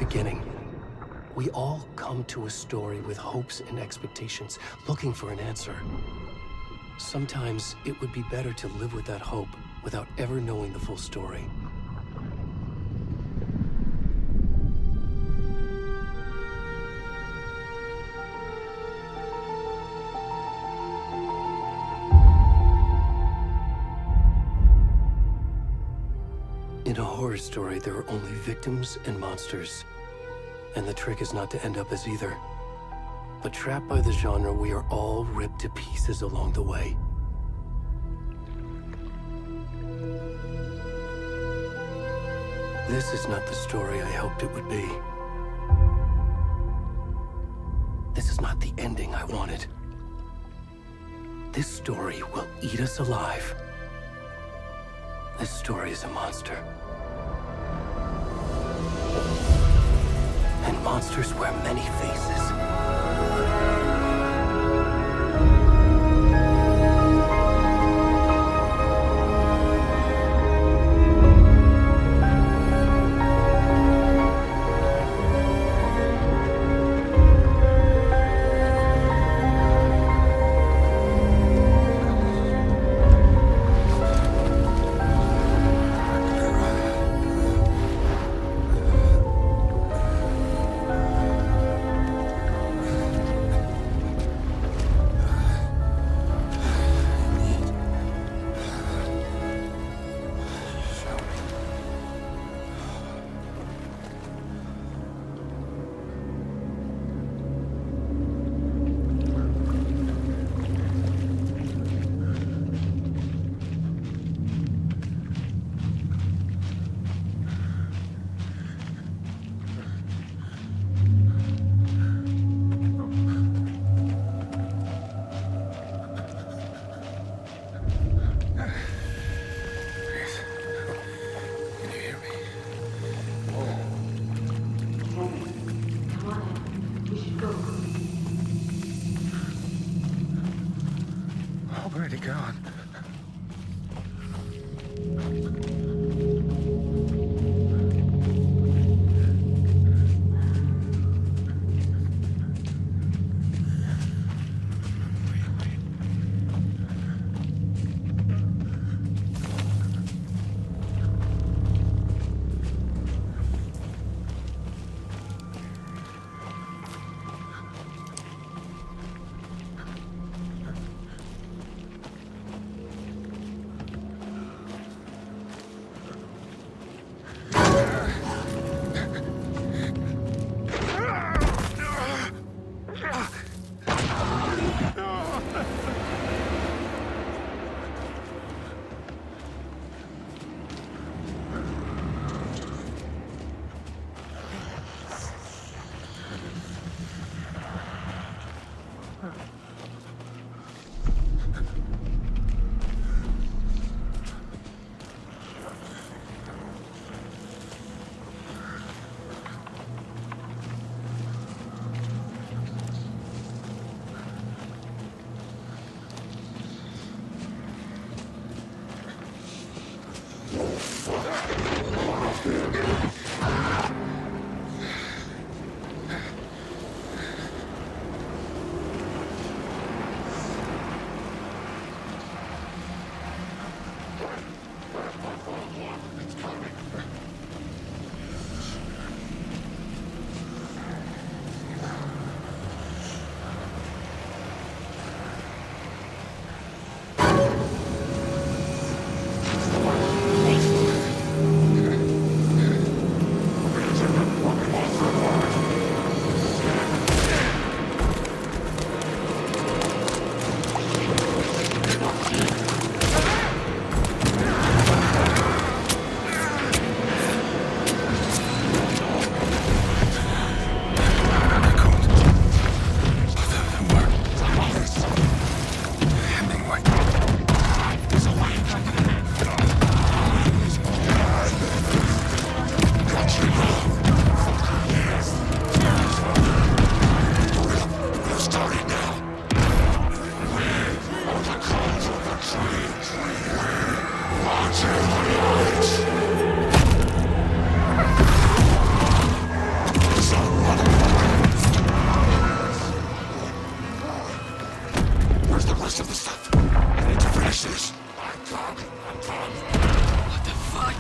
beginning. We all come to a story with hopes and expectations, looking for an answer. Sometimes it would be better to live with that hope without ever knowing the full story. In a horror story, there are only victims and monsters. And the trick is not to end up as either. But trapped by the genre, we are all ripped to pieces along the way. This is not the story I hoped it would be. This is not the ending I wanted. This story will eat us alive. This story is a monster. And monsters wear many faces. Already gone. What the fuck?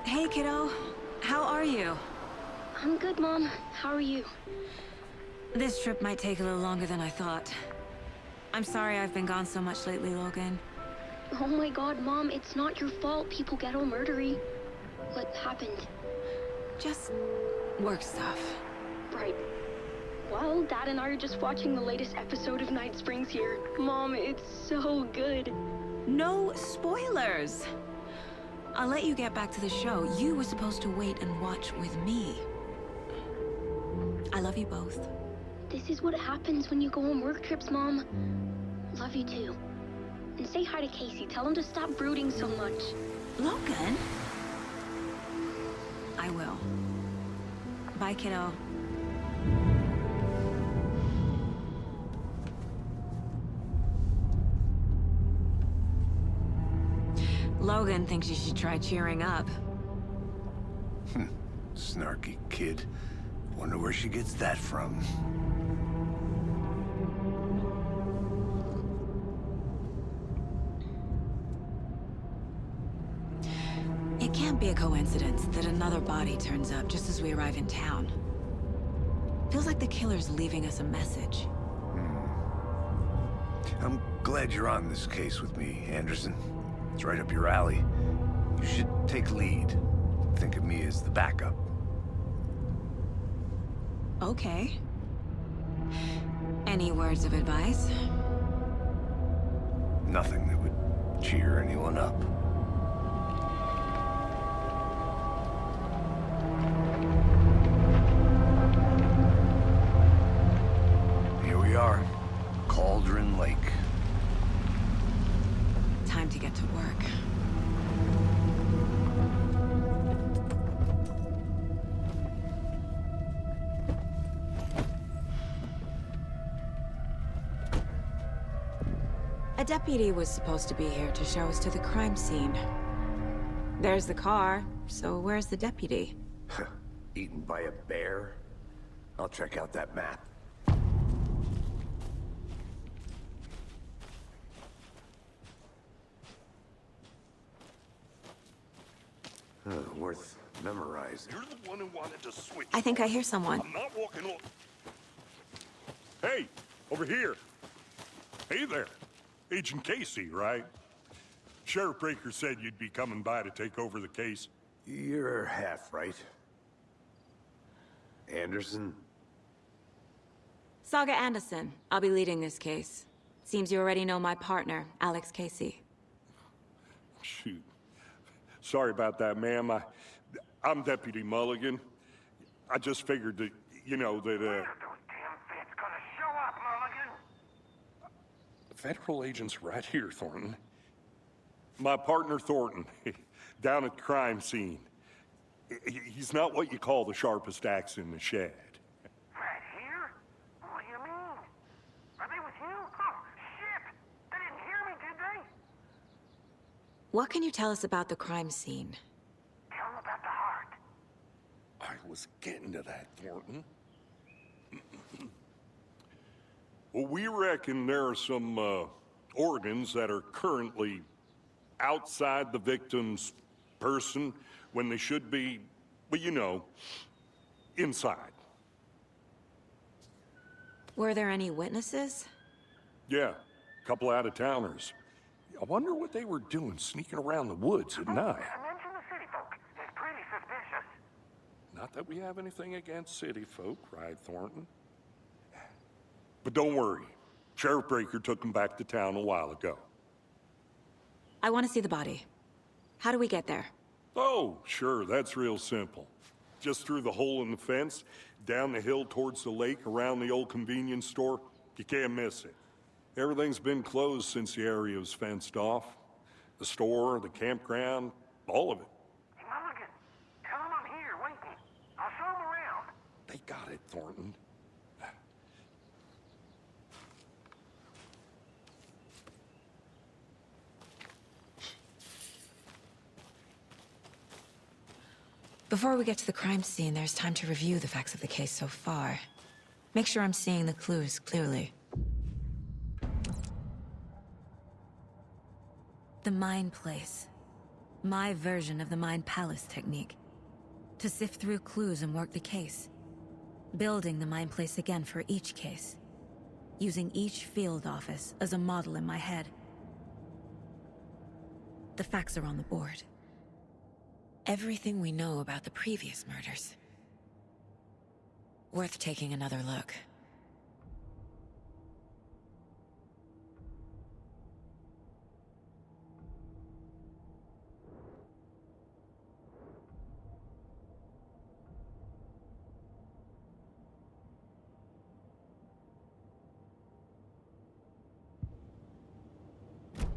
Hey, kiddo. How are you? I'm good, Mom. How are you? This trip might take a little longer than I thought. I'm sorry I've been gone so much lately, Logan. Oh my god, Mom, it's not your fault people get all murdery. What happened? Just work stuff. Right. Well, Dad and I are just watching the latest episode of Night Springs here. Mom, it's so good. No spoilers! I'll let you get back to the show. You were supposed to wait and watch with me. I love you both. This is what happens when you go on work trips, Mom. Love you too. And say hi to Casey. Tell him to stop brooding so much. Logan? I will. Bye, kiddo. Logan thinks you should try cheering up. Snarky kid. Wonder where she gets that from. It can't be a coincidence that another body turns up just as we arrive in town. Feels like the killer's leaving us a message. I'm glad you're on this case with me, Anderson. It's right up your alley. You should take lead. Think of me as the backup. Okay. Any words of advice? Nothing that would cheer anyone up. Here we are. Cauldron Lake. Time to get to work. A deputy was supposed to be here to show us to the crime scene. There's the car, so where's the deputy? Eaten by a bear? I'll check out that map. Worth memorizing. You're the one who wanted to switch. I think I hear someone. I'm not walking on. Hey, over here. Hey there. Agent Casey, right? Sheriff Breaker said you'd be coming by to take over the case. You're half right. Anderson? Saga Anderson. I'll be leading this case. Seems you already know my partner, Alex Casey. Shoot. Sorry about that, ma'am. I'm Deputy Mulligan. I just figured that, you know, that, Those damn feds gonna show up, Mulligan? Federal agent's right here, Thornton. My partner, Thornton, down at the crime scene. He's not what you call the sharpest axe in the shed. Right here? What do you mean? Are they with you? Oh, shit! They didn't hear me, did they? What can you tell us about the crime scene? Tell them about the heart. I was getting to that, Thornton. Well, we reckon there are some organs that are currently outside the victim's person when they should be, well, you know, inside. Were there any witnesses? Yeah, a couple out-of-towners. I wonder what they were doing sneaking around the woods at night. Mention the city folk. It's pretty suspicious. Not that we have anything against city folk, right, Thornton? But don't worry. Sheriff Breaker took him back to town a while ago. I want to see the body. How do we get there? Oh, sure, that's real simple. Just through the hole in the fence, down the hill towards the lake, around the old convenience store. You can't miss it. Everything's been closed since the area was fenced off. The store, the campground, all of it. Hey, Mulligan, tell him I'm here waiting. I'll show him around. They got it, Thornton. Before we get to the crime scene, there's time to review the facts of the case so far. Make sure I'm seeing the clues clearly. The Mind Place. My version of the Mind Palace technique. To sift through clues and work the case. Building the Mind Place again for each case. Using each field office as a model in my head. The facts are on the board. Everything we know about the previous murders. Worth taking another look.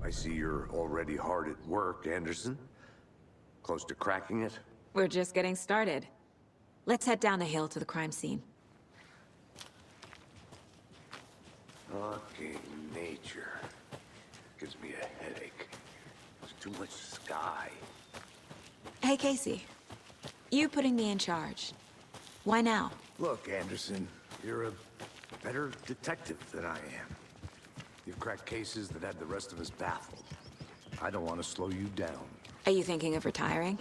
I see you're already hard at work, Anderson. Close to cracking it? We're just getting started. Let's head down the hill to the crime scene. Fucking nature. Gives me a headache. There's too much sky. Hey, Casey. You putting me in charge. Why now? Look, Anderson, you're a better detective than I am. You've cracked cases that had the rest of us baffled. I don't want to slow you down. Are you thinking of retiring?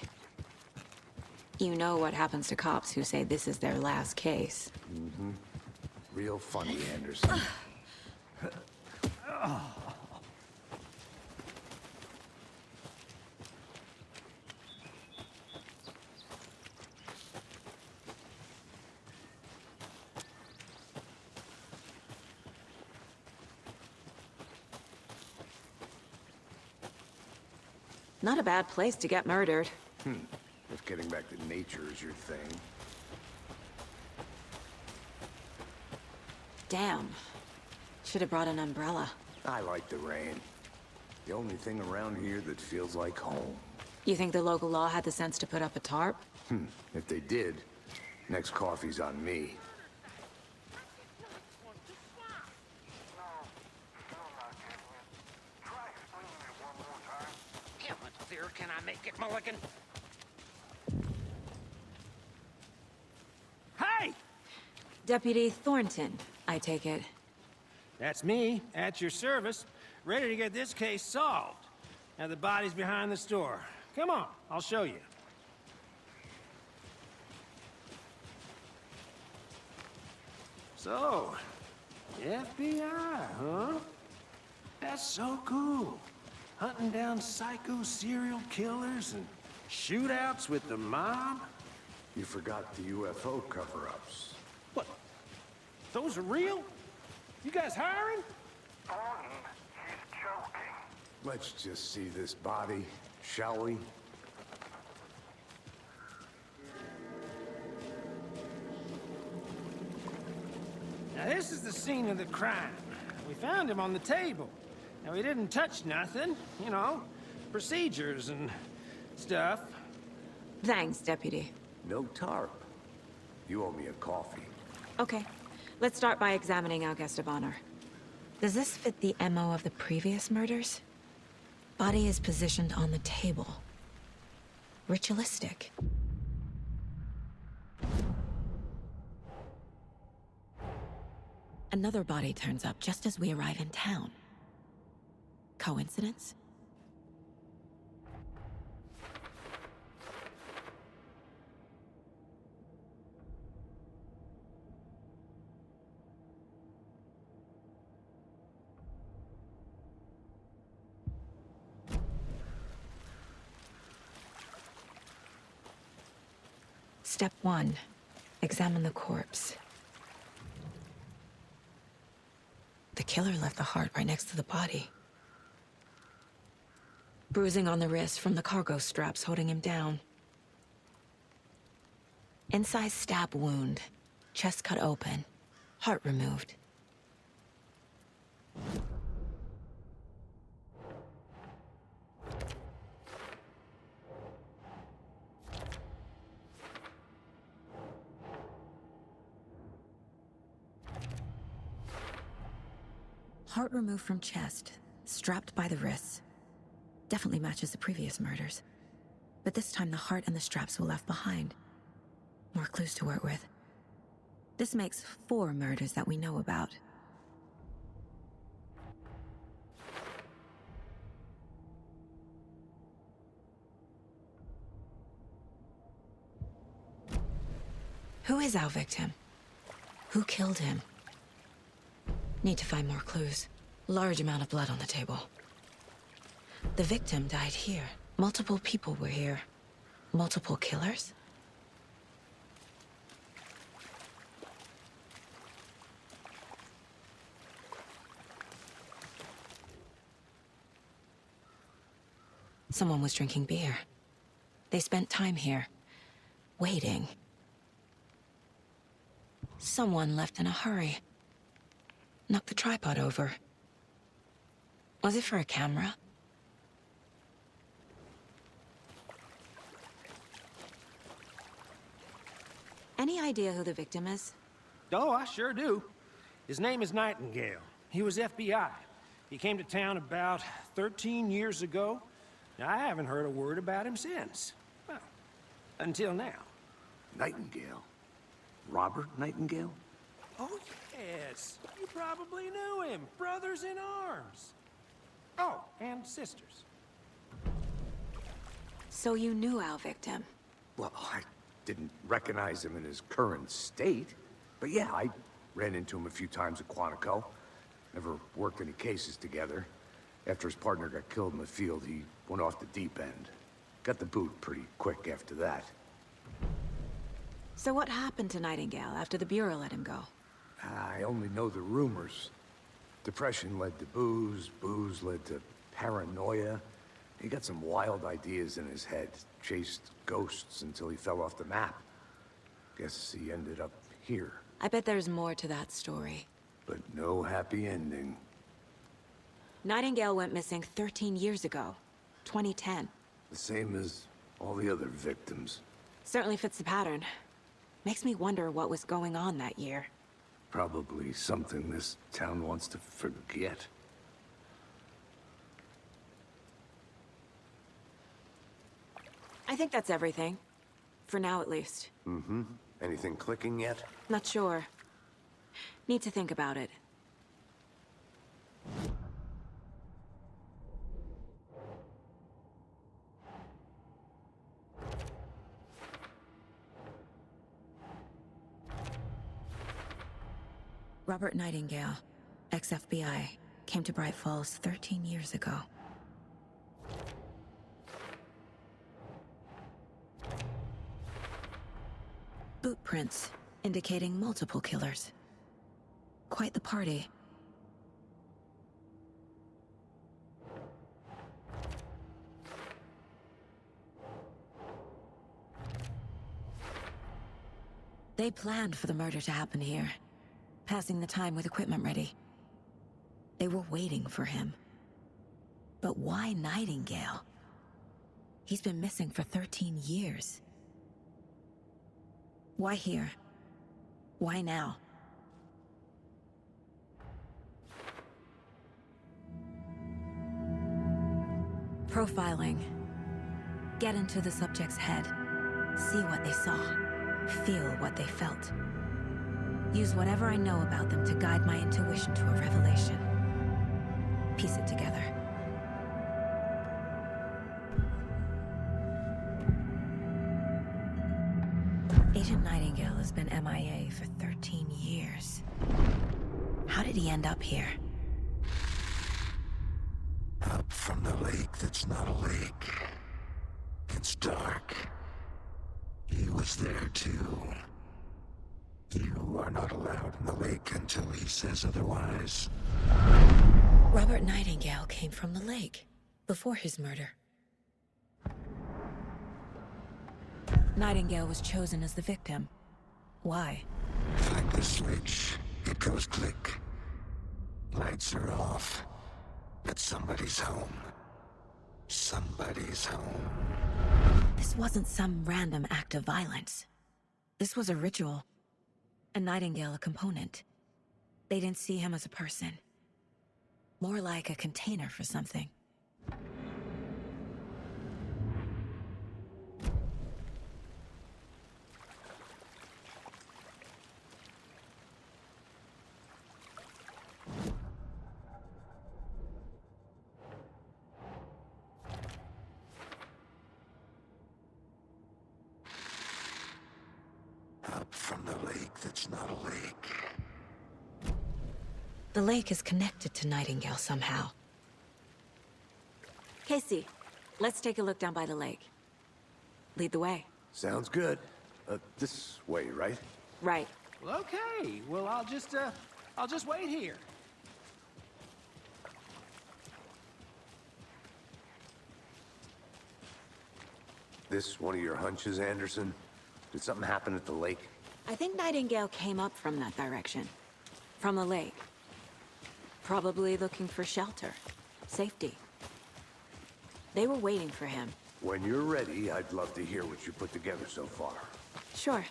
You know what happens to cops who say this is their last case. Mm-hmm. Real funny, Anderson. Not a bad place to get murdered. If getting back to nature is your thing. Damn. Should have brought an umbrella. I like the rain. The only thing around here that feels like home. You think the local law had the sense to put up a tarp? If they did, next coffee's on me. How much clearer can I make it, Mulligan? Hey! Deputy Thornton, I take it. That's me, at your service, ready to get this case solved. Now the body's behind the store. Come on, I'll show you. So, FBI, huh? That's so cool. Hunting down psycho serial killers and shootouts with the mob? You forgot the UFO cover-ups. What? Those are real? You guys hiring? Thornton, he's joking. Let's just see this body, shall we? Now this is the scene of the crime. We found him on the table. Now he didn't touch nothing, you know, procedures and stuff. Thanks, Deputy. No tarp. You owe me a coffee. Okay. Let's start by examining our guest of honor. Does this fit the MO of the previous murders? Body is positioned on the table. Ritualistic. Another body turns up just as we arrive in town. Coincidence? Step 1. Examine the corpse. The killer left the heart right next to the body. Bruising on the wrist from the cargo straps holding him down. Incised stab wound. Chest cut open. Heart removed. Heart removed from chest, strapped by the wrists. Definitely matches the previous murders. But this time the heart and the straps were left behind. More clues to work with. This makes 4 murders that we know about. Who is our victim? Who killed him? Need to find more clues. Large amount of blood on the table. The victim died here. Multiple people were here. Multiple killers? Someone was drinking beer. They spent time here, waiting. Someone left in a hurry. Knocked the tripod over. Was it for a camera? Any idea who the victim is? Oh, I sure do. His name is Nightingale. He was FBI. He came to town about 13 years ago. Now, I haven't heard a word about him since. Well, until now. Nightingale? Robert Nightingale? Oh, yes. You probably knew him. Brothers in arms. Oh, and sisters. So you knew our victim? Well, I didn't recognize him in his current state. But yeah, I ran into him a few times at Quantico. Never worked any cases together. After his partner got killed in the field, he went off the deep end. Got the boot pretty quick after that. So what happened to Nightingale after the Bureau let him go? I only know the rumors. Depression led to booze, booze led to paranoia. He got some wild ideas in his head, chased ghosts until he fell off the map. Guess he ended up here. I bet there's more to that story. But no happy ending. Nightingale went missing 13 years ago, 2010. The same as all the other victims. Certainly fits the pattern. Makes me wonder what was going on that year. Probably something this town wants to forget. I think that's everything. For now, at least. Mm-hmm. Anything clicking yet? Not sure. Need to think about it. Robert Nightingale, ex-FBI, came to Bright Falls 13 years ago. Boot prints indicating multiple killers. Quite the party. They planned for the murder to happen here, passing the time with equipment ready. They were waiting for him. But why Nightingale? He's been missing for 13 years. Why here? Why now? Profiling. Get into the subject's head. See what they saw. Feel what they felt. Use whatever I know about them to guide my intuition to a revelation. Piece it together. Agent Nightingale has been MIA for 13 years. How did he end up here? Up from the lake that's not a lake. It's dark. He was was there too. You are not allowed in the lake until he says otherwise. Robert Nightingale came from the lake before his murder. Nightingale was chosen as the victim. Why? Flick the switch, it goes click. Lights are off. But somebody's home. Somebody's home. This wasn't some random act of violence. This was a ritual. And Nightingale a component. They didn't see him as a person. More like a container for something. Up from the lake that's not a lake. The lake is connected to Nightingale somehow. Casey, let's take a look down by the lake. Lead the way. Sounds good. This way, right? Right. Well, okay. Well, I'll just wait here. This one of your hunches, Anderson? Did something happen at the lake? I think Nightingale came up from that direction. From the lake. Probably looking for shelter. Safety. They were waiting for him. When you're ready, I'd love to hear what you put together so far. Sure.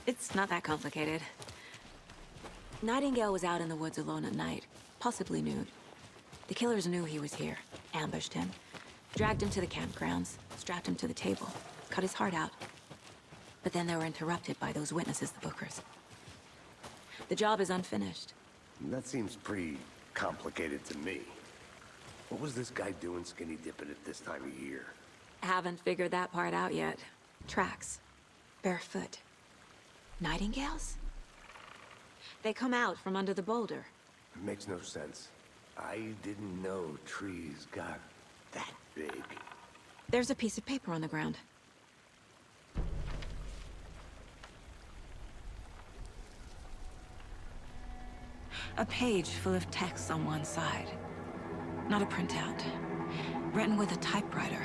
It's not that complicated. Nightingale was out in the woods alone at night, possibly nude. The killers knew he was here, ambushed him, dragged him to the campgrounds, strapped him to the table, cut his heart out. But then they were interrupted by those witnesses, the Bookers. The job is unfinished. That seems pretty complicated to me. What was this guy doing skinny dipping at this time of year? Haven't figured that part out yet. Tracks. Barefoot. Nightingales? They come out from under the boulder. It makes no sense. I didn't know trees got that big. There's a piece of paper on the ground. A page full of text on one side. Not a printout. Written with a typewriter.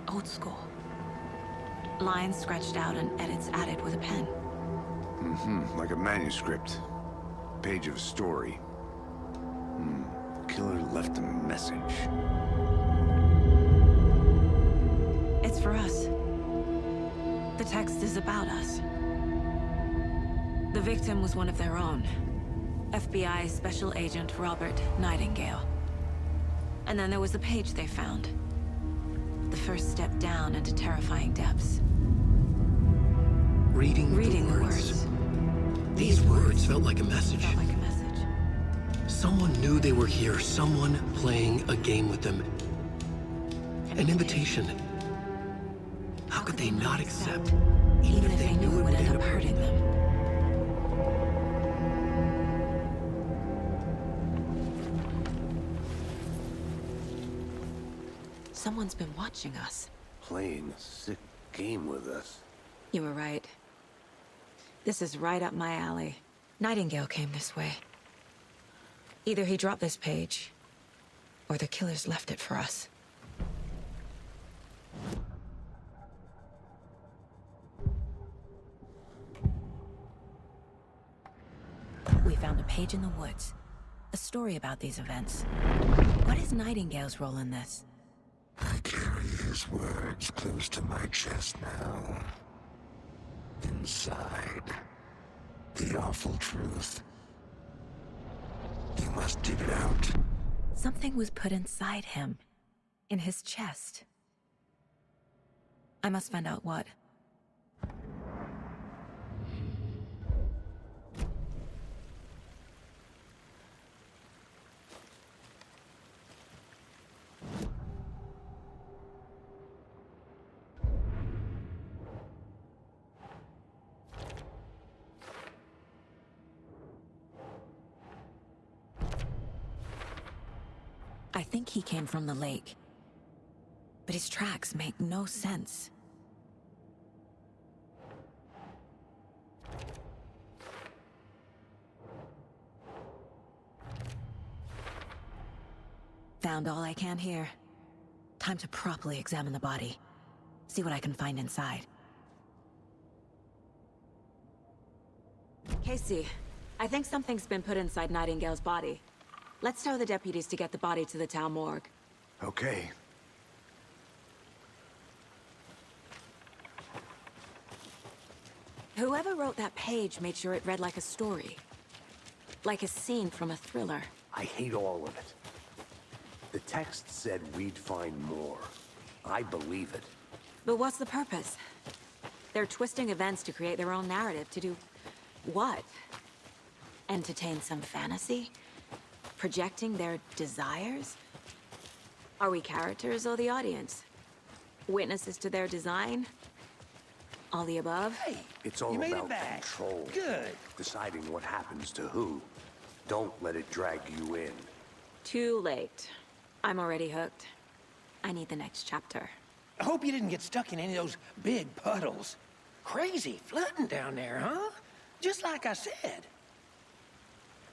Old school. Lines scratched out and edits added with a pen. Like a manuscript. Page of a story. Killer left a message. It's for us. The text is about us. The victim was one of their own. FBI Special Agent Robert Nightingale. And then there was the page they found. The first step down into terrifying depths. Reading the the words. These words felt like a message. Felt like a message. Someone knew they were here, someone playing a game with them. An invitation. How could they not accept, even if they knew it would end up hurting them? Someone's been watching us. Playing a sick game with us. You were right. This is right up my alley. Nightingale came this way. Either he dropped this page, or the killers left it for us. We found a page in the woods. A story about these events. What is Nightingale's role in this? I carry his words close to my chest now. Inside, the awful truth. You must dig it out. Something was put inside him. In his chest. I must find out what. I think he came from the lake. But his tracks make no sense. Found all I can here. Time to properly examine the body. See what I can find inside. Casey, I think something's been put inside Nightingale's body. Let's tell the deputies to get the body to the town morgue. Okay. Whoever wrote that page made sure it read like a story. Like a scene from a thriller. I hate all of it. The text said we'd find more. I believe it. But what's the purpose? They're twisting events to create their own narrative. To do what? Entertain some fantasy? Projecting their desires? Are we characters or the audience? Witnesses to their design? All the above? Hey, It's all you made it about back. control. Good. Deciding what happens to who. Don't let it drag you in. Too late. I'm already hooked. I need the next chapter. I hope you didn't get stuck in any of those big puddles. Crazy flooding down there, huh? Just like I said.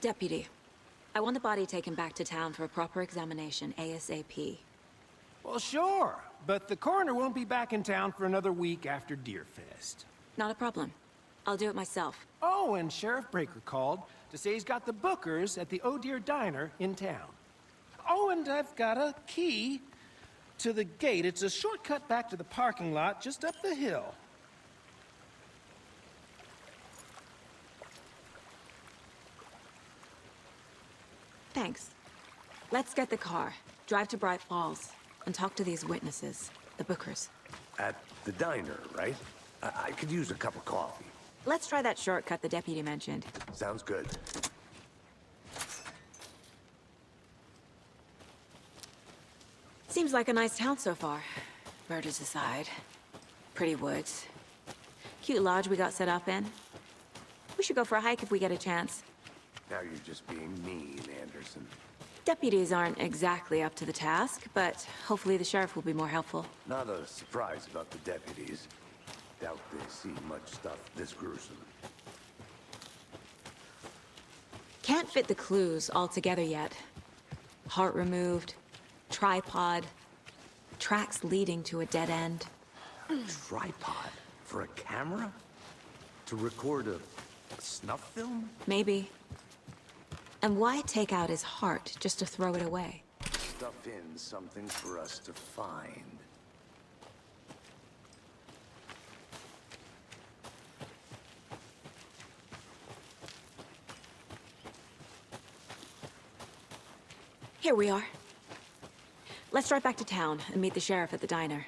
Deputy, I want the body taken back to town for a proper examination ASAP. Well, sure. But the coroner won't be back in town for another week after Deerfest. Not a problem. I'll do it myself. Oh, and Sheriff Breaker called to say he's got the Bookers at the Oh Dear Diner in town. Oh, and I've got a key to the gate. It's a shortcut back to the parking lot just up the hill. Thanks. Let's get the car, drive to Bright Falls, and talk to these witnesses, the Bookers. At the diner, right? I could use a cup of coffee. Let's try that shortcut the deputy mentioned. Sounds good. Seems like a nice town so far. Murders aside. Pretty woods. Cute lodge we got set up in. We should go for a hike if we get a chance. Now you're just being mean, Anderson. Deputies aren't exactly up to the task, but hopefully the sheriff will be more helpful. Not a surprise about the deputies. Doubt they see much stuff this gruesome. Can't fit the clues all together yet. Heart removed, tripod, tracks leading to a dead end. Tripod? For a camera? To record a snuff film? Maybe. And why take out his heart just to throw it away? Stuff in something for us to find. Here we are. Let's drive back to town and meet the sheriff at the diner.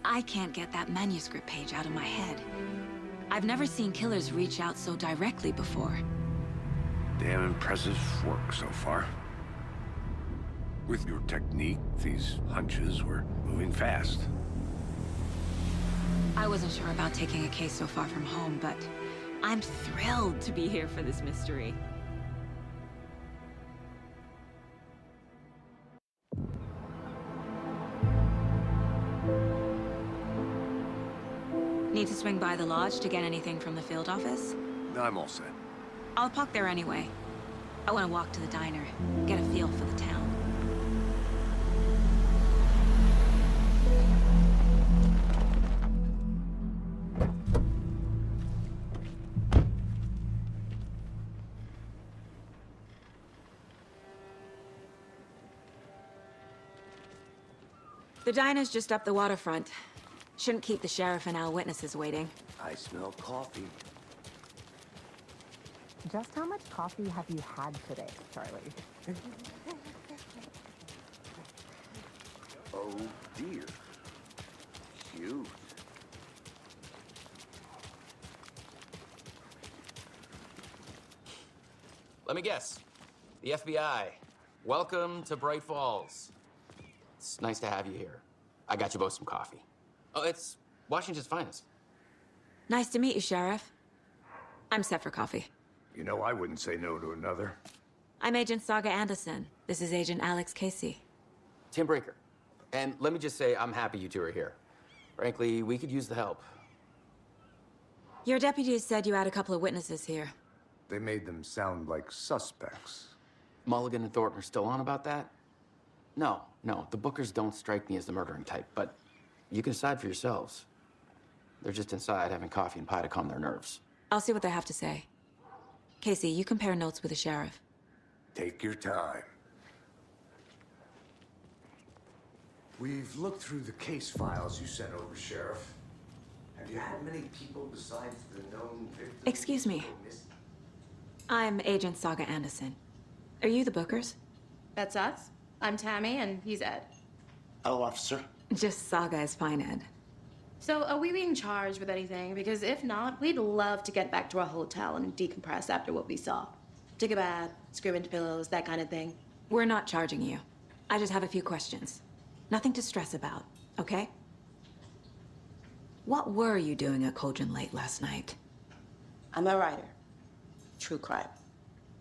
I can't get that manuscript page out of my head. I've never seen killers reach out so directly before. Damn impressive work so far. With your technique, these hunches were moving fast. I wasn't sure about taking a case so far from home, but I'm thrilled to be here for this mystery. Need to swing by the lodge to get anything from the field office? I'm all set. I'll park there anyway. I want to walk to the diner, get a feel for the town. The diner's just up the waterfront. Shouldn't keep the sheriff and our witnesses waiting. I smell coffee. Just how much coffee have you had today, Charlie? Oh dear. Cute. Let me guess. The FBI. Welcome to Bright Falls. It's nice to have you here. I got you both some coffee. Oh, it's Washington's finest. Nice to meet you, Sheriff. I'm set for coffee. You know, I wouldn't say no to another. I'm Agent Saga Anderson. This is Agent Alex Casey. Tim Breaker. And let me just say, I'm happy you two are here. Frankly, we could use the help. Your deputies said you had a couple of witnesses here. They made them sound like suspects. Mulligan and Thornton are still on about that? No, the Bookers don't strike me as the murdering type, but you can decide for yourselves. They're just inside having coffee and pie to calm their nerves. I'll see what they have to say. Casey, you compare notes with the sheriff. Take your time. We've looked through the case files you sent over, Sheriff. Have you had many people besides the known victims? Excuse me. I'm Agent Saga Anderson. Are you the Bookers? That's us. I'm Tammy, and he's Ed. Hello, officer. Just Saga is fine, Ed. So, are we being charged with anything? Because if not, we'd love to get back to our hotel and decompress after what we saw. Take a bath, scream into pillows, that kind of thing. We're not charging you. I just have a few questions. Nothing to stress about, okay? What were you doing at Cauldron late last night? I'm a writer. True crime.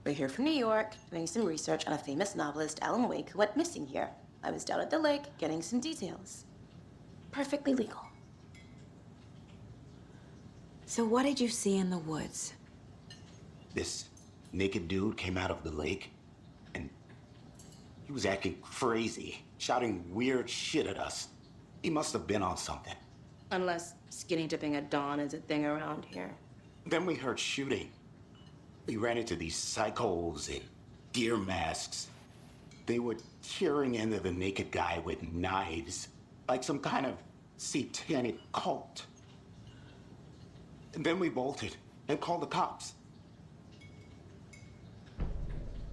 We're here from New York, doing some research on a famous novelist, Alan Wake, who went missing here. I was down at the lake, getting some details. Perfectly legal. So what did you see in the woods? This naked dude came out of the lake, and he was acting crazy, shouting weird shit at us. He must have been on something. Unless skinny dipping at dawn is a thing around here. Then we heard shooting. We ran into these psychos in deer masks. They were tearing into the naked guy with knives, like some kind of satanic cult. And then we bolted and called the cops.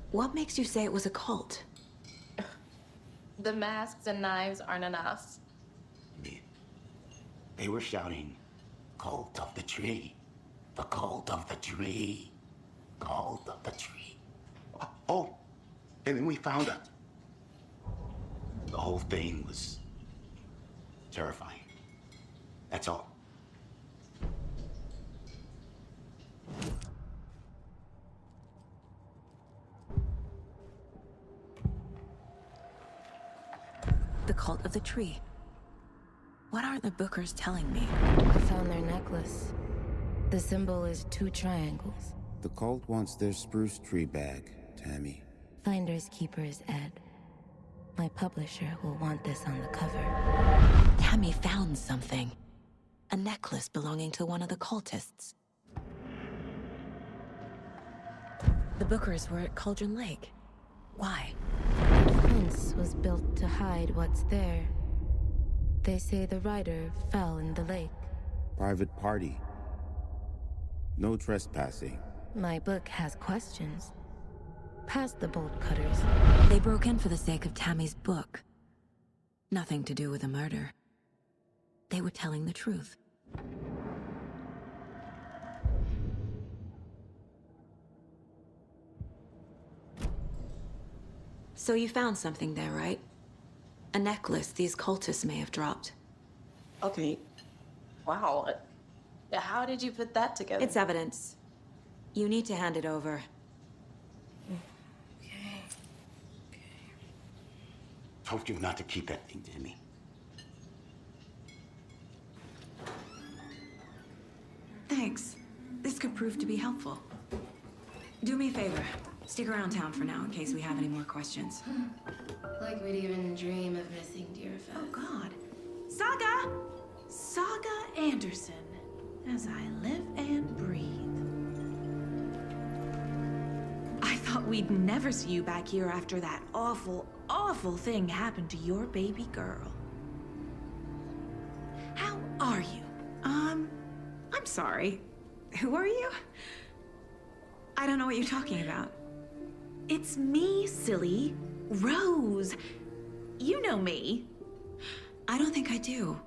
What makes you say it was a cult? The masks and knives aren't enough. They were shouting, "Cult of the tree, the cult of the tree, cult of the tree." Oh, and then we found it. The whole thing was terrifying. That's all. The cult of the tree. What are the Bookers telling me? I found their necklace. The symbol is 2 triangles. The cult wants their spruce tree back, Tammy. Finders keepers, Ed. My publisher will want this on the cover. Tammy found something. A necklace belonging to one of the cultists. The Bookers were at Cauldron Lake. Why? The fence was built to hide what's there. They say the writer fell in the lake. Private party. No trespassing. My book has questions. Past the bolt cutters. They broke in for the sake of Tammy's book. Nothing to do with a murder. They were telling the truth. So you found something there, right? A necklace these cultists may have dropped. Okay. Wow. How did you put that together? It's evidence. You need to hand it over. Okay. Told you not to keep that thing to me. Thanks. This could prove to be helpful. Do me a favor. Stick around town for now in case we have any more questions. Like we'd even dream of missing dear Fez. Oh, God. Saga! Saga Anderson. As I live and breathe. I thought we'd never see you back here after that awful, awful thing happened to your baby girl. How are you? I'm sorry. Who are you? I don't know what you're talking about. It's me, silly. Rose. You know me. I don't think I do.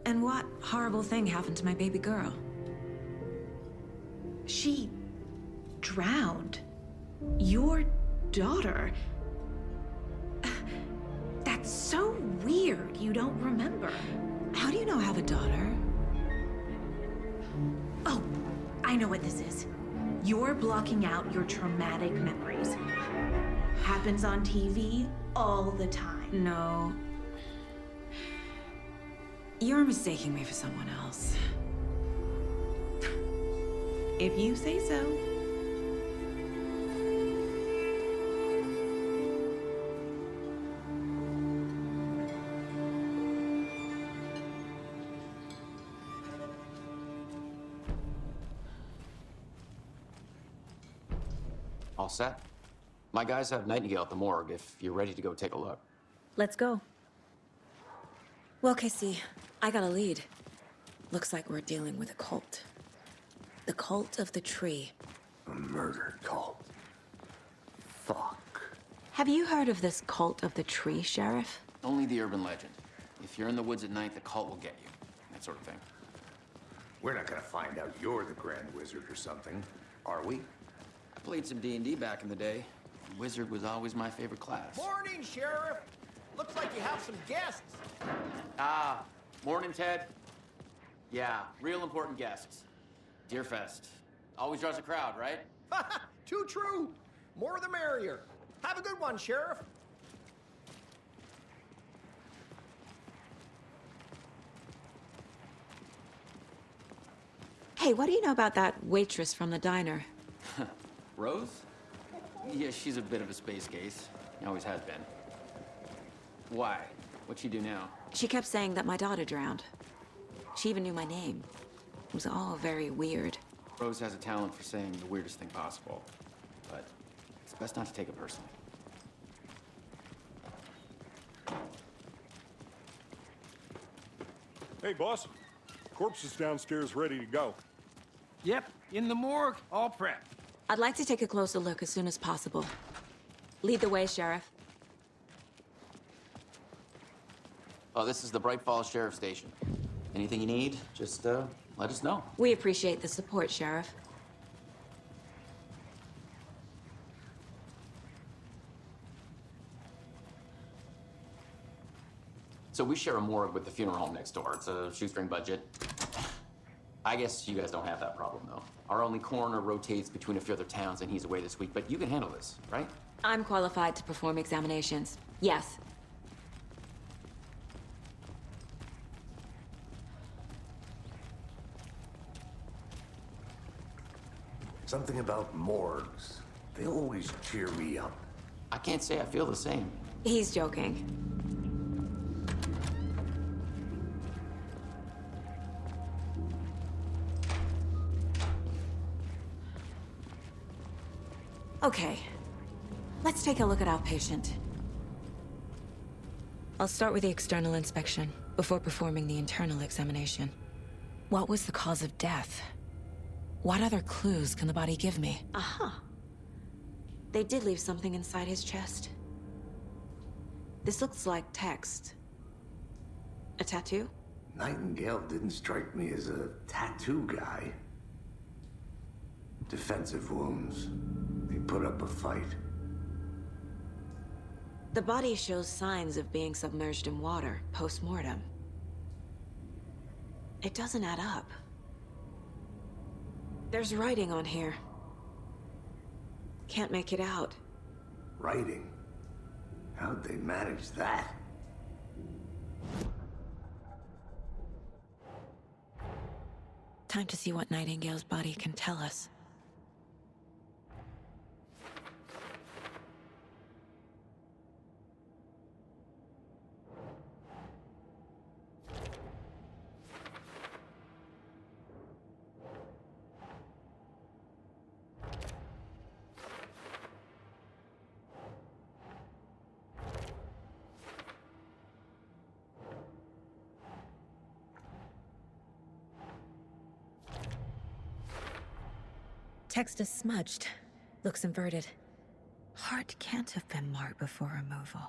And what horrible thing happened to my baby girl? She drowned. Your daughter. That's so weird you don't remember. How do you know I have a daughter? Oh, I know what this is. You're blocking out your traumatic memories. Happens on TV all the time. No. You're mistaking me for someone else. If you say so. All set? My guys have Nightingale at the morgue if you're ready to go take a look. Let's go. Well, Casey, I got a lead. Looks like we're dealing with a cult. The cult of the tree. A murder cult. Fuck. Have you heard of this cult of the tree, Sheriff? Only the urban legend. If you're in the woods at night, the cult will get you. That sort of thing. We're not gonna find out you're the Grand Wizard or something, are we? I played some D&D back in the day. Wizard was always my favorite class. Morning, Sheriff. Looks like you have some guests. Ah, morning, Ted. Yeah, real important guests. Deerfest. Always draws a crowd, right? Too true. More the merrier. Have a good one, Sheriff. Hey, what do you know about that waitress from the diner? Rose? Yeah, she's a bit of a space case. Always has been. Why? What'd she do now? She kept saying that my daughter drowned. She even knew my name. It was all very weird. Rose has a talent for saying the weirdest thing possible. But it's best not to take it personally. Hey, boss. Corpse is downstairs ready to go. Yep, in the morgue, all prepped. I'd like to take a closer look as soon as possible. Lead the way, Sheriff. Oh, this is the Bright Falls Sheriff Station. Anything you need, just let us know. We appreciate the support, Sheriff. So we share a morgue with the funeral home next door. It's a shoestring budget. I guess you guys don't have that problem, though. Our only coroner rotates between a few other towns, and he's away this week, but you can handle this, right? I'm qualified to perform examinations. Yes. Something about morgues. They always cheer me up. I can't say I feel the same. He's joking. Okay, let's take a look at our patient. I'll start with the external inspection before performing the internal examination. What was the cause of death? What other clues can the body give me? Aha. They did leave something inside his chest. This looks like text. A tattoo? Nightingale didn't strike me as a tattoo guy. Defensive wounds. He put up a fight. The body shows signs of being submerged in water post-mortem. It doesn't add up. There's writing on here. Can't make it out. Writing? How'd they manage that? Time to see what Nightingale's body can tell us. Text is smudged. Looks inverted. Heart can't have been marked before removal.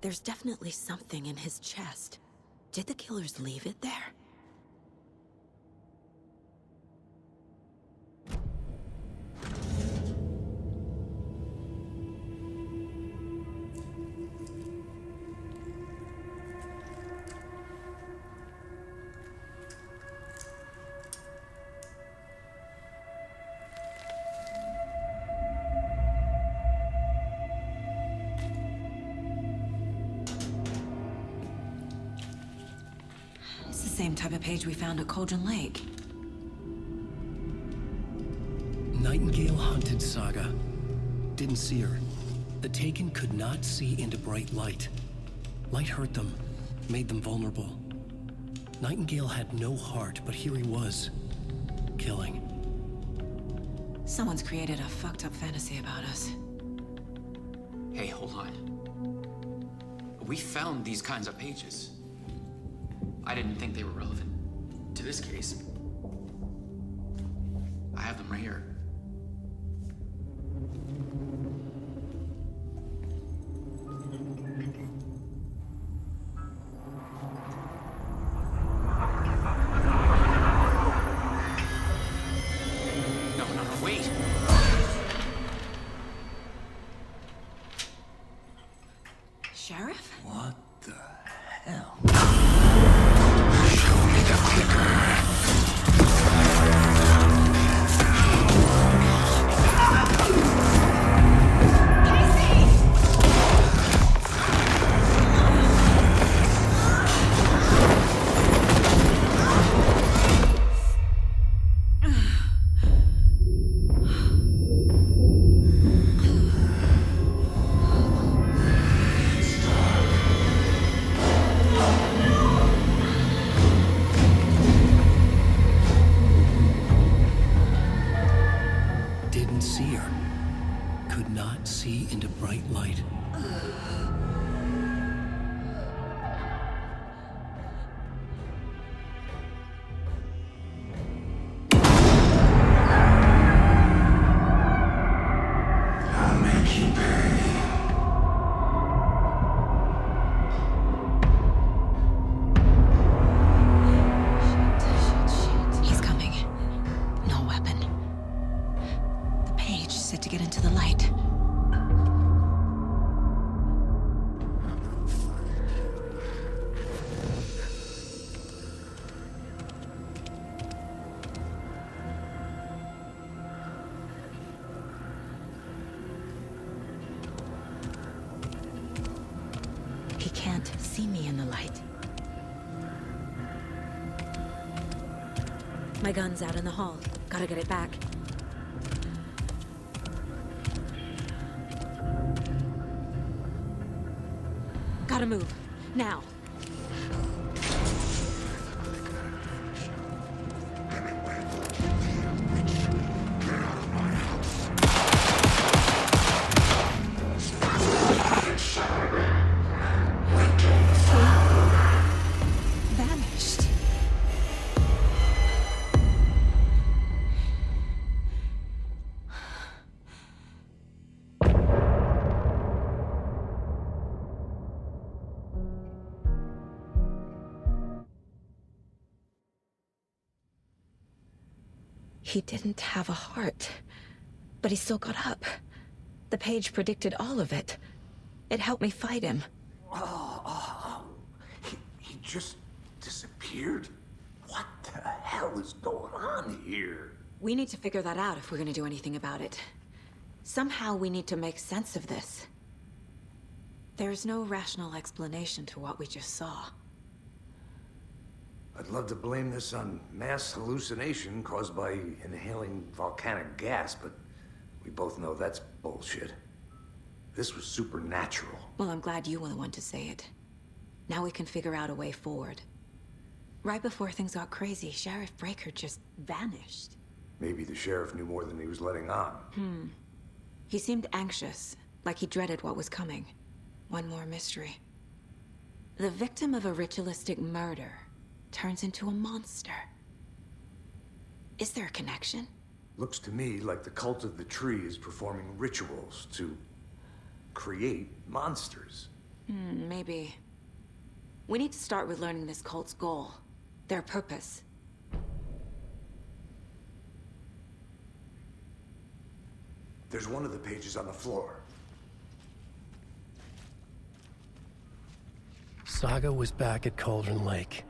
There's definitely something in his chest. Did the killers leave it there? same type of page we found at Cauldron Lake. Nightingale hunted Saga. Didn't see her. The Taken could not see into bright light. Light hurt them, made them vulnerable. Nightingale had no heart, but here he was, killing. Someone's created a fucked up fantasy about us. Hey, hold on. We found these kinds of pages. I didn't think they were relevant to this case. I have them right here. No, wait. Sheriff? What the hell? Show me the clicker. Didn't see her. Could not see into bright light. I'll make you pay. He's coming. No weapon. The page set to get into the light. He can't see me in the light. My gun's out in the hall. Gotta get it back. Gotta move. Now. Vanished. He didn't have a heart, but he still got up. The page predicted all of it. It helped me fight him. He just disappeared? What the hell is going on here? We need to figure that out if we're gonna do anything about it. Somehow we need to make sense of this. There's no rational explanation to what we just saw. I'd love to blame this on mass hallucination caused by inhaling volcanic gas, but we both know that's bullshit. This was supernatural. Well, I'm glad you were the one to say it. Now we can figure out a way forward. Right before things got crazy, Sheriff Breaker just vanished. Maybe the sheriff knew more than he was letting on. He seemed anxious, like he dreaded what was coming. One more mystery. The victim of a ritualistic murder turns into a monster. Is there a connection? Looks to me like the cult of the tree is performing rituals to create monsters. Maybe. We need to start with learning this cult's goal. Their purpose. There's one of the pages on the floor. Saga was back at Cauldron Lake.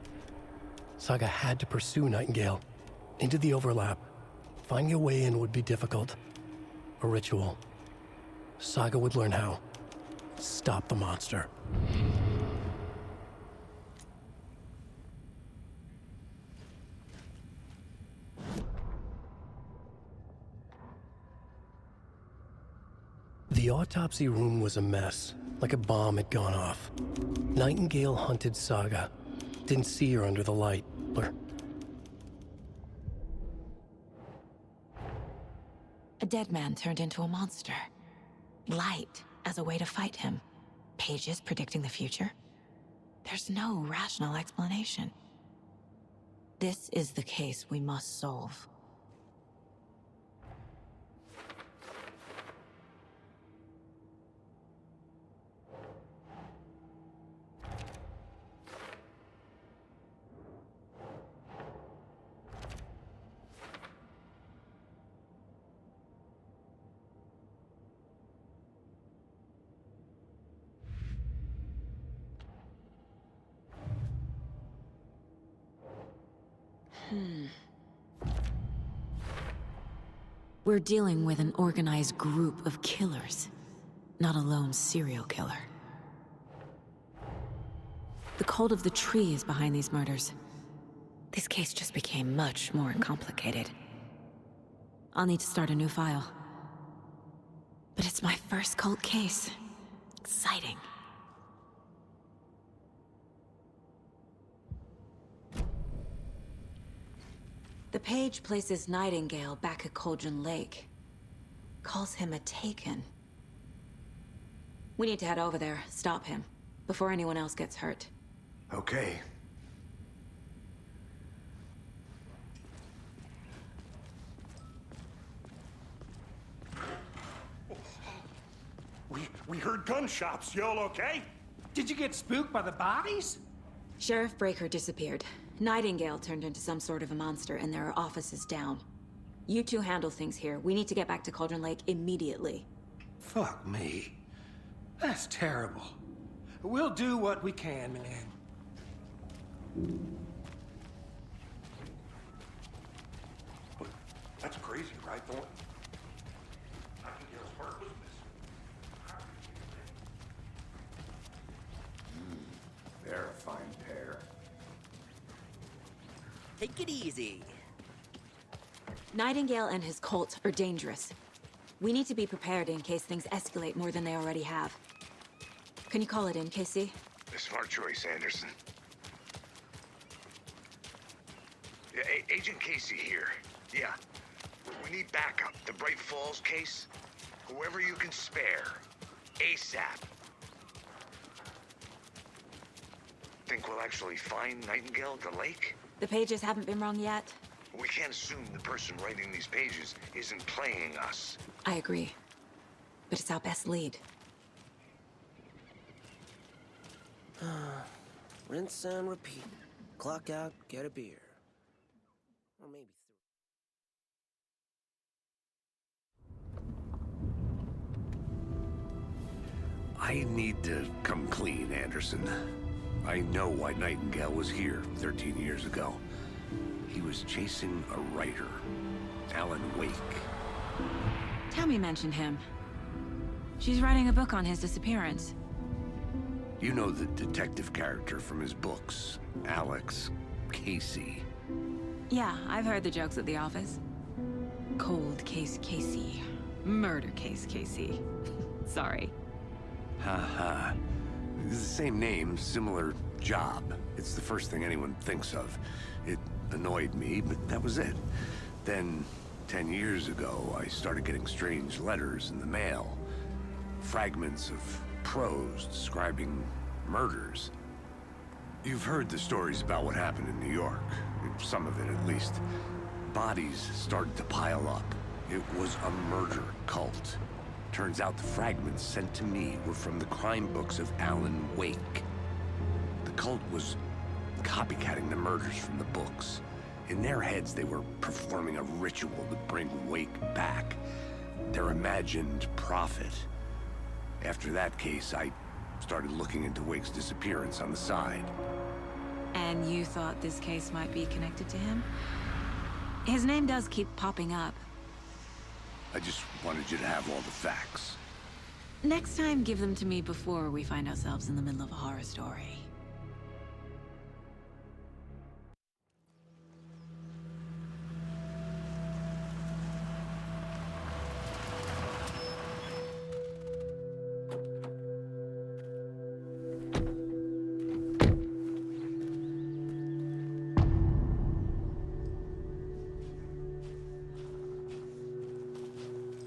Saga had to pursue Nightingale. Into the overlap. Finding a way in would be difficult. A ritual. Saga would learn how. Stop the monster. The autopsy room was a mess, like a bomb had gone off. Nightingale hunted Saga. Didn't see her under the light. A dead man turned into a monster. Light as a way to fight him. Pages predicting the future. There's no rational explanation. This is the case we must solve. We're dealing with an organized group of killers, not a lone serial killer. The cult of the tree is behind these murders. This case just became much more complicated. I'll need to start a new file. But it's my first cult case. Exciting. The page places Nightingale back at Cauldron Lake. Calls him a Taken. We need to head over there, stop him, before anyone else gets hurt. Okay. We heard gunshots. Y'all okay? Did you get spooked by the bodies? Sheriff Breaker disappeared. Nightingale turned into some sort of a monster, and there are offices down. You two handle things here. We need to get back to Cauldron Lake immediately. Fuck me. That's terrible. We'll do what we can, man. That's crazy, right, Thornton? Nightingale's heart was missing. They're a fine pair. Take it easy. Nightingale and his cult are dangerous. We need to be prepared in case things escalate more than they already have. Can you call it in, KC? A smart choice, Anderson. Yeah, Agent Casey here. Yeah. We need backup. The Bright Falls case. Whoever you can spare. ASAP. Think we'll actually find Nightingale at the lake? The pages haven't been wrong yet. We can't assume the person writing these pages isn't playing us. I agree. But it's our best lead. Rinse and repeat. Clock out, get a beer. Or maybe I need to come clean, Anderson. I know why Nightingale was here 13 years ago. He was chasing a writer, Alan Wake. Tammy mentioned him. She's writing a book on his disappearance. You know the detective character from his books, Alex Casey. Yeah, I've heard the jokes at the office. Cold case Casey. Murder case Casey. Sorry. Ha. It's the same name, similar job. It's the first thing anyone thinks of. It annoyed me, but that was it. Then, 10 years ago, I started getting strange letters in the mail. Fragments of prose describing murders. You've heard the stories about what happened in New York. Some of it, at least. Bodies started to pile up. It was a murder cult. Turns out the fragments sent to me were from the crime books of Alan Wake. The cult was copycatting the murders from the books. In their heads, they were performing a ritual to bring Wake back. Their imagined prophet. After that case, I started looking into Wake's disappearance on the side. And you thought this case might be connected to him? His name does keep popping up. I just wanted you to have all the facts. Next time, give them to me before we find ourselves in the middle of a horror story.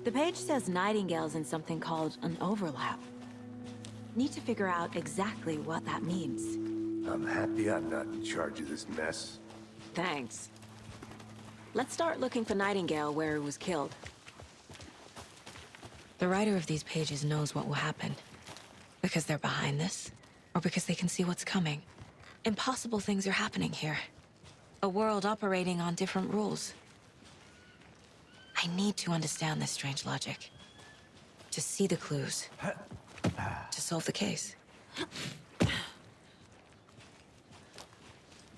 The page says Nightingale's in something called an overlap. Need to figure out exactly what that means. I'm happy I'm not in charge of this mess. Thanks. Let's start looking for Nightingale where he was killed. The writer of these pages knows what will happen. Because they're behind this, or because they can see what's coming. Impossible things are happening here. A world operating on different rules. I need to understand this strange logic. To see the clues. To solve the case.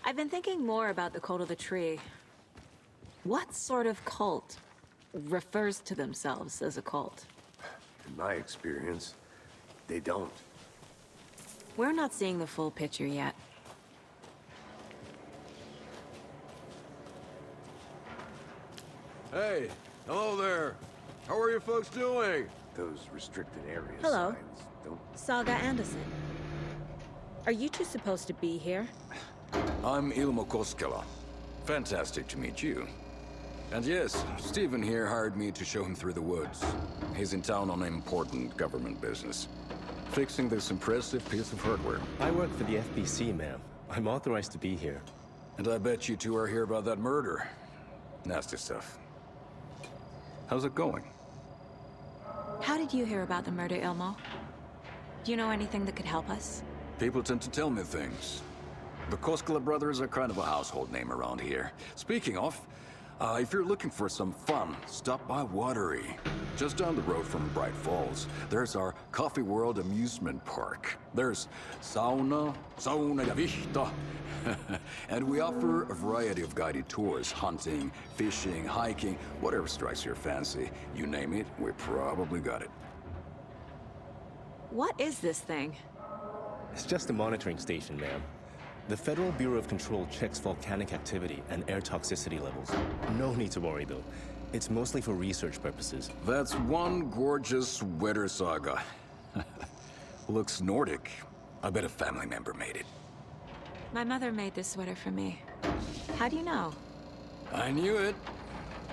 I've been thinking more about the cult of the tree. What sort of cult refers to themselves as a cult? In my experience, they don't. We're not seeing the full picture yet. Hey, hello there. How are you folks doing? Those restricted areas Hello. signs don't... Saga Anderson. Are you two supposed to be here? I'm Ilmo Koskela. Fantastic to meet you. And yes, Stephen here hired me to show him through the woods. He's in town on important government business. Fixing this impressive piece of hardware. I work for the FBC, ma'am. I'm authorized to be here. And I bet you two are here about that murder. Nasty stuff. How's it going? How did you hear about the murder, Ilmo? Do you know anything that could help us? People tend to tell me things. The Koskela brothers are kind of a household name around here. Speaking of, if you're looking for some fun, stop by Watery. Just down the road from Bright Falls, there's our Coffee World amusement park. There's sauna ja vihta. And we offer a variety of guided tours, hunting, fishing, hiking, whatever strikes your fancy. You name it, we probably got it. What is this thing? It's just a monitoring station, ma'am. The Federal Bureau of Control checks volcanic activity and air toxicity levels. No need to worry, though. It's mostly for research purposes. That's one gorgeous sweater, Saga. Looks Nordic. I bet a family member made it. My mother made this sweater for me. How do you know? I knew it.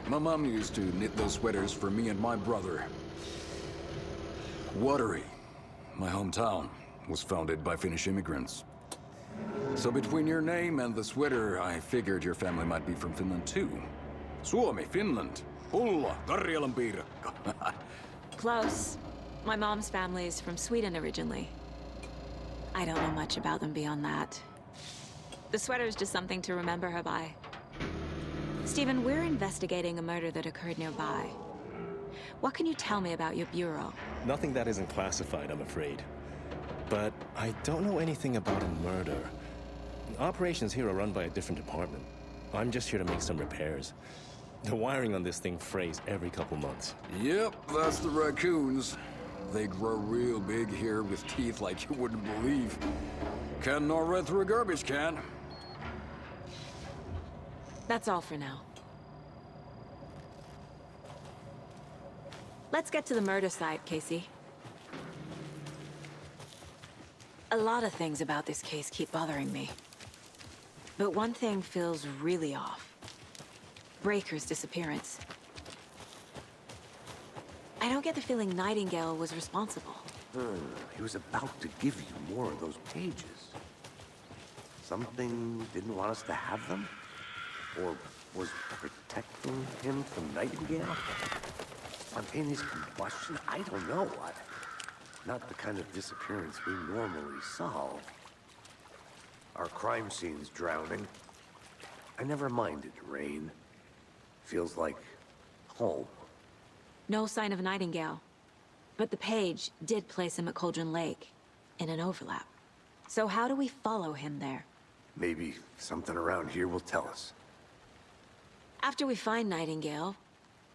My mom used to knit those sweaters for me and my brother. Watery, my hometown, was founded by Finnish immigrants. So between your name and the sweater, I figured your family might be from Finland too. Suomi, Finland. Pulla, Karjalan piirakka. Close. My mom's family is from Sweden originally. I don't know much about them beyond that. The sweater is just something to remember her by. Stephen, we're investigating a murder that occurred nearby. What can you tell me about your bureau? Nothing that isn't classified, I'm afraid. But I don't know anything about a murder. Operations here are run by a different department. I'm just here to make some repairs. The wiring on this thing frays every couple months. Yep, that's the raccoons. They grow real big here with teeth like you wouldn't believe. Can't gnaw right through a garbage can. That's all for now. Let's get to the murder site, Casey. A lot of things about this case keep bothering me. But one thing feels really off. Breaker's disappearance. I don't get the feeling Nightingale was responsible. He was about to give you more of those pages. Something didn't want us to have them? Or was protecting him from Nightingale? Spontaneous combustion? I don't know. Not the kind of disappearance we normally solve. Our crime scene's drowning. I never minded rain. Feels like home. No sign of Nightingale. But the page did place him at Cauldron Lake, in an overlap. So how do we follow him there? Maybe something around here will tell us. After we find Nightingale,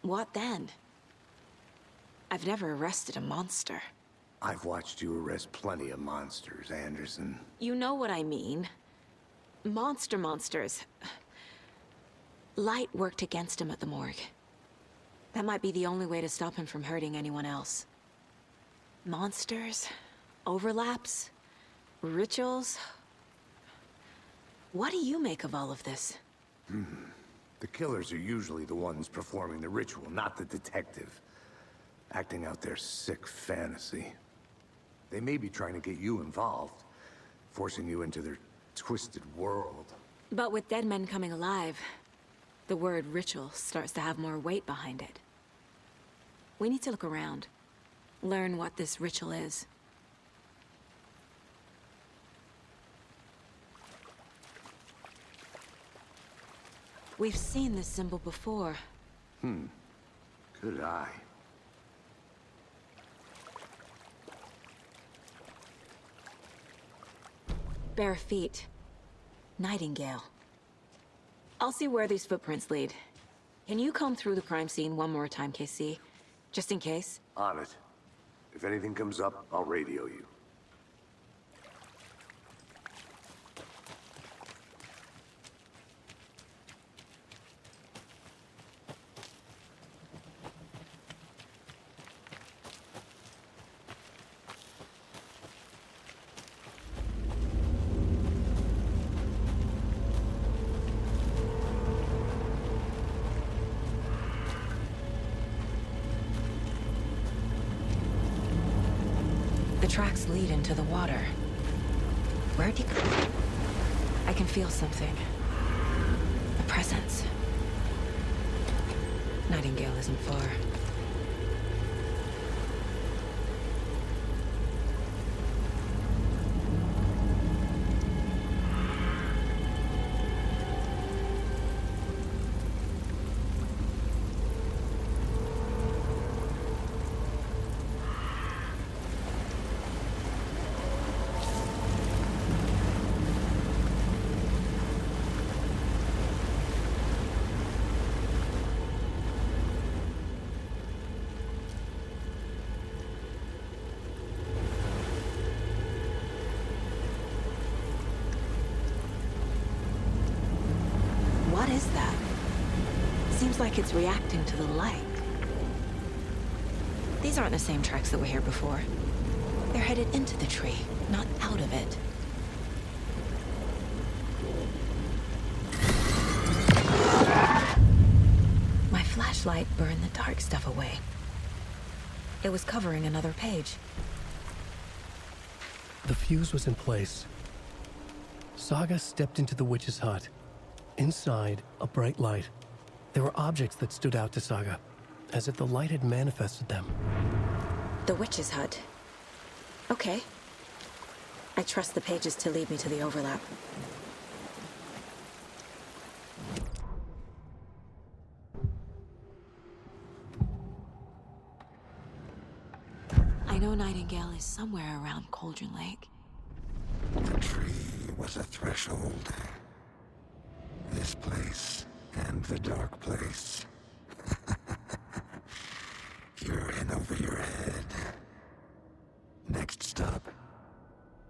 what then? I've never arrested a monster. I've watched you arrest plenty of monsters, Anderson. You know what I mean. Monsters. Light worked against him at the morgue. That might be the only way to stop him from hurting anyone else. Monsters? Overlaps? Rituals? What do you make of all of this? The killers are usually the ones performing the ritual, not the detective. acting out their sick fantasy. They may be trying to get you involved, forcing you into their twisted world. But with dead men coming alive, the word ritual starts to have more weight behind it. We need to look around, learn what this ritual is. We've seen this symbol before. Good eye. Bare feet. Nightingale. I'll see where these footprints lead. Can you comb through the crime scene one more time, KC? Just in case? On it. If anything comes up, I'll radio you. The tracks lead into the water. Where'd you go? I can feel something. A presence. Nightingale isn't far. What is that? Seems like it's reacting to the light. These aren't the same tracks that were here before. They're headed into the tree, not out of it. My flashlight burned the dark stuff away. It was covering another page. The fuse was in place. Saga stepped into the witch's hut. Inside, a bright light. There were objects that stood out to Saga, as if the light had manifested them. The witch's hut. Okay. I trust the pages to lead me to the overlap. I know Nightingale is somewhere around Cauldron Lake. The tree was a threshold. This place and the dark place. You're in over your head. Next stop,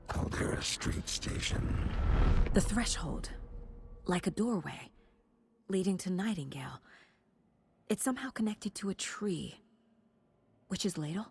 Caldera Street Station. The threshold. Like a doorway. Leading to Nightingale. It's somehow connected to a tree. Witch's ladle?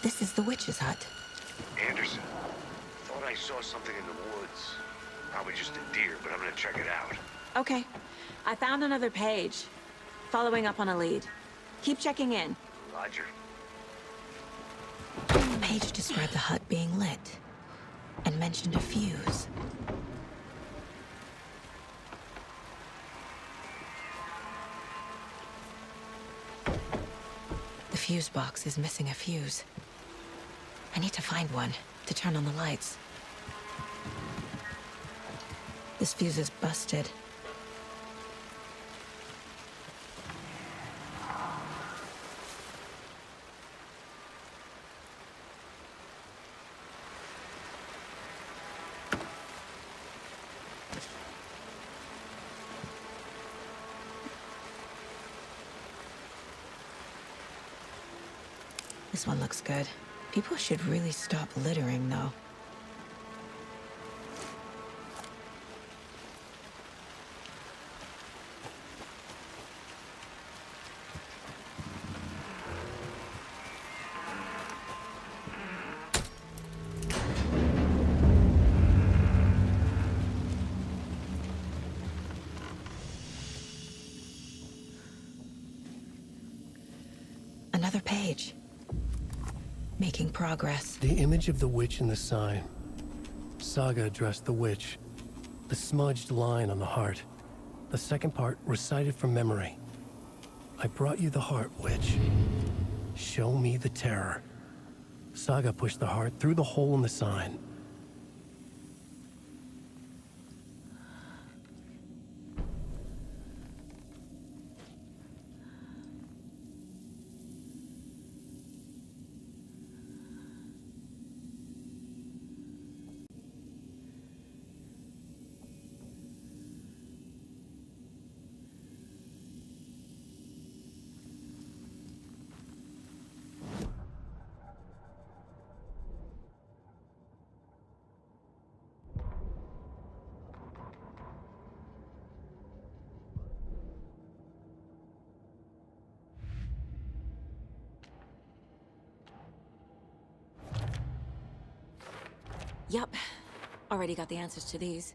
This is the witch's hut. Anderson, thought I saw something in the woods. Probably just a deer, but I'm gonna check it out. Okay. I found another page. Following up on a lead. Keep checking in. Roger. The page described the hut being lit. And mentioned a fuse. The fuse box is missing a fuse. I need to find one to turn on the lights. This fuse is busted. This one looks good. People should really stop littering, though. Another page. Making progress. The image of the witch in the sign. Saga addressed the witch. The smudged line on the heart. The second part recited from memory. I brought you the heart, witch. Show me the terror. Saga pushed the heart through the hole in the sign. Yup. Already got the answers to these.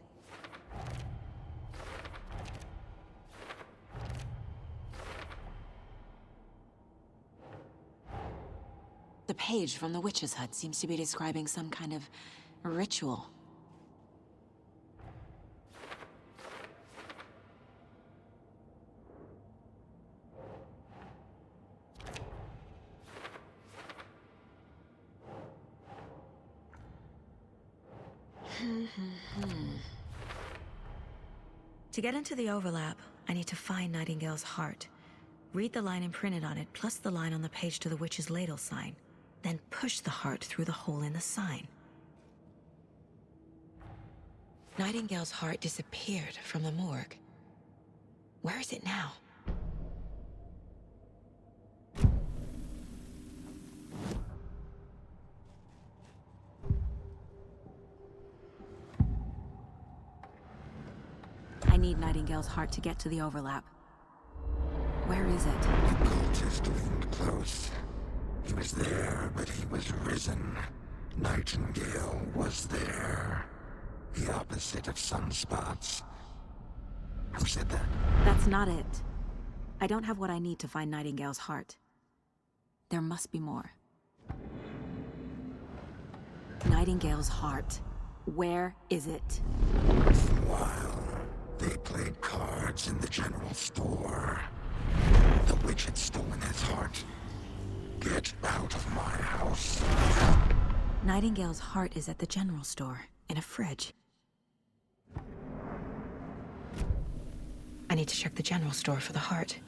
The page from the witch's hut seems to be describing some kind of ritual. To get into the overlap, I need to find Nightingale's heart. Read the line imprinted on it, plus the line on the page to the witch's ladle sign. Then push the heart through the hole in the sign. Nightingale's heart disappeared from the morgue. Where is it now? I need Nightingale's heart to get to the overlap. Where is it? The cultist leaned close. He was there, but he was risen. Nightingale was there. The opposite of sunspots. Who said that? That's not it. I don't have what I need to find Nightingale's heart. There must be more. Nightingale's heart. Where is it? While they played cards in the general store, the witch had stolen his heart. Get out of my house. Nightingale's heart is at the general store, in a fridge. I need to check the general store for the heart.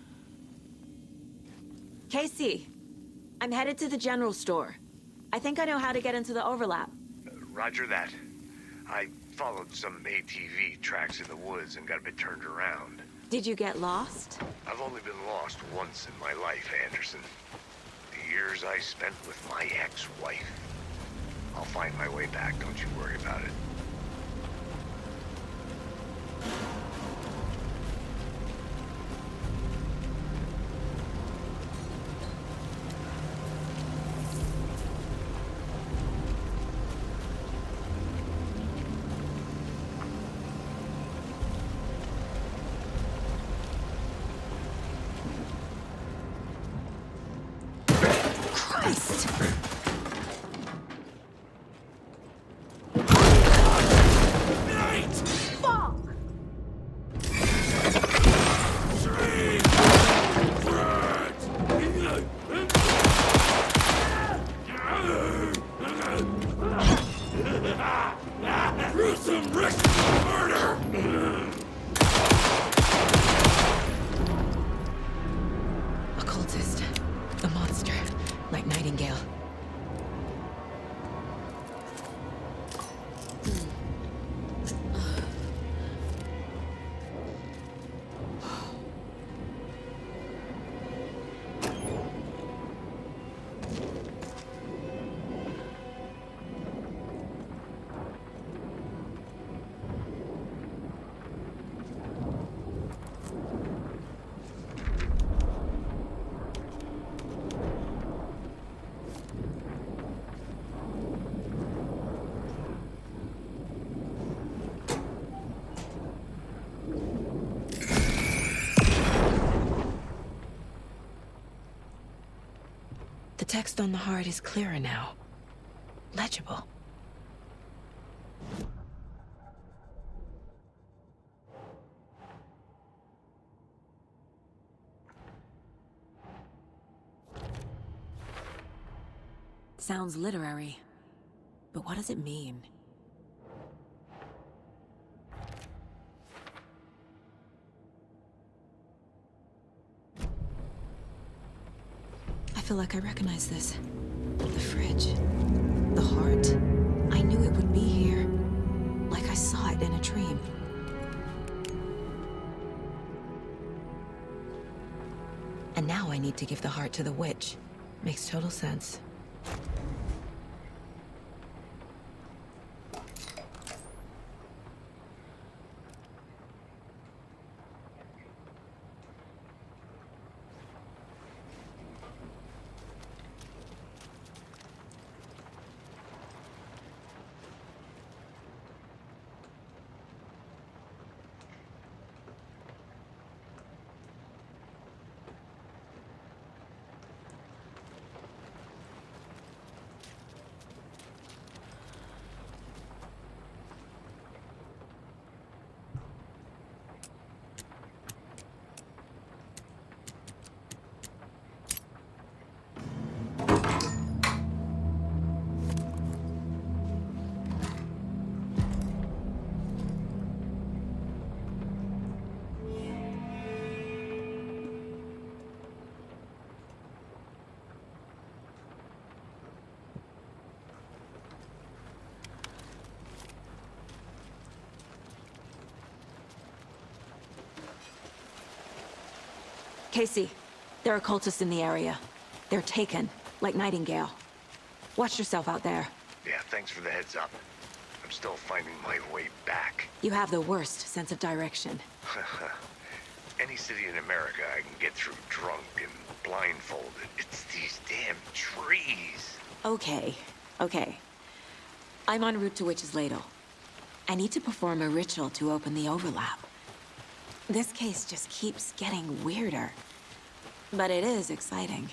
Casey, I'm headed to the general store. I think I know how to get into the overlap. Roger that. I followed some ATV tracks in the woods and got a bit turned around. Did you get lost? I've only been lost once in my life, Anderson. The years I spent with my ex-wife. I'll find my way back, don't you worry about it. Occultist. The monster. Like Nightingale. text on the heart is clearer now. Legible. Sounds literary, but what does it mean? I feel like I recognize this. The fridge. The heart. I knew it would be here. Like I saw it in a dream. And now I need to give the heart to the witch. Makes total sense. Casey, there are cultists in the area. They're taken, like Nightingale. Watch yourself out there. Yeah, thanks for the heads up. I'm still finding my way back. You have the worst sense of direction. Any city in America I can get through drunk and blindfolded. It's these damn trees. Okay. I'm en route to Witch's Ladle. I need to perform a ritual to open the overlap. This case just keeps getting weirder. But it is exciting.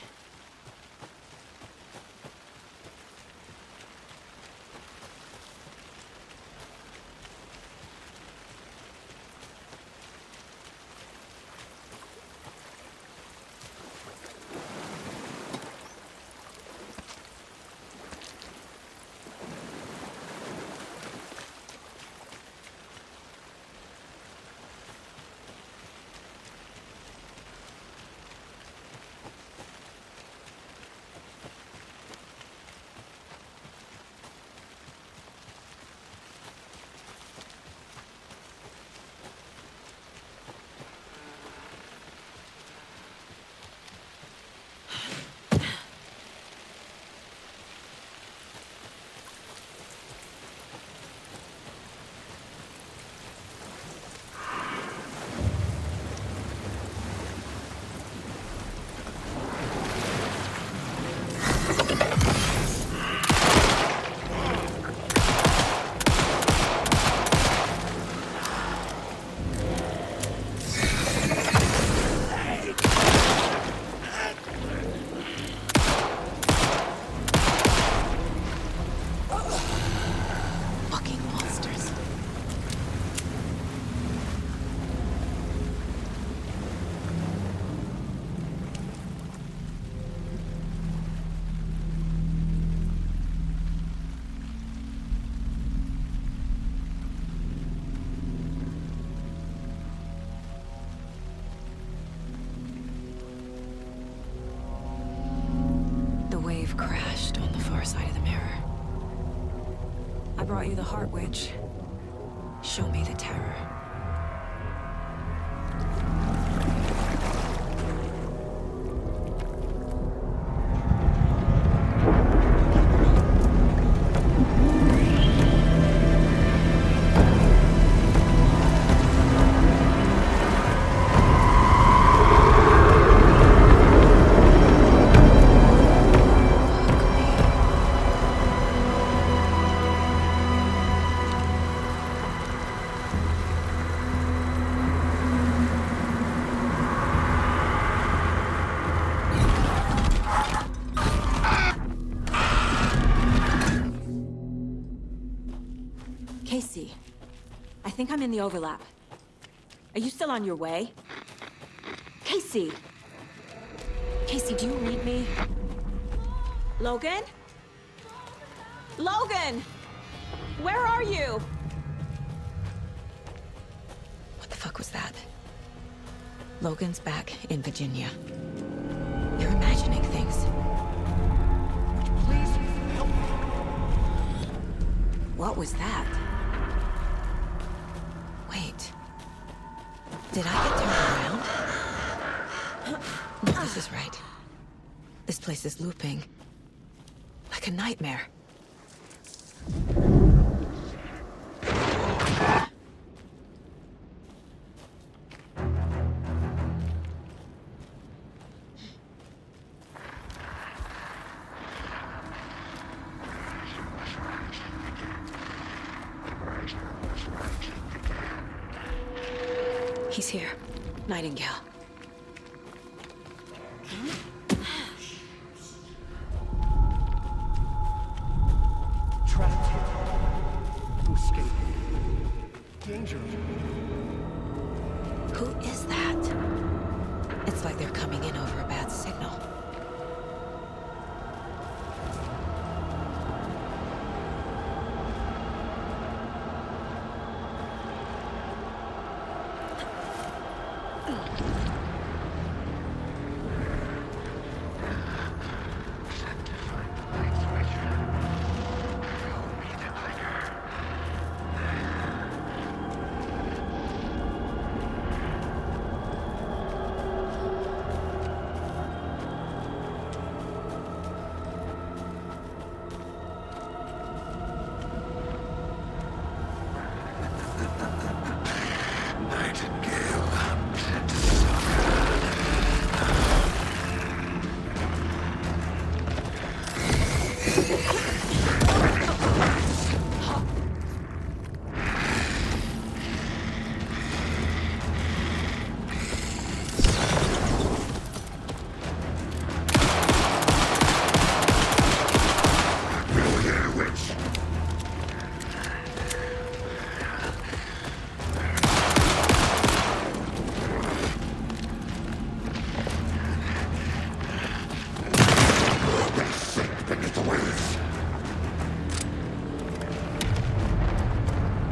Crashed on the far side of the mirror. I brought you the Heart Witch. Show me the terror. Casey, I think I'm in the overlap. Are you still on your way? Casey! Casey, do you read me? Logan? Logan! Where are you? What the fuck was that? Logan's back in Virginia. You're imagining things. Please help me. What was that? Wait. Did I get turned around? No, this is right. This place is looping. Like a nightmare. He's here. Nightingale. Trapped here. To escape. Danger. Who is that? It's like they're coming in over a bad signal.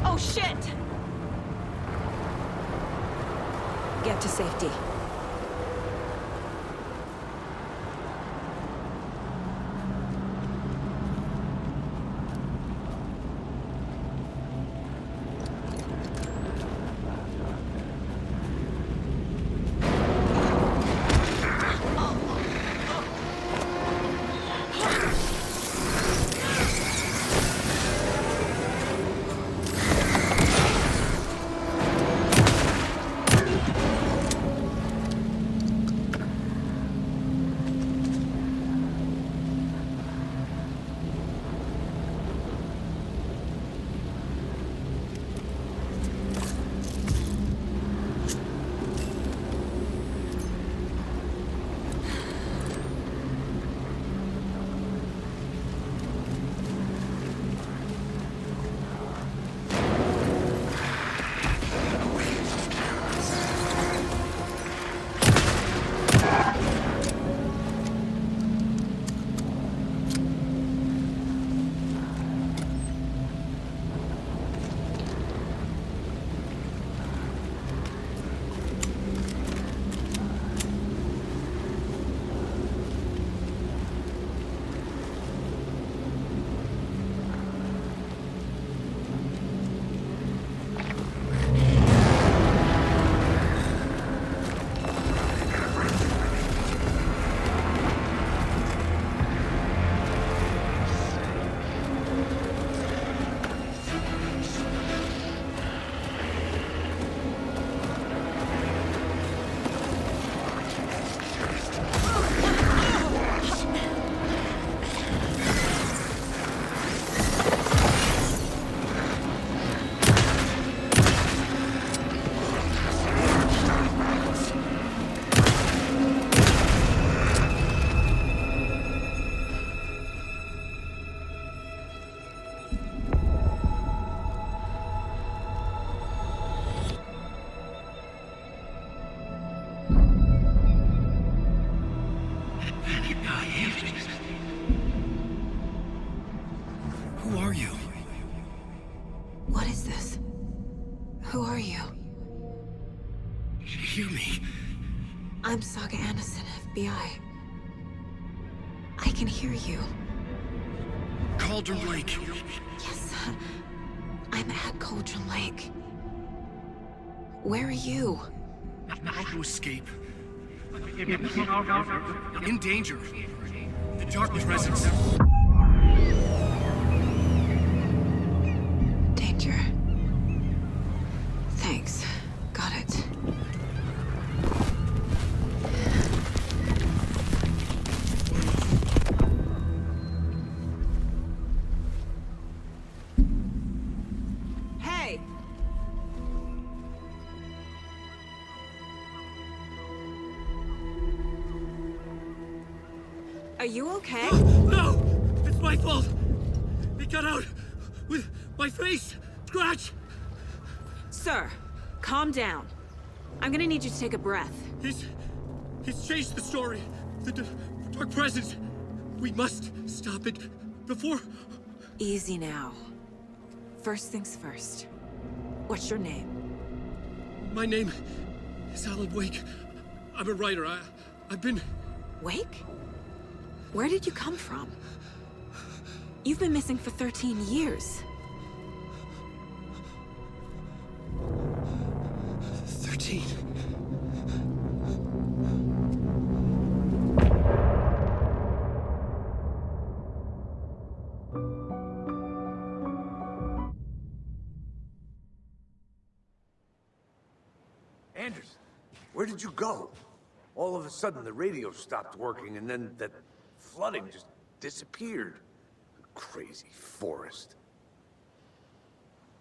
Oh shit! Get to safety. Who are you? Hear me. I'm Saga Anderson, FBI. I can hear you. Cauldron Lake. Yes, I'm at Cauldron Lake. Where are you? How to escape. In danger. The dark presence. Danger. Thanks. Got it. Hey! Are you okay? No! It's my fault! It got out with my face! Scratch! Sir, calm down. I'm gonna need you to take a breath. He's changed the story. The dark presence. We must stop it before... Easy now. First things first. What's your name? My name is Alan Wake. I'm a writer. I've been... Wake? Where did you come from? You've been missing for 13 years. 13. Anderson, where did you go? All of a sudden, the radio stopped working, and then that flooding just disappeared. Crazy forest.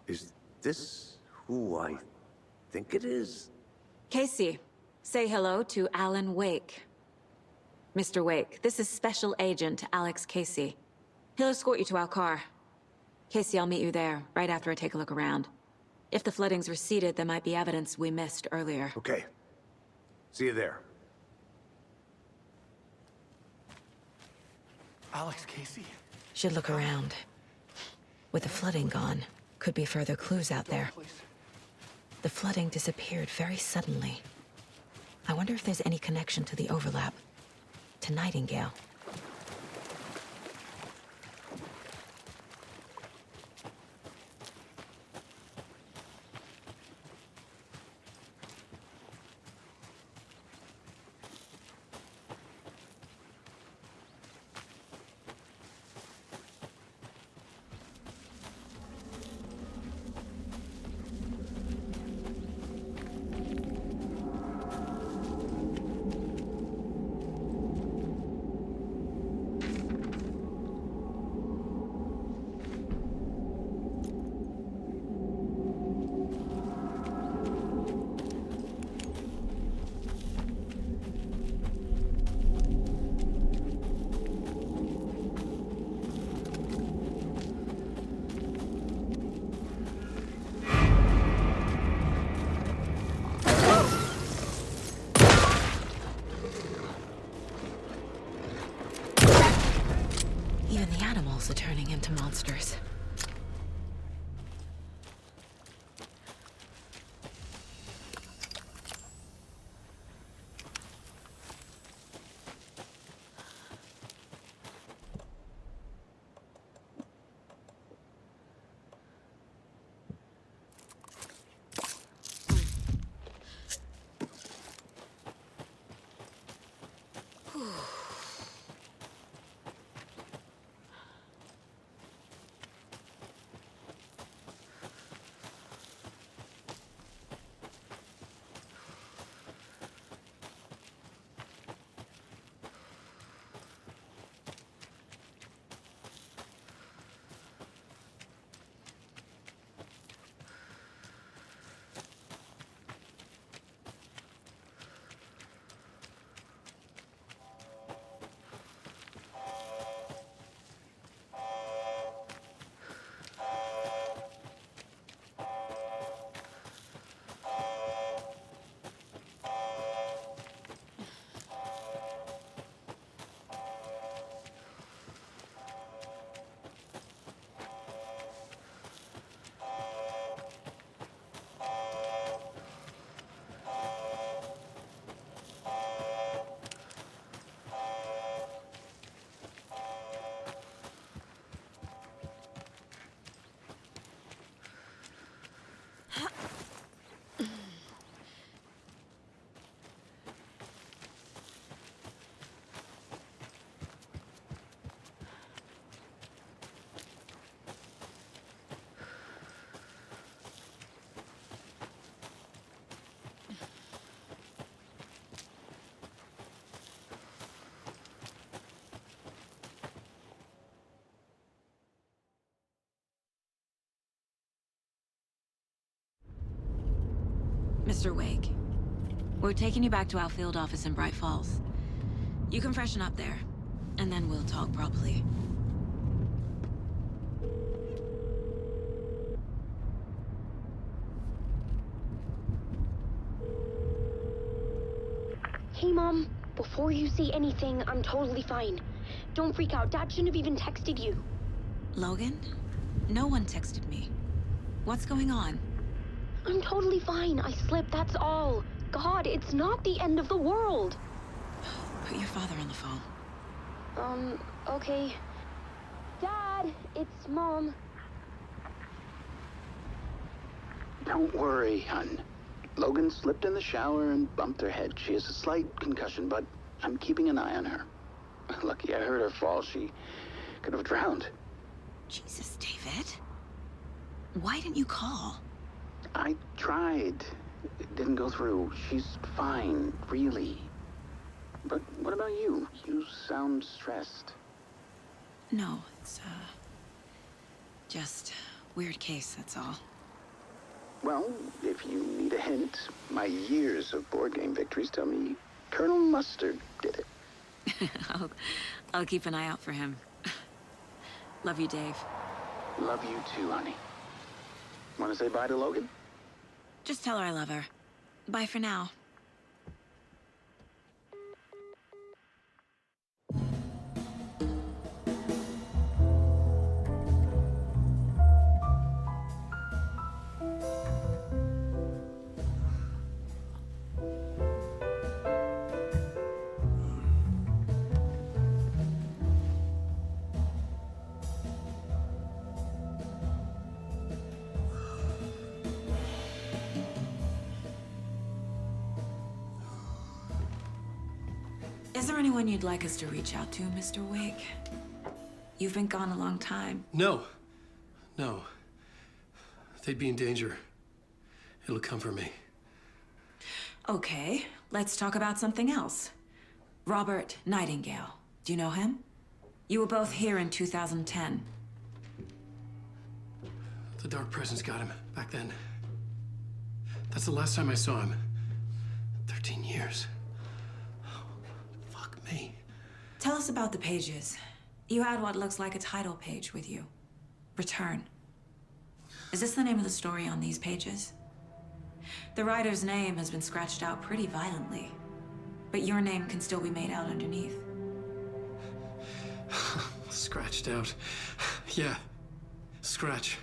Is this who I think it is? Casey, say hello to Alan Wake. Mr. Wake, this is Special Agent Alex Casey. He'll escort you to our car. Casey, I'll meet you there, right after I take a look around. If the flooding's receded, there might be evidence we missed earlier. Okay. See you there. Alex Casey? Should look around. With the flooding gone, could be further clues out there. The flooding disappeared very suddenly. I wonder if there's any connection to the overlap. To Nightingale. Even the animals are turning into monsters. Mr. Wake, we're taking you back to our field office in Bright Falls. You can freshen up there, and then we'll talk properly. Hey, Mom. Before you say anything, I'm totally fine. Don't freak out. Dad shouldn't have even texted you. Logan? No one texted me. What's going on? I'm totally fine. I slipped, that's all. God, it's not the end of the world. Put your father on the phone. Okay. Dad, it's Mom. Don't worry, hon. Logan slipped in the shower and bumped her head. She has a slight concussion, but I'm keeping an eye on her. Lucky I heard her fall. She could have drowned. Jesus, David. Why didn't you call? I tried. It didn't go through. She's fine, really. But what about you? You sound stressed. No, it's, just weird case, that's all. Well, if you need a hint, my years of board game victories tell me Colonel Mustard did it. I'll keep an eye out for him. Love you, Dave. Love you too, honey. Want to say bye to Logan? Just tell her I love her. Bye for now. Is there anyone you'd like us to reach out to, Mr. Wake? You've been gone a long time. No. No. They'd be in danger. It'll come for me. Okay, let's talk about something else. Robert Nightingale. Do you know him? You were both here in 2010. The Dark Presence got him back then. That's the last time I saw him. 13 years. Fuck me. Tell us about the pages. You had what looks like a title page with you. Return. Is this the name of the story on these pages? The writer's name has been scratched out pretty violently, but your name can still be made out underneath. Scratched out. Yeah. Scratch.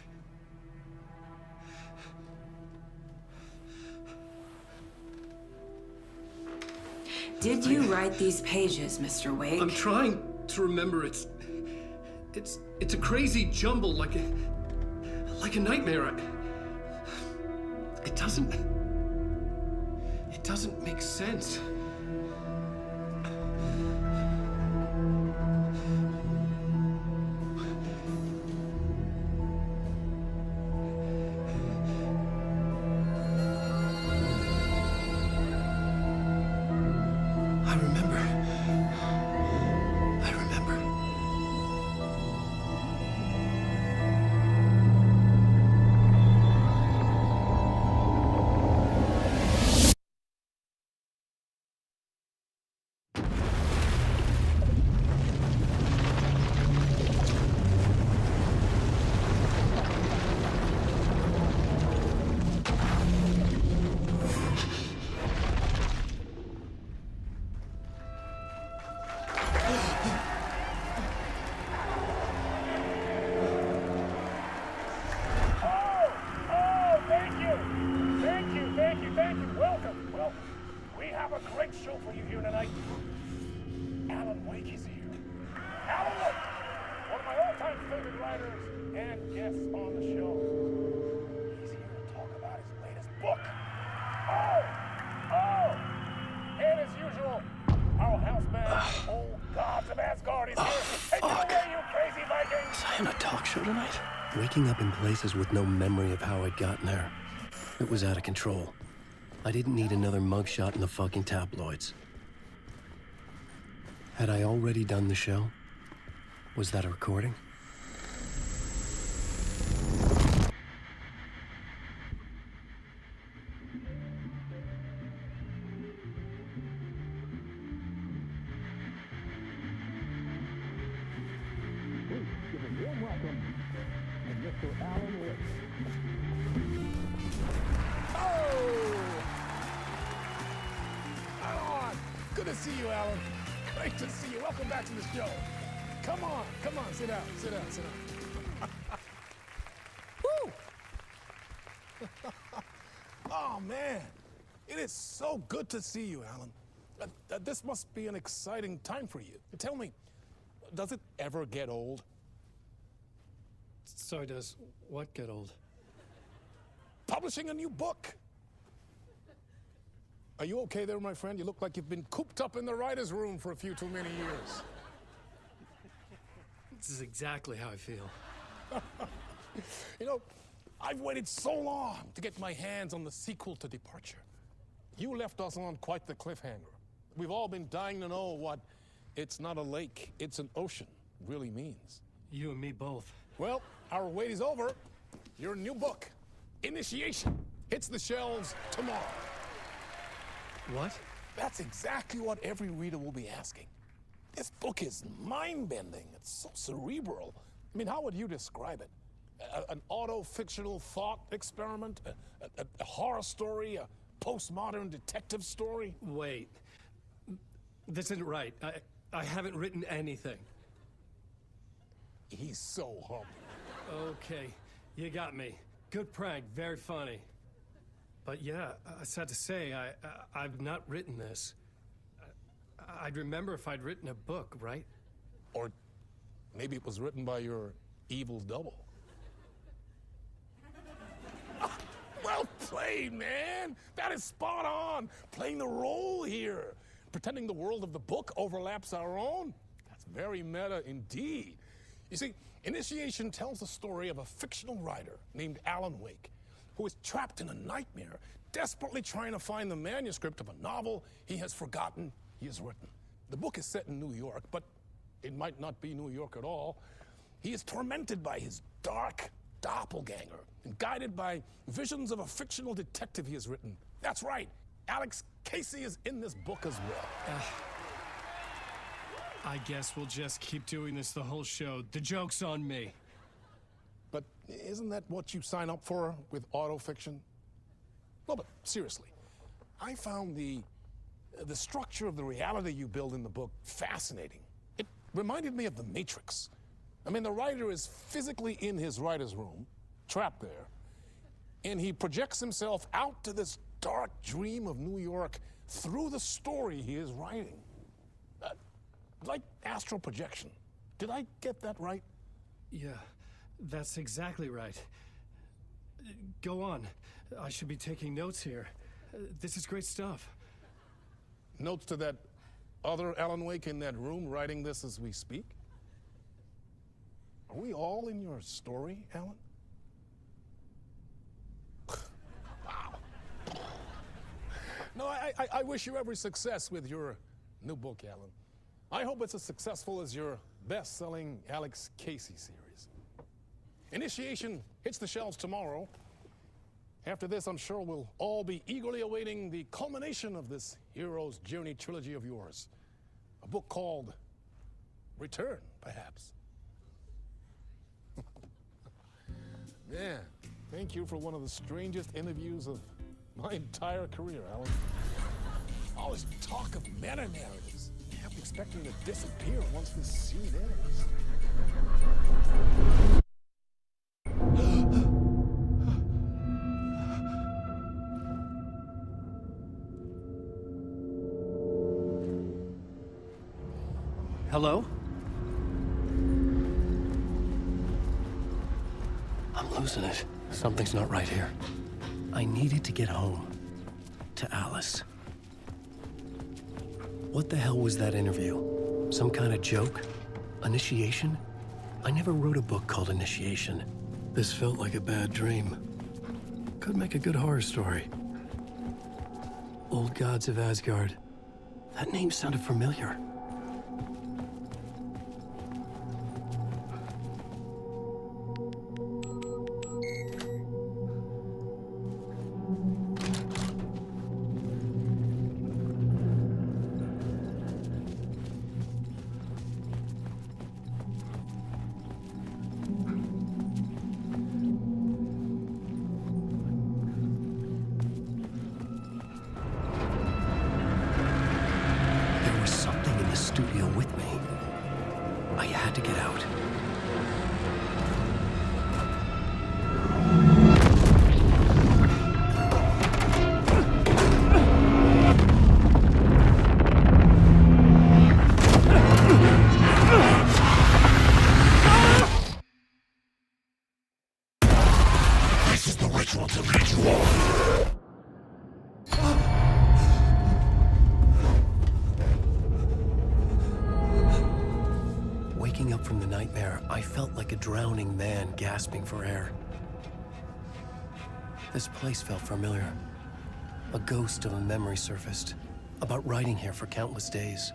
Did you write these pages, Mr. Wake? I'm trying to remember. It's a crazy jumble, like a nightmare. It doesn't make sense. Waking up in places with no memory of how I'd gotten there. It was out of control. I didn't need another mugshot in the fucking tabloids. Had I already done the show? Was that a recording? to see you, Alan. Great to see you. Welcome back to the show. Come on, sit down. Woo! Oh, man. It is so good to see you, Alan. This must be an exciting time for you. Tell me, does it ever get old? So does what get old? Publishing a new book. Are you okay there, my friend? You look like you've been cooped up in the writer's room for a few too many years. This is exactly how I feel. You know, I've waited so long to get my hands on the sequel to Departure. You left us on quite the cliffhanger. We've all been dying to know what "it's not a lake, it's an ocean" really means. You and me both. Well, our wait is over. Your new book, Initiation, hits the shelves tomorrow. What? That's exactly what every reader will be asking. This book is mind-bending. It's so cerebral. I mean, how would you describe it? An auto-fictional thought experiment? A horror story? A postmodern detective story? Wait. This isn't right. I haven't written anything. He's so humble. Okay, you got me. Good prank, very funny. But yeah, sad to say, I've not written this. I'd remember if I'd written a book, right? Or maybe it was written by your evil double. Well played, man! That is spot on! Playing the role here. Pretending the world of the book overlaps our own. That's very meta indeed. You see, Initiation tells the story of a fictional writer named Alan Wake, who is trapped in a nightmare, desperately trying to find the manuscript of a novel he has forgotten he has written. The book is set in New York, but it might not be New York at all. He is tormented by his dark doppelganger and guided by visions of a fictional detective he has written. That's right, Alex Casey is in this book as well. I guess we'll just keep doing this the whole show. The joke's on me. But isn't that what you sign up for with autofiction? No, but seriously, I found the structure of the reality you build in the book fascinating. It reminded me of The Matrix. I mean, the writer is physically in his writer's room, trapped there, and he projects himself out to this dark dream of New York through the story he is writing. Like astral projection. Did I get that right? Yeah, that's exactly right. Go on. I should be taking notes here. This is great stuff. Notes to that other Alan Wake in that room writing this as we speak? Are we all in your story, Alan? Wow. No, I wish you every success with your new book, Alan. I hope it's as successful as your best-selling Alex Casey series. Initiation hits the shelves tomorrow. After this, I'm sure we'll all be eagerly awaiting the culmination of this hero's journey trilogy of yours. A book called Return, perhaps. Man, thank you for one of the strangest interviews of my entire career, Alan. All this talk of meta-narratives. I'm expecting to disappear once this scene ends. Hello? I'm losing it. Something's not right here. I needed to get home. To Alice. What the hell was that interview? Some kind of joke? Initiation? I never wrote a book called Initiation. This felt like a bad dream. Could make a good horror story. Old Gods of Asgard. That name sounded familiar. faithful to me you are. Waking up from the nightmare, I felt like a drowning man gasping for air. This place felt familiar. A ghost of a memory surfaced, about riding here for countless days.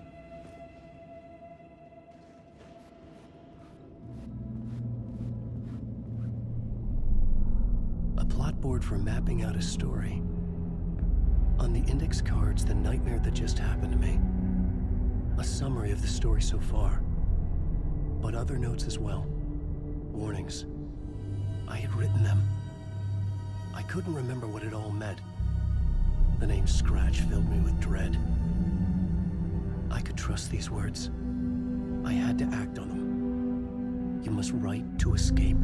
A plot board for mapping out a story. On the index cards, the nightmare that just happened to me. A summary of the story so far. But other notes as well. Warnings. I had written them. I couldn't remember what it all meant. The name Scratch filled me with dread. I could trust these words. I had to act on them. You must write to escape.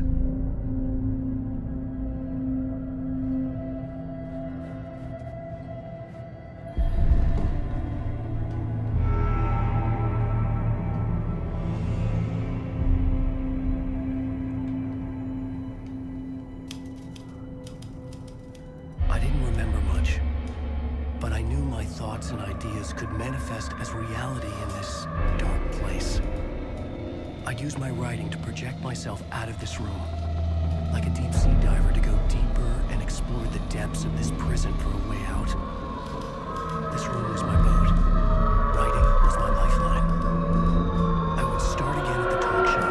Thoughts and ideas could manifest as reality in this dark place. I'd use my writing to project myself out of this room, like a deep sea diver to go deeper and explore the depths of this prison for a way out. This room was my boat. Writing was my lifeline. I would start again at the talk show.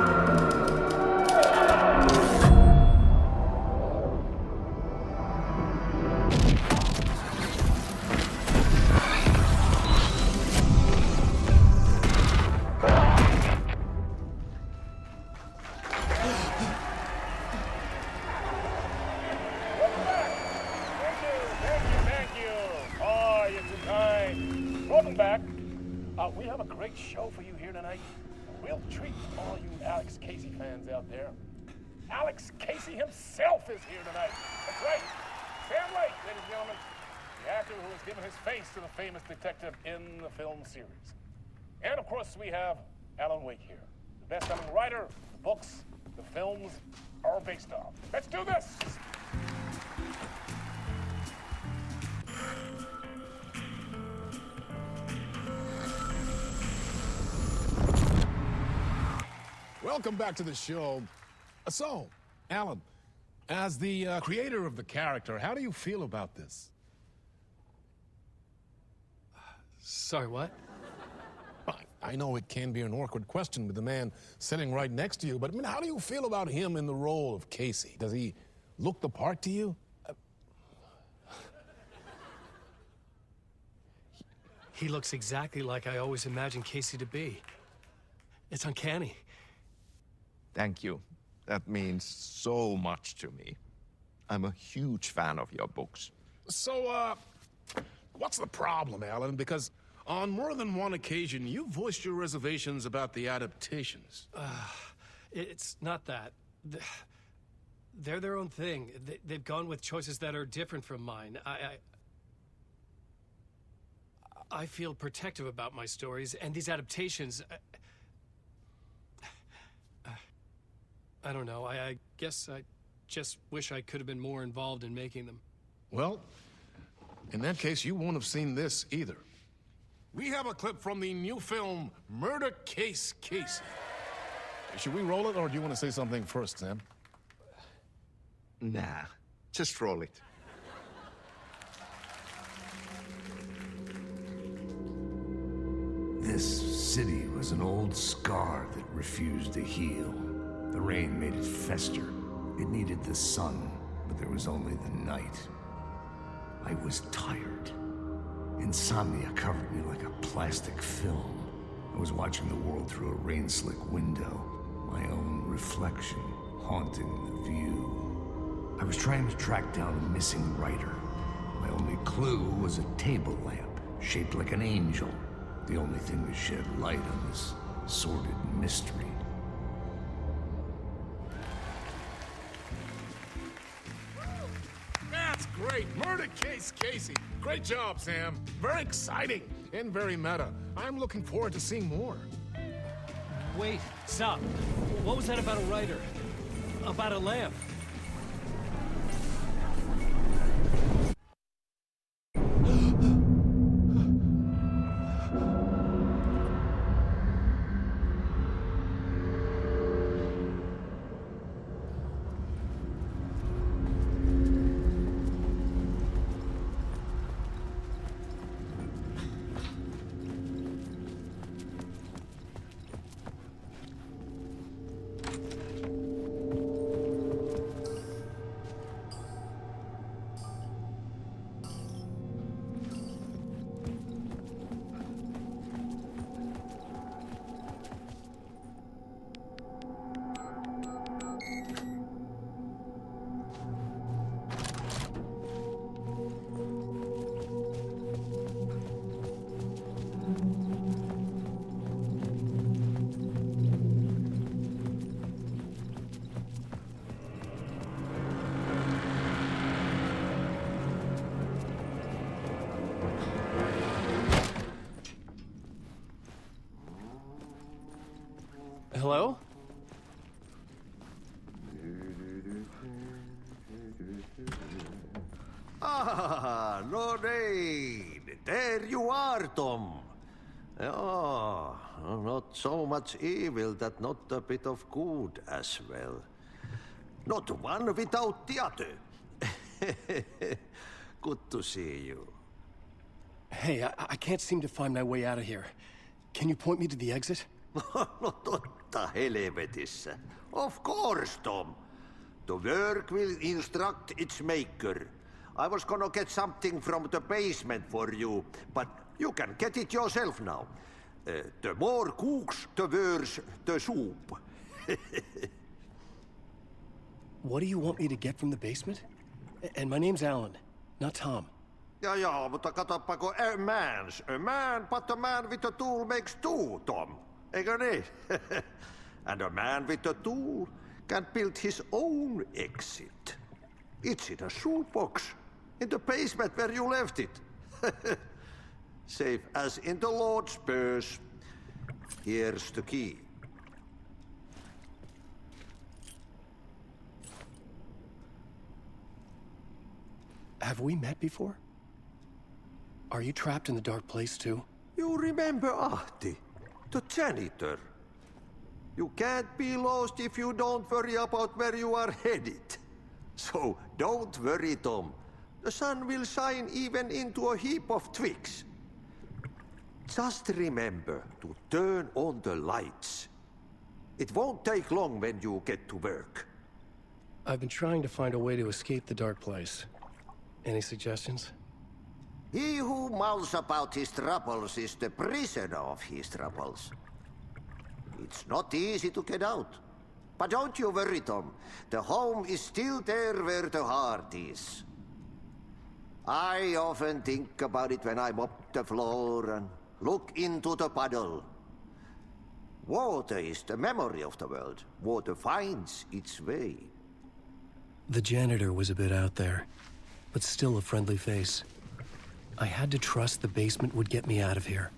We have a great show for you here tonight. We'll treat all you Alex Casey fans out there. Alex Casey himself is here tonight. That's right. Sam Lake, ladies and gentlemen. The actor who has given his face to the famous detective in the film series. And of course, we have Alan Wake here. The best-selling writer, the books, the films are based on. Let's do this! Welcome back to the show. So, Alan, as the creator of the character, how do you feel about this? Sorry, what? I know it can be an awkward question with the man sitting right next to you, but I mean, how do you feel about him in the role of Casey? Does he look the part to you? He looks exactly like I always imagined Casey to be. It's uncanny. Thank you. That means so much to me. I'm a huge fan of your books. So, what's the problem, Alan? Because on more than one occasion, you voiced your reservations about the adaptations. It's not that. They're their own thing. They've gone with choices that are different from mine. I feel protective about my stories, and these adaptations... I don't know. I guess I just wish I could have been more involved in making them. Well, in that case, you won't have seen this either. We have a clip from the new film, Murder Case Casey. Should we roll it, or do you want to say something first, Sam? Nah, just roll it. This city was an old scar that refused to heal. The rain made it fester. It needed the sun, but there was only the night. I was tired. Insomnia covered me like a plastic film. I was watching the world through a rain-slick window, my own reflection haunting the view. I was trying to track down a missing writer. My only clue was a table lamp, shaped like an angel. The only thing to shed light on this sordid mystery. That's great! Murder Case Casey! Great job, Sam. Very exciting and very meta. I'm looking forward to seeing more. Wait, stop. What was that about a writer? About a lamp? Hello? Ah, Lorraine! There you are, Tom. Oh, not so much evil that not a bit of good as well. Not one without the other. Good to see you. Hey, I can't seem to find my way out of here. Can you point me to the exit? No totta helvetissä. Of course, Tom. The work will instruct its maker. I was gonna get something from the basement for you, but you can get it yourself now. The more cooks, the worse the soup. What do you want me to get from the basement? And my name's Alan, not Tom. Ja, mutta katsopako a man, but a man with a tool makes two, Tom. Eikö niin? And a man with a tool can build his own exit. It's in a shoebox, in the basement where you left it. Safe as in the Lord's purse. Here's the key. Have we met before? Are you trapped in the dark place too? You remember Ahti, the janitor. You can't be lost if you don't worry about where you are headed. So don't worry, Tom. The sun will shine even into a heap of twigs. Just remember to turn on the lights. It won't take long when you get to work. I've been trying to find a way to escape the dark place. Any suggestions? He who mouths about his troubles is the prisoner of his troubles. It's not easy to get out. But don't you worry, Tom. The home is still there where the heart is. I often think about it when I mop the floor and look into the puddle. Water is the memory of the world. Water finds its way. The janitor was a bit out there, but still a friendly face. I had to trust the basement would get me out of here.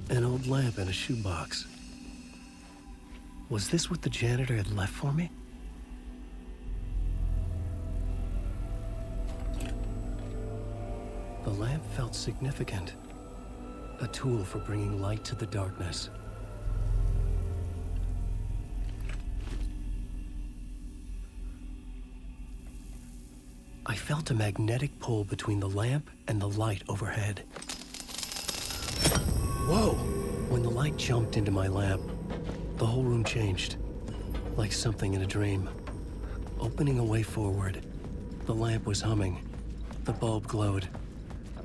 An old lamp in a shoebox. Was this what the janitor had left for me? The lamp felt significant. A tool for bringing light to the darkness. I felt a magnetic pull between the lamp and the light overhead. Whoa! When the light jumped into my lamp, the whole room changed. Like something in a dream. Opening a way forward, the lamp was humming. The bulb glowed.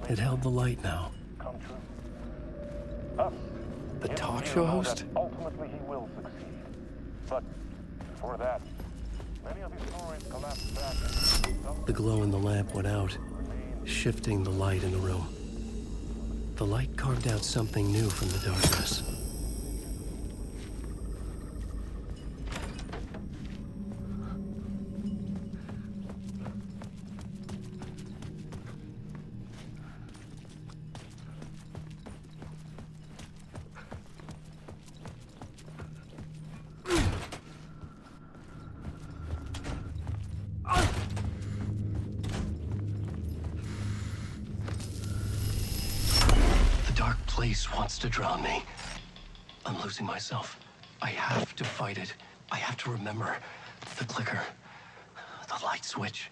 It held the light now. The talk show host? Ultimately, he will succeed. But for that, many of his stories collapse back. The glow in the lamp went out, shifting the light in the room. The light carved out something new from the darkness. Wants to drown me. I'm losing myself. I have to fight it. I have to remember. The clicker. The light switch.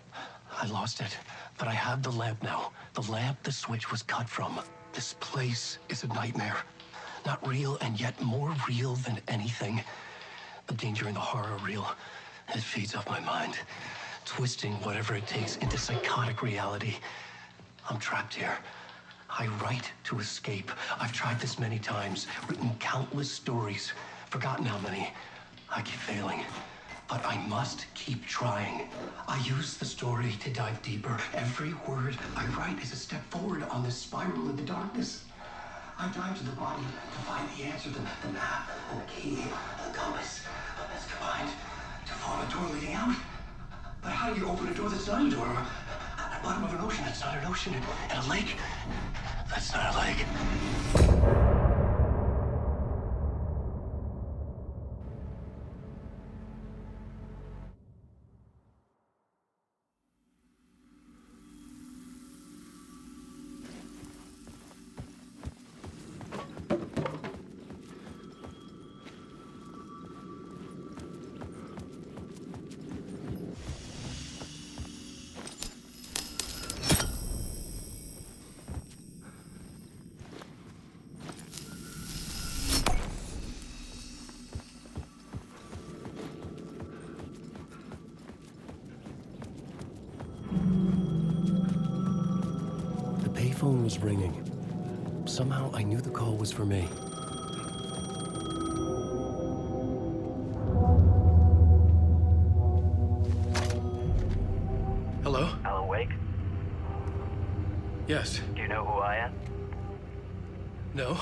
I lost it. But I have the lamp now. The lamp the switch was cut from. This place is a nightmare. Not real, and yet more real than anything. The danger in the horror reel. It feeds off my mind, twisting whatever it takes into psychotic reality. I'm trapped here. I write to escape. I've tried this many times, written countless stories, forgotten how many. I keep failing, but I must keep trying. I use the story to dive deeper. Every word I write is a step forward on this spiral into darkness. I dive to the body to find the answer, the map, and the key, the compass. That's combined to form a door leading out. But how do you open a door that's not a door? At the bottom of an ocean that's not an ocean, and a lake that's not a lake. The phone was ringing. Somehow I knew the call was for me. Hello? Alan Wake? Yes. Do you know who I am? No?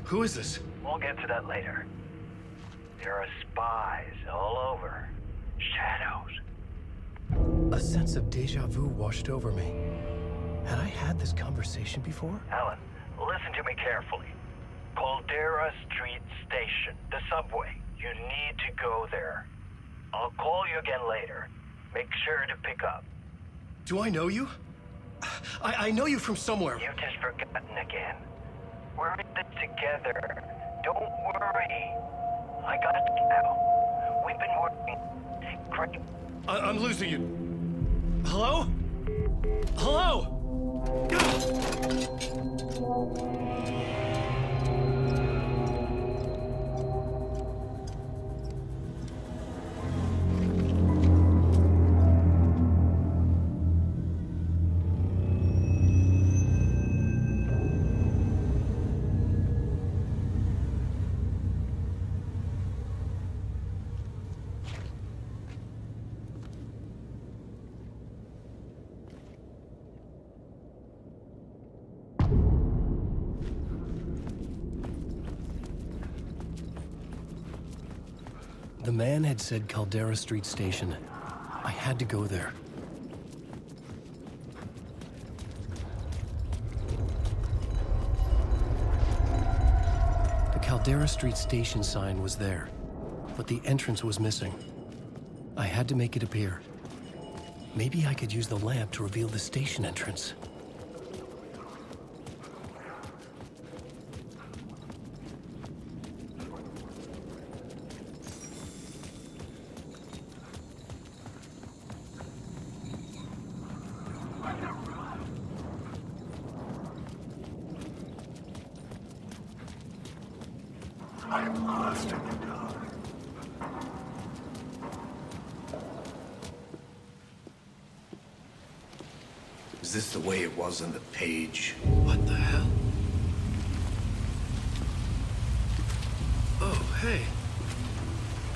Who is this? We'll get to that later. There are spies all over. Shadows. A sense of deja vu washed over me. Had I had this conversation before? Alan, listen to me carefully. Caldera Street Station, the subway. You need to go there. I'll call you again later. Make sure to pick up. Do I know you? I know you from somewhere. You've just forgotten again. We're in this together. Don't worry. I got you now. We've been working great. I'm losing you. Hello? Hello? The man had said Caldera Street Station. I had to go there. The Caldera Street Station sign was there, but the entrance was missing. I had to make it appear. Maybe I could use the lamp to reveal the station entrance. I am lost in the dark. Is this the way it was on the page? What the hell? Oh, hey.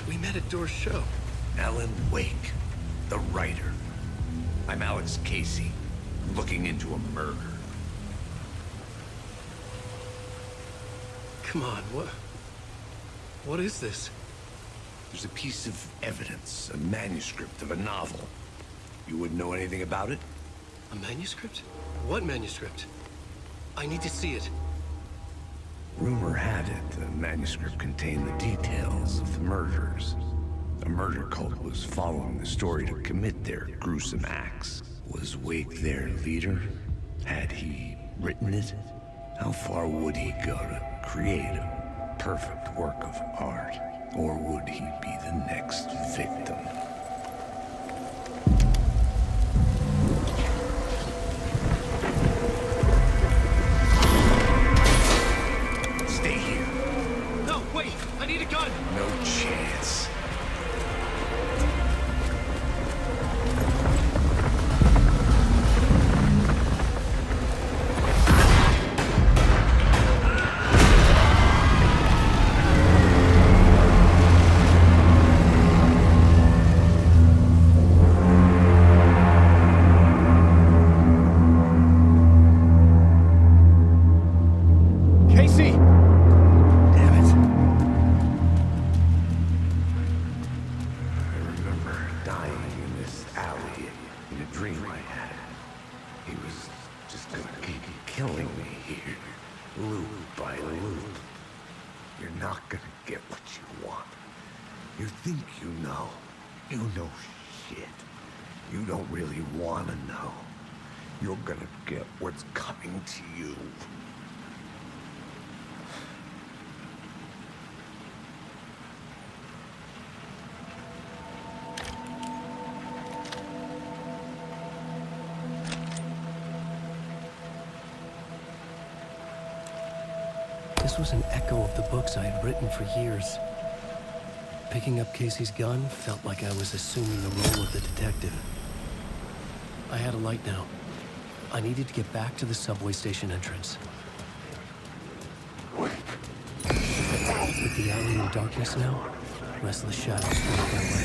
We met at Door's show. Alan Wake, the writer. I'm Alex Casey, looking into a murder. Come on, what is this? There's a piece of evidence, a manuscript of a novel. You wouldn't know anything about it? A manuscript? What manuscript? I need to see it. Rumor had it the manuscript contained the details of the murders. A murder cult was following the story to commit their gruesome acts. Was Wake their leader? Had he written it? How far would he go to create a perfect work of art? Or would he be the next victim? Stay dream I had. He was just gonna keep killing me here, loop by loop. You're not gonna get what you want. You think you know. You know shit. You don't really want to know. You're gonna get what's coming to you. This was an echo of the books I had written for years. Picking up Casey's gun felt like I was assuming the role of the detective. I had a light now. I needed to get back to the subway station entrance. With the alley in darkness now, restless shadows block my way.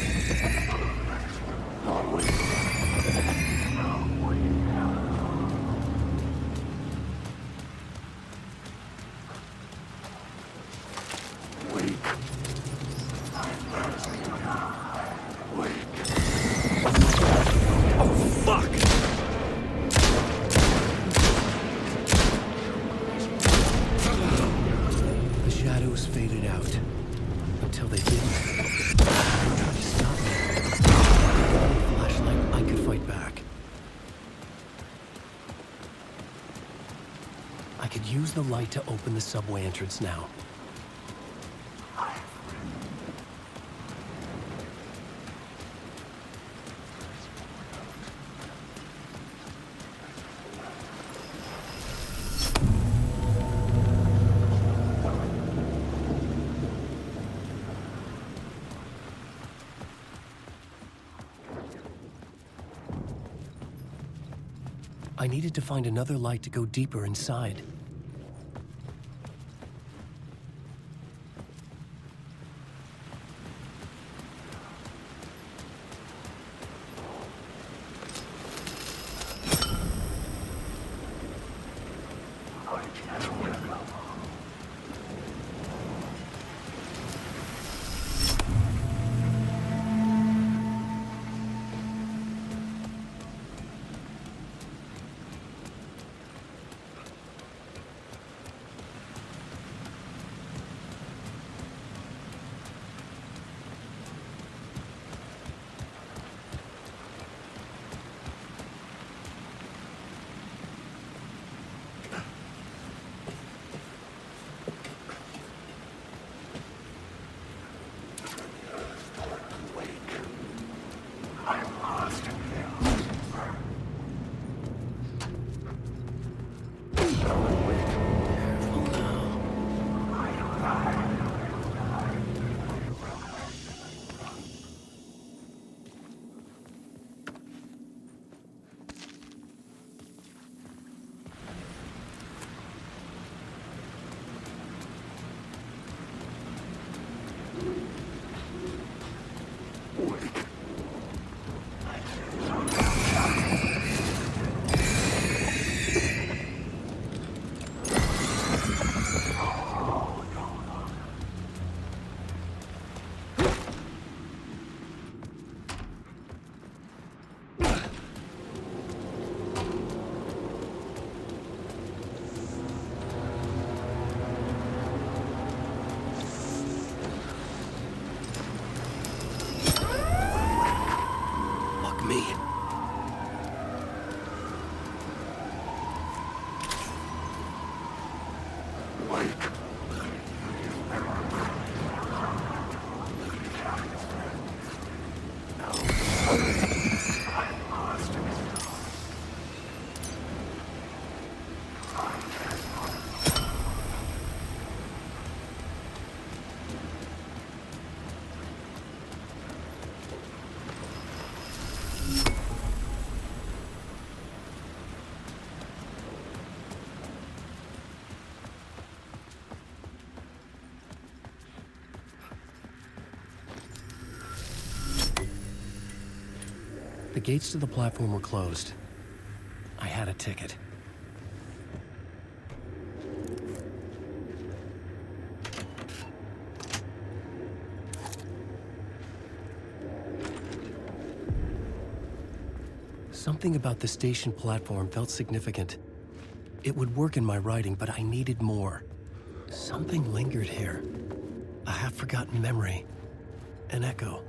The light to open the subway entrance now. I needed to find another light to go deeper inside. The gates to the platform were closed. I had a ticket. Something about the station platform felt significant. It would work in my writing, but I needed more. Something lingered here. A half-forgotten memory. An echo.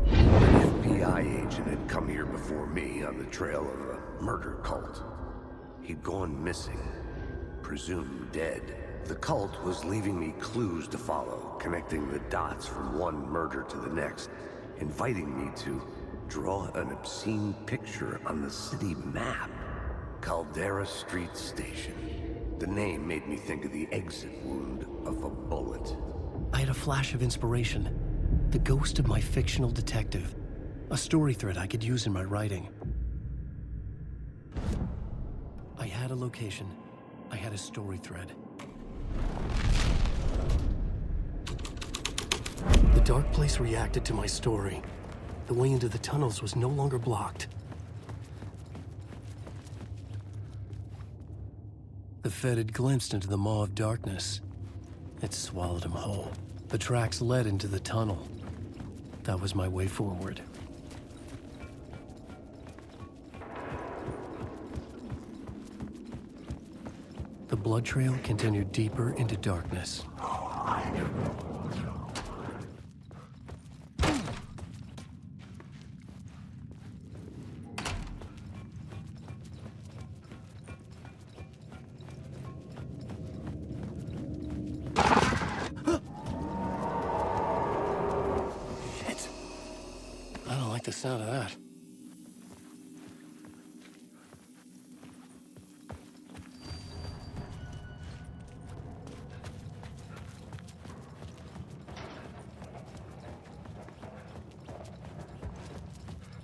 An FBI agent had come here before me on the trail of a murder cult. He'd gone missing, presumed dead. The cult was leaving me clues to follow, connecting the dots from one murder to the next, inviting me to draw an obscene picture on the city map. Caldera Street Station. The name made me think of the exit wound of a bullet. I had a flash of inspiration. The ghost of my fictional detective. A story thread I could use in my writing. I had a location. I had a story thread. The dark place reacted to my story. The way into the tunnels was no longer blocked. The Fed had glimpsed into the maw of darkness. It swallowed him whole. The tracks led into the tunnel. That was my way forward. The blood trail continued deeper into darkness. The sound of that.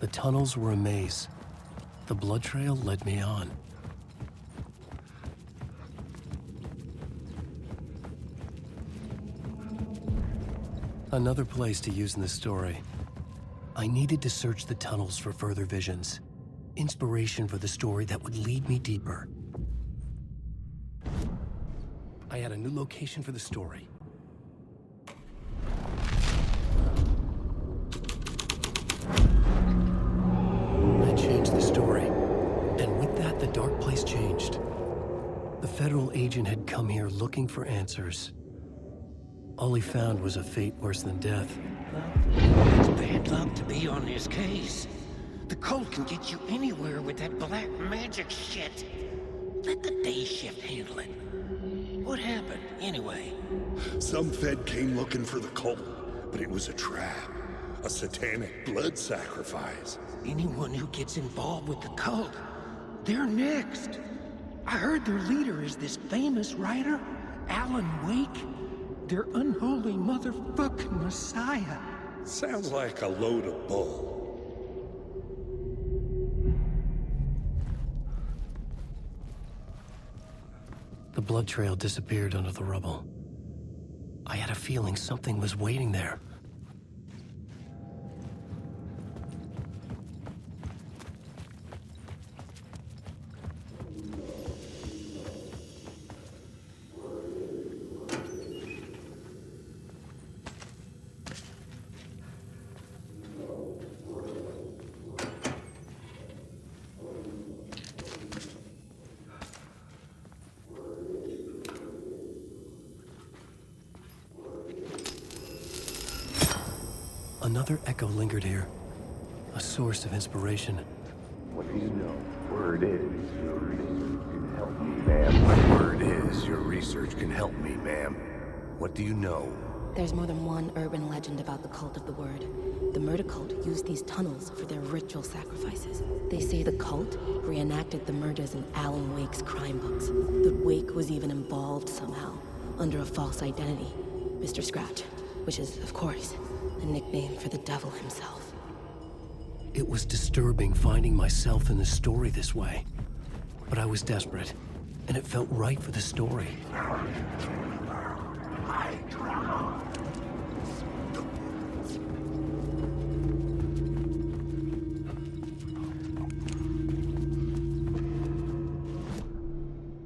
The tunnels were a maze. The blood trail led me on. Another place to use in the story. I needed to search the tunnels for further visions. Inspiration for the story that would lead me deeper. I had a new location for the story. I changed the story. And with that, the dark place changed. The federal agent had come here looking for answers. All he found was a fate worse than death. It's bad luck to be on this case. The cult can get you anywhere with that black magic shit. Let the day shift handle it. What happened, anyway? Some Fed came looking for the cult, but it was a trap. A satanic blood sacrifice. Anyone who gets involved with the cult, they're next. I heard their leader is this famous writer, Alan Wake. Their unholy motherfucking messiah. Sounds like a load of bull. The blood trail disappeared under the rubble. I had a feeling something was waiting there. Another echo lingered here. A source of inspiration. What do you know? Word is, your research can help me, ma'am. My word is, your research can help me, ma'am. What do you know? There's more than one urban legend about the cult of the word. The murder cult used these tunnels for their ritual sacrifices. They say the cult reenacted the murders in Alan Wake's crime books. That Wake was even involved somehow, under a false identity. Mr. Scratch, which is, of course, a nickname for the devil himself. It was disturbing finding myself in the story this way. But I was desperate, and it felt right for the story.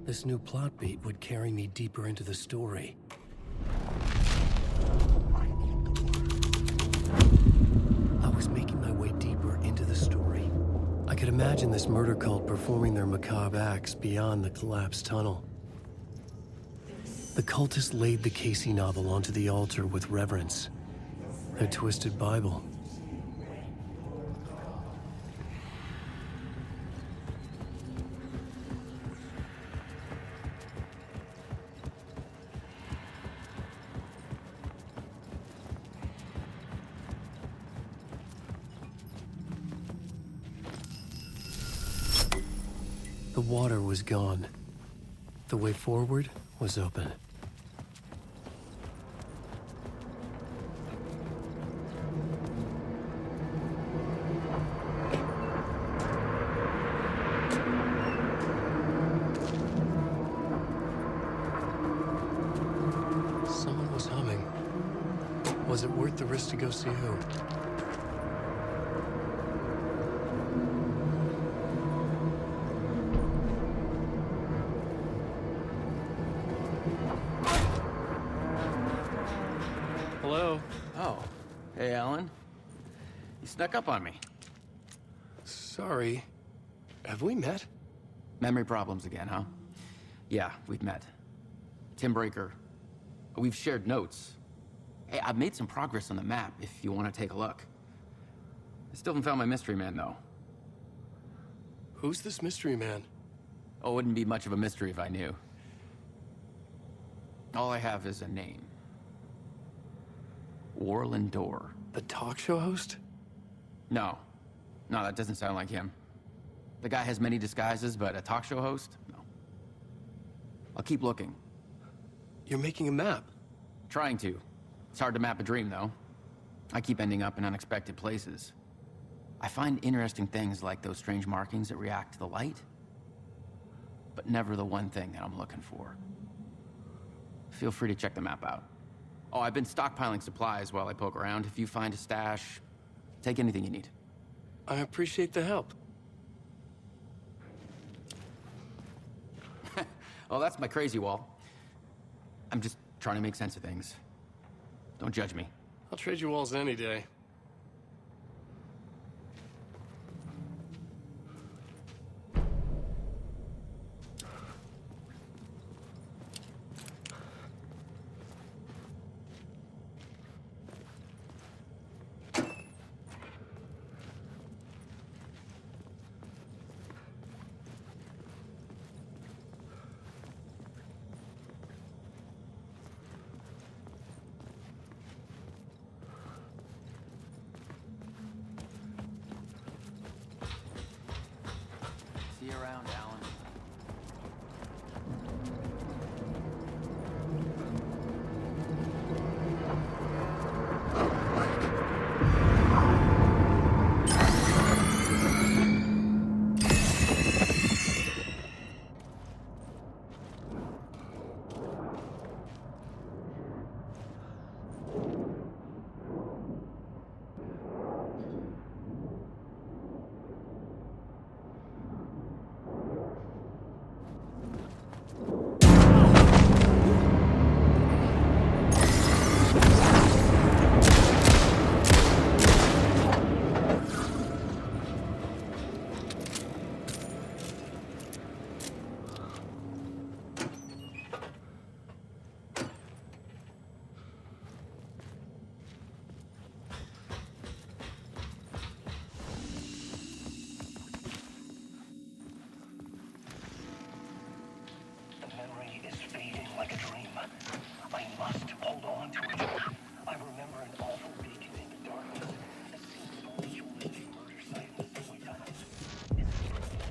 This new plot beat would carry me deeper into the story. I Imagine this murder cult performing their macabre acts beyond the collapsed tunnel. The cultists laid the Casey novel onto the altar with reverence. Their twisted Bible. The water was gone. The way forward was open. Someone was humming. Was it worth the risk to go see who? Hello? Oh. Hey, Alan. You snuck up on me. Sorry. Have we met? Memory problems again, huh? Yeah, we've met. Tim Breaker. We've shared notes. Hey, I've made some progress on the map if you want to take a look. I still haven't found my mystery man, though. Who's this mystery man? Oh, it wouldn't be much of a mystery if I knew. All I have is a name. Warland Dorr. The talk show host? No. No, that doesn't sound like him. The guy has many disguises, but a talk show host? No. I'll keep looking. You're making a map? Trying to. It's hard to map a dream, though. I keep ending up in unexpected places. I find interesting things like those strange markings that react to the light, but never the one thing that I'm looking for. Feel free to check the map out. Oh, I've been stockpiling supplies while I poke around. If you find a stash, take anything you need. I appreciate the help. Oh, that's my crazy wall. I'm just trying to make sense of things. Don't judge me. I'll trade you walls any day. See you around, Alan.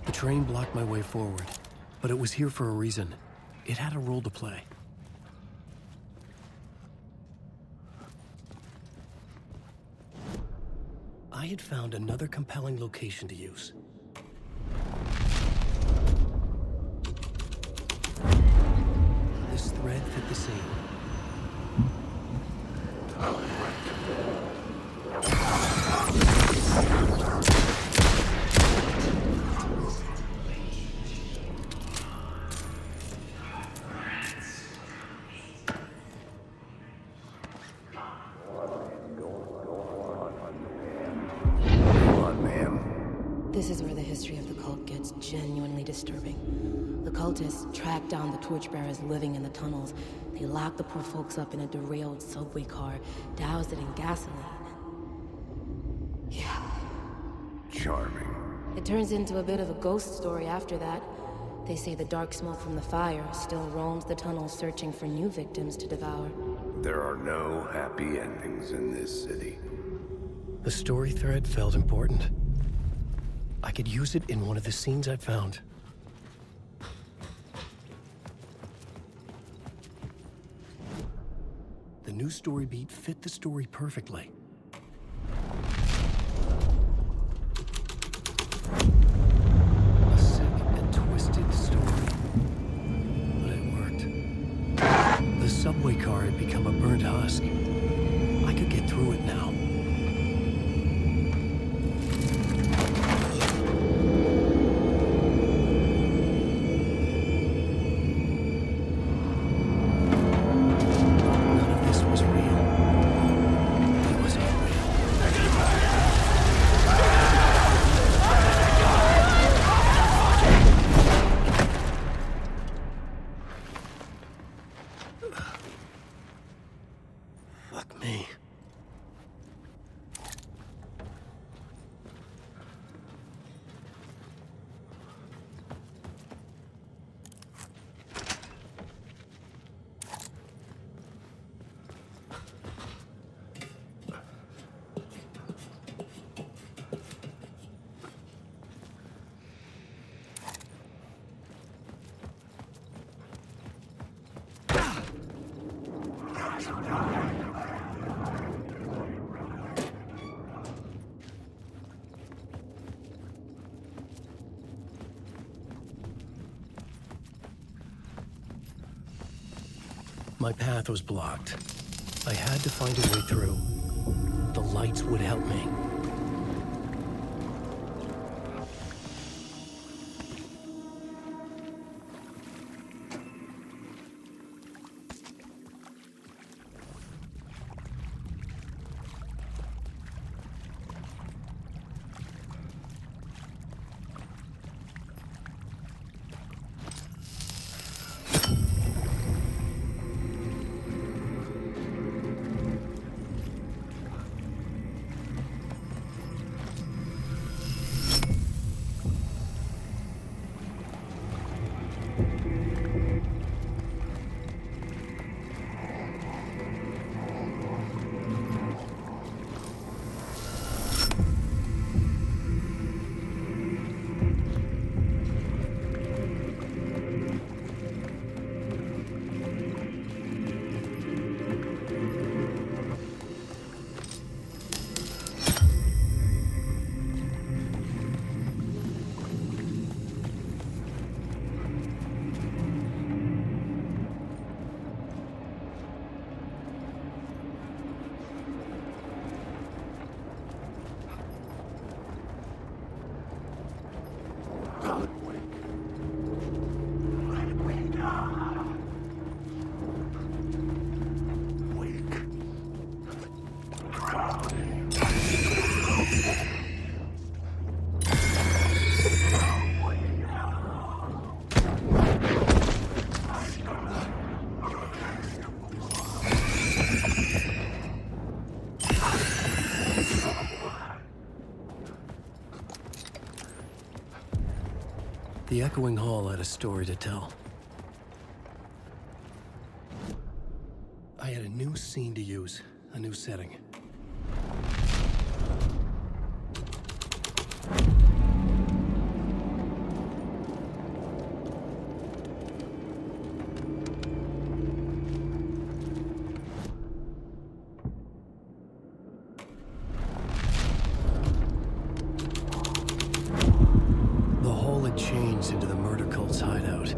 The train blocked my way forward, but it was here for a reason. It had a role to play. I had found another compelling location to use. This thread fit the scene. This is where the history of the cult gets genuinely disturbing. The cultists tracked down the torchbearers living in the tunnels. They locked the poor folks up in a derailed subway car, doused it in gasoline. Yeah. Charming. It turns into a bit of a ghost story after that. They say the dark smoke from the fire still roams the tunnels searching for new victims to devour. There are no happy endings in this city. The story thread felt important. I could use it in one of the scenes I found. The new story beat fit the story perfectly. A sick and twisted story. But it worked. The subway car had become a burnt husk. I could get through it now. Fuck me. My path was blocked. I had to find a way through. The lights would help me. The echoing hall had a story to tell. I had a new scene to use, a new setting. The hall had changed into the murder cult's hideout.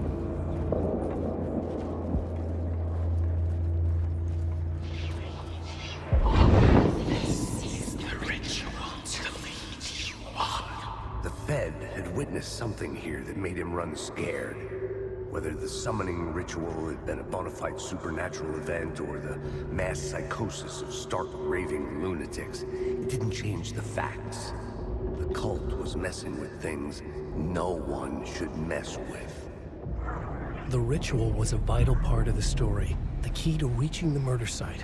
The Fed had witnessed something here that made him run scared. Whether the summoning ritual had been a bona fide supernatural event or the mass psychosis of stark raving lunatics, it didn't change the facts. The cult was messing with things no one should mess with. The ritual was a vital part of the story, the key to reaching the murder site.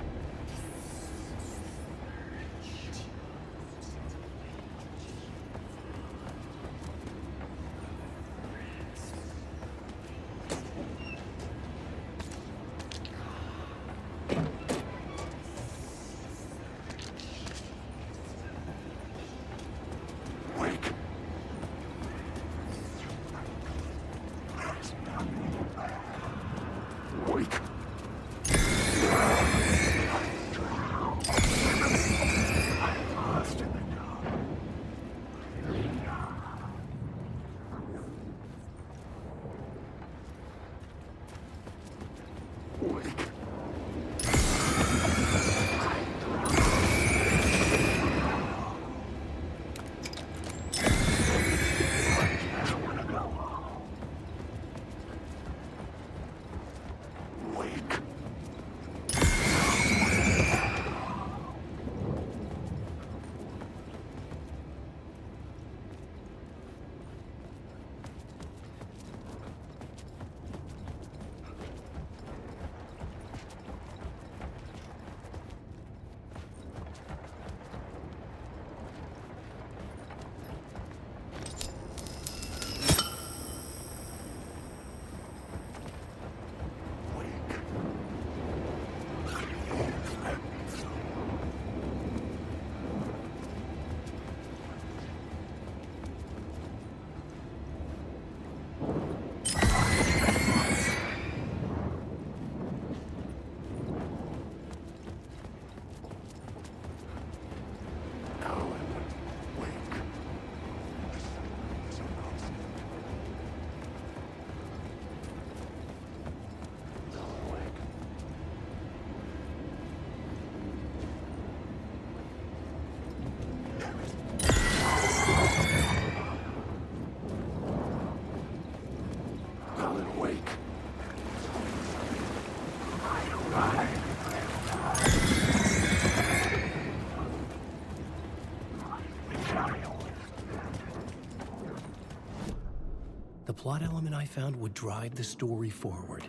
The plot element I found would drive the story forward.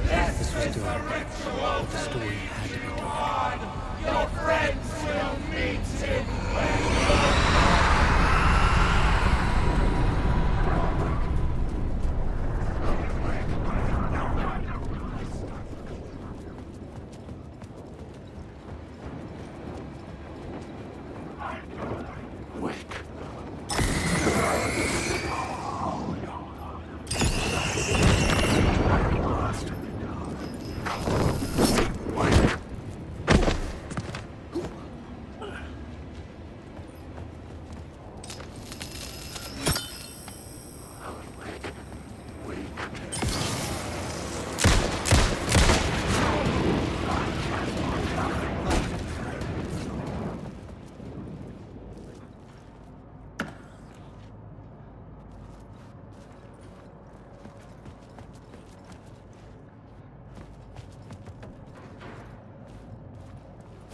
This was dark, but the story had to be dark. Your friends will meet him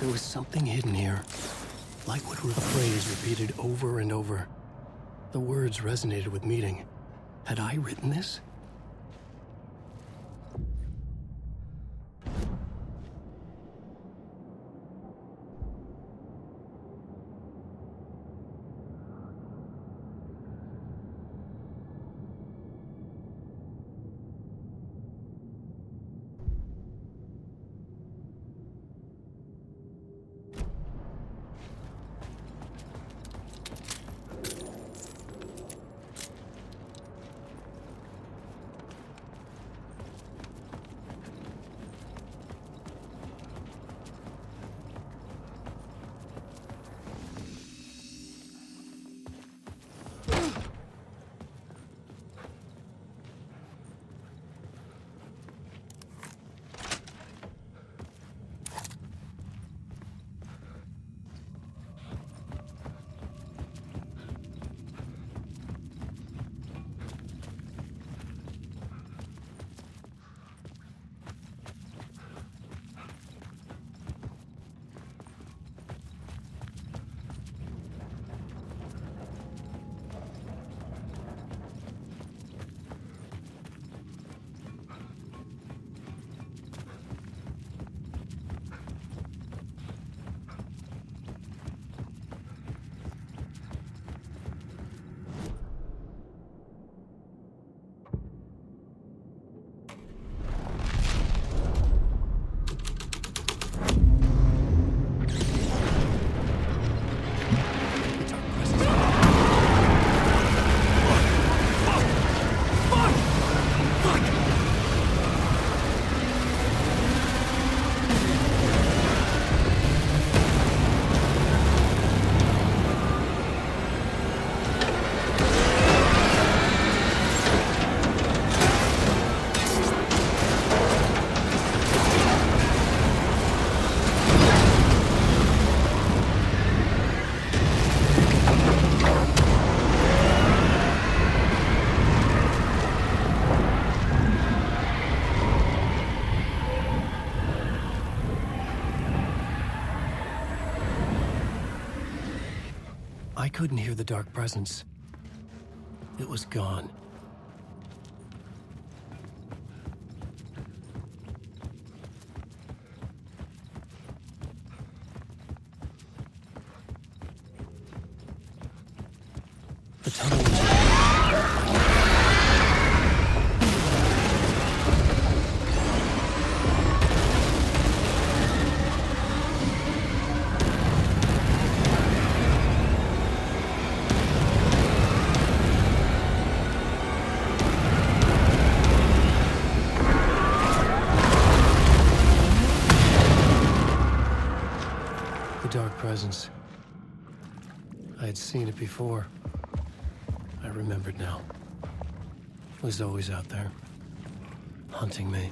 There was something hidden here, like what phrase repeated over and over. The words resonated with meaning. Had I written this? I couldn't hear the dark presence. It was gone. The tunnel was... dark presence. I had seen it before. I remembered now. It was always out there, hunting me.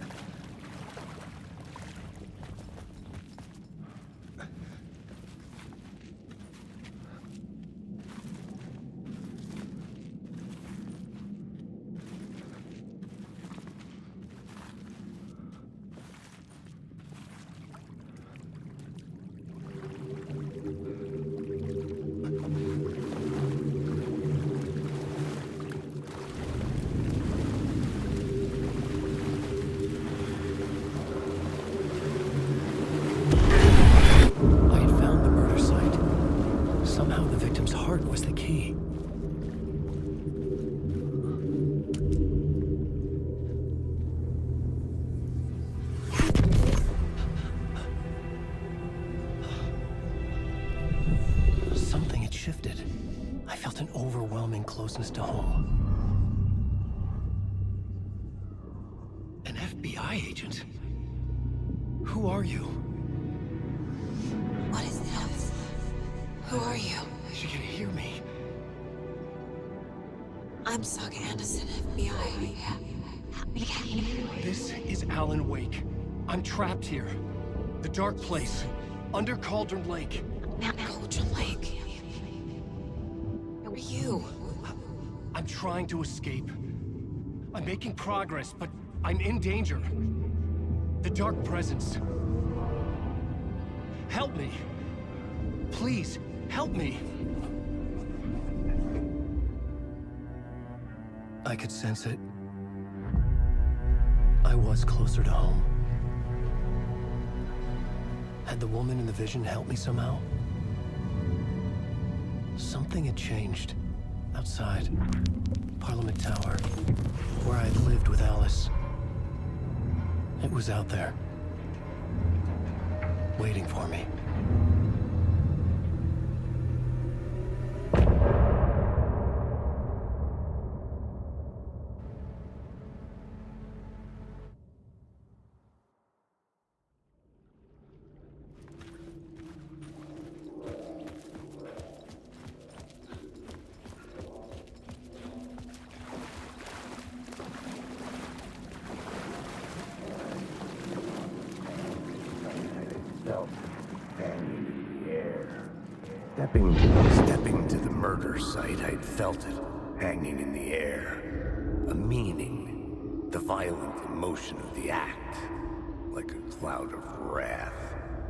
Somehow the victim's heart was the key. Something had shifted. I felt an overwhelming closeness to home. An FBI agent? Who are you? What is this? Who are you? She can hear me. I'm Saga Anderson, FBI. This is Alan Wake. I'm trapped here. The dark place. Under Cauldron Lake. Cauldron Lake? Who are you? I'm trying to escape. I'm making progress, but I'm in danger. The dark presence. Help me. Please, help me. I could sense it. I was closer to home. Had the woman in the vision helped me somehow? Something had changed. Outside. Parliament Tower. Where I'd lived with Alice. It was out there. Waiting for me. Stepping to the murder site, I'd felt it, hanging in the air. A meaning, the violent emotion of the act, like a cloud of wrath.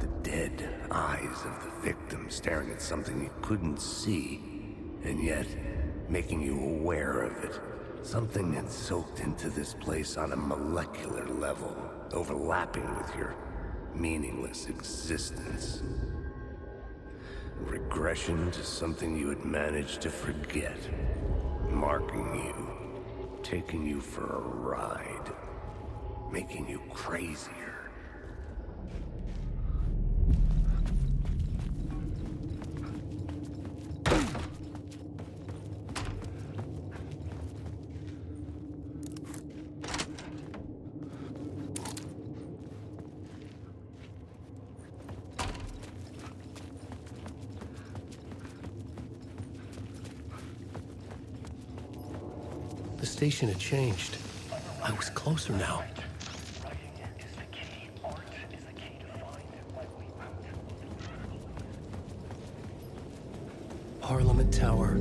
The dead eyes of the victim staring at something you couldn't see, and yet making you aware of it. Something had soaked into this place on a molecular level, overlapping with your meaningless existence. Regression to something you had managed to forget. Marking you. Taking you for a ride. Making you crazier. The station had changed. I was closer now. Parliament Tower.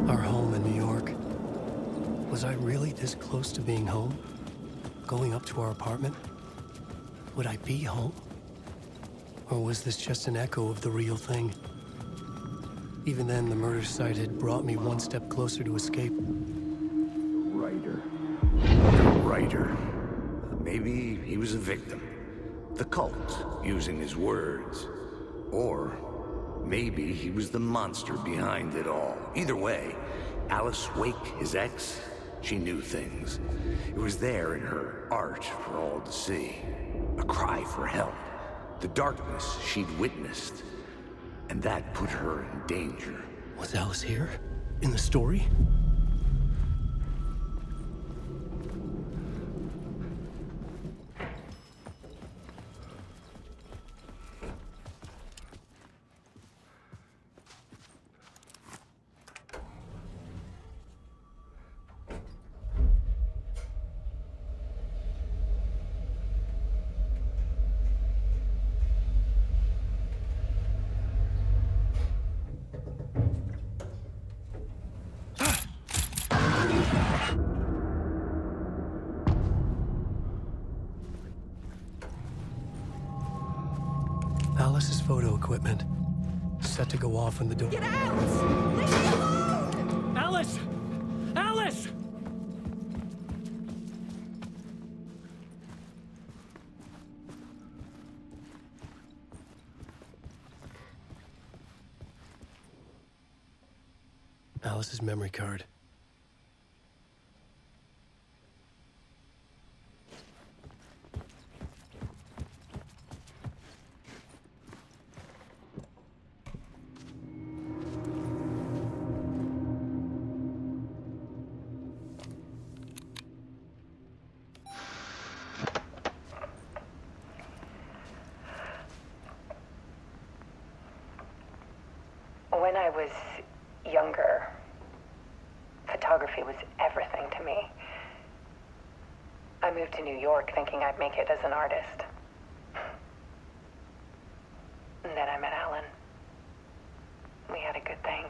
Our home in New York. Was I really this close to being home? Going up to our apartment? Would I be home? Or was this just an echo of the real thing? Even then, the murder site had brought me one step closer to escape. Writer. The writer. Maybe he was a victim. The cult, using his words. Or maybe he was the monster behind it all. Either way, Alice Wake, his ex, she knew things. It was there in her art for all to see. A cry for help. The darkness she'd witnessed. And that put her in danger. Was Alice here? In the story? Alice's photo equipment. Set to go off when the door— Get out! Leave me alone! Alice! Alice! Alice's memory card. When I was younger, photography was everything to me. I moved to New York thinking I'd make it as an artist. And then I met Alan. We had a good thing.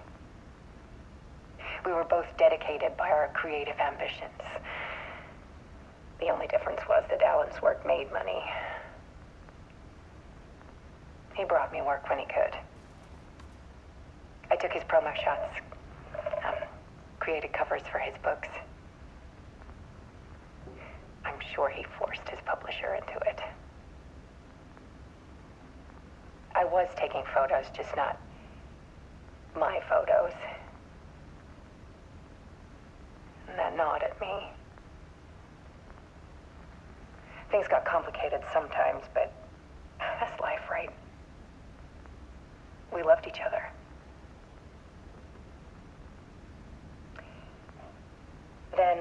We were both dedicated by our creative ambitions. The only difference was that Alan's work made money. He brought me work when he could. I took his promo shots, created covers for his books. I'm sure he forced his publisher into it. I was taking photos, just not my photos. And that gnawed at me. Things got complicated sometimes, but that's life, right? We loved each other. Then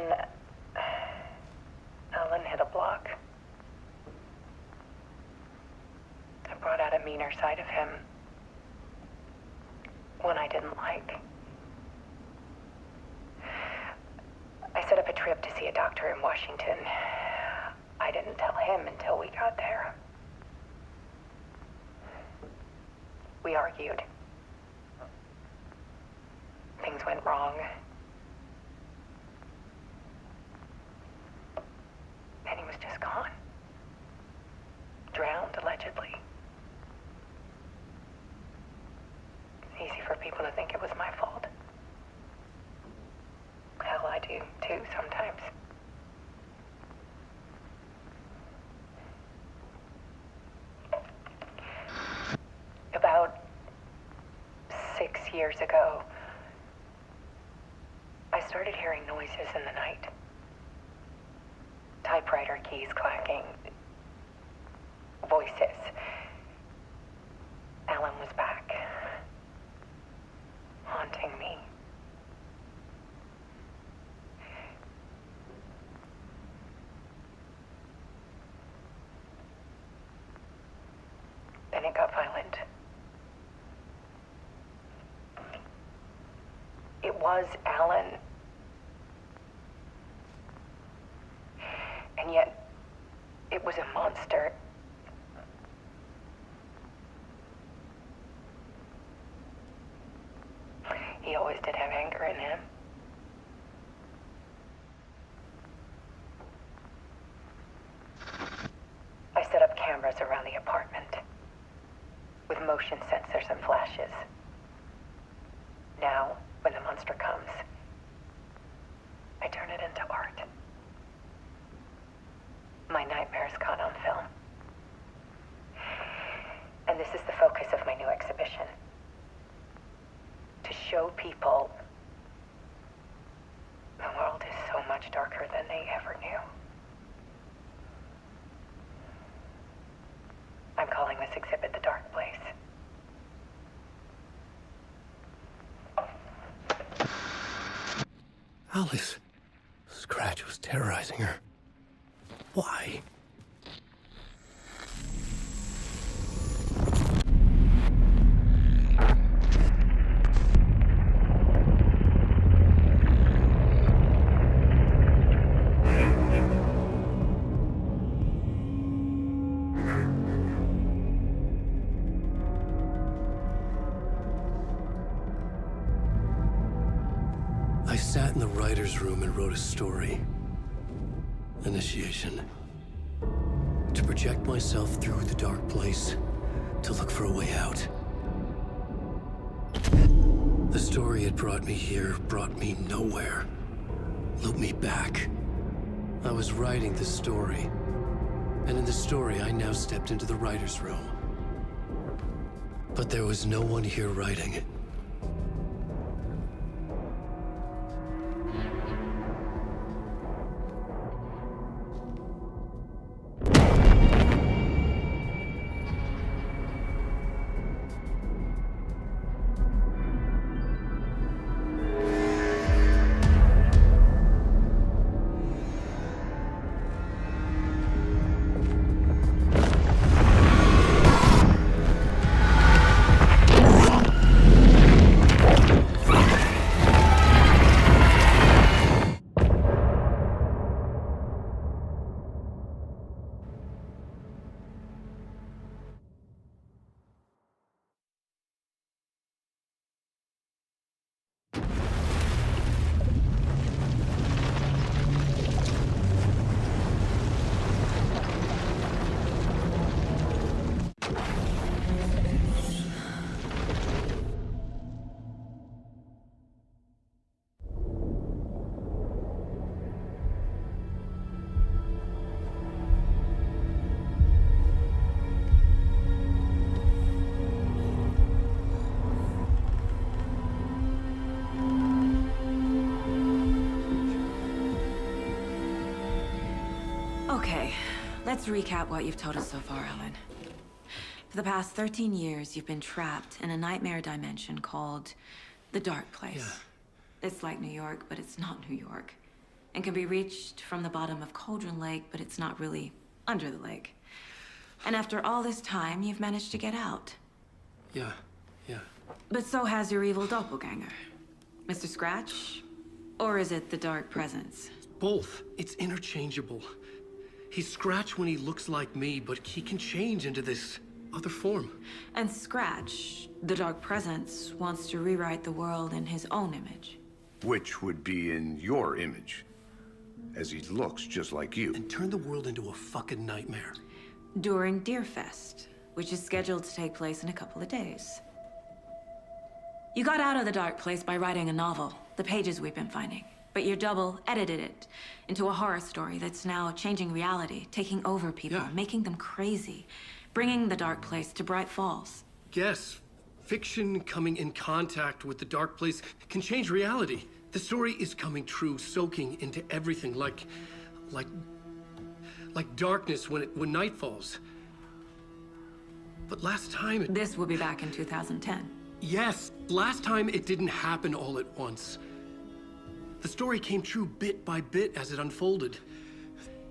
Alan hit a block. I brought out a meaner side of him. One I didn't like. I set up a trip to see a doctor in Washington. I didn't tell him until we got there. We argued. Things went wrong. And he was just gone. Drowned, allegedly. It's easy for people to think it was my fault. Hell, I do, too, sometimes. About 6 years ago, I started hearing noises in the night. Typewriter keys clacking. Voices. Alan was back. Haunting me. Then it got violent. It was Alan. And yet, it was a monster. He always did have anger in him. I set up cameras around the apartment with motion sensors and flashes. Now, when the monster comes, I turn it into art. My nightmares caught on film. And this is the focus of my new exhibition. To show people the world is so much darker than they ever knew. I'm calling this exhibit The Dark Place. Alice. Scratch was terrorizing her. Why? I sat in the writer's room and wrote a story. Initiation. To project myself through the dark place, to look for a way out. The story had brought me here, brought me nowhere. Looped me back. I was writing the story. And in the story, I now stepped into the writer's room. But there was no one here writing it. Okay, let's recap what you've told us so far, Ellen. For the past 13 years, you've been trapped in a nightmare dimension called the Dark Place. Yeah. It's like New York, but it's not New York. And can be reached from the bottom of Cauldron Lake, but it's not really under the lake. And after all this time, you've managed to get out. Yeah. But so has your evil doppelganger. Mr. Scratch? Or is it the Dark Presence? Both. It's interchangeable. He's Scratch when he looks like me, but he can change into this other form. And Scratch, the Dark Presence, wants to rewrite the world in his own image. Which would be in your image, as he looks just like you. And turn the world into a fucking nightmare. During Deerfest, which is scheduled to take place in a couple of days. You got out of the Dark Place by writing a novel, the pages we've been finding. But your double edited it into a horror story that's now changing reality, taking over people, making them crazy, bringing the Dark Place to Bright Falls. Yes, fiction coming in contact with the Dark Place can change reality. The story is coming true, soaking into everything, like darkness when night falls. But last time This will be back in 2010. Yes, last time it didn't happen all at once. The story came true bit by bit as it unfolded.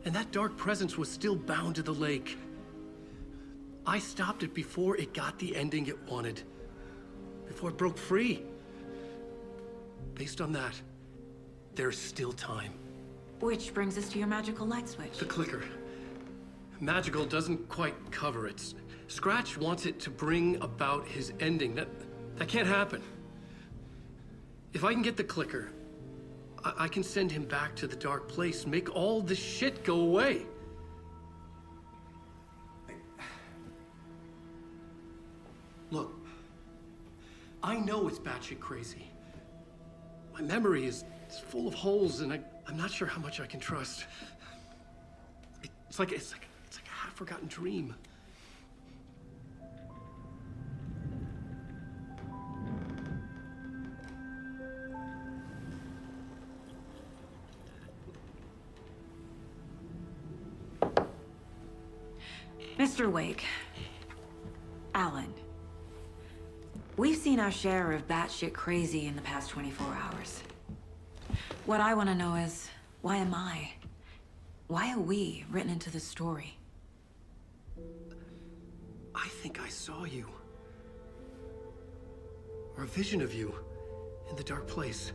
And that dark presence was still bound to the lake. I stopped it before it got the ending it wanted. Before it broke free. Based on that, there's still time. Which brings us to your magical light switch. The clicker. Magical doesn't quite cover it. Scratch wants it to bring about his ending. That can't happen. If I can get the clicker, I can send him back to the Dark Place, make all this shit go away. Look, I know it's batshit crazy. memory is full of holes, and I'm not sure how much I can trust. It's like a half-forgotten dream. Mr. Wake. Alan. We've seen our share of batshit crazy in the past 24 hours. What I want to know is, why am I? Why are we written into the story? I think I saw you. Or a vision of you in the dark place.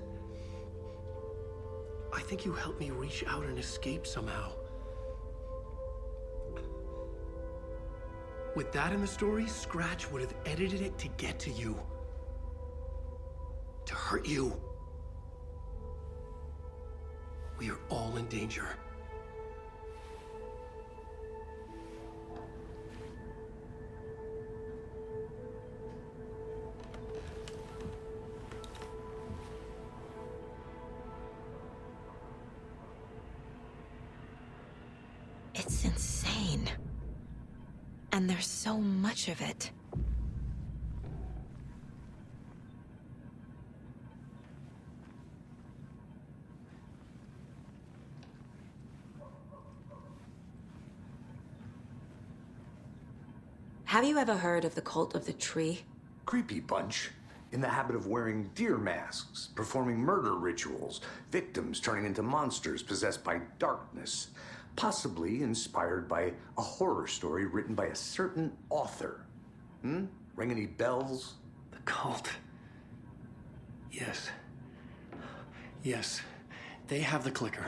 I think you helped me reach out and escape somehow. With that in the story, Scratch would have edited it to get to you. To hurt you. We are all in danger. It's insane. And there's so much of it. Have you ever heard of the Cult of the Tree? Creepy bunch. In the habit of wearing deer masks, performing murder rituals, victims turning into monsters possessed by darkness. Possibly inspired by a horror story written by a certain author. Ring any bells? The cult. Yes. Yes. They have the clicker.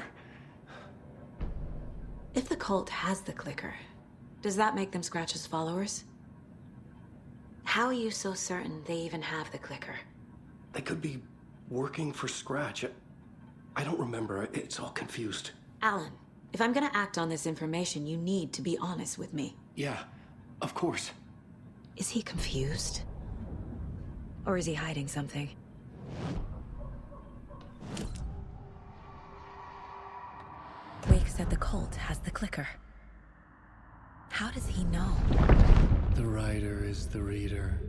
If the cult has the clicker, does that make them Scratch's followers? How are you so certain they even have the clicker? They could be working for Scratch. I don't remember. It's all confused. Alan, if I'm gonna act on this information, you need to be honest with me. Yeah, of course. Is he confused? Or is he hiding something? Wake said the cult has the clicker. How does he know? The writer is the reader.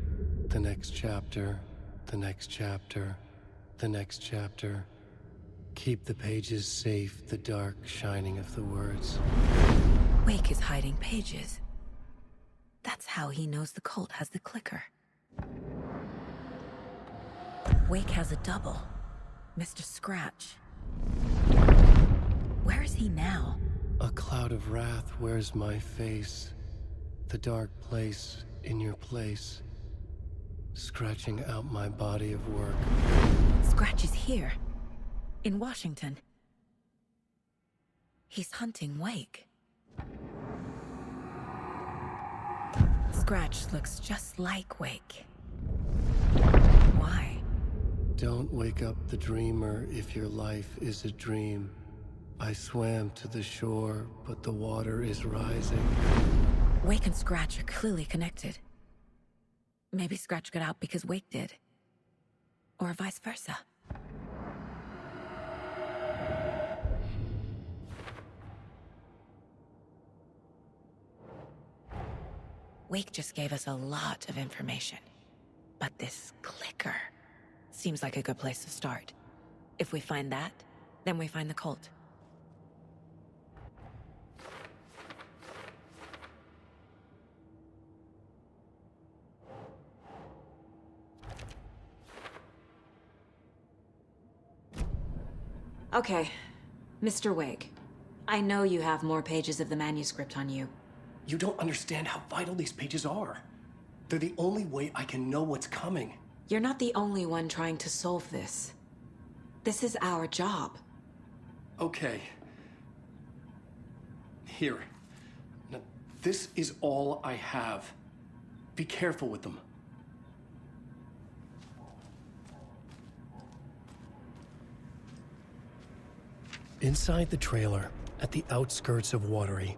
The next chapter, the next chapter, the next chapter. Keep the pages safe, the dark shining of the words. Wake is hiding pages. That's how he knows the cult has the clicker. Wake has a double. Mr. Scratch. Where is he now? A cloud of wrath wears my face. The dark place in your place. Scratching out my body of work. Scratch is here. In Washington. He's hunting Wake. Scratch looks just like Wake. Why? Don't wake up the dreamer if your life is a dream. I swam to the shore, but the water is rising. Wake and Scratch are clearly connected. Maybe Scratch got out because Wake did. Or vice versa. Wake just gave us a lot of information. But this clicker seems like a good place to start. If we find that, then we find the cult. Okay, Mr. Wake. I know you have more pages of the manuscript on you. You don't understand how vital these pages are. They're the only way I can know what's coming. You're not the only one trying to solve this. This is our job. Okay. Here. Now, this is all I have. Be careful with them. Inside the trailer, at the outskirts of Watery,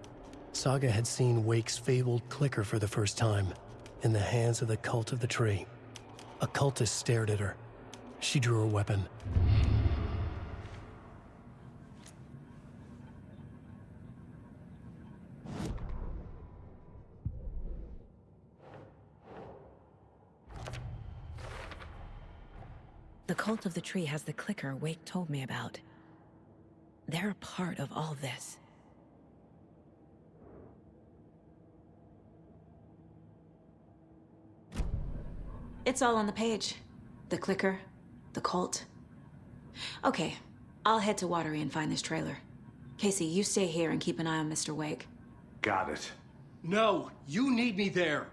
Saga had seen Wake's fabled clicker for the first time, in the hands of the Cult of the Tree. A cultist stared at her. She drew her weapon. The cult of the tree has the clicker Wake told me about. They're a part of all this. It's all on the page. The clicker, the cult. Okay, I'll head to Watery and find this trailer. Casey, you stay here and keep an eye on Mr. Wake. Got it. No, you need me there.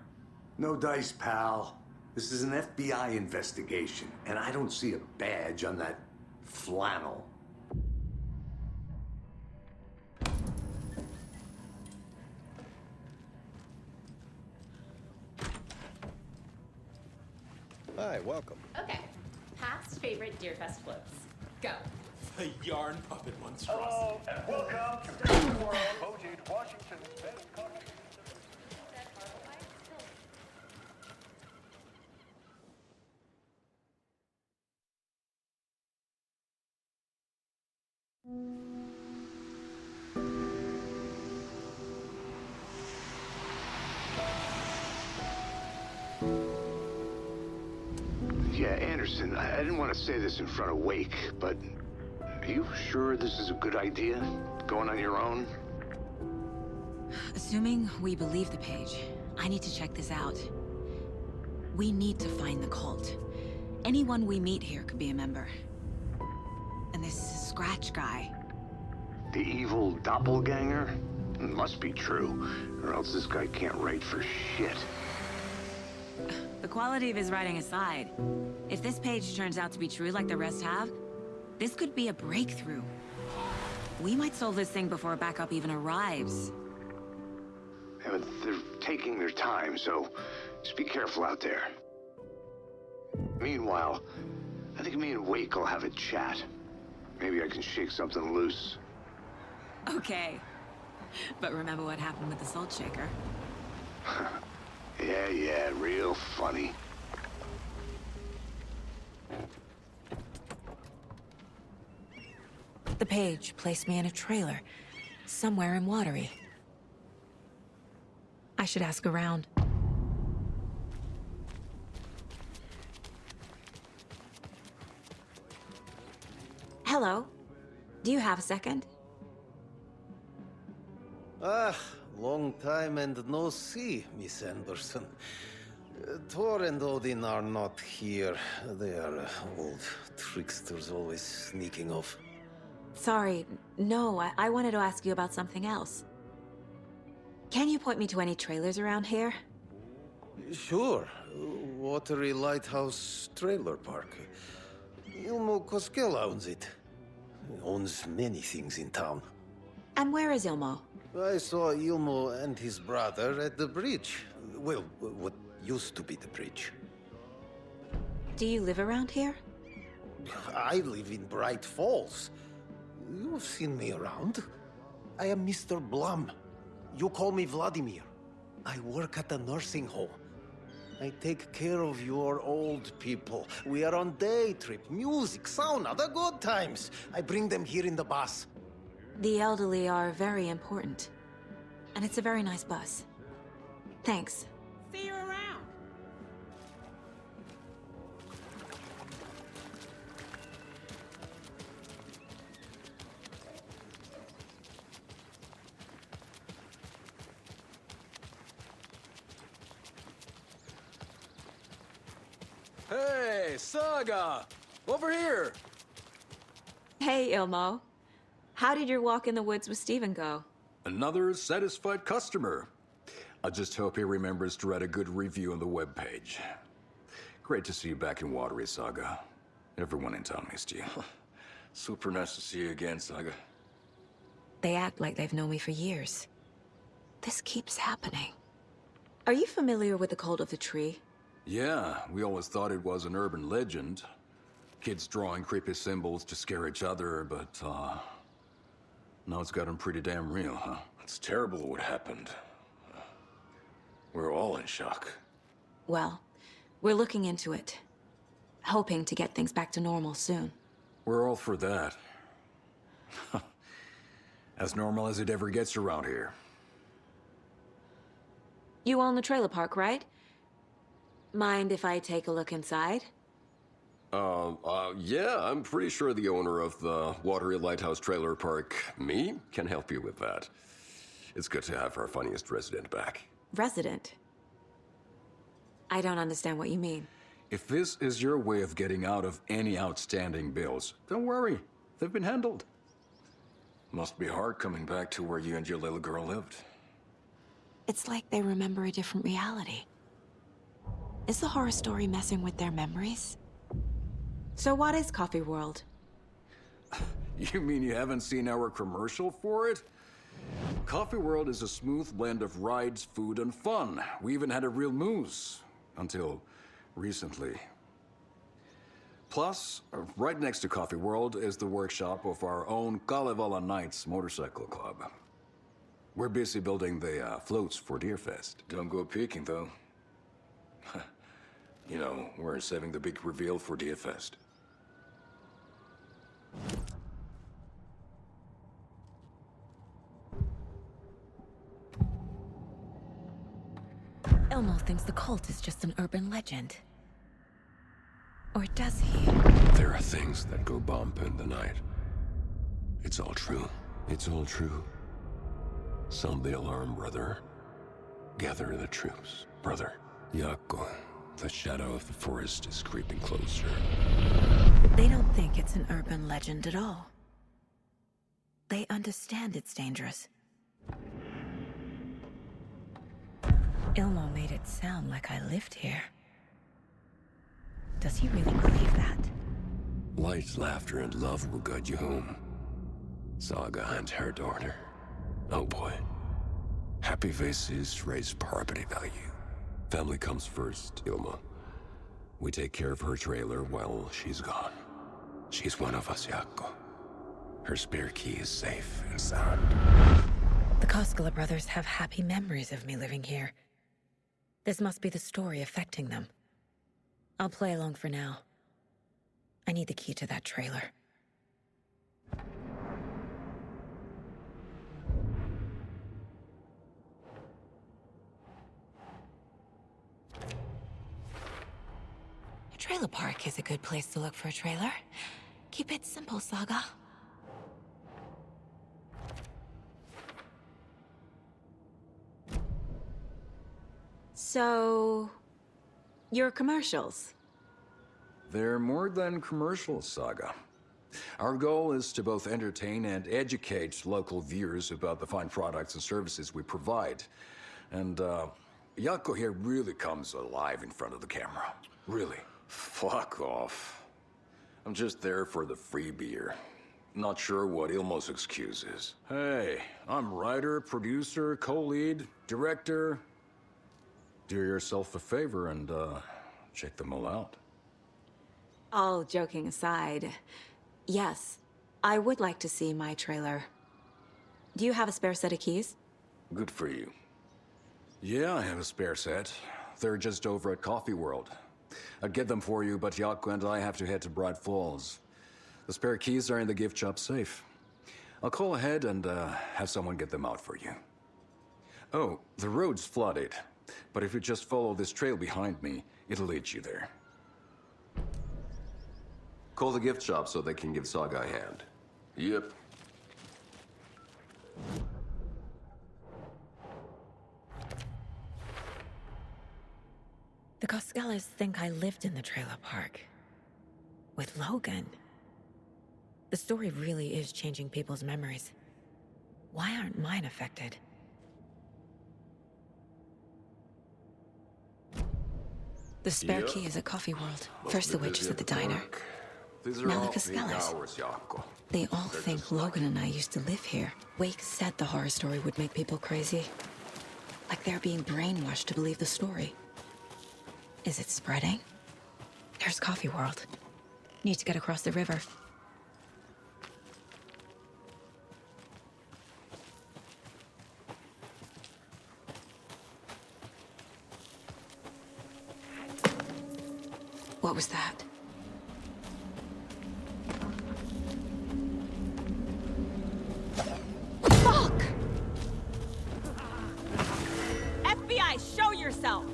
No dice, pal. This is an FBI investigation, and I don't see a badge on that flannel. Hi, welcome. Okay. Past favorite Deerfest floats. Go. The yarn puppet monstrosity. Hello, and welcome to the world voted Washington's best comic. Yeah, Anderson, I didn't want to say this in front of Wake, but are you sure this is a good idea? Going on your own? Assuming we believe the page, I need to check this out. We need to find the cult. Anyone we meet here could be a member. And this Scratch guy. The evil doppelganger? Must be true, or else this guy can't write for shit. The quality of his writing aside, if this page turns out to be true like the rest have, this could be a breakthrough. We might solve this thing before backup even arrives. Yeah, but they're taking their time, so just be careful out there. Meanwhile, I think me and Wake will have a chat. Maybe I can shake something loose. Okay. But remember what happened with the salt shaker? Yeah, real funny. The page placed me in a trailer, somewhere in Watery. I should ask around. Hello. Do you have a second? Ah, long time and no see, Miss Anderson. Thor and Odin are not here. They are old tricksters always sneaking off. Sorry, no, I wanted to ask you about something else. Can you point me to any trailers around here? Sure. Watery Lighthouse Trailer Park. Ilmo Koskela owns it. He owns many things in town. And where is Ilmo? I saw Ilmo and his brother at the bridge. Well, what used to be the bridge. Do you live around here? I live in Bright Falls. You've seen me around. I am Mr. Blum. You call me Vladimir. I work at a nursing home. I take care of your old people. We are on day trip, music, sauna, the good times. I bring them here in the bus. The elderly are very important. And it's a very nice bus. Thanks. See you around. Hey, Saga! Over here! Hey, Ilmo. How did your walk in the woods with Steven go? Another satisfied customer. I just hope he remembers to write a good review on the webpage. Great to see you back in Watery, Saga. Everyone in town missed you. Super nice to see you again, Saga. They act like they've known me for years. This keeps happening. Are you familiar with the cult of the tree? Yeah, we always thought it was an urban legend. Kids drawing creepy symbols to scare each other, but, now it's gotten pretty damn real, huh? It's terrible what happened. We're all in shock. Well, we're looking into it. Hoping to get things back to normal soon. We're all for that. As normal as it ever gets around here. You own the trailer park, right? Mind if I take a look inside? Yeah, I'm pretty sure the owner of the Watery Lighthouse Trailer Park, me, can help you with that. It's good to have our funniest resident back. Resident? I don't understand what you mean. If this is your way of getting out of any outstanding bills, don't worry. They've been handled. Must be hard coming back to where you and your little girl lived. It's like they remember a different reality. Is the horror story messing with their memories? So what is Coffee World? You mean you haven't seen our commercial for it? Coffee World is a smooth blend of rides, food, and fun. We even had a real moose. Until recently. Plus, right next to Coffee World is the workshop of our own Kalevala Knights Motorcycle Club. We're busy building the floats for Deerfest. Don't go peeking, though. You know, we're saving the big reveal for Deerfest. Elmo thinks the cult is just an urban legend. Or does he? There are things that go bump in the night. It's all true. It's all true. Sound the alarm, brother. Gather the troops, brother. Jaakko, the shadow of the forest is creeping closer. They don't think it's an urban legend at all. They understand it's dangerous. Ilmo made it sound like I lived here. Does he really believe that? Light, laughter, and love will guide you home. Saga and her daughter. Oh boy. Happy faces raise property value. Family comes first, Ilma. We take care of her trailer while she's gone. She's one of us, Jaakko. Her spare key is safe and sound. The Koskela brothers have happy memories of me living here. This must be the story affecting them. I'll play along for now. I need the key to that trailer. A trailer park is a good place to look for a trailer. Keep it simple, Saga. So, your commercials? They're more than commercials, Saga. Our goal is to both entertain and educate local viewers about the fine products and services we provide. And, Jaakko here really comes alive in front of the camera. Really. Fuck off. I'm just there for the free beer. Not sure what Ilmo's excuse is. Hey, I'm writer, producer, co-lead, director. Do yourself a favor and, check them all out. All joking aside, yes, I would like to see my trailer. Do you have a spare set of keys? Good for you. Yeah, I have a spare set. They're just over at Coffee World. I'd get them for you, but Jaakko and I have to head to Bright Falls. The spare keys are in the gift shop safe. I'll call ahead and, have someone get them out for you. Oh, the road's flooded. But if you just follow this trail behind me, it'll lead you there. Call the gift shop so they can give Saga a hand. Yep. The Koskelas think I lived in the trailer park. With Logan. The story really is changing people's memories. Why aren't mine affected? The spare key is at Coffee World. First the waitress at the diner. Now the Koskelas. They all think Logan and I used to live here. Wake said the horror story would make people crazy. Like they're being brainwashed to believe the story. Is it spreading? There's Coffee World. Need to get across the river. What was that? Fuck! FBI, show yourself!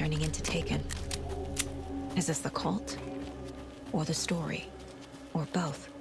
turning into Taken. Is this the cult? Or the story? Or both?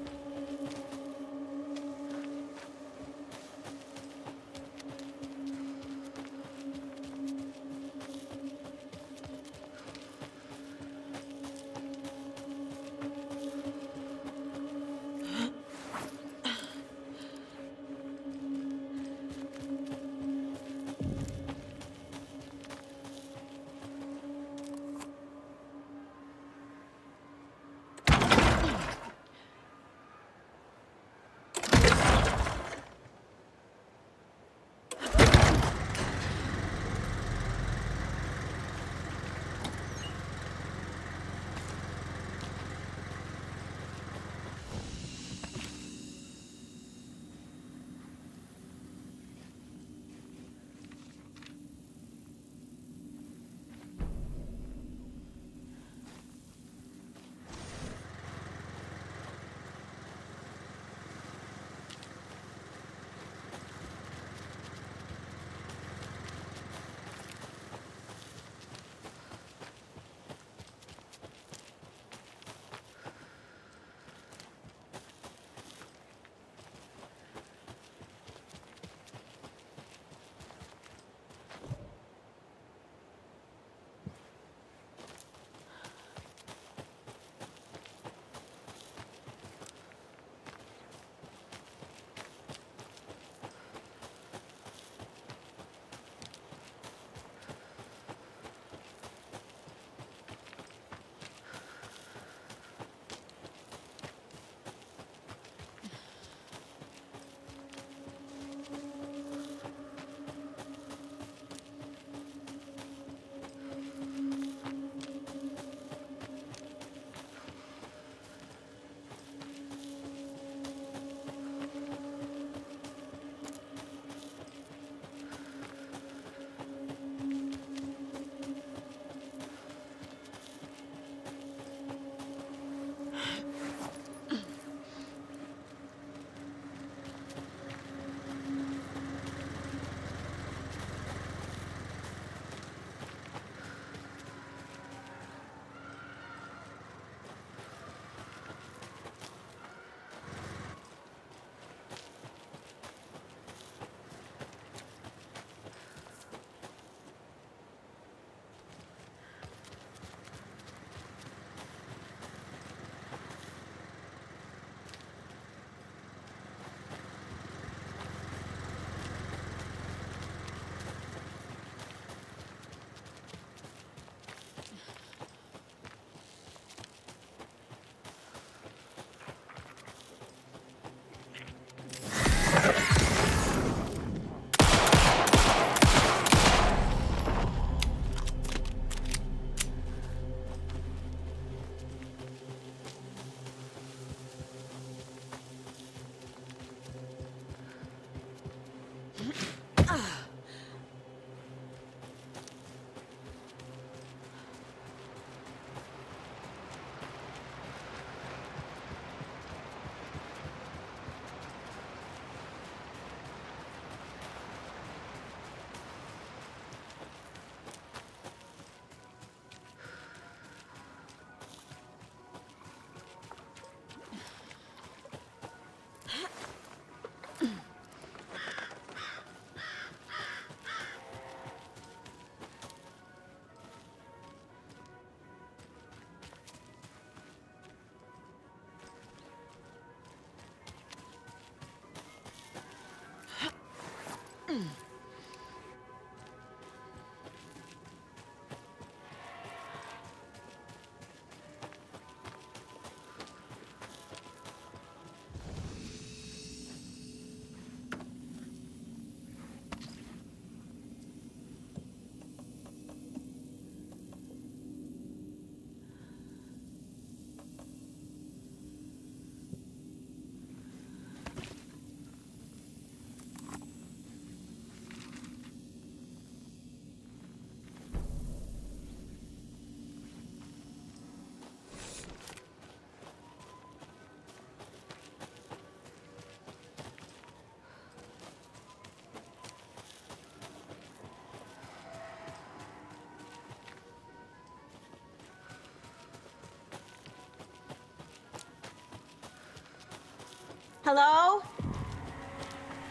Hello?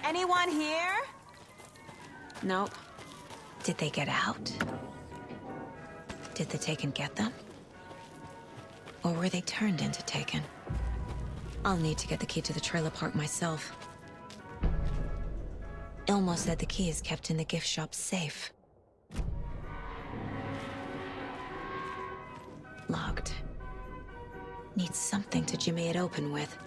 Anyone here? Nope. Did they get out? Did the Taken get them? Or were they turned into Taken? I'll need to get the key to the trailer park myself. Ilmo said the key is kept in the gift shop safe. Locked. Need something to jimmy it open with.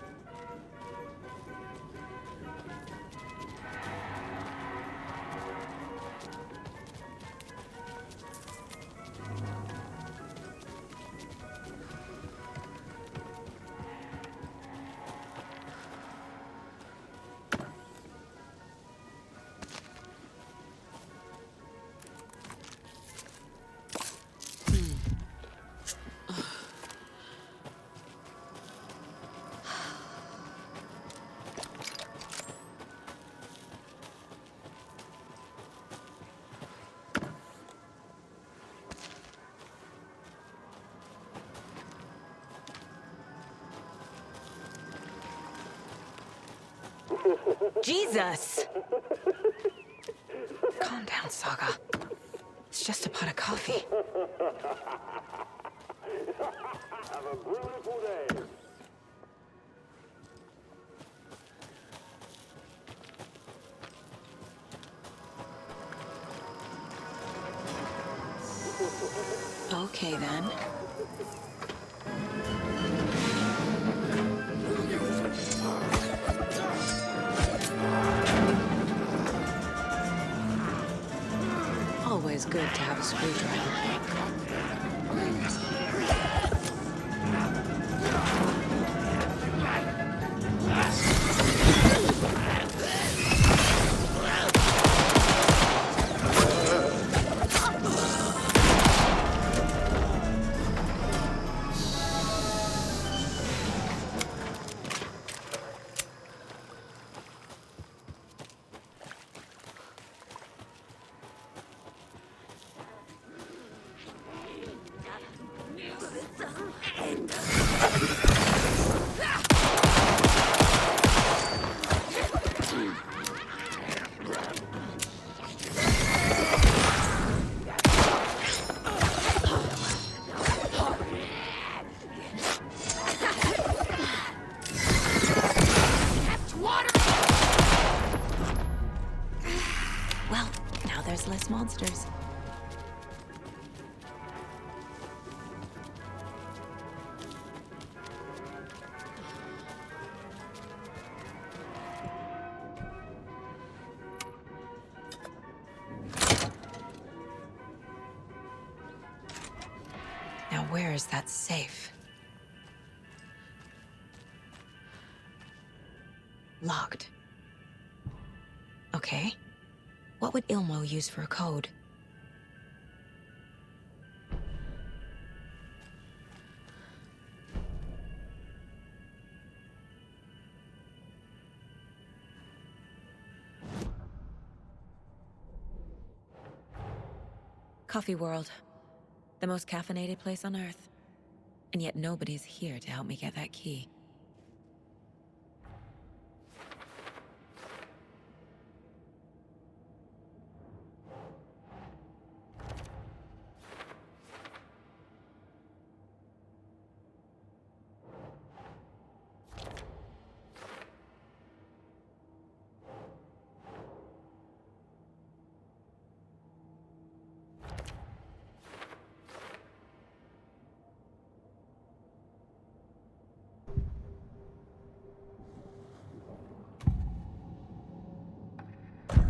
Jesus! Calm down, Saga. It's just a pot of coffee. Have a beautiful day. Okay, then. Always good to have a screwdriver. Well, now there's less monsters. Now where is that safe? Locked. Okay. What would Ilmo use for a code? Coffee World. The most caffeinated place on Earth. And yet nobody's here to help me get that key.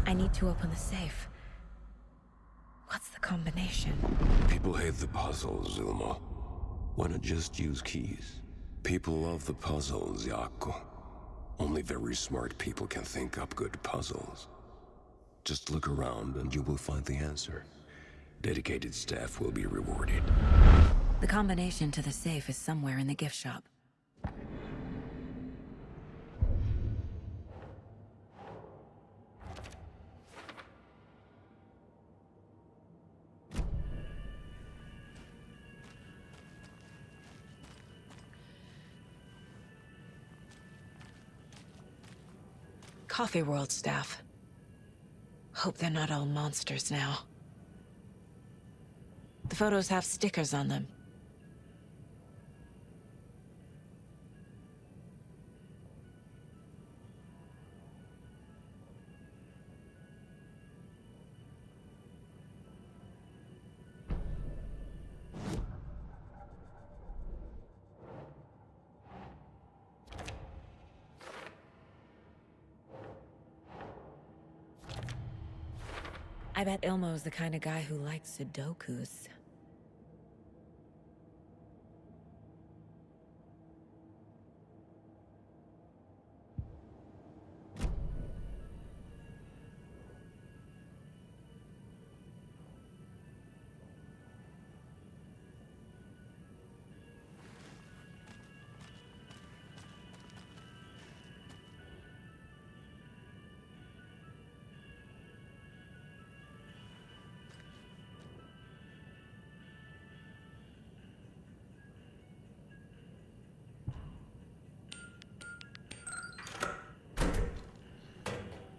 I need to open the safe. What's the combination? People hate the puzzles, Ilmo. Why not just use keys? People love the puzzles, Jaakko. Only very smart people can think up good puzzles. Just look around and you will find the answer. Dedicated staff will be rewarded. The combination to the safe is somewhere in the gift shop. Coffee World staff. Hope they're not all monsters now. The photos have stickers on them. I bet Ilmo's the kind of guy who likes Sudokus.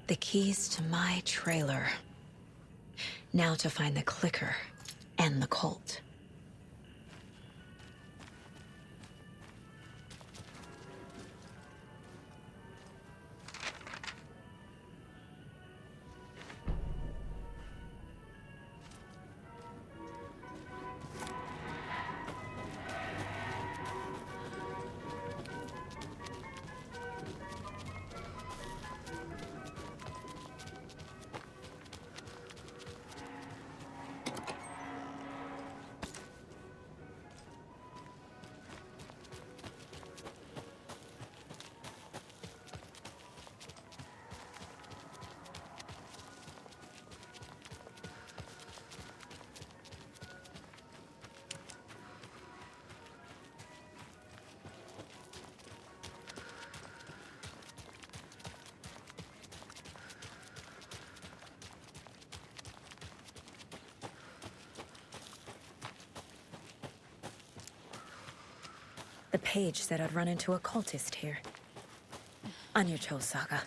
The keys to my trailer. Now to find the clicker and the cult. The page said I'd run into a cultist here. On your toes, Saga.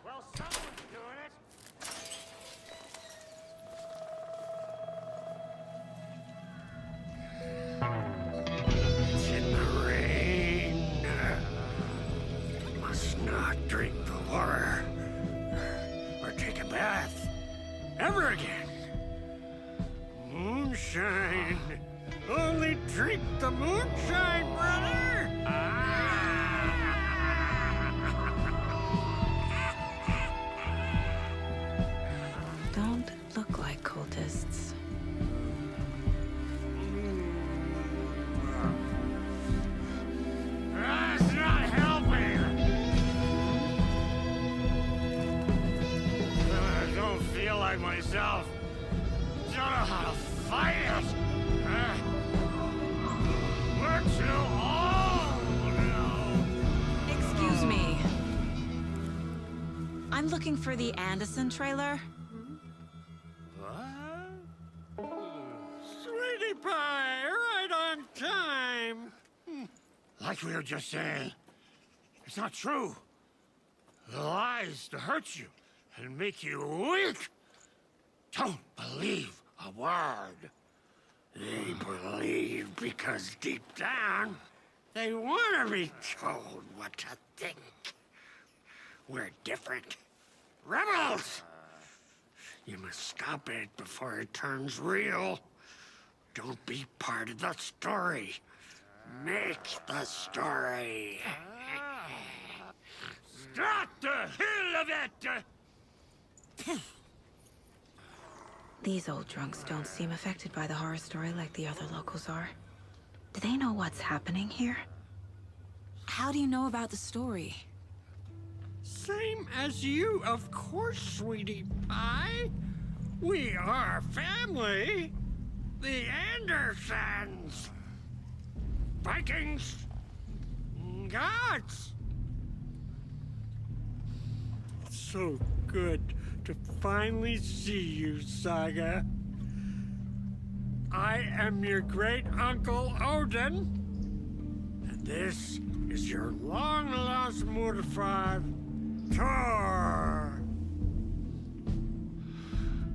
Well, someone's doing it. It's in the rain. Must not drink the water. Or take a bath. Ever again. Moonshine. Only drink the moonshine, brother! Don't look like cultists. That's not helping! I don't feel like myself. Don't know how to fight it. We're too old now. Excuse me. I'm looking for the Anderson trailer. Sweetie pie, right on time. Like we were just saying, it's not true. The lies to hurt you and make you weak. Don't believe a word. They believe because deep down, they want to be told what to think. We're different. Rebels! You must stop it before it turns real. Don't be part of the story. Make the story. Stop the hell of it! These old drunks don't seem affected by the horror story like the other locals are. Do they know what's happening here? How do you know about the story? Same as you, of course, sweetie pie. We are family. The Andersons. Vikings. Gods. so good to finally see you, Saga. I am your great-uncle Odin, and this is your long-lost Motor 5, Tor.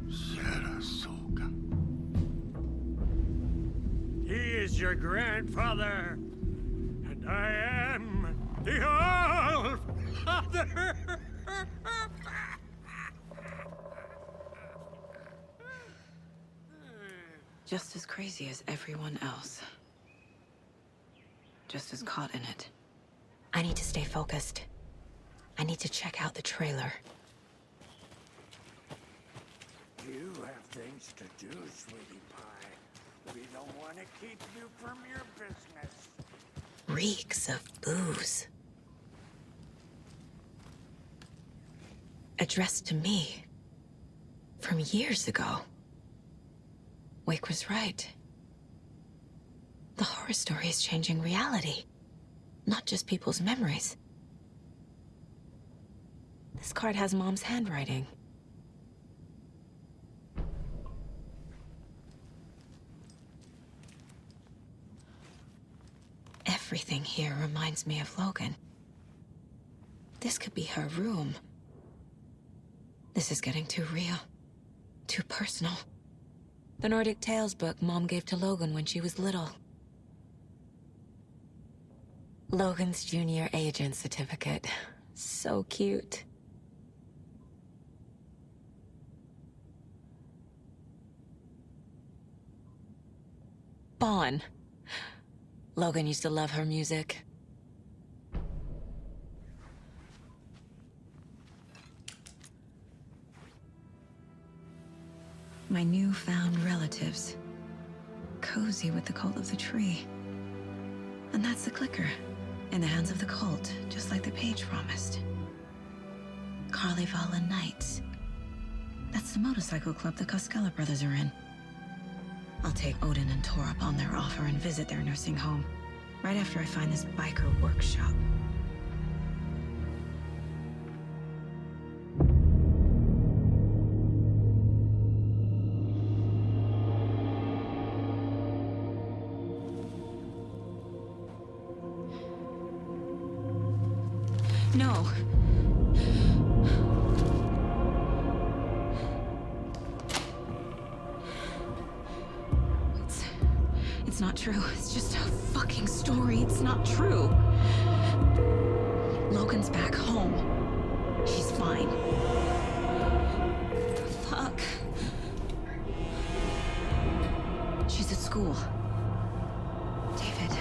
Sarasota. He is your grandfather, and I am the All-Father. Just as crazy as everyone else. Just as caught in it. I need to stay focused. I need to check out the trailer. You have things to do, sweetie pie. We don't want to keep you from your business. Reeks of booze. Addressed to me. From years ago. Wake was right. The horror story is changing reality. Not just people's memories. This card has Mom's handwriting. Everything here reminds me of Logan. This could be her room. This is getting too real. Too personal. The Nordic Tales book Mom gave to Logan when she was little. Logan's junior agent certificate. So cute. Bon. Logan used to love her music. My newfound relatives. Cozy with the cult of the tree. And that's the clicker. In the hands of the cult, just like the page promised. Carnival Knights. That's the motorcycle club the Koskela brothers are in. I'll take Odin and Tor up on their offer and visit their nursing home. Right after I find this biker workshop. No. It's not true. It's just a fucking story. It's not true. Logan's back home. She's fine. Fuck. She's at school. David.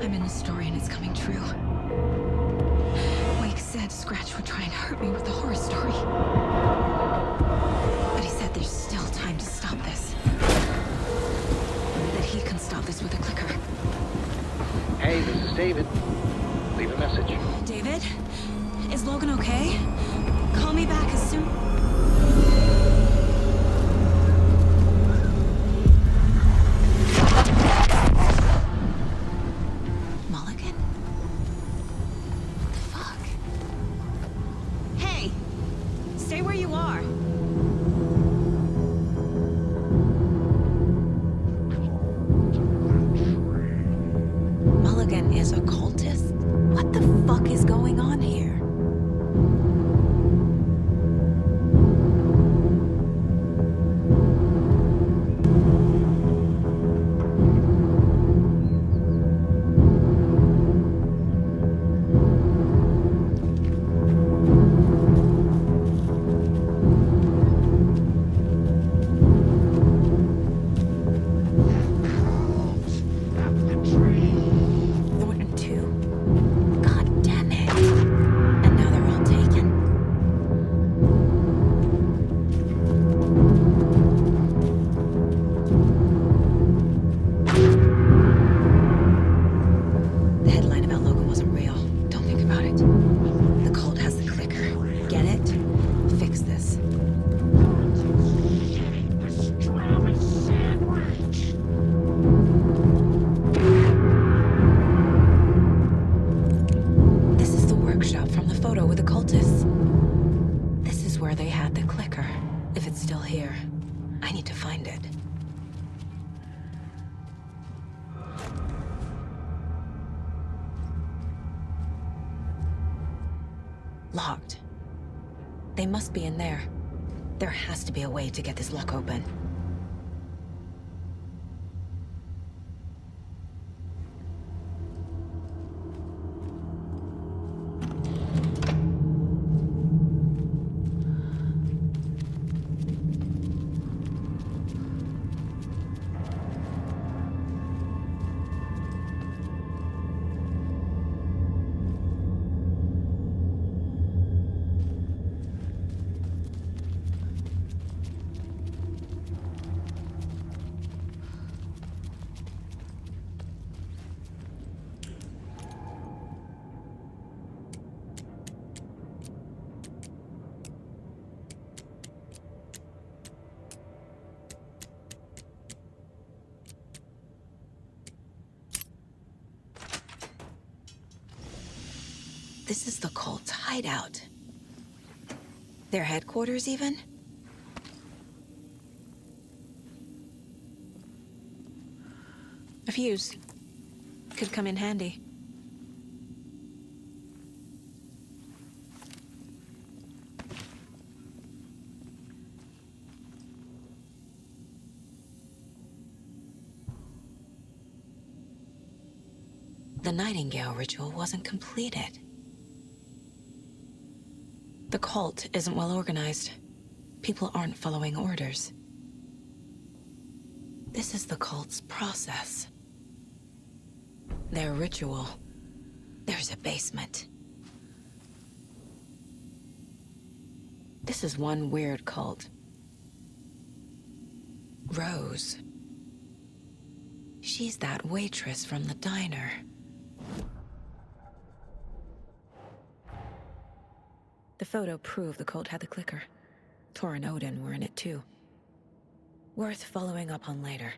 I'm in the story and it's coming true. Wake said Scratch would try and hurt me with the horror story. But he said there's still time to stop this. That he can stop this with a clicker. Hey, this is David. Leave a message. David? Is Logan okay? Call me back as soon... Mulligan? What the fuck? Hey! Stay where you are. Mulligan is a cultist? What the fuck is going on here? Thornton 2. God damn it. with the cultists. This is where they had the clicker. If it's still here, I need to find it. Locked. They must be in there. There has to be a way to get this lock open. This is the cult's hideout. Their headquarters, even? A fuse. Could come in handy. The Nightingale ritual wasn't completed. The cult isn't well organized. People aren't following orders. This is the cult's process. Their ritual. There's a basement. This is one weird cult. Rose. She's that waitress from the diner. The photo proved the cult had the clicker. Tor and Odin were in it too. Worth following up on later.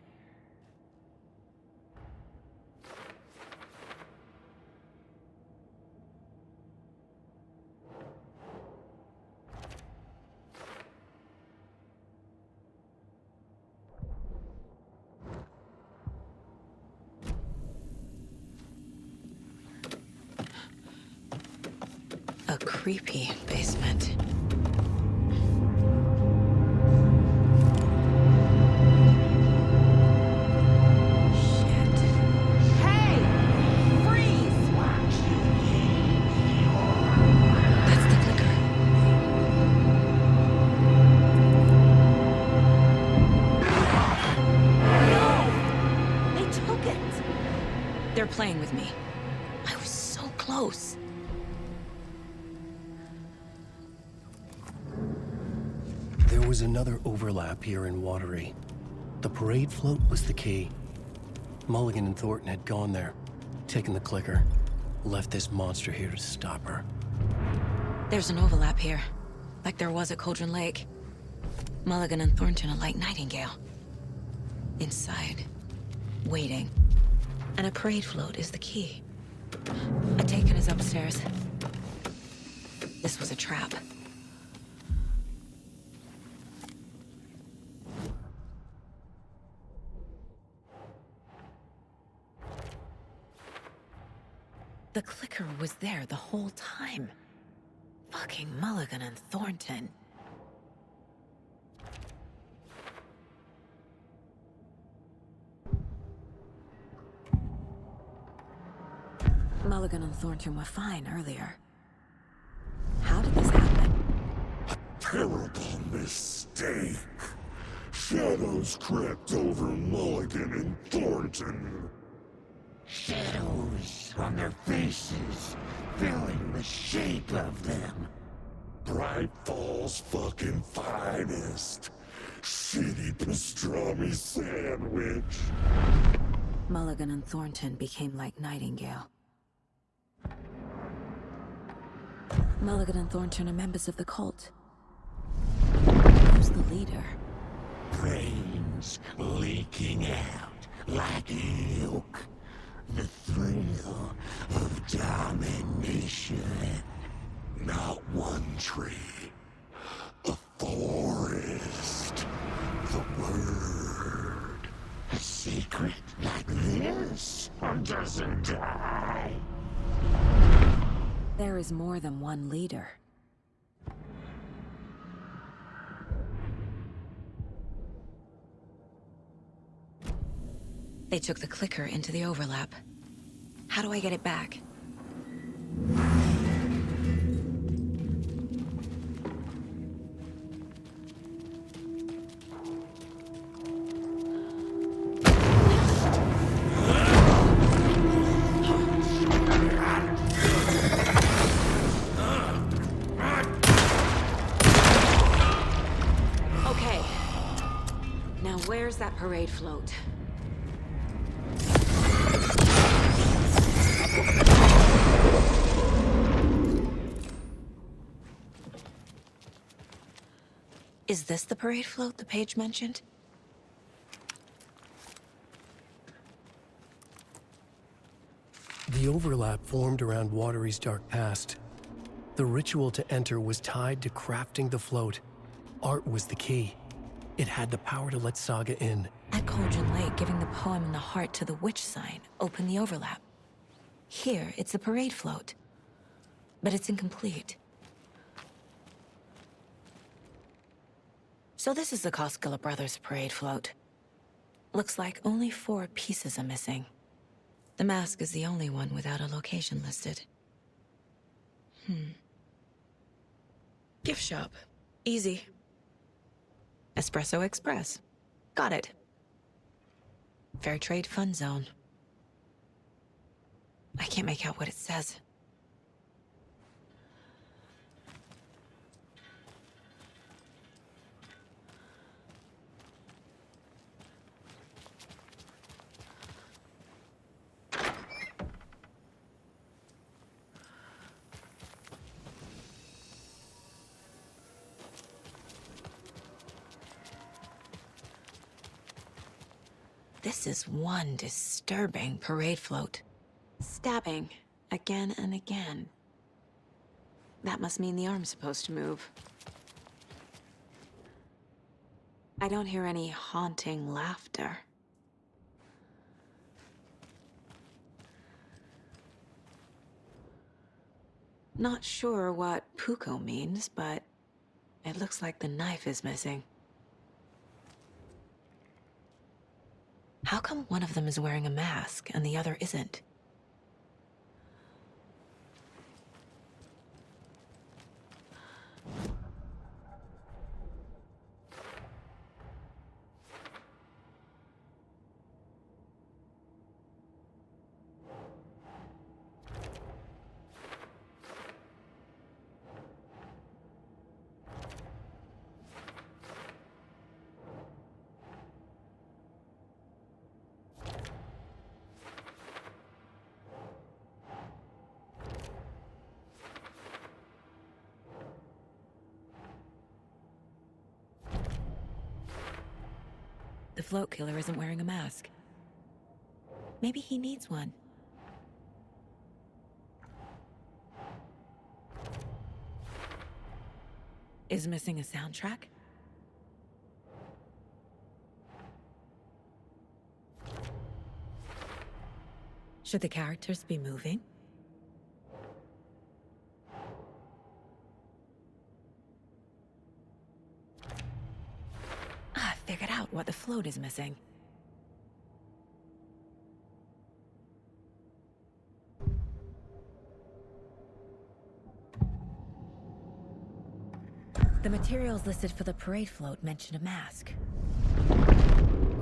A creepy basement. They're playing with me. I was so close. There was another overlap here in Watery. The parade float was the key. Mulligan and Thornton had gone there, taken the clicker, left this monster here to stop her. There's an overlap here, like there was at Cauldron Lake. Mulligan and Thornton are like Nightingale. Inside, waiting. And a parade float is the key. A taken is upstairs. This was a trap. The clicker was there the whole time. Fucking Mulligan and Thornton. Mulligan and Thornton were fine earlier. How did this happen? A terrible mistake. Shadows crept over Mulligan and Thornton. Shadows on their faces, filling the shape of them. Bright Falls fucking finest. Shitty pastrami sandwich. Mulligan and Thornton became like Nightingale. Mulligan and Thornton are members of the cult. Who's the leader? Brains leaking out like milk. The thrill of domination. Now tree, a forest, the word. A secret like this doesn't die. There is more than one leader. They took the clicker into the overlap. How do I get it back? Okay. Now where's that parade float? Is this the parade float the page mentioned? The overlap formed around Watery's dark past. The ritual to enter was tied to crafting the float. Art was the key. It had the power to let Saga in. At Cauldron Lake, giving the poem and the heart to the witch sign opened the overlap. Here, it's the parade float. But it's incomplete. So this is the Koskela Brothers parade float. Looks like only 4 pieces are missing. The mask is the only one without a location listed. Gift shop. Easy. Espresso Express. Got it. Fair Trade Fun Zone. I can't make out what it says. This is one disturbing parade float. Stabbing again and again. That must mean the arm's supposed to move. I don't hear any haunting laughter. Not sure what Puko means, but it looks like the knife is missing. How come one of them is wearing a mask and the other isn't? The float killer isn't wearing a mask. Maybe he needs one. Is missing a soundtrack? Should the characters be moving? I figured out what the float is missing. The materials listed for the parade float mention a mask.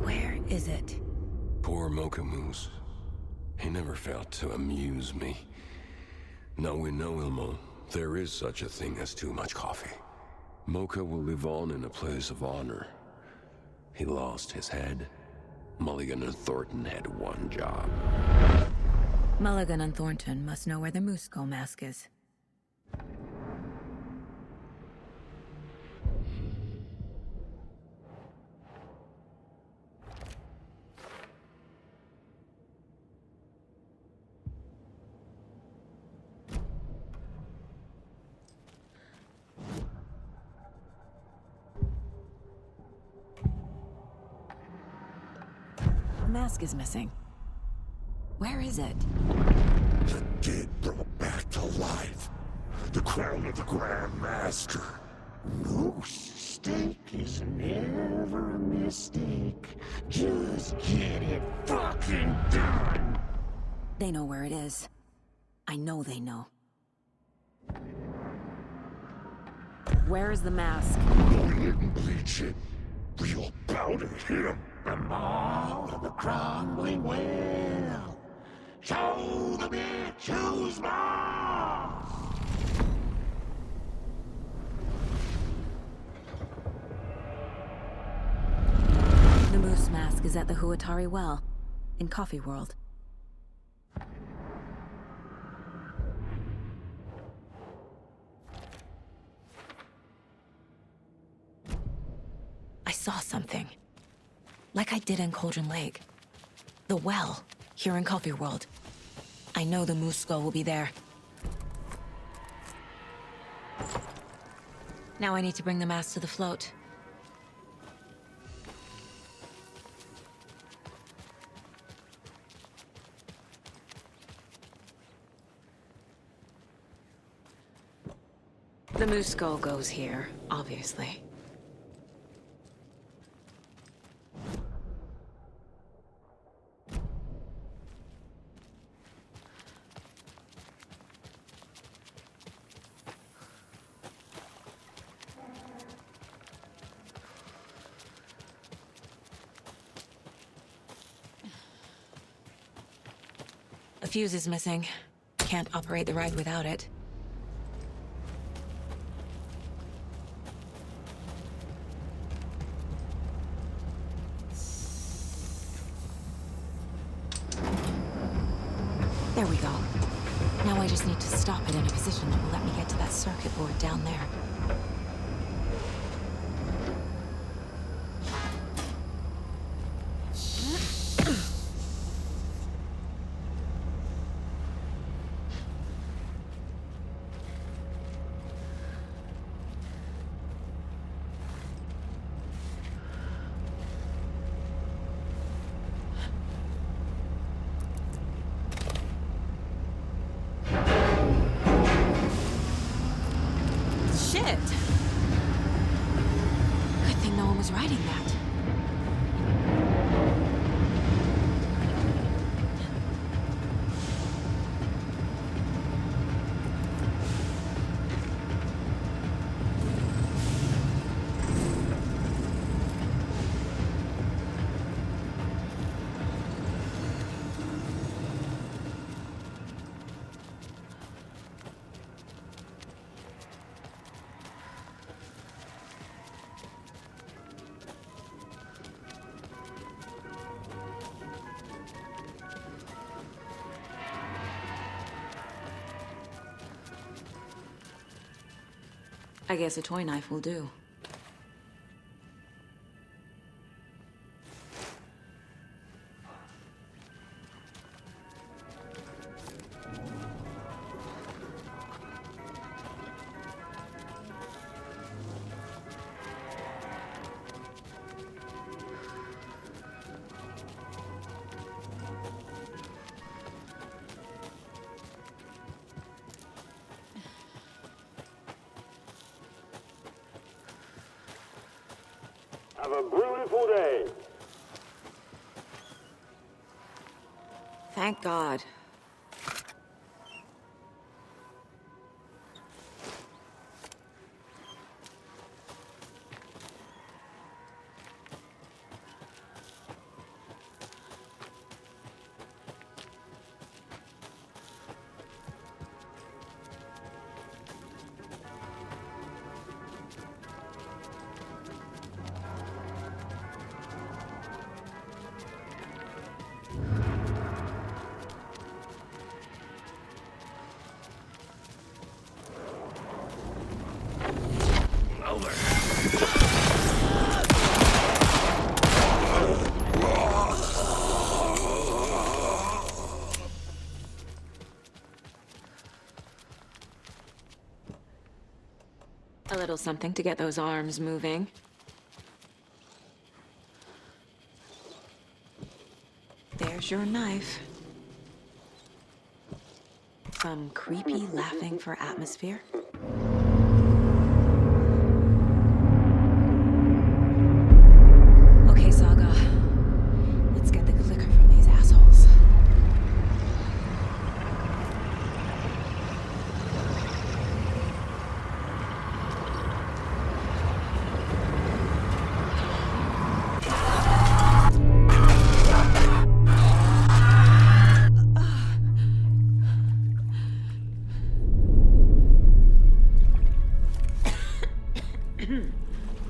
Where is it? Poor Mocha Moose. He never failed to amuse me. Now we know, Ilmo, there is such a thing as too much coffee. Mocha will live on in a place of honor. He lost his head. Mulligan and Thornton had one job. Mulligan and Thornton must know where the Moose Skull mask is. mask is missing. Where is it? The dead brought back to life. The crown of the Grand Master. Moose steak is never a mistake. Just get it fucking done. They know where it is. I know they know. Where is the mask? Go ahead and bleach it. We'll bow to him. The maw of the crumbling well. Show the bitch who's boss. The moose mask is at the Huatari Well, in Coffee World. I saw something. Like I did in Cauldron Lake. The well, here in Coffee World. I know the moose skull will be there. Now I need to bring the mask to the float. The moose skull goes here, obviously. A fuse is missing. Can't operate the ride without it. There we go. Now I just need to stop it in a position that will let me get to that circuit board down there. Shit! Good thing no one was riding that. I guess a toy knife will do. Have a beautiful day. Thank God. A little something to get those arms moving. There's your knife. Some creepy laughing for atmosphere. Okay, Saga. Let's get the clicker from these assholes.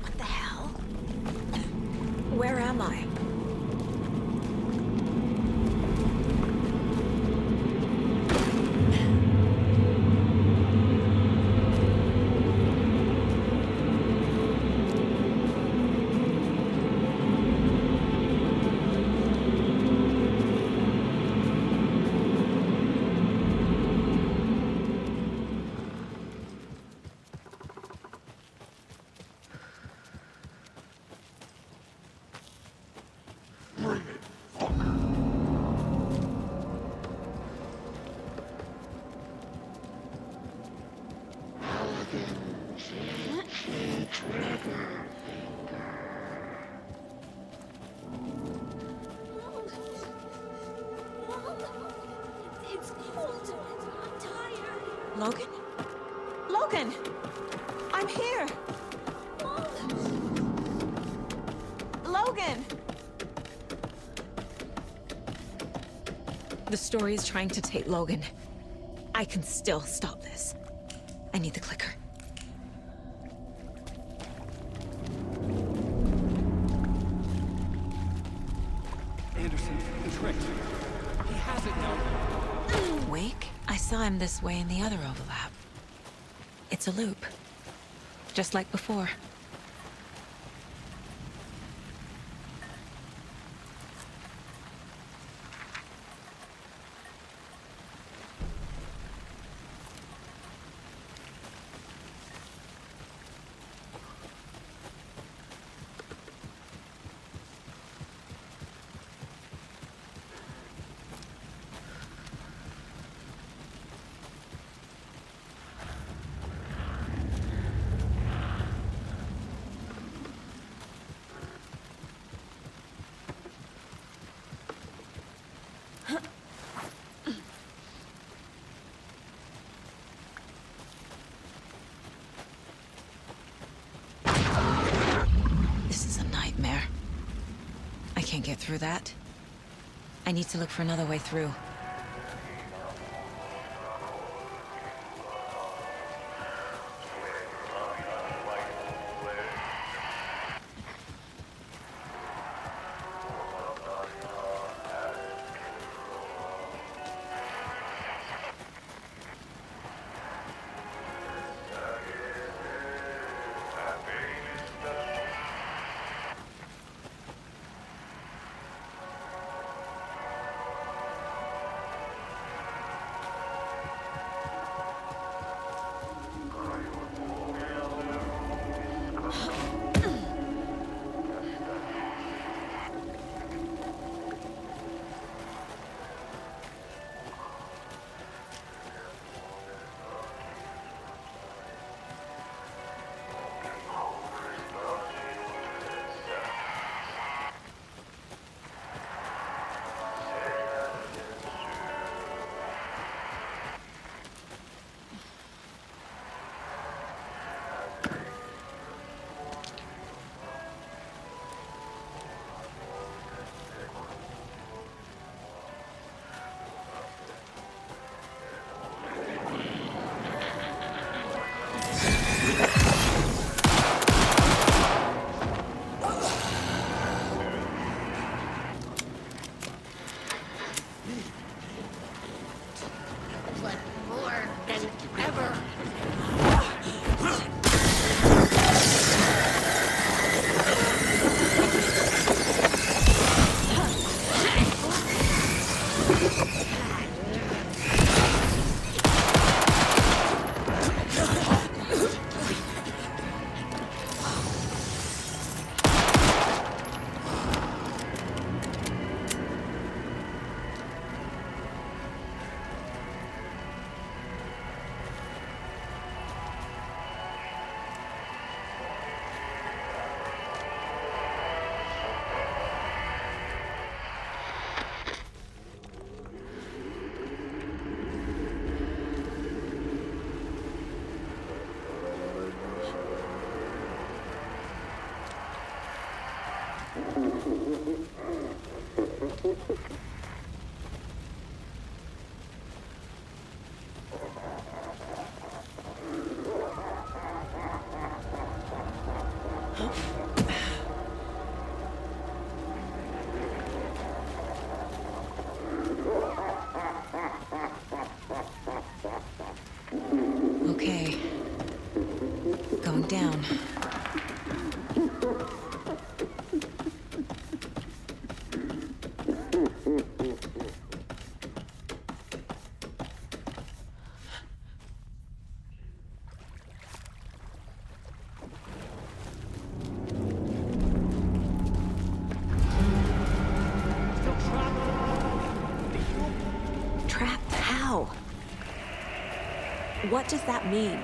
What the hell? Where am I? It's cold. I'm tired. Logan? Logan! I'm here! Logan! The story is trying to take Logan. I can still stop this. I need the clicker. Anderson, the trick. He has it now. Wake? I saw him this way in the other overlap. It's a loop. Just like before. I can't get through that. I need to look for another way through. Okay. Going down. Trapped how? What does that mean?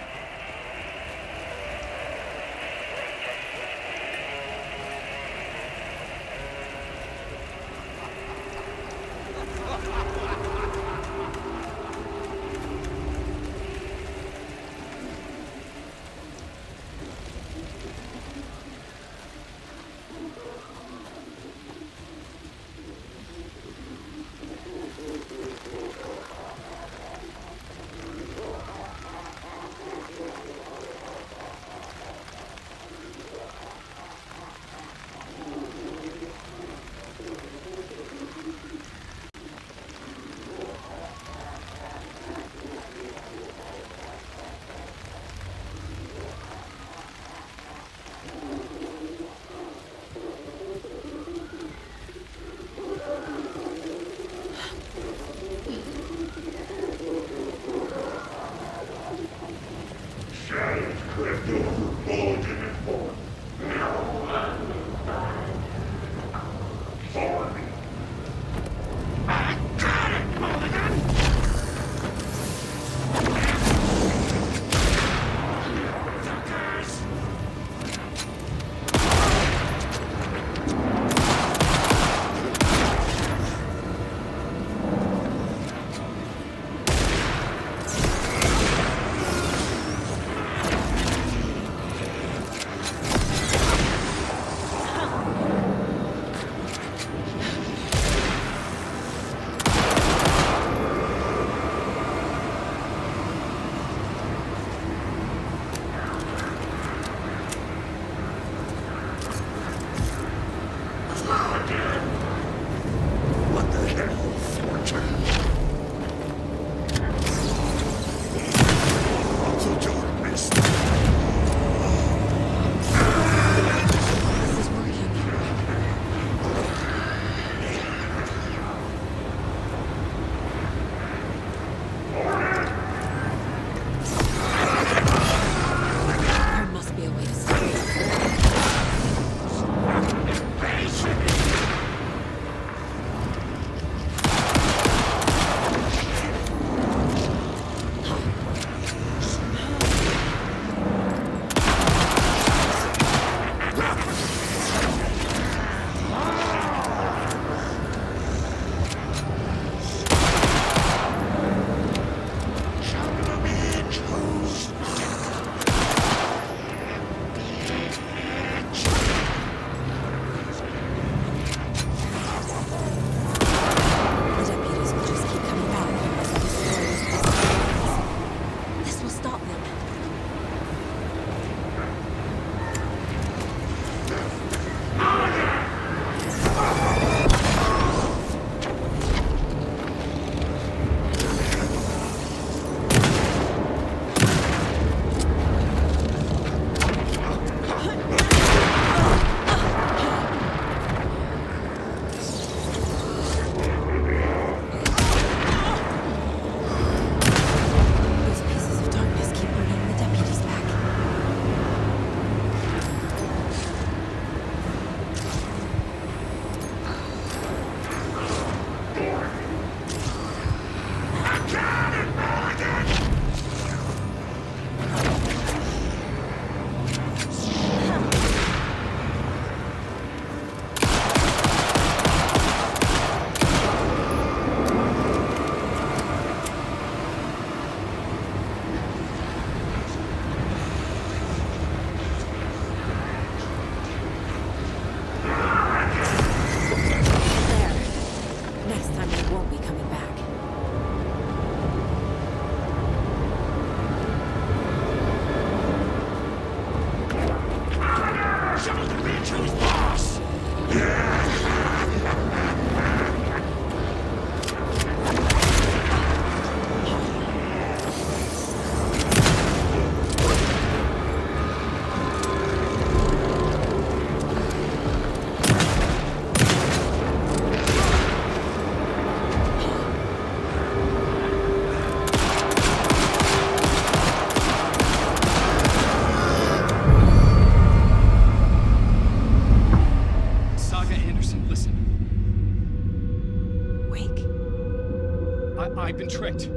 tricked.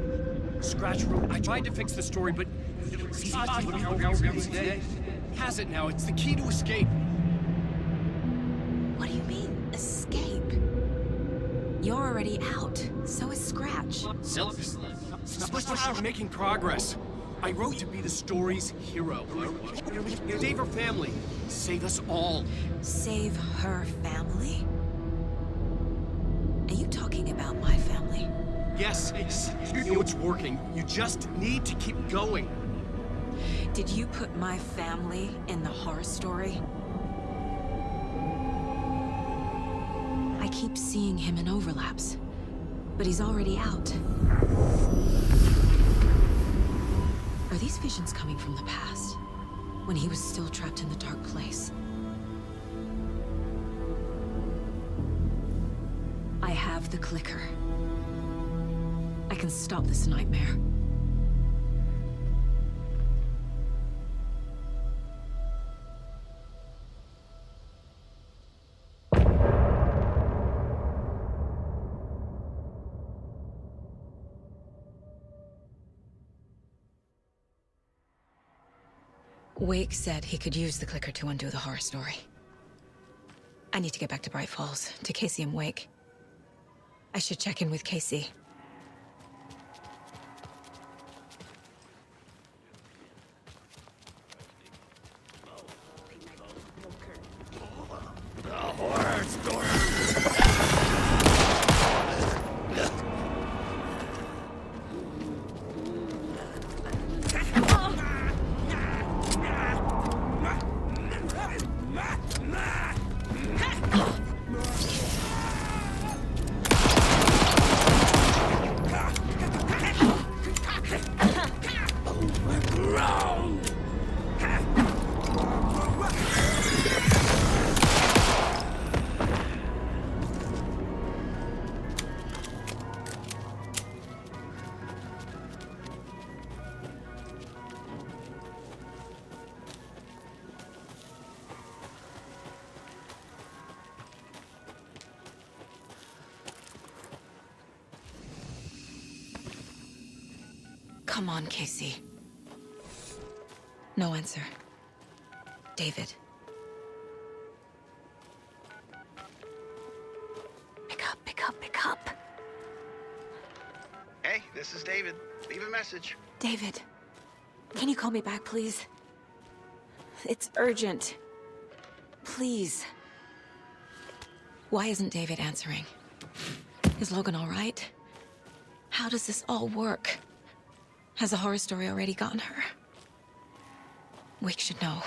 Scratch wrote, I tried to fix the story, but has it now. It's the key to escape. What do you mean, escape? You're already out. So is Scratch. We're making progress. I wrote to be the story's hero. Save her family. Save us all. Save her family? Are you talking about my family? Yes, you know it's working. You just need to keep going. Did you put my family in the horror story? I keep seeing him in overlaps, but he's already out. Are these visions coming from the past, when he was still trapped in the dark place? I have the clicker. I can stop this nightmare. Wake said he could use the clicker to undo the horror story. I need to get back to Bright Falls, to Casey and Wake. I should check in with Casey. Come on, Casey. No answer. David. Pick up, pick up, pick up. Hey, this is David. Leave a message. David, can you call me back, please? It's urgent. Please. Why isn't David answering? Is Logan all right? How does this all work? Has the horror story already gotten her? Wake should know.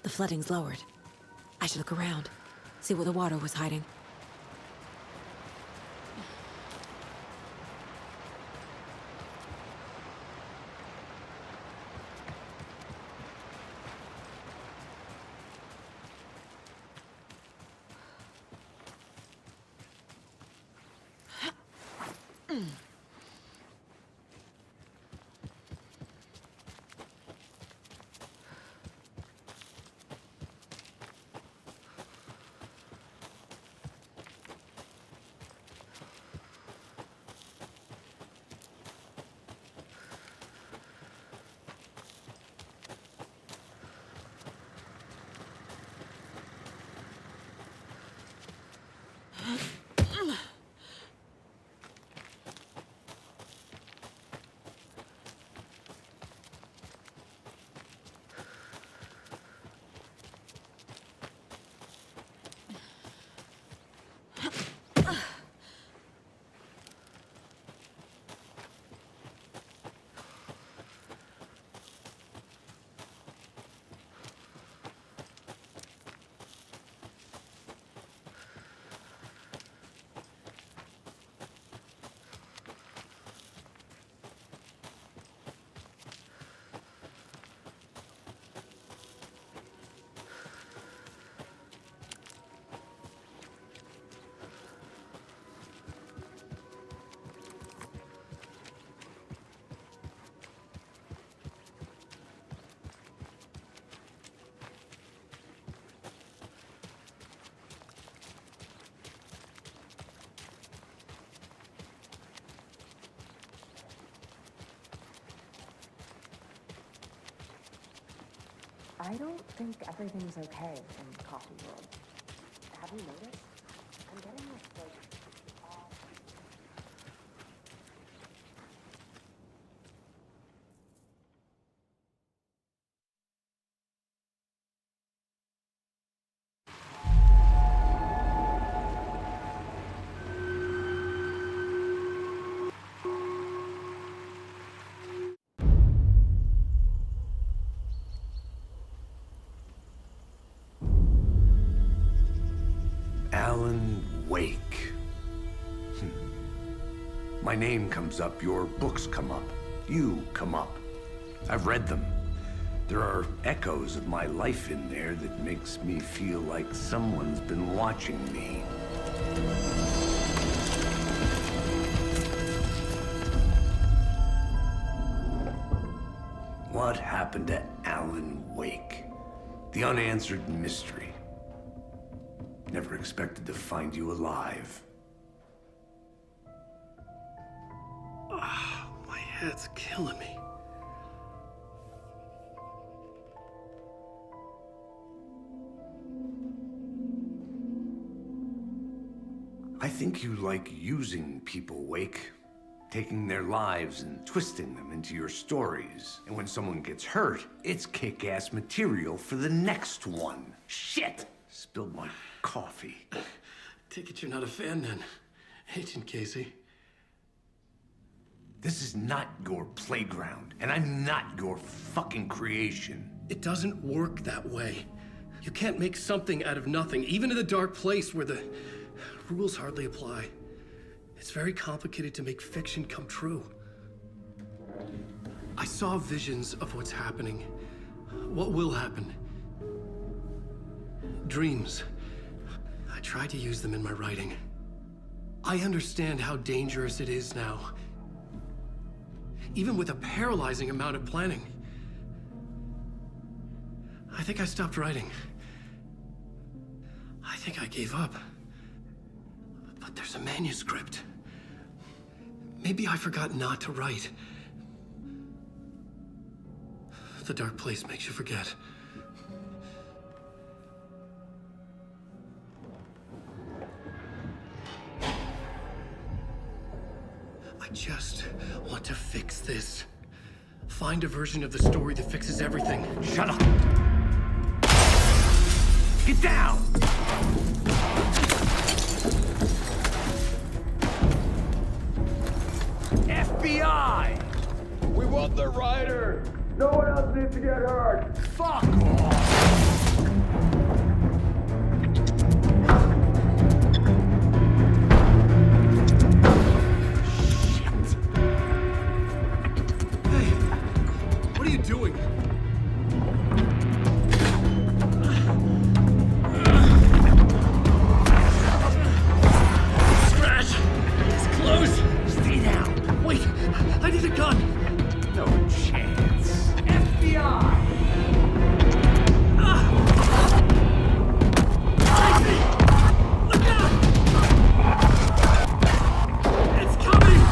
The flooding's lowered. I should look around, see where the water was hiding. I don't think everything's okay in the coffee world. Have you noticed? I'm getting this, like, Alan Wake. My name comes up, your books come up, you come up. I've read them. There are echoes of my life in there that makes me feel like someone's been watching me. What happened to Alan Wake? The unanswered mystery. Never expected to find you alive. My head's killing me. I think you like using people, Wake. Taking their lives and twisting them into your stories. And when someone gets hurt, it's kick-ass material for the next one. Shit! Spilled my coffee. Take it you're not a fan then, Agent Casey. This is not your playground, and I'm not your fucking creation. It doesn't work that way. You can't make something out of nothing, even in the dark place where the rules hardly apply. It's very complicated to make fiction come true. I saw visions of what's happening, what will happen. Dreams. I tried to use them in my writing. I understand how dangerous it is now. Even with a paralyzing amount of planning. I think I stopped writing. I think I gave up. But there's a manuscript. Maybe I forgot not to write. The dark place makes you forget. I just want to fix this. Find a version of the story that fixes everything. Shut up! Get down! FBI! We want the rider! No one else needs to get hurt! Fuck off! What are you doing? Scratch! It's close! Stay down! Wait! I need a gun! No chance. FBI! Look out! It's coming!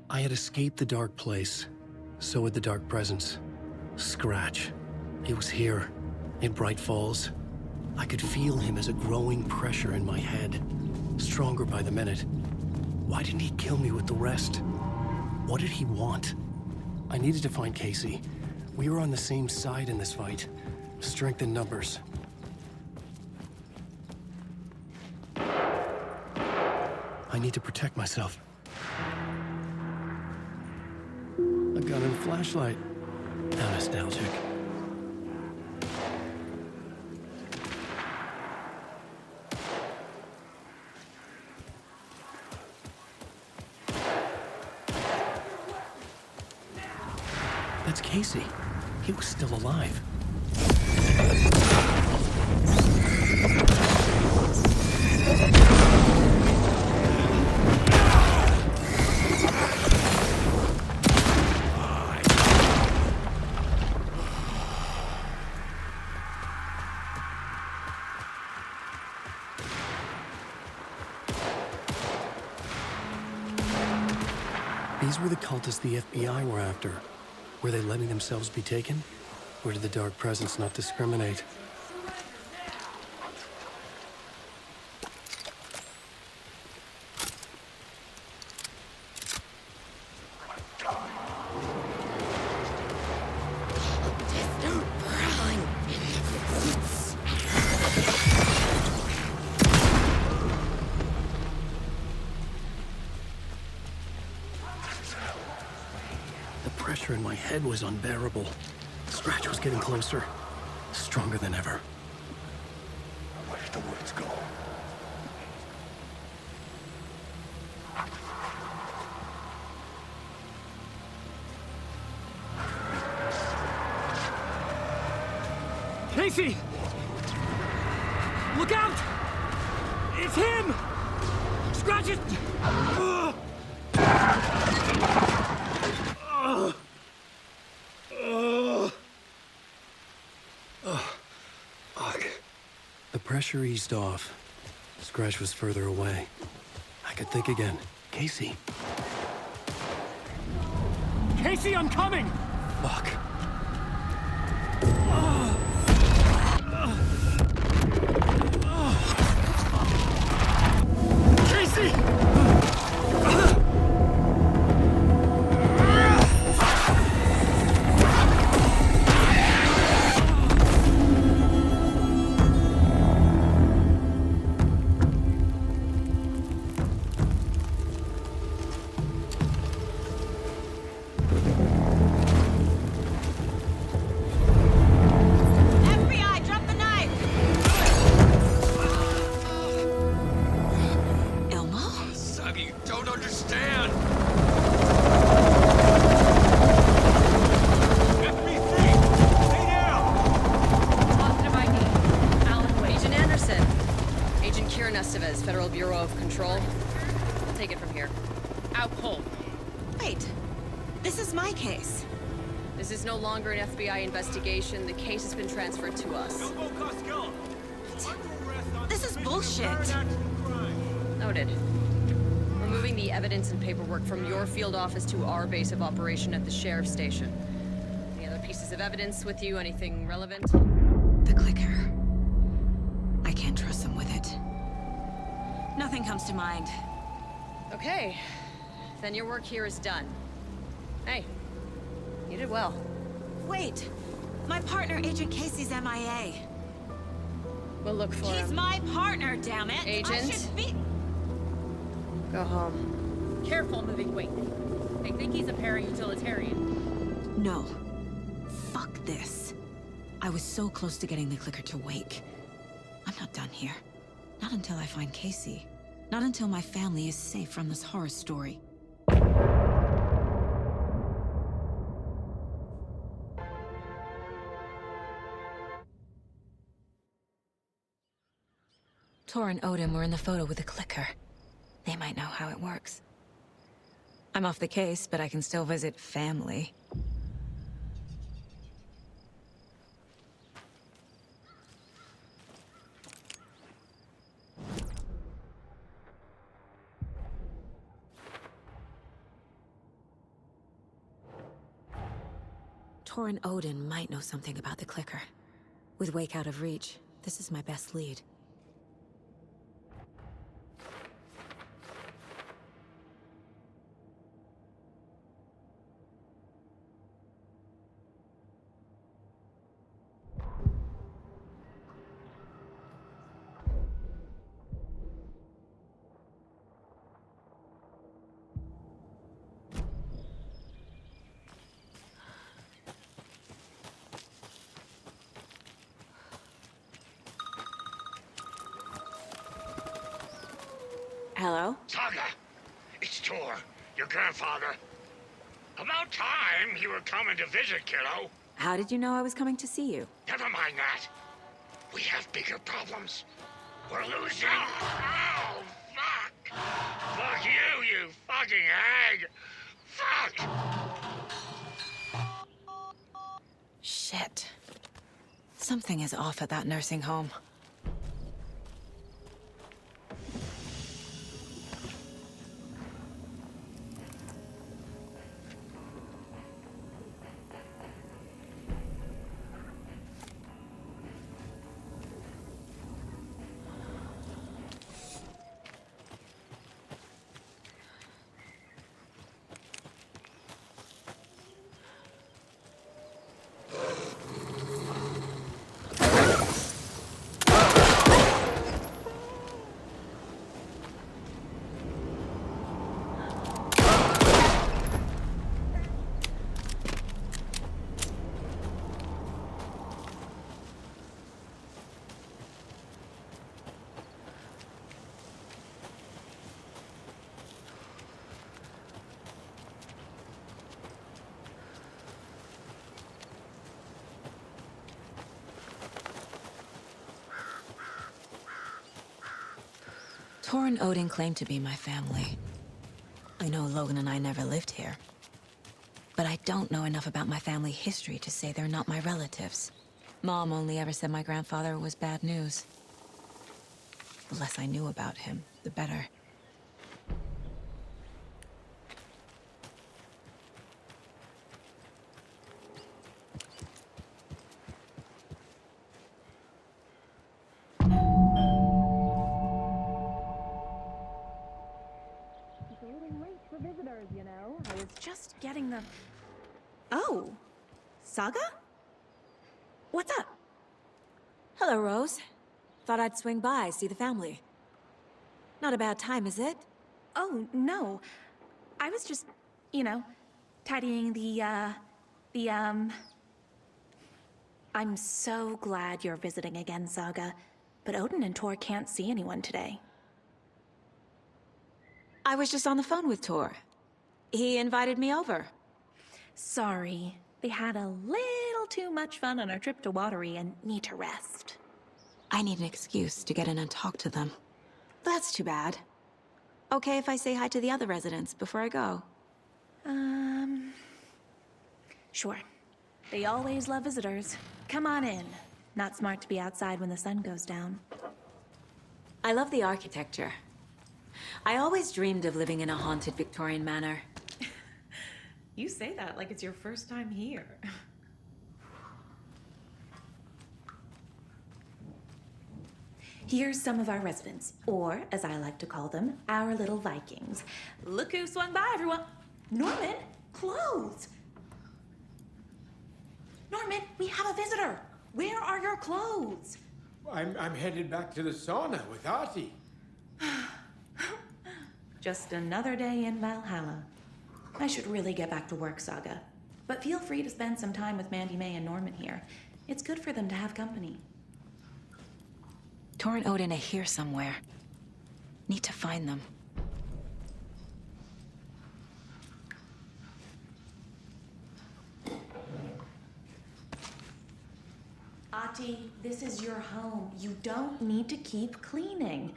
I had escaped the dark place. So had the dark presence. Scratch. It was here. In Bright Falls, I could feel him as a growing pressure in my head, stronger by the minute. Why didn't he kill me with the rest? What did he want? I needed to find Casey. We were on the same side in this fight. Strength in numbers. I need to protect myself. A gun and a flashlight. How nostalgic. That's Casey. He was still alive. These were the cultists the FBI were after. Were they letting themselves be taken? Or did the Dark Presence not discriminate? The pressure in my head was unbearable. Scratch was getting closer, stronger than ever. Where did the words go? Casey! Look out! It's him! Scratch it! The pressure eased off. Scratch was further away. I could think again. Casey. Casey, I'm coming! Fuck. Casey! FBI, drop the knife! Elmo? Saga, you don't understand! Positive ID. Alan Wade. Agent Anderson. Agent Kieran Estevez, Federal Bureau of Control. I'll take it from here. Out cold. Wait, this is my case. This is no longer an FBI investigation. The case has been transferred to us. This is bullshit. Noted. We're moving the evidence and paperwork from your field office to our base of operation at the sheriff's station. Any other pieces of evidence with you? Anything relevant? The clicker. I can't trust them with it. Nothing comes to mind. Okay. Then your work here is done. Hey, you did well. Wait, my partner, Agent Casey's MIA. We'll look for him. He's my partner, damn it! Agent? I should be... Go home. Careful moving weight. They think he's a para-utilitarian. No. Fuck this. I was so close to getting the clicker to wake. I'm not done here. Not until I find Casey. Not until my family is safe from this horror story. Tor and Odin were in the photo with the clicker. They might know how it works. I'm off the case, but I can still visit family. Tor and Odin might know something about the clicker. With Wake out of reach, this is my best lead. Hello? Saga! It's Tor, your grandfather. About time you were coming to visit, kiddo. How did you know I was coming to see you? Never mind that. We have bigger problems. We're losing. Oh, fuck! Fuck you, you fucking hag! Fuck! Shit. Something is off at that nursing home. Tor and Odin claim to be my family. I know Logan and I never lived here. But I don't know enough about my family history to say they're not my relatives. Mom only ever said my grandfather was bad news. The less I knew about him, the better. Just getting the... Oh, Saga? What's up? Hello, Rose. Thought I'd swing by, see the family. Not a bad time, is it? Oh, no. I was just, tidying the I'm so glad you're visiting again, Saga. But Odin and Tor can't see anyone today. I was just on the phone with Tor. He invited me over. Sorry. They had a little too much fun on our trip to Watery and need to rest. I need an excuse to get in and talk to them. That's too bad. Okay if I say hi to the other residents before I go? Sure. They always love visitors. Come on in. Not smart to be outside when the sun goes down. I love the architecture. I always dreamed of living in a haunted Victorian manor. You say that like it's your first time here. Here's some of our residents, or as I like to call them, our little Vikings. Look who swung by, everyone. Norman, clothes. Norman, we have a visitor. Where are your clothes? I'm headed back to the sauna with Artie. Just another day in Valhalla. I should really get back to work, Saga. But feel free to spend some time with Mandy May and Norman here. It's good for them to have company. Tor and Odin are here somewhere. Need to find them. Ahti, this is your home. You don't need to keep cleaning.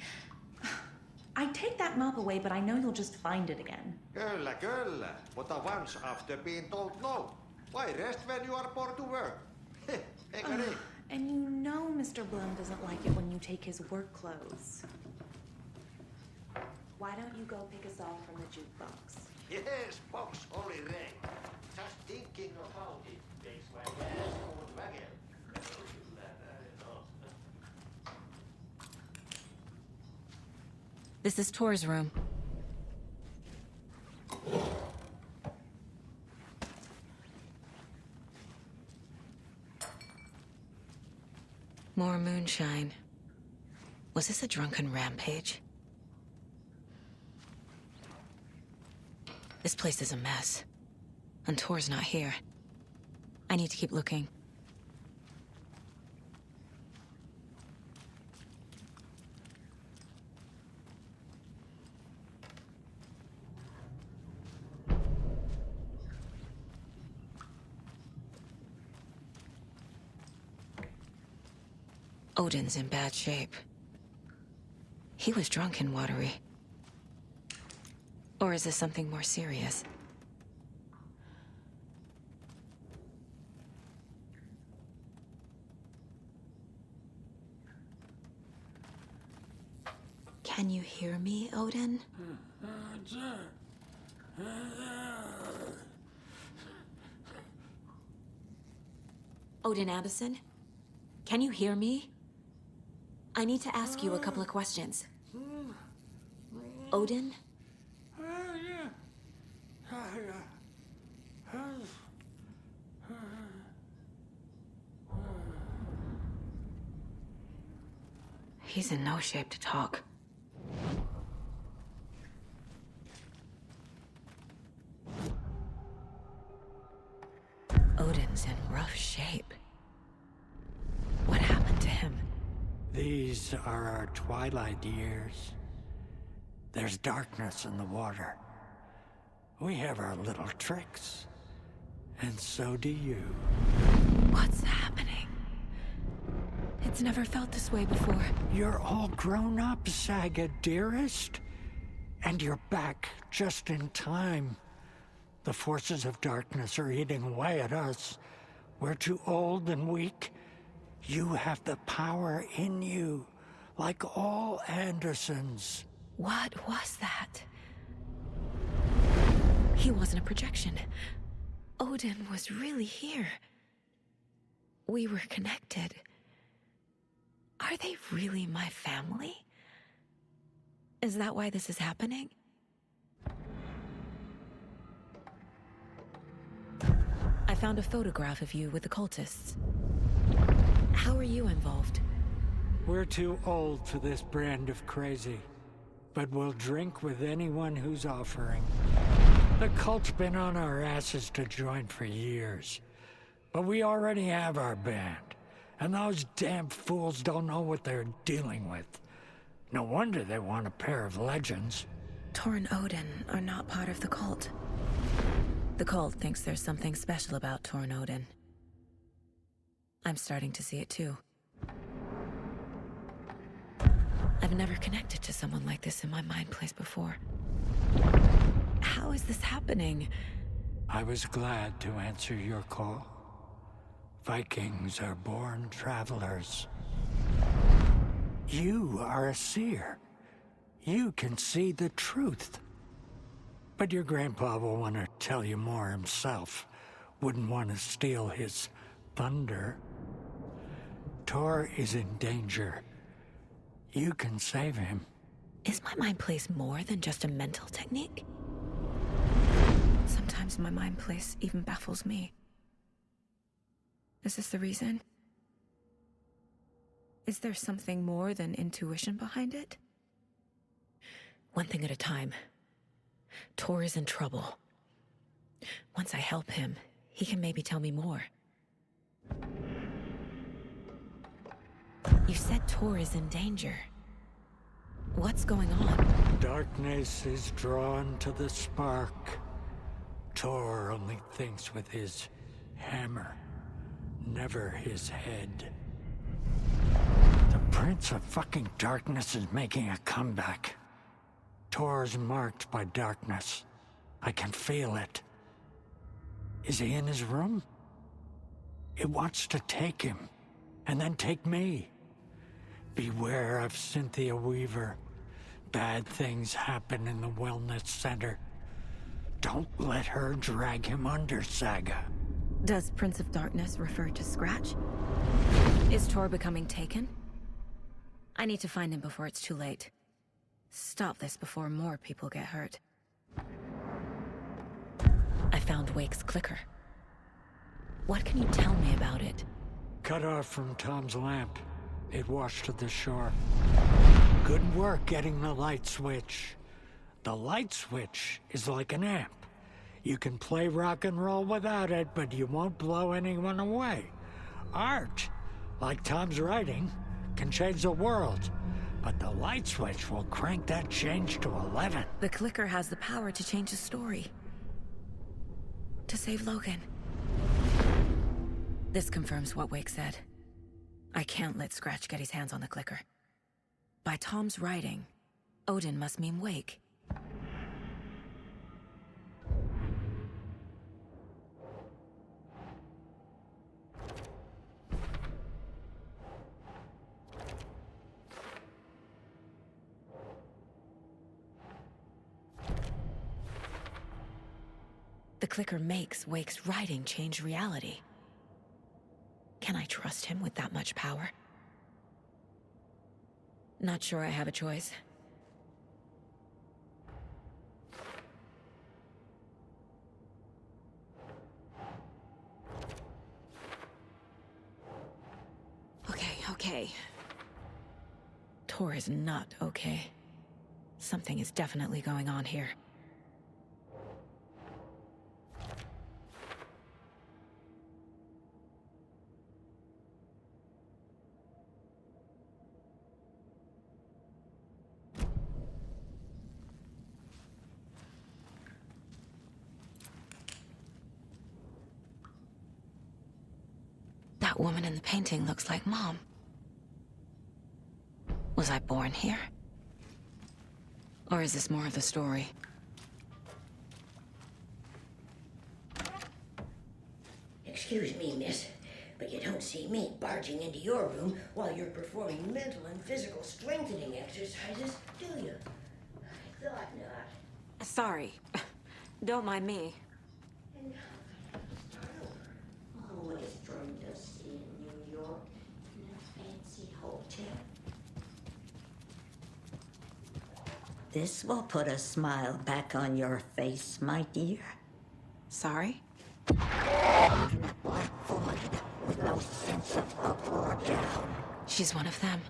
I take that mop away, but I know you'll just find it again. Kyllä, kyllä. Mutta once after being told no. Why rest when you are born to work? Eikä niin? And you know Mr. Blum doesn't like it when you take his work clothes. Why don't you go pick a song from the jukebox? Yes, box Olli Ray. Just thinking about it makes my ass go waggle. This is Tor's room. More moonshine. Was this a drunken rampage? This place is a mess. And Tor's not here. I need to keep looking. Odin's in bad shape. He was drunk and watery. Or is this something more serious? Can you hear me, Odin? Odin Addison? Can you hear me? I need to ask you a couple of questions. Odin? He's in no shape to talk. Odin's in rough shape. What happened to him? These are our twilight years. There's darkness in the water. We have our little tricks. And so do you. What's happening? It's never felt this way before. You're all grown up, Saga, dearest. And you're back just in time. The forces of darkness are eating away at us. We're too old and weak. You have the power in you, like all Andersons. What was that? He wasn't a projection. Odin was really here. We were connected. Are they really my family? Is that why this is happening? I found a photograph of you with the cultists. How are you involved? We're too old for this brand of crazy, but we'll drink with anyone who's offering. The cult's been on our asses to join for years, but we already have our band, and those damn fools don't know what they're dealing with. No wonder they want a pair of legends. Tor and Odin are not part of the cult. The cult thinks there's something special about Tor and Odin. I'm starting to see it too. I've never connected to someone like this in my mind place before. How is this happening? I was glad to answer your call. Vikings are born travelers. You are a seer. You can see the truth. But your grandpa will want to tell you more himself. Wouldn't want to steal his thunder. Tor is in danger. You can save him. Is my mind place more than just a mental technique? Sometimes my mind place even baffles me. Is this the reason? Is there something more than intuition behind it? One thing at a time. Tor is in trouble. Once I help him, he can maybe tell me more. You said Tor is in danger. What's going on? Darkness is drawn to the spark. Tor only thinks with his hammer, never his head. The Prince of fucking Darkness is making a comeback. Tor's marked by darkness. I can feel it. Is he in his room? It wants to take him, and then take me. Beware of Cynthia Weaver. Bad things happen in the wellness center. Don't let her drag him under, Saga. Does Prince of Darkness refer to Scratch? Is Tor becoming taken? I need to find him before it's too late. Stop this before more people get hurt. I found Wake's clicker. What can you tell me about it? Cut off from Tom's lamp. It washed to the shore. Good work getting the light switch. The light switch is like an amp. You can play rock and roll without it, but you won't blow anyone away. Art, like Tom's writing, can change the world. But the light switch will crank that change to 11. The clicker has the power to change the story. To save Logan. This confirms what Wake said. I can't let Scratch get his hands on the clicker. By Tom's writing, Odin must mean Wake. The clicker makes Wake's writing change reality. Can I trust him with that much power? Not sure I have a choice. Okay. Tor is not okay. Something is definitely going on here. That woman in the painting looks like Mom. Was I born here? Or is this more of the story? Excuse me, miss, but you don't see me barging into your room while you're performing mental and physical strengthening exercises, do you? I thought not. Sorry. Don't mind me. Always dreamed of seeing New York in a fancy hotel. This will put a smile back on your face, my dear. Sorry? Even a black void with no sense of up or down. She's one of them.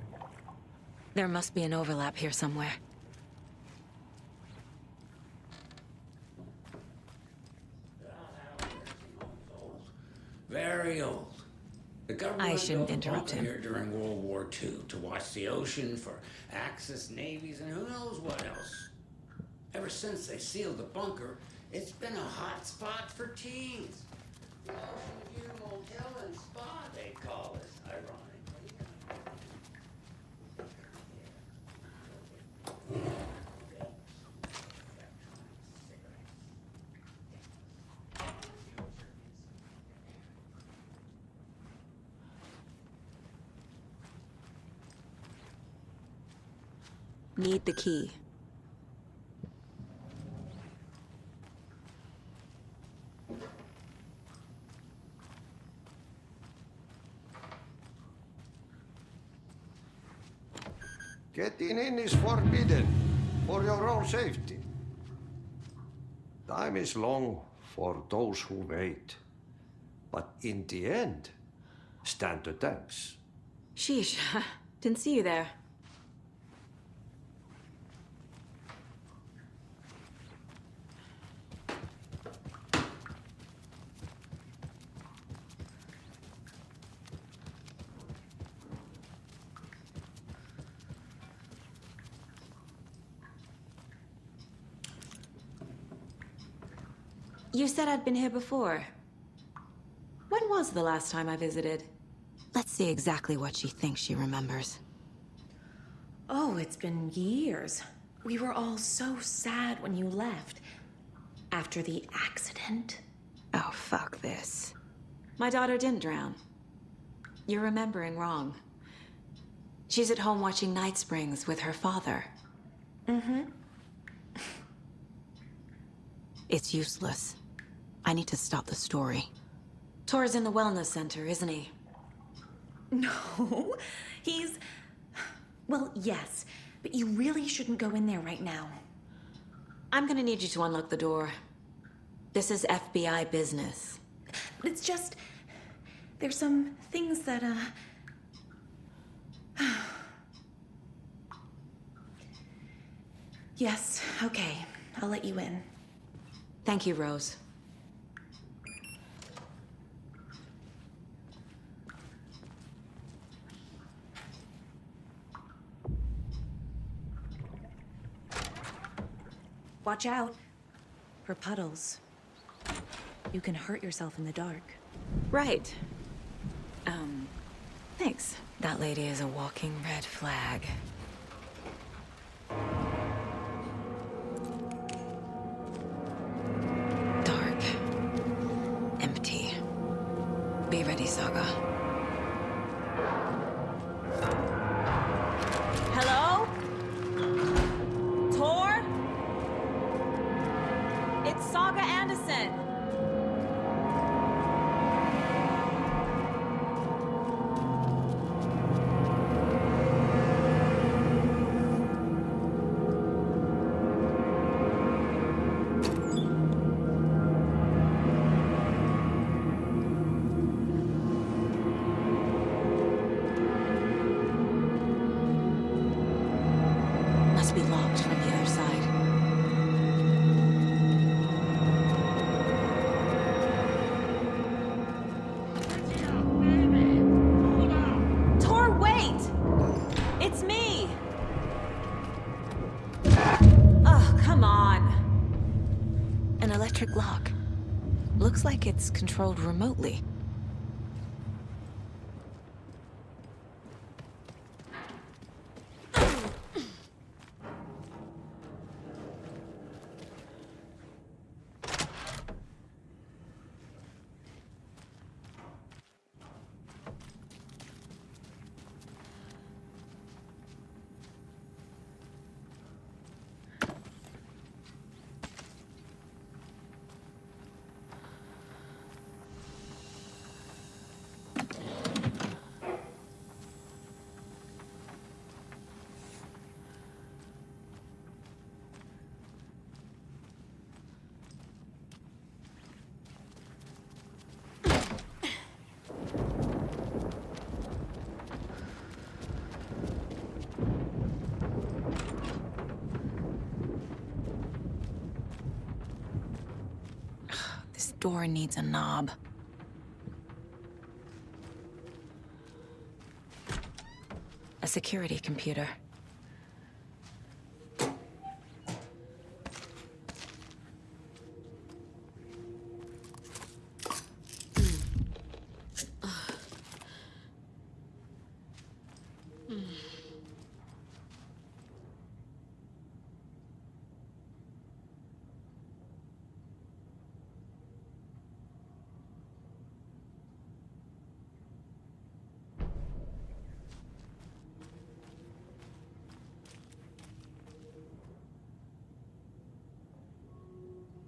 There must be an overlap here somewhere. Very old. The government I shouldn't built a interrupt bunker him. here during World War II to watch the ocean for Axis navies and who knows what else. Ever since they sealed the bunker, it's been a hot spot for teens. The Ocean View Motel and Spa, they call this, ironically. Need the key. Getting in is forbidden, for your own safety. Time is long for those who wait. But in the end, stand the thanks. Sheesh. Didn't see you there. You said I'd been here before. When was the last time I visited? Let's see exactly what she thinks she remembers. Oh, it's been years. We were all so sad when you left. After the accident. Oh, fuck this. My daughter didn't drown. You're remembering wrong. She's at home watching Night Springs with her father. Mm-hmm. It's useless. I need to stop the story. Tor's in the wellness center, isn't he? No, he's... Well, yes, but you really shouldn't go in there right now. I'm gonna need you to unlock the door. This is FBI business. It's just... there's some things that, Yes, okay. I'll let you in. Thank you, Rose. Watch out for puddles. You can hurt yourself in the dark. Right. Thanks. That lady is a walking red flag. Dark. Empty. Be ready, Saga. Hello? Tor? It's Saga Anderson. Must be locked from the other side. Tor, wait! It's me! Oh, come on. An electric lock. Looks like it's controlled remotely. This door needs a knob. A security computer.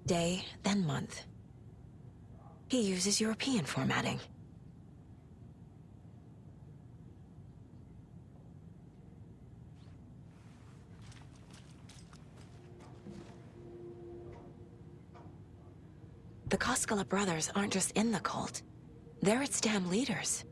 Day, then month. He uses European formatting. The Koskela brothers aren't just in the cult. They're its damn leaders.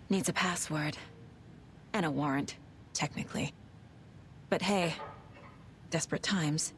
Needs a password. And a warrant, technically. But hey, desperate times.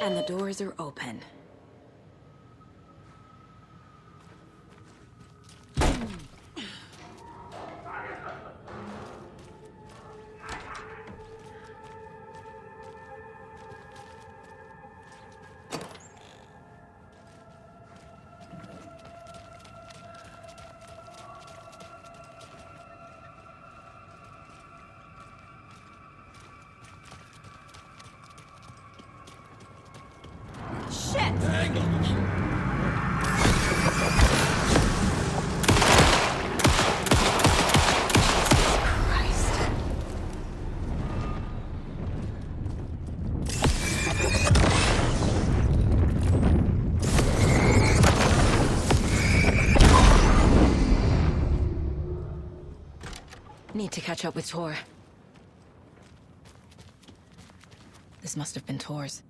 And the doors are open. Need to catch up with Tor. This must have been Tor's.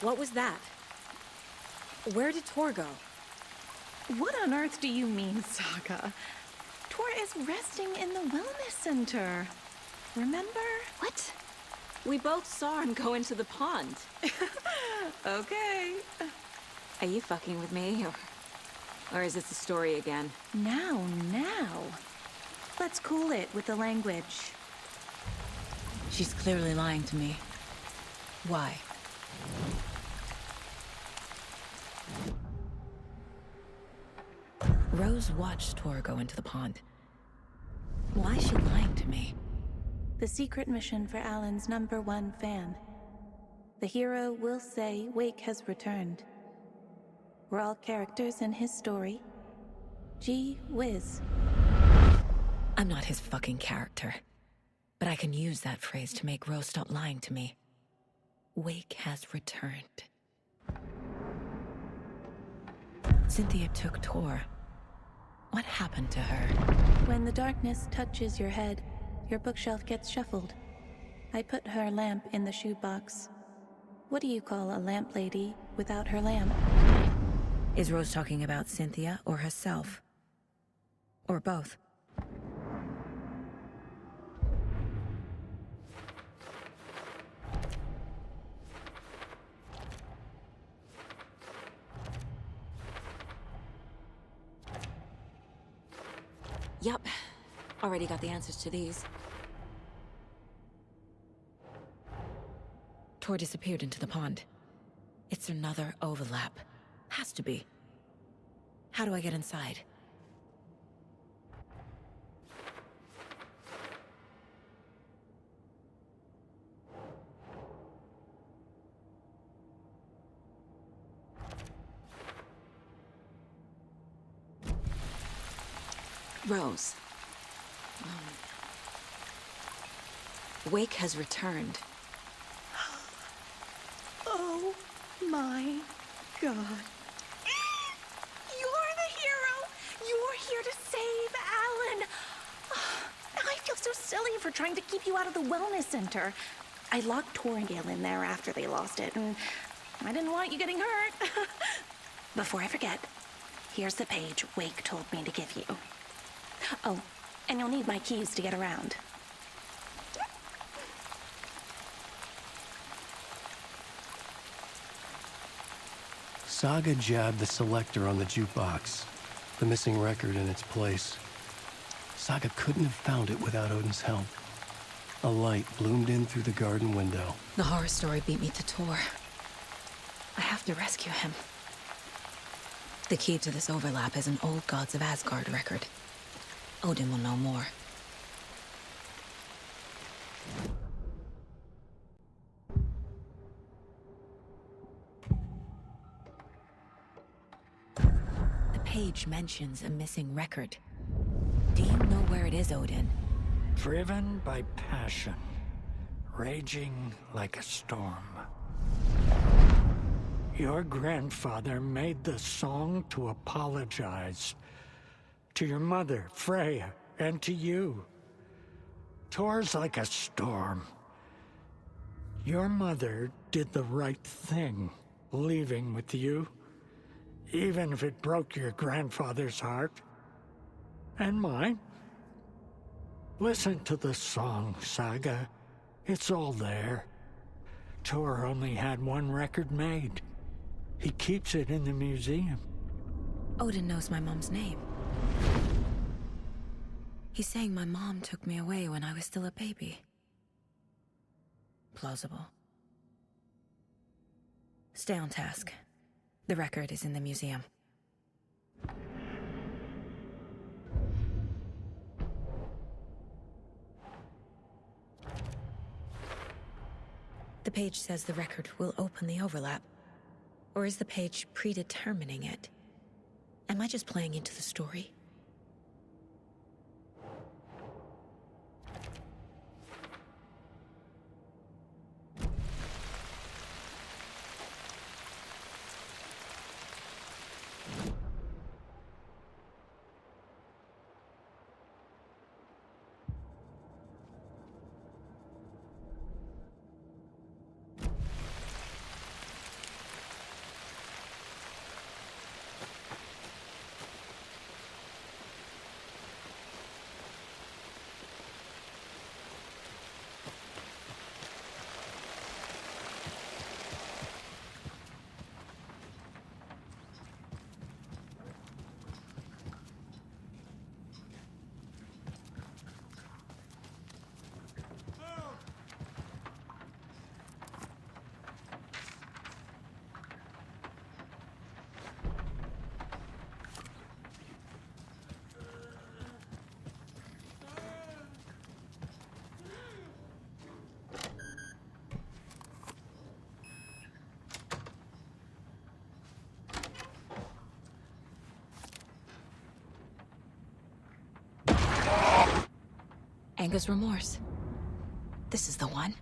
What was that? Where did Tor go? What on earth do you mean, Saga? Tor is resting in the wellness center. Remember? What? We both saw him go into the pond. Okay. Are you fucking with me, or is this a story again? Now. Let's cool it with the language. She's clearly lying to me. Why? Rose watched Tor go into the pond. Why is she lying to me? The secret mission for Alan's #1 fan. The hero will say Wake has returned. We're all characters in his story. Gee whiz. I'm not his fucking character. But I can use that phrase to make Rose stop lying to me. Wake has returned. Cynthia took Tor. What happened to her? When the darkness touches your head, your bookshelf gets shuffled. I put her lamp in the shoebox. What do you call a lamp lady without her lamp? Is Rose talking about Cynthia or herself? Or both? Yup. Already got the answers to these. Tor disappeared into the pond. It's another overlap. Has to be. How do I get inside? Rose. Wake has returned. Oh my God. You're the hero! You're here to save Alan! I feel so silly for trying to keep you out of the wellness center. I locked Tor and Gale in there after they lost it, and I didn't want you getting hurt. Before I forget, here's the page Wake told me to give you. Oh, and you'll need my keys to get around. Saga jabbed the selector on the jukebox, the missing record in its place. Saga couldn't have found it without Odin's help. A light bloomed in through the garden window. The horror story beat me to Tor. I have to rescue him. The key to this overlap is an old Gods of Asgard record. Odin will know more. The page mentions a missing record. Do you know where it is, Odin? Driven by passion, raging like a storm. Your grandfather made the song to apologize. To your mother, Freya, and to you. Tor's like a storm. Your mother did the right thing, leaving with you, even if it broke your grandfather's heart. And mine. Listen to the song, Saga. It's all there. Tor only had one record made. He keeps it in the museum. Odin knows my mom's name. He's saying my mom took me away when I was still a baby. Plausible. Stay on task. The record is in the museum. The page says the record will open the overlap. Or is the page predetermining it? Am I just playing into the story? Anger's remorse. This is the one.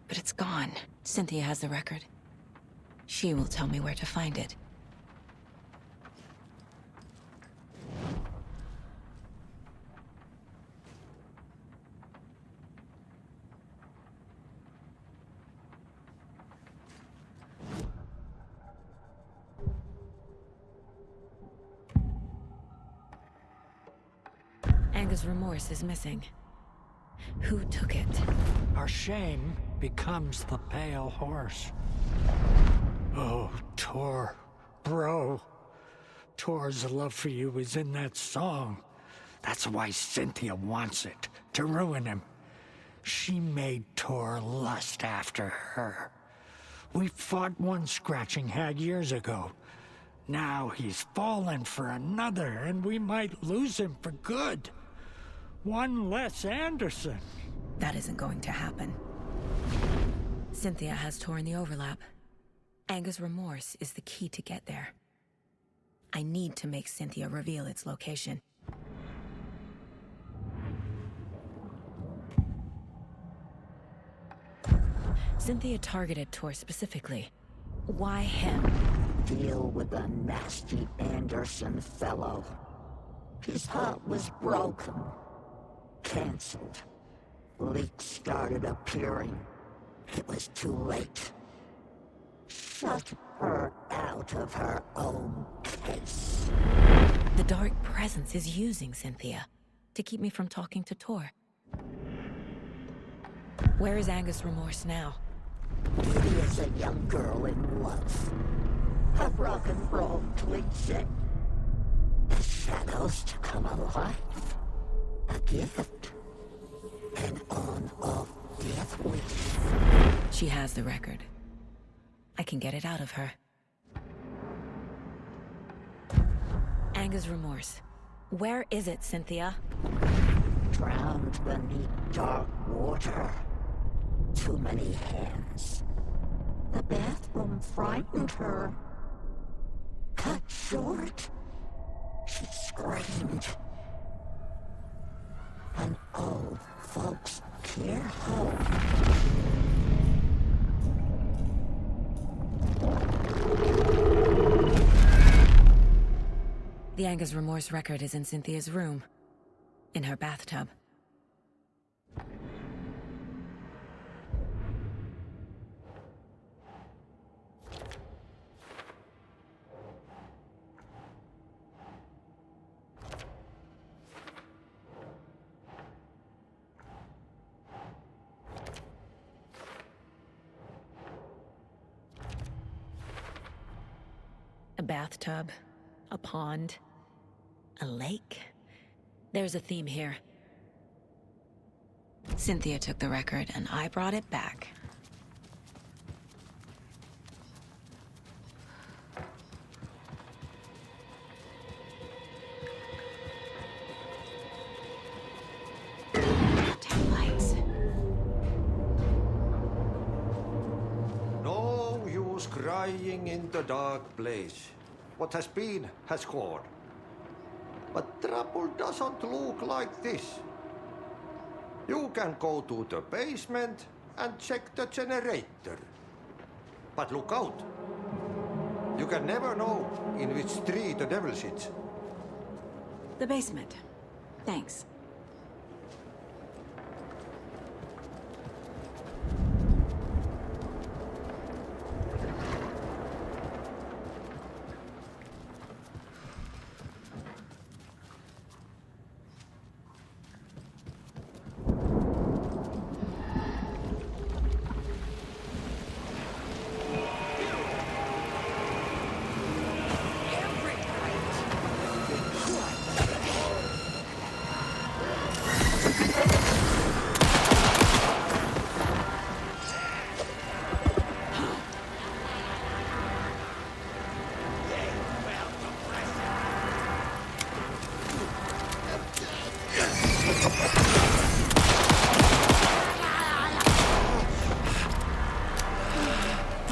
But it's gone. Cynthia has the record. She will tell me where to find it. Anger's remorse is missing. Who took it? Our shame becomes the pale horse. Oh, Tor. Bro. Tor's love for you is in that song. That's why Cynthia wants it, to ruin him. She made Tor lust after her. We fought one scratching hag years ago. Now he's fallen for another, and we might lose him for good. One less Anderson. That isn't going to happen. Cynthia has Tor in the overlap. Anger's remorse is the key to get there. I need to make Cynthia reveal its location. Cynthia targeted Tor specifically. Why him? Deal with the nasty Anderson fellow. His heart was broken. Cancelled. Leaks started appearing. It was too late. Shut her out of her own case. The dark presence is using Cynthia to keep me from talking to Tor. Where is Angus Remorse now? He is a young girl in love. A rock and roll twin. The shadows to come alive. A gift. An on-off death wish. She has the record. I can get it out of her. Angus Remorse. Where is it, Cynthia? Drowned beneath dark water. Too many hands. The bathroom frightened her. Cut short. She screamed. An old folks care home. The Angus Remorse record is in Cynthia's room. In her bathtub. A bathtub, a pond, a lake. There's a theme here. Cynthia took the record, and I brought it back. Taillights. No use crying in the dark place. What has been has gone. But trouble doesn't look like this. You can go to the basement and check the generator. But look out. You can never know in which tree the devil sits. The basement. Thanks.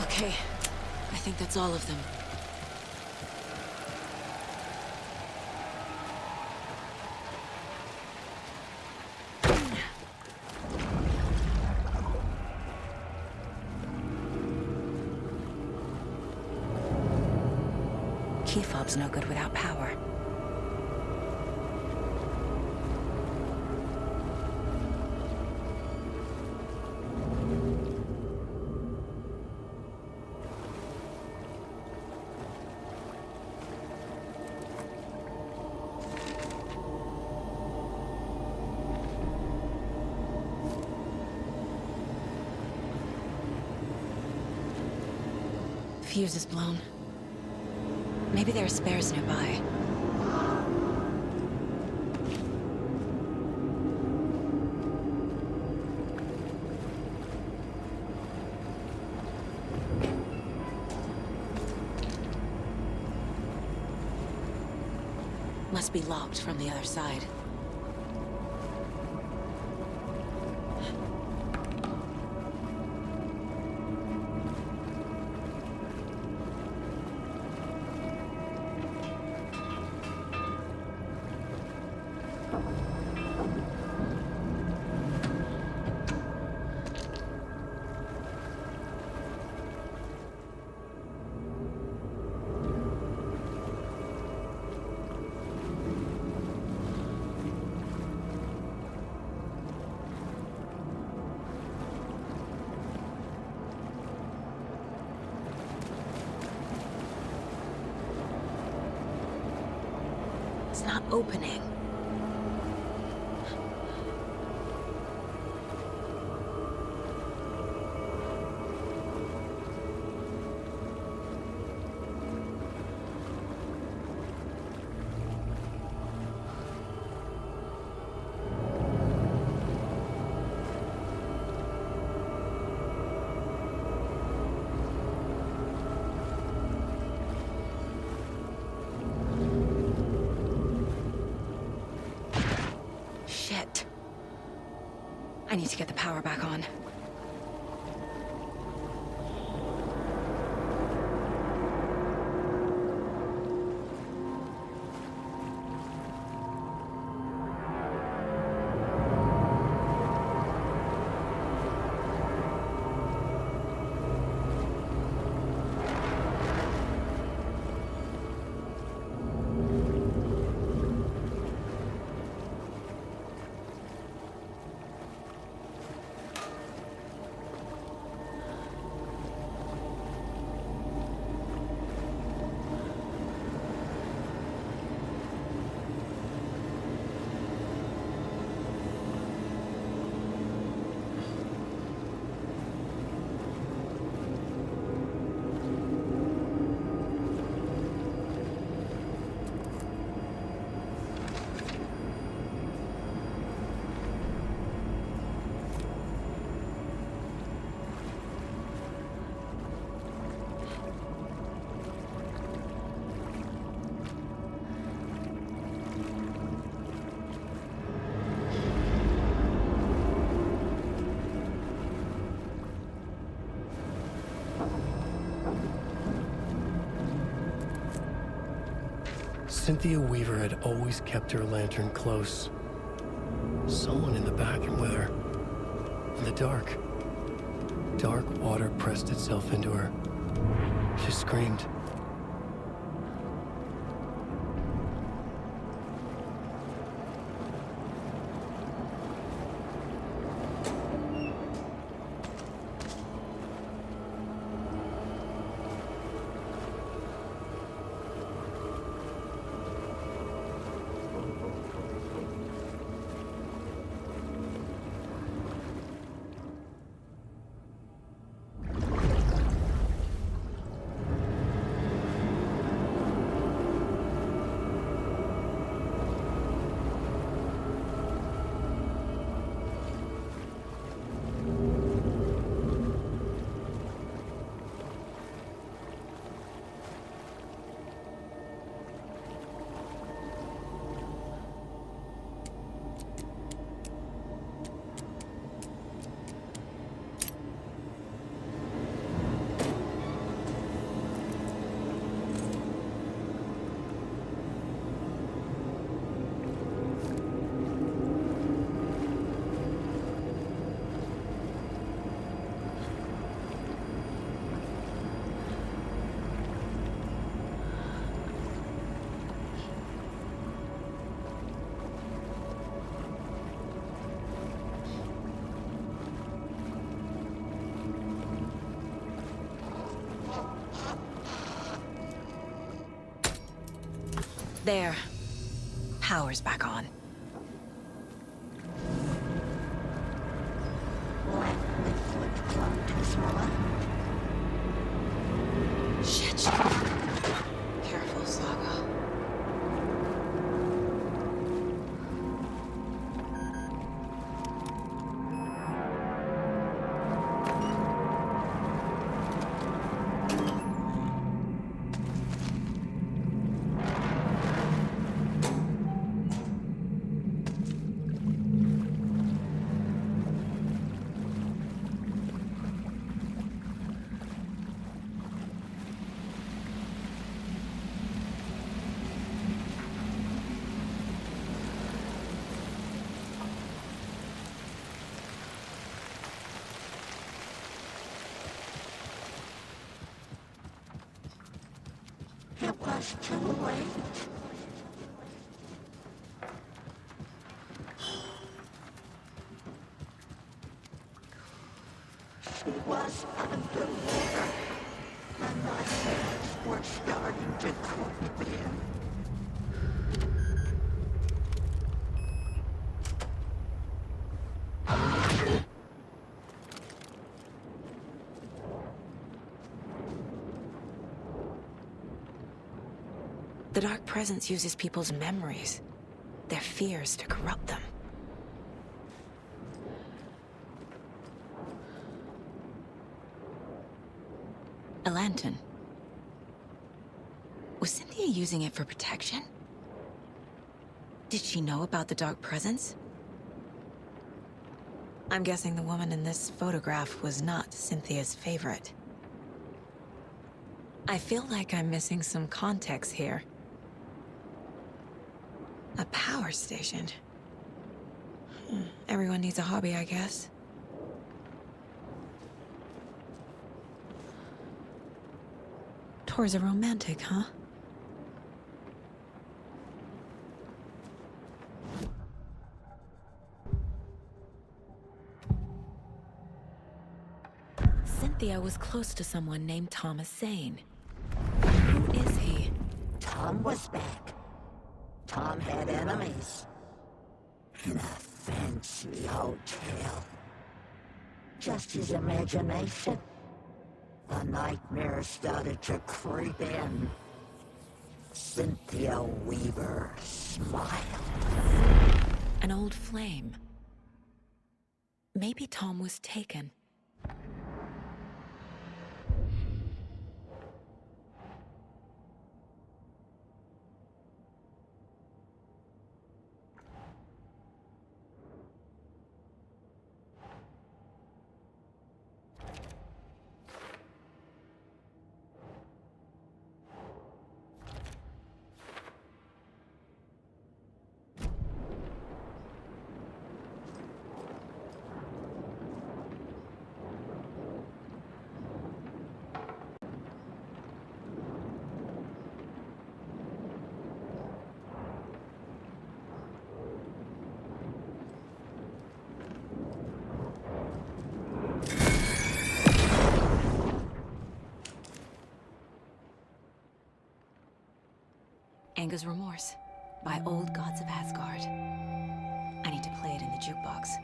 Okay, I think that's all of them. Key fob's no good without power. Fuse is blown. Maybe there are spares nearby. Must be locked from the other side. It's not opening. Shit. I need to get the power back on. Cynthia Weaver had always kept her lantern close. Someone in the back and with her. In the dark. Dark water pressed itself into her. She screamed. There. Power's back on. Shit. Careful, Saga. It was too late. She was underwater, and my hands were starting to cool in. The Dark Presence uses people's memories, their fears to corrupt them. A lantern. Was Cynthia using it for protection? Did she know about the Dark Presence? I'm guessing the woman in this photograph was not Cynthia's favorite. I feel like I'm missing some context here. A power station. Everyone needs a hobby, I guess. Tor's a romantic, huh? Cynthia was close to someone named Thomas Zane. Who is he? Tom was back. Tom had enemies. In a fancy hotel. Just his imagination. The nightmare started to creep in. Cynthia Weaver smiled. An old flame. Maybe Tom was taken. Anger's Remorse by Old Gods of Asgard. I need to play it in the jukebox.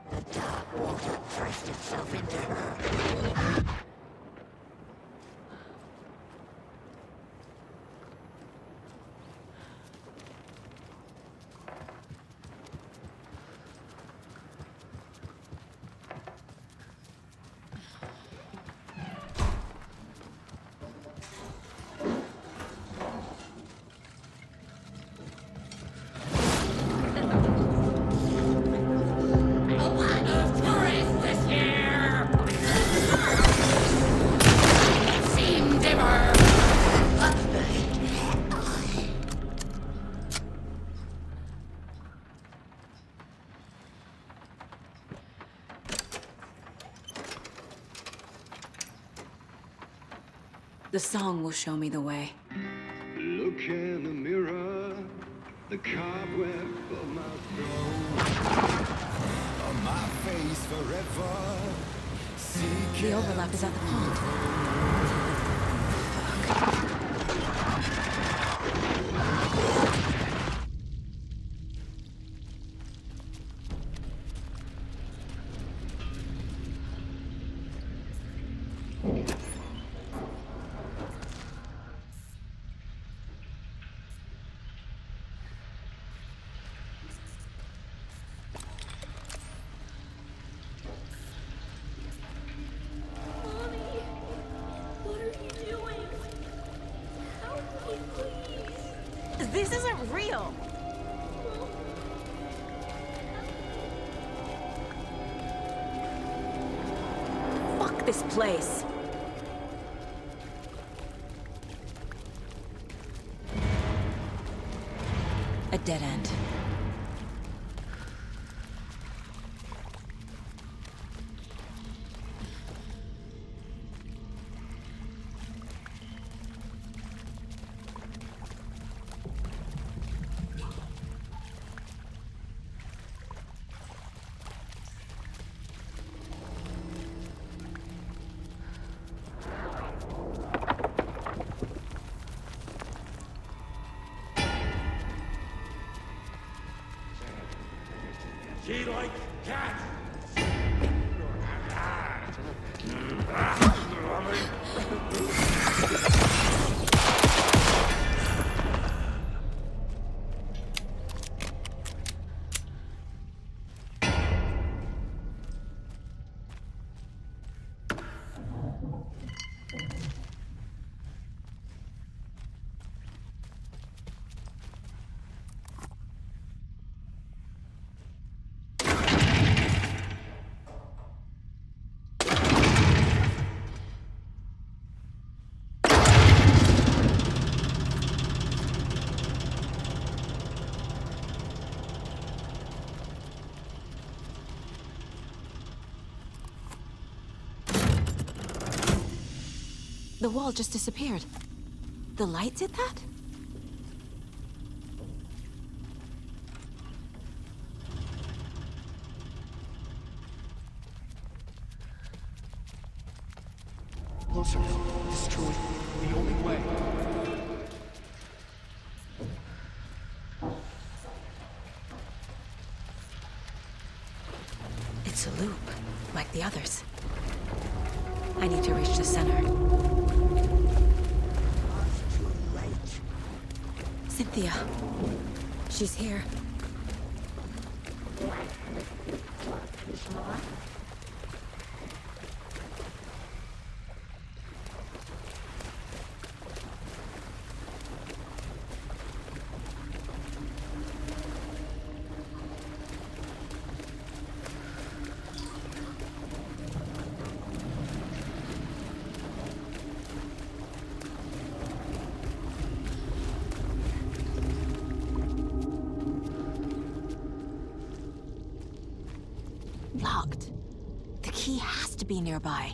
The dark water pressed itself into her. The song will show me the way. Look in the mirror, the cobweb of my throne. On my face forever. The overlap is at the pond. This isn't real! Fuck this place! A dead end. She like cats. The wall just disappeared. The light did that? Closer. Destroy. The only way. It's a loop, like the others. I need to reach the center. Cynthia. She's here. Locked. The key has to be nearby.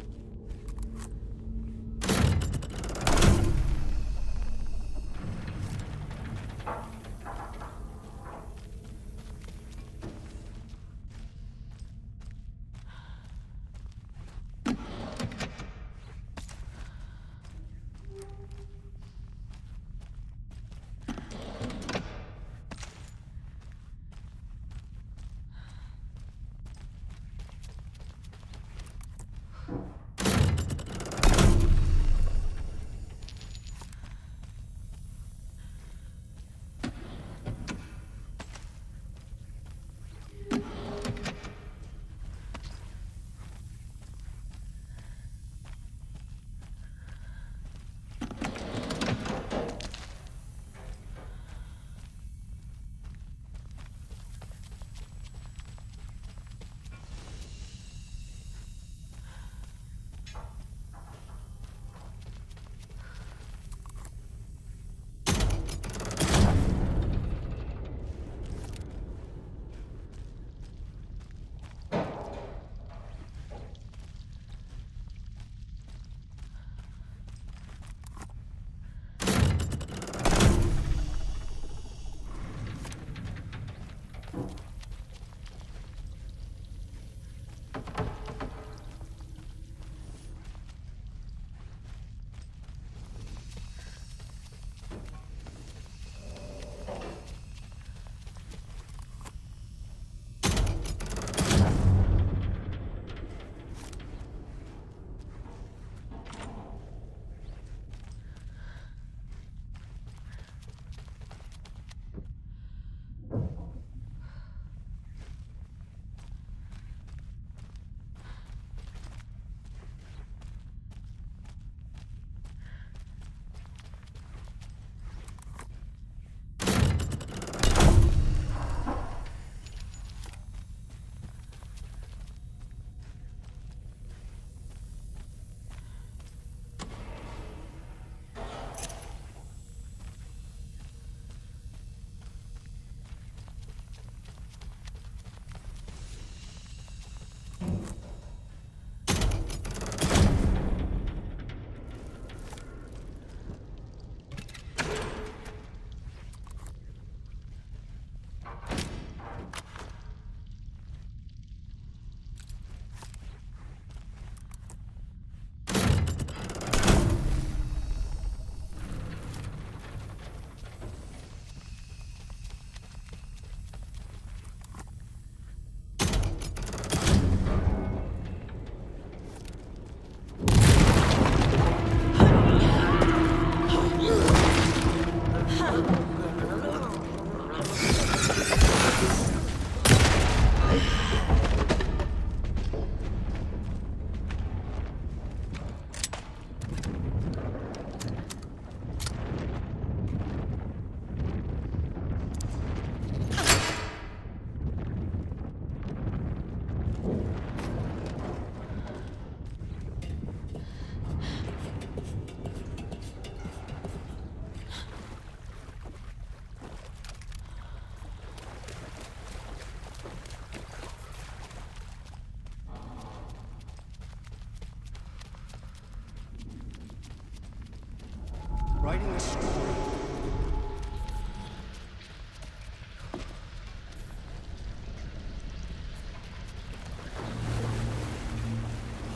writing a story.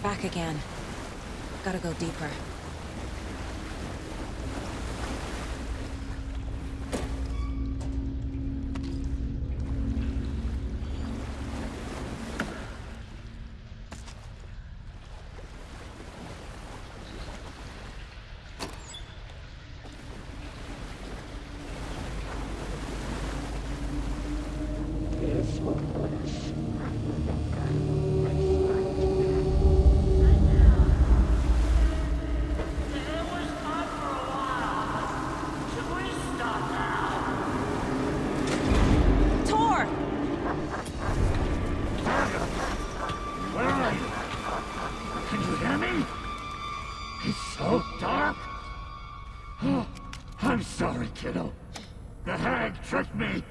Back again. Gotta go deeper. I'm sorry, kiddo. The hag tricked me.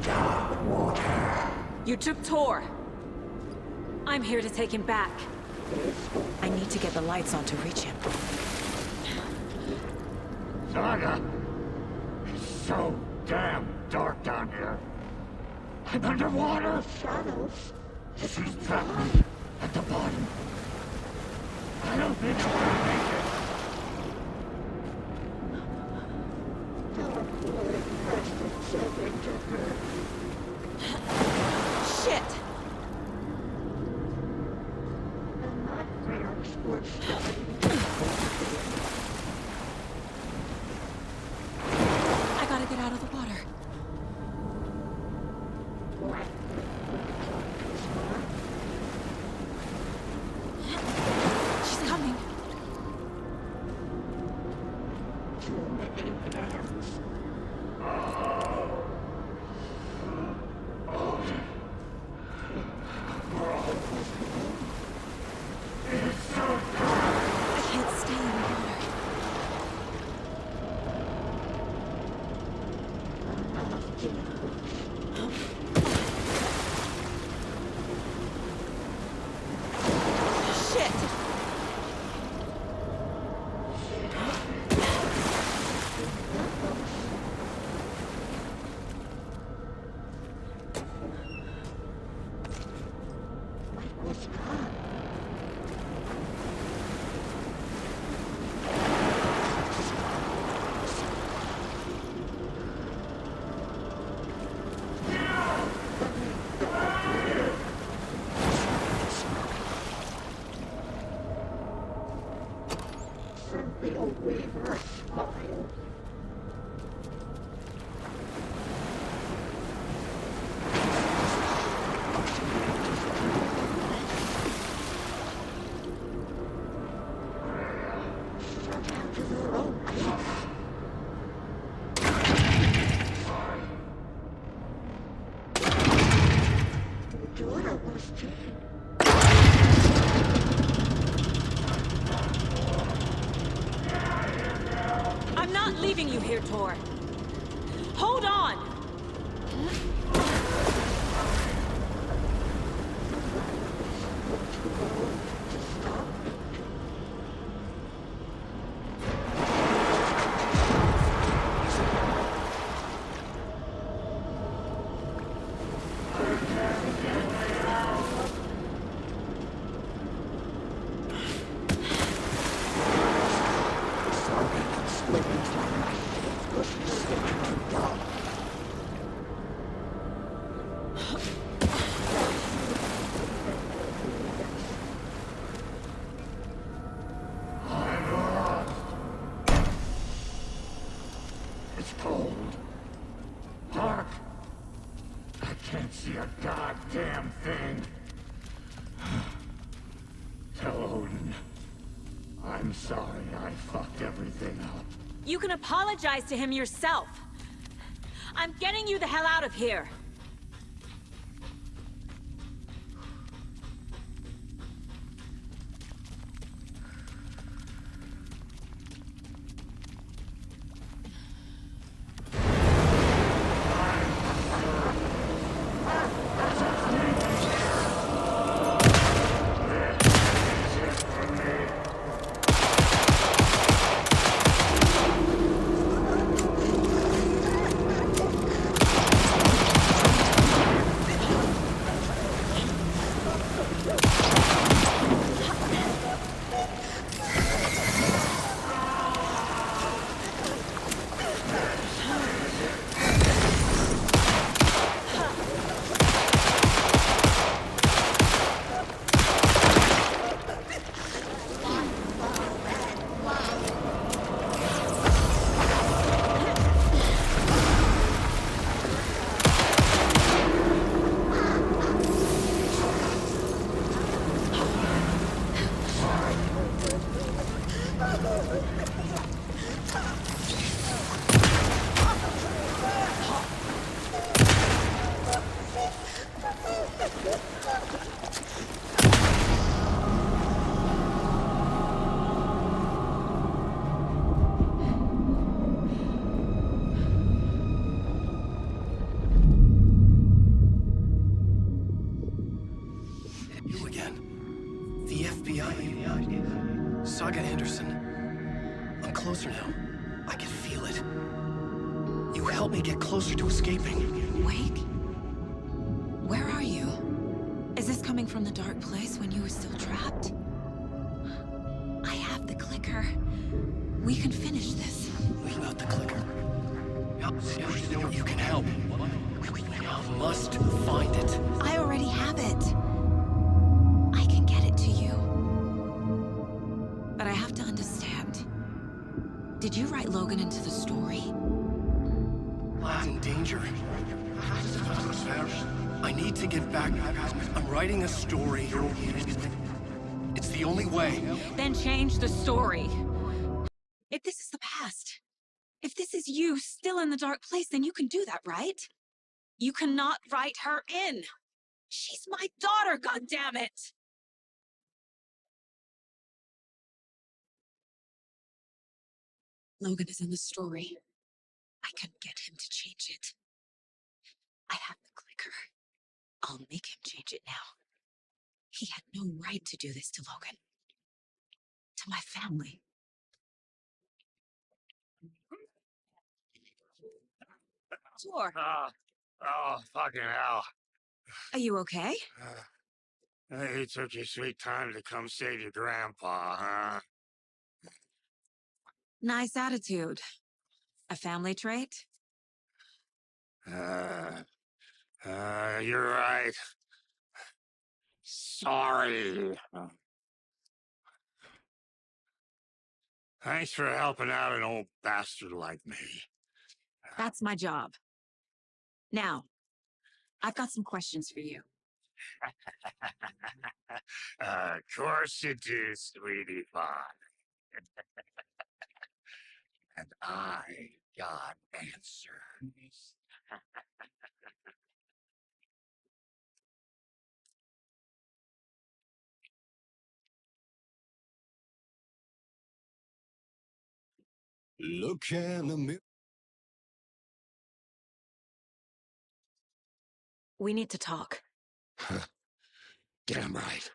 Dark water. You took Tor. I'm here to take him back. I need to get the lights on to reach him. Saga! It's so damn dark down here. I'm underwater. Shadows. She's trapped me at the bottom. I don't think I'm gonna make it. Shit! I gotta get out of the water. She's coming. I can't stay in the water. Shit! I'm not leaving you here, Tor. Hold on! It's cold. Dark. I can't see a goddamn thing. Tell Odin. I'm sorry I fucked everything up. You can apologize to him yourself. I'm getting you the hell out of here. Saga Anderson. I'm closer now. I can feel it. You help me get closer to escaping. Wake? Where are you? Is this coming from the dark place when you were still trapped? I have the clicker. We can finish this. Without the clicker, you can help. We must find it. I already have it. I can get it to you. But I have to understand. Did you write Logan into the story? Lad's in danger. I need to get back. I'm writing a story. It's the only way. Then change the story. If this is the past, if this is you still in the dark place, then you can do that, right? You cannot write her in. She's my daughter, goddammit! Logan is in the story. I can get him to change it. I have the clicker. I'll make him change it now. He had no right to do this to Logan. To my family. Sure. Oh, fucking hell. Are you okay? You took your sweet time to come save your grandpa, huh? Nice attitude. A family trait? You're right. Sorry. Thanks for helping out an old bastard like me. That's my job. Now, I've got some questions for you. Of course you do, sweetie pie. And I got answers. Look in the mirror. We need to talk. Damn right.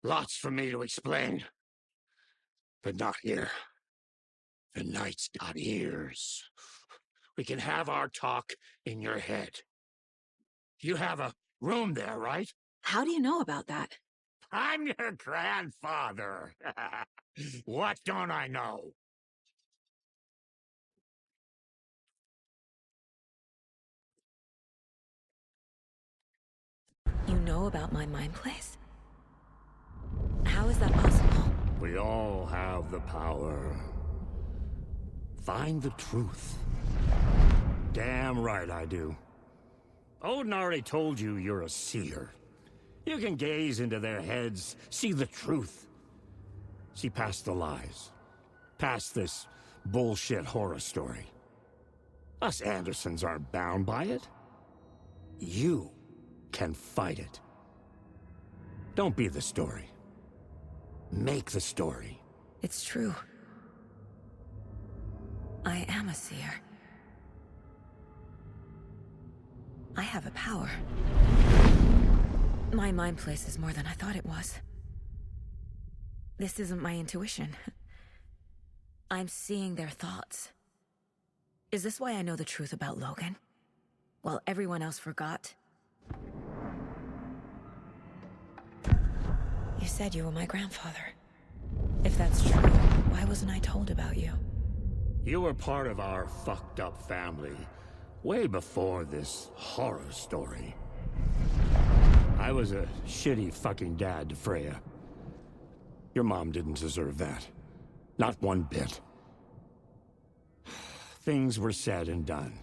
Lots for me to explain. But not here. The night's got ears. We can have our talk in your head. You have a room there, right? How do you know about that? I'm your grandfather. What don't I know? You know about my mind place? How is that possible? We all have the power. Find the truth. Damn right I do. Odin already told you you're a seer. You can gaze into their heads, see the truth. See past the lies. Past this bullshit horror story. Us Andersons aren't bound by it. You can fight it. Don't be the story. Make the story. It's true. I am a seer. I have a power. My mind place is more than I thought it was. This isn't my intuition. I'm seeing their thoughts. Is this why I know the truth about Logan? While everyone else forgot? You said you were my grandfather. If that's true, why wasn't I told about you? You were part of our fucked up family way before this horror story. I was a shitty fucking dad to Freya. Your mom didn't deserve that. Not one bit. Things were said and done.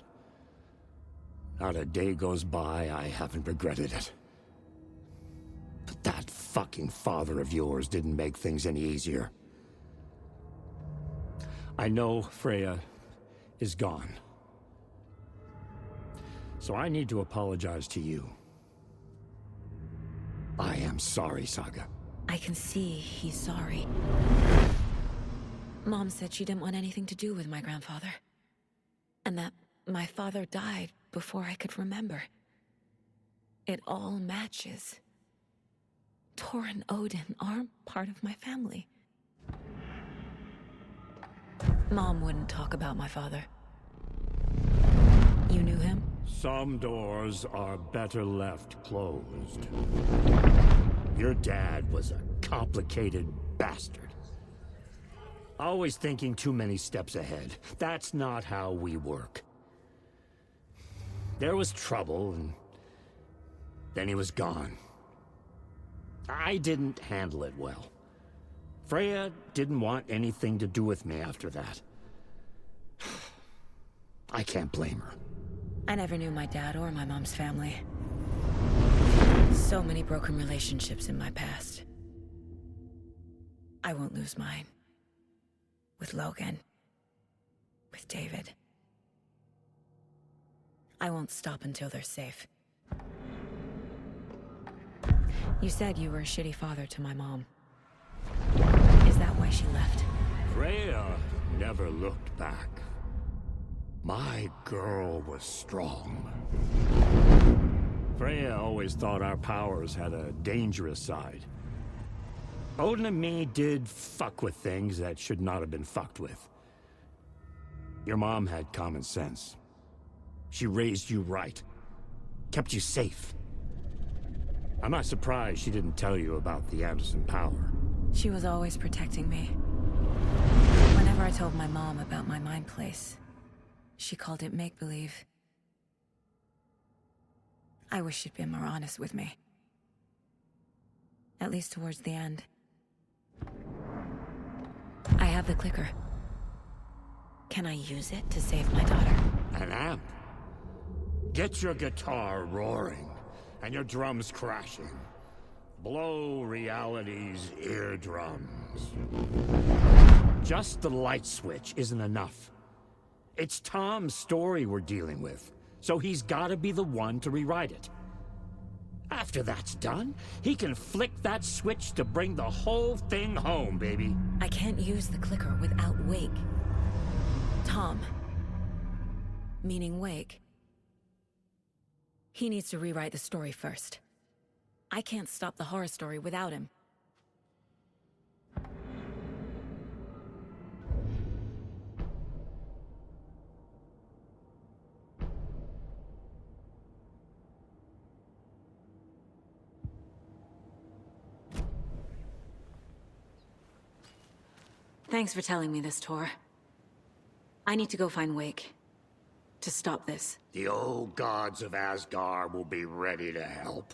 Not a day goes by I haven't regretted it. But that fucking father of yours didn't make things any easier. I know Freya is gone. So I need to apologize to you. I am sorry, Saga. I can see he's sorry. Mom said she didn't want anything to do with my grandfather. And that my father died before I could remember. It all matches. Tor and Odin aren't part of my family. Mom wouldn't talk about my father. You knew him? Some doors are better left closed. Your dad was a complicated bastard. Always thinking too many steps ahead. That's not how we work. There was trouble, and then he was gone. I didn't handle it well. Freya didn't want anything to do with me after that. I can't blame her. I never knew my dad or my mom's family. So many broken relationships in my past. I won't lose mine. With Logan. With David. I won't stop until they're safe. You said you were a shitty father to my mom. Is that why she left? Freya never looked back. My girl was strong. Freya always thought our powers had a dangerous side. Odin and me did fuck with things that should not have been fucked with. Your mom had common sense. She raised you right. Kept you safe. I'm not surprised she didn't tell you about the Anderson power. She was always protecting me. Whenever I told my mom about my mind place, she called it make-believe. I wish she'd been more honest with me. At least towards the end. I have the clicker. Can I use it to save my daughter? An amp? Get your guitar roaring, and your drums crashing. Blow reality's eardrums. Just the light switch isn't enough. It's Tom's story we're dealing with, so he's gotta be the one to rewrite it. After that's done, he can flick that switch to bring the whole thing home, baby. I can't use the clicker without Wake. Tom. Meaning Wake. He needs to rewrite the story first. I can't stop the horror story without him. Thanks for telling me this, Tor. I need to go find Wake. To stop this. The old gods of Asgard will be ready to help.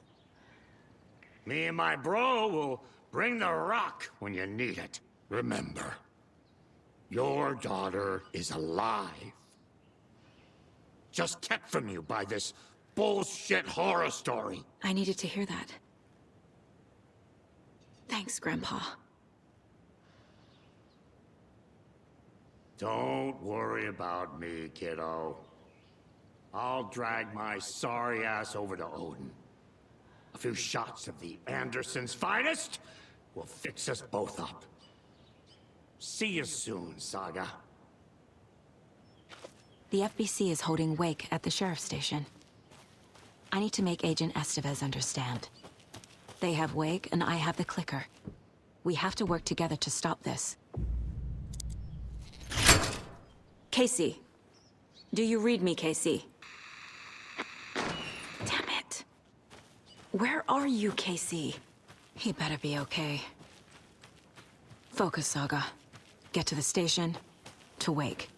Me and my bro will bring the rock when you need it. Remember, your daughter is alive. Just kept from you by this bullshit horror story. I needed to hear that. Thanks, Grandpa. Don't worry about me, kiddo. I'll drag my sorry ass over to Odin. A few shots of the Andersons' finest will fix us both up. See you soon, Saga. The FBC is holding Wake at the sheriff's station. I need to make Agent Estevez understand. They have Wake and I have the clicker. We have to work together to stop this. Casey. Do you read me, Casey? Damn it. Where are you, Casey? He better be okay. Focus, Saga. Get to the station, to Wake.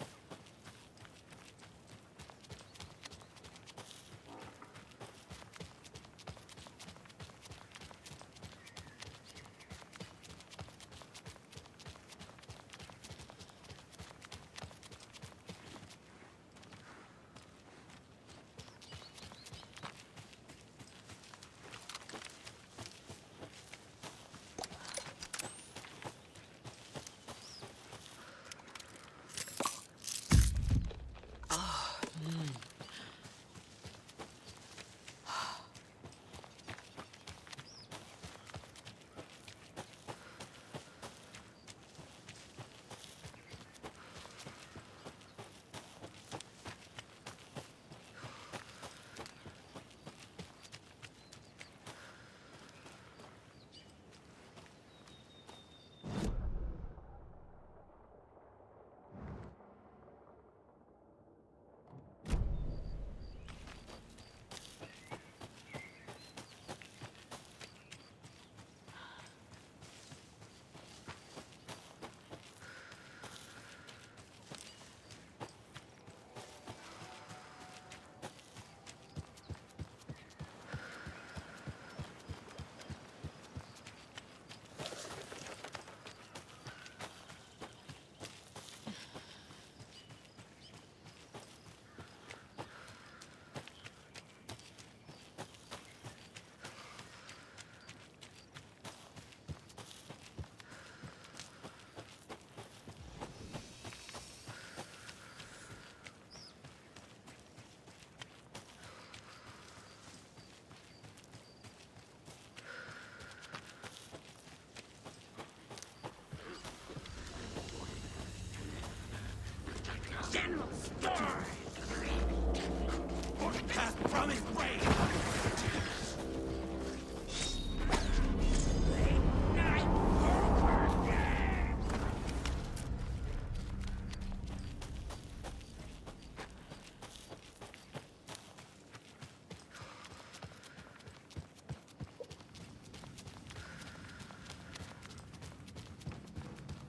Path from his brain!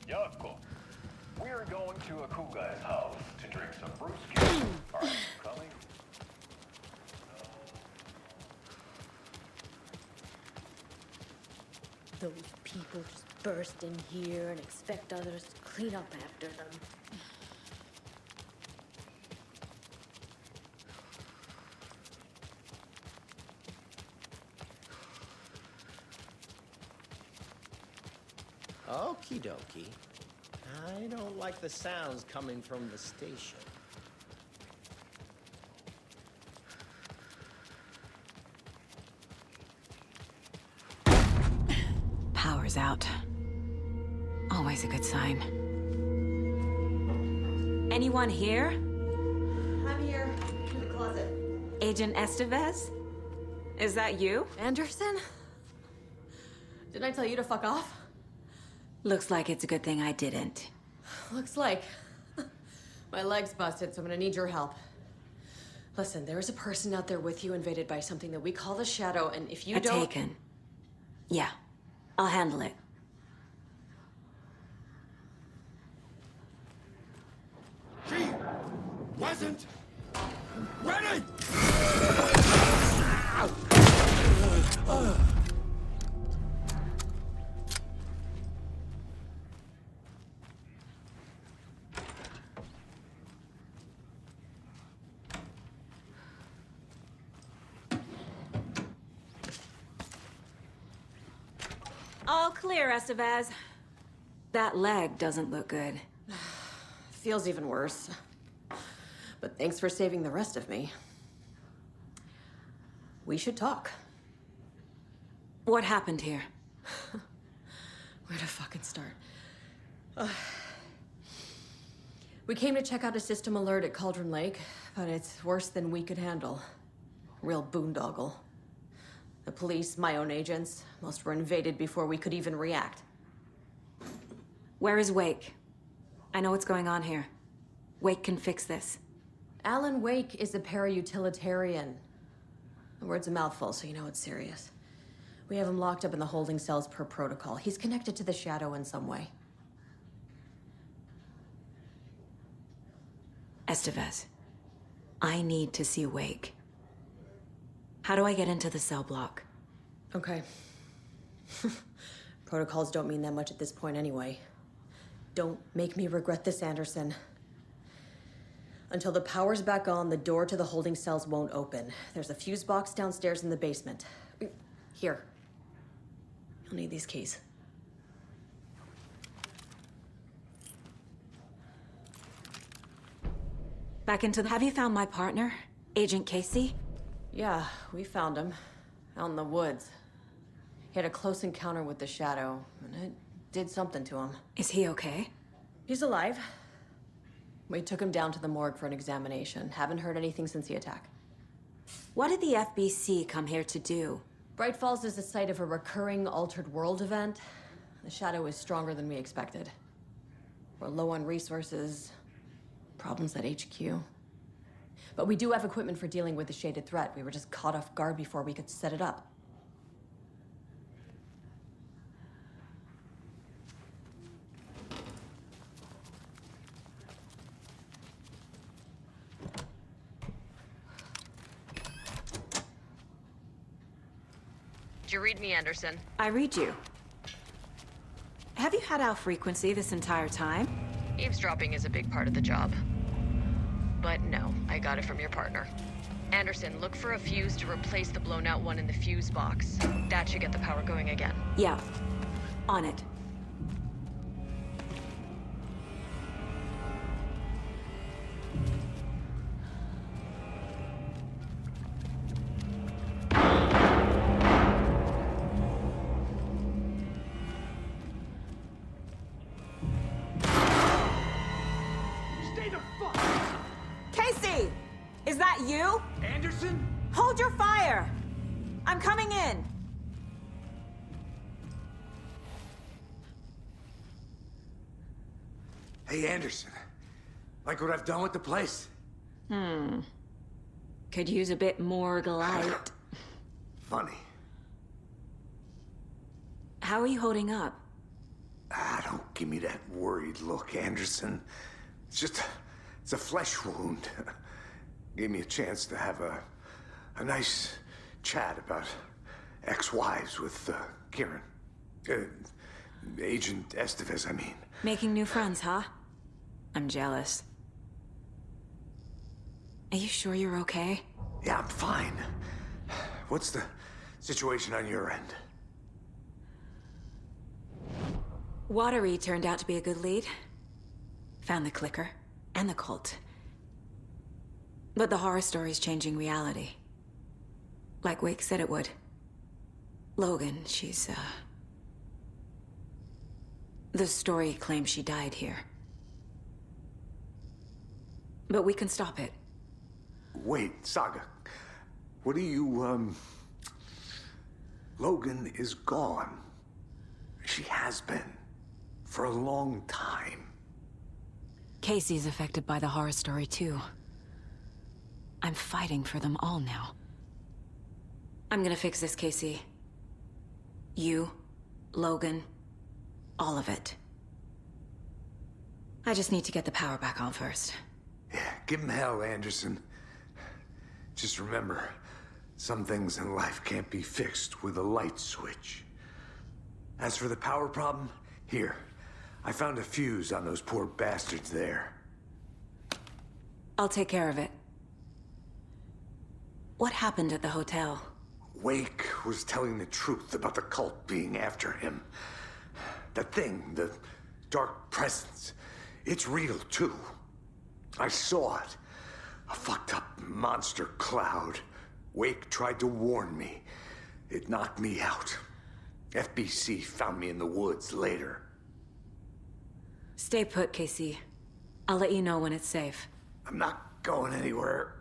Yako, we're going to a cool guy's house to drink some brewski. Are you coming? Those people just burst in here and expect others to clean up after them. Okie dokie. I don't like the sounds coming from the station. Power's out. Always a good sign. Anyone here? I'm here, in the closet. Agent Estevez? Is that you? Anderson? Didn't I tell you to fuck off? Looks like it's a good thing I didn't. Looks like. My leg's busted, so I'm gonna need your help. Listen, there is a person out there with you invaded by something that we call the Shadow, and if you don't... Taken. Yeah, I'll handle it. She wasn't ready! All clear, Estevez. That leg doesn't look good. Feels even worse. But thanks for saving the rest of me. We should talk. What happened here? Where to fucking start? We came to check out a system alert at Cauldron Lake, but it's worse than we could handle. Real boondoggle. The police, my own agents, most were invaded before we could even react. Where is Wake? I know what's going on here. Wake can fix this. Alan Wake is a para-utilitarian. The word's a mouthful, so you know it's serious. We have him locked up in the holding cells per protocol. He's connected to the Shadow in some way. Estevez, I need to see Wake. How do I get into the cell block? Okay. Protocols don't mean that much at this point anyway. Don't make me regret this, Anderson. Until the power's back on, the door to the holding cells won't open. There's a fuse box downstairs in the basement. Here. You'll need these keys. Back into the... Have you found my partner, Agent Casey? Yeah, we found him. Out in the woods. He had a close encounter with the Shadow, and it did something to him. Is he okay? He's alive. We took him down to the morgue for an examination. Haven't heard anything since the attack. What did the FBC come here to do? Bright Falls is the site of a recurring altered world event. The Shadow is stronger than we expected. We're low on resources. Problems at HQ. But we do have equipment for dealing with the shaded threat. We were just caught off guard before we could set it up. Did you read me, Anderson? I read you. Have you had our frequency this entire time? Eavesdropping is a big part of the job. But no, I got it from your partner. Anderson, look for a fuse to replace the blown out one in the fuse box. That should get the power going again. Yeah. On it. Is that you? Anderson? Hold your fire! I'm coming in! Hey, Anderson. Like what I've done with the place? Could use a bit more light. Funny. How are you holding up? Don't give me that worried look, Anderson. It's a flesh wound. Gave me a chance to have a nice chat about ex-wives with Kieran. Agent Estevez, I mean. Making new friends, huh? I'm jealous. Are you sure you're okay? Yeah, I'm fine. What's the situation on your end? Watery turned out to be a good lead. Found the clicker and the cult. But the horror story's changing reality. Like Wake said it would. Logan, she's, the story claims she died here. But we can stop it. Wait, Saga. What do you, Logan is gone. She has been. For a long time. Casey's affected by the horror story, too. I'm fighting for them all now. I'm gonna fix this, Casey. You, Logan, all of it. I just need to get the power back on first. Yeah, give him hell, Anderson. Just remember, some things in life can't be fixed with a light switch. As for the power problem, here. I found a fuse on those poor bastards there. I'll take care of it. What happened at the hotel? Wake was telling the truth about the cult being after him. That thing, the dark presence, it's real too. I saw it. A fucked up monster cloud. Wake tried to warn me. It knocked me out. FBC found me in the woods later. Stay put, Casey. I'll let you know when it's safe. I'm not going anywhere.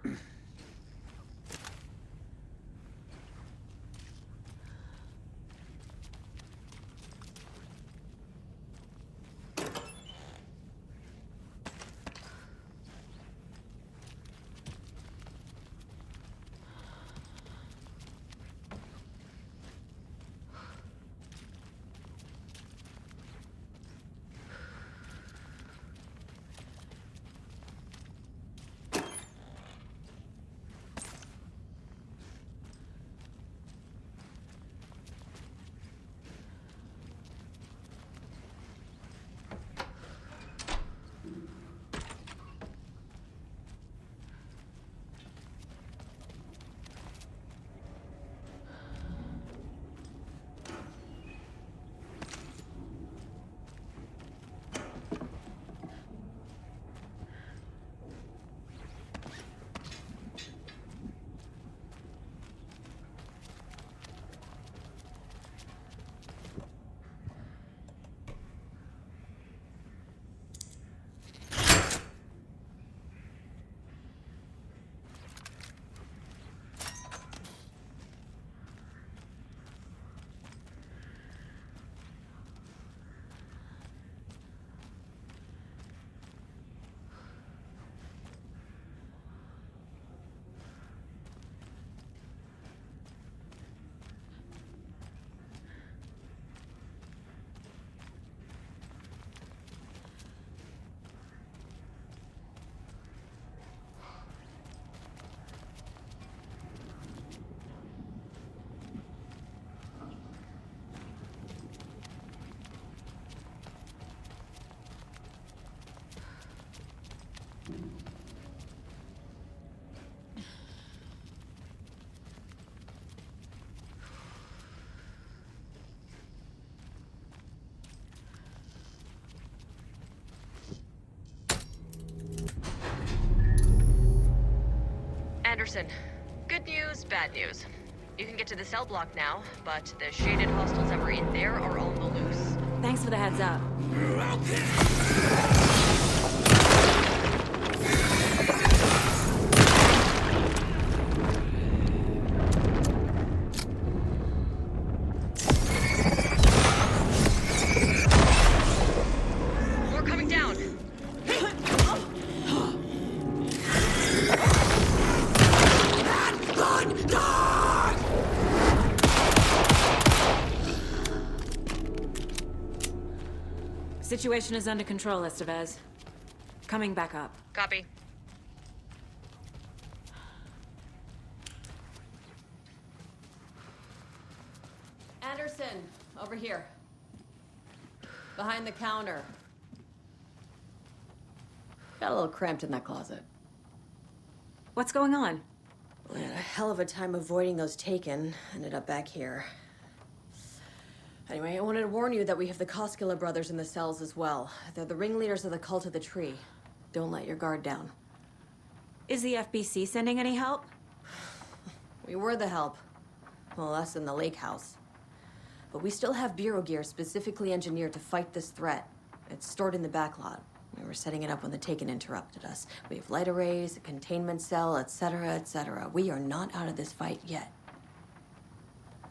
Anderson, good news, bad news. You can get to the cell block now, but the shaded hostiles that were in there are on the loose. Thanks for the heads up. Situation is under control, Estevez. Coming back up. Copy. Anderson, over here. Behind the counter. Got a little cramped in that closet. What's going on? We had a hell of a time avoiding those taken. Ended up back here. Anyway, I wanted to warn you that we have the Koskela brothers in the cells as well. They're the ringleaders of the Cult of the Tree. Don't let your guard down. Is the FBC sending any help? We were the help. Well, us in the lake house. But we still have Bureau gear specifically engineered to fight this threat. It's stored in the backlot. We were setting it up when the Taken interrupted us. We have light arrays, a containment cell, etc., etc. We are not out of this fight yet.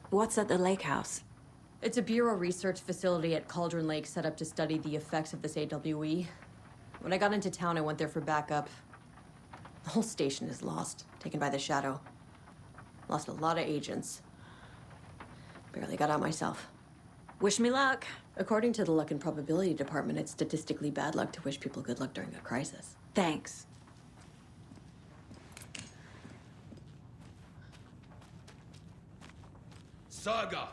What's at the lake house? It's a Bureau research facility at Cauldron Lake set up to study the effects of this AWE. When I got into town, I went there for backup. The whole station is lost, taken by the Shadow. Lost a lot of agents. Barely got out myself. Wish me luck. According to the Luck and Probability Department, it's statistically bad luck to wish people good luck during a crisis. Thanks. Saga!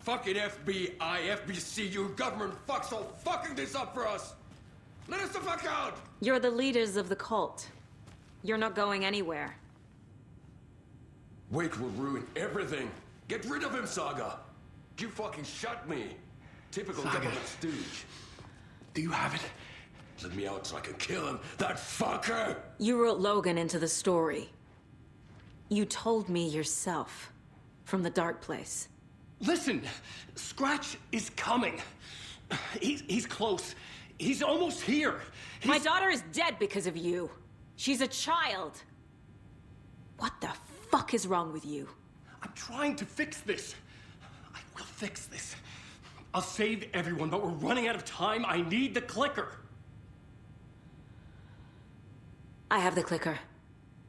Fucking FBI, FBC, you government fucks all fucking this up for us! Let us the fuck out! You're the leaders of the cult. You're not going anywhere. Wake will ruin everything. Get rid of him, Saga! You fucking shot me! Typical Saga. government stooge. Do you have it? Let me out so I can kill him, that fucker! You wrote Logan into the story. You told me yourself. From the dark place. Listen, Scratch is coming. He's close. He's almost here. My daughter is dead because of you. She's a child. What the fuck is wrong with you? I'm trying to fix this. I will fix this. I'll save everyone, but we're running out of time. I need the clicker. I have the clicker.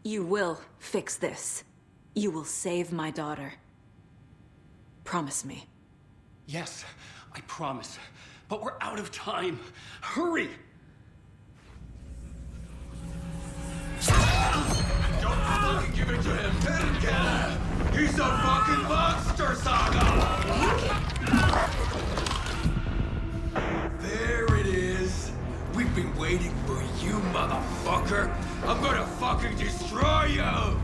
You will fix this. You will save my daughter. Promise me. Yes, I promise. But we're out of time. Hurry! Don't fucking give it to him! Let him get him! He's a fucking monster, Saga! There it is! We've been waiting for you, motherfucker! I'm gonna fucking destroy you!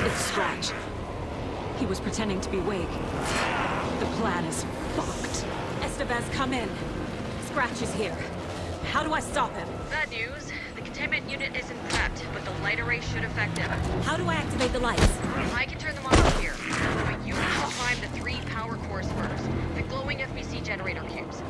It's Scratch. He was pretending to be Wake. The plan is fucked. Estevez, come in. Scratch is here. How do I stop him? Bad news. The containment unit isn't prepped, but the light array should affect him. How do I activate the lights? I can turn them on up here, but you need to prime the 3 power cores first. The glowing FBC generator cubes.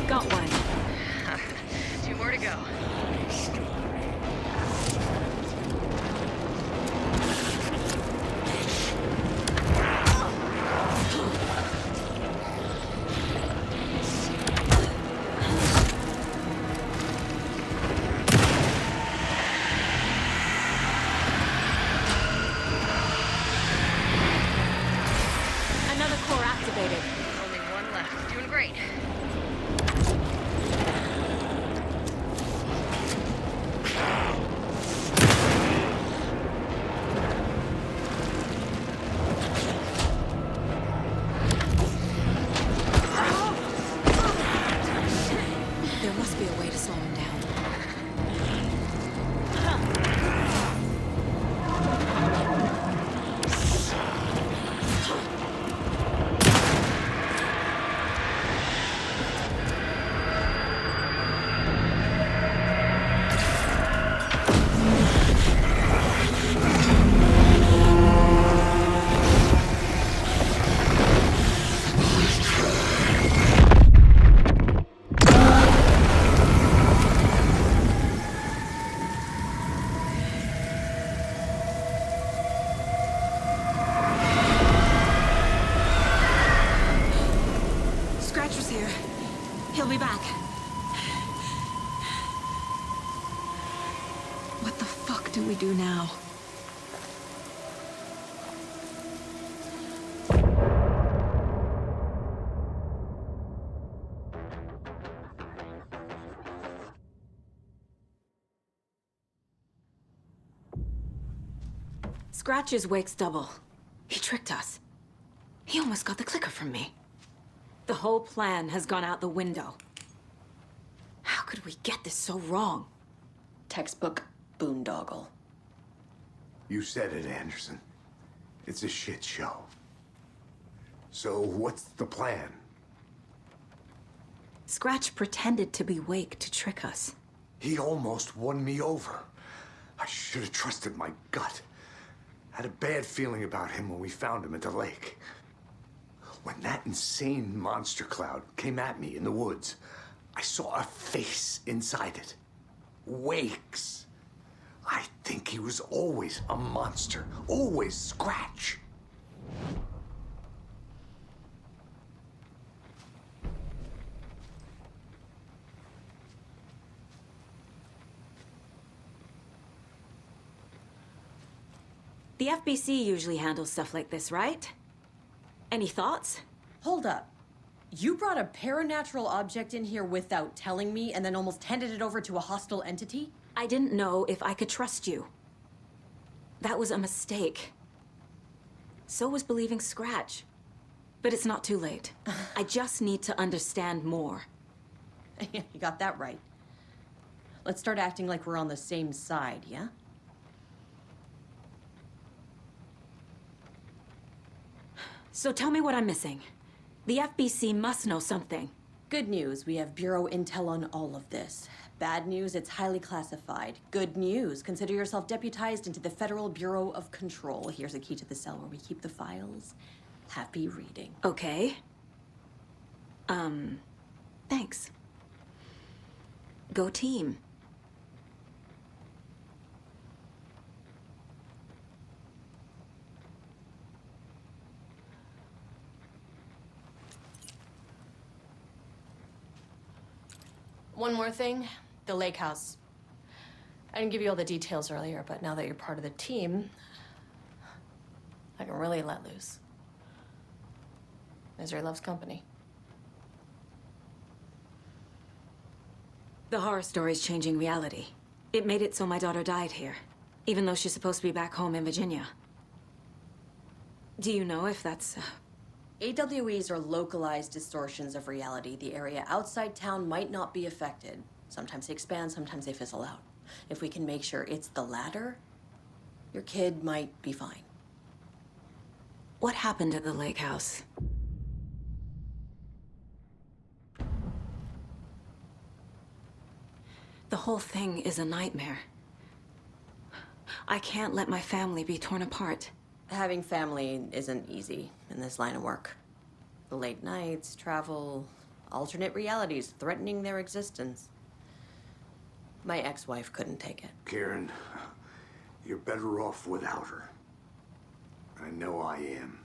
Got one. 2 more to go. Another core activated. Only 1 left. Doing great. I'll be back. What the fuck do we do now? Scratch is Wake's double. He tricked us. He almost got the clicker from me. The whole plan has gone out the window. How could we get this so wrong? Textbook boondoggle. You said it, Anderson. It's a shit show. So what's the plan? Scratch pretended to be Wake to trick us. He almost won me over. I should have trusted my gut. Had a bad feeling about him when we found him at the lake. When that insane monster cloud came at me in the woods, I saw a face inside it. Wake's. I think he was always a monster. Always Scratch. The FBC usually handles stuff like this, right? Any thoughts? Hold up. You brought a paranatural object in here without telling me and then almost handed it over to a hostile entity? I didn't know if I could trust you. That was a mistake. So was believing Scratch. But it's not too late. I just need to understand more. You got that right. Let's start acting like we're on the same side, yeah? So tell me what I'm missing. The FBC must know something. Good news, we have Bureau intel on all of this. Bad news, it's highly classified. Good news, consider yourself deputized into the Federal Bureau of Control. Here's a key to the cell where we keep the files. Happy reading. Okay. Thanks. Go team. One more thing, the lake house. I didn't give you all the details earlier, but now that you're part of the team, I can really let loose. Misery loves company. The horror story's changing reality. It made it so my daughter died here, even though she's supposed to be back home in Virginia. Do you know if that's... AWEs are localized distortions of reality. The area outside town might not be affected. Sometimes they expand, sometimes they fizzle out. If we can make sure it's the latter, your kid might be fine. What happened at the lake house? The whole thing is a nightmare. I can't let my family be torn apart. Having family isn't easy in this line of work. The late nights, travel, alternate realities threatening their existence. My ex-wife couldn't take it. Karen, you're better off without her. I know I am.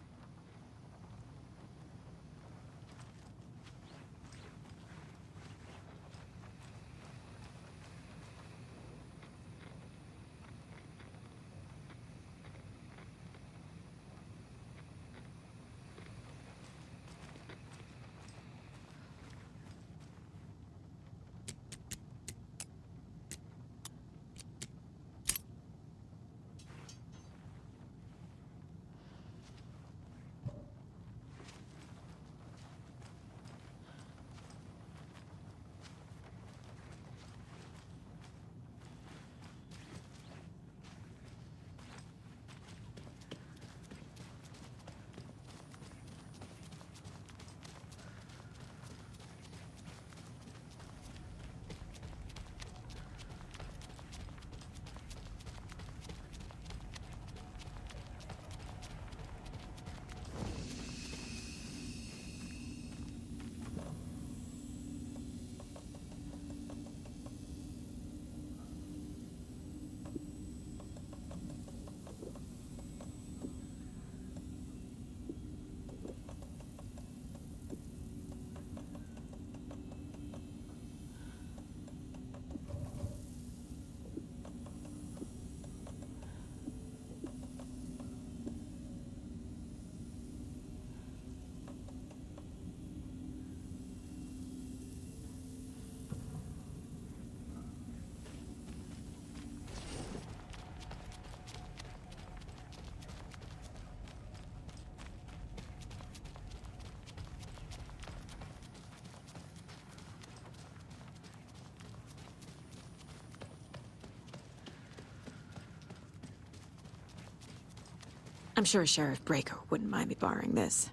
I'm sure Sheriff Breaker wouldn't mind me borrowing this.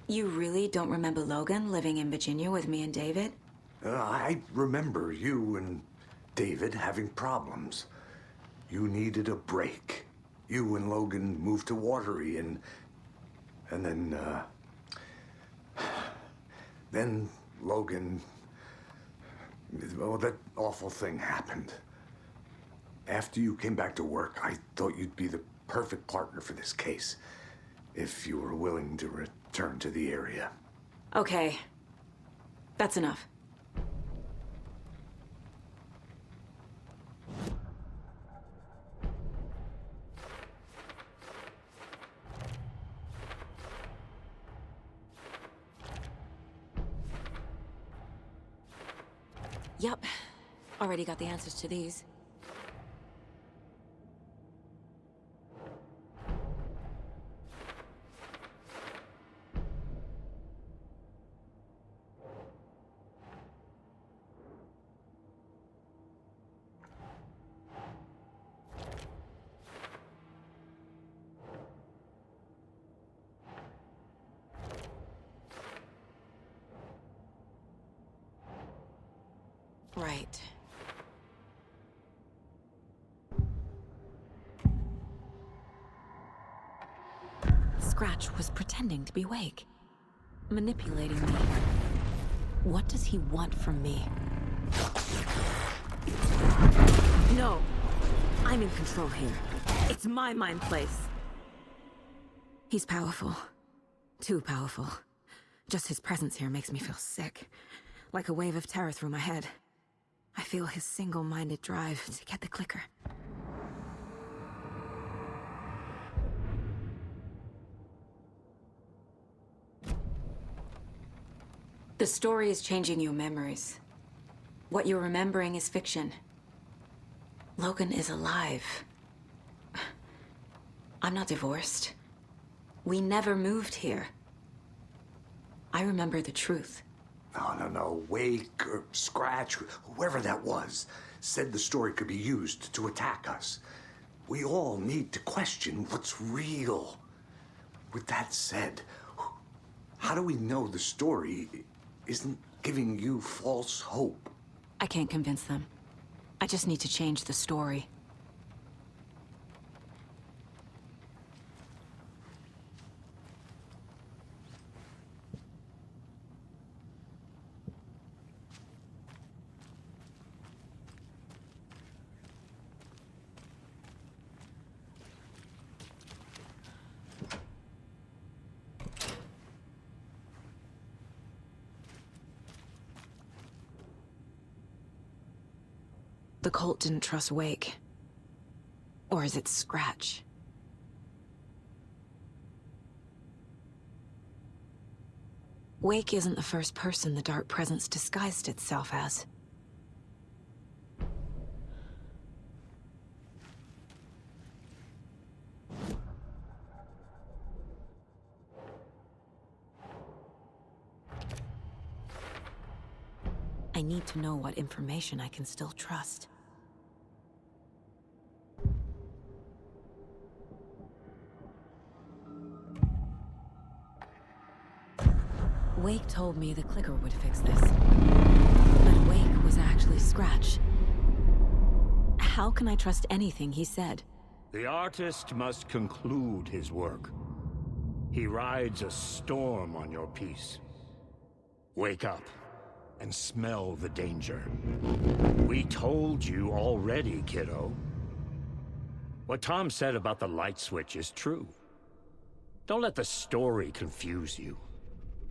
You really don't remember Logan living in Virginia with me and David? I remember you and David having problems. You needed a break. You and Logan moved to Watery and then Logan, well, that awful thing happened. After you came back to work, I thought you'd be the perfect partner for this case, if you were willing to return to the area. Okay. That's enough. Yep. Already got the answers to these. Right. Scratch was pretending to be Wake, manipulating me. What does he want from me? No! I'm in control here. It's my mind place. He's powerful. Too powerful. Just his presence here makes me feel sick. Like a wave of terror through my head. I feel his single-minded drive to get the clicker. The story is changing your memories. What you're remembering is fiction. Logan is alive. I'm not divorced. We never moved here. I remember the truth. No. Wake or Scratch, whoever that was, said the story could be used to attack us. We all need to question what's real. With that said, how do we know the story isn't giving you false hope? I can't convince them. I just need to change the story. The cult didn't trust Wake. Or is it Scratch? Wake isn't the first person the Dark Presence disguised itself as. I need to know what information I can still trust. Wake told me the clicker would fix this. But Wake was actually Scratch. How can I trust anything he said? The artist must conclude his work. He rides a storm on your peace. Wake up and smell the danger. We told you already, kiddo. What Tom said about the light switch is true. Don't let the story confuse you.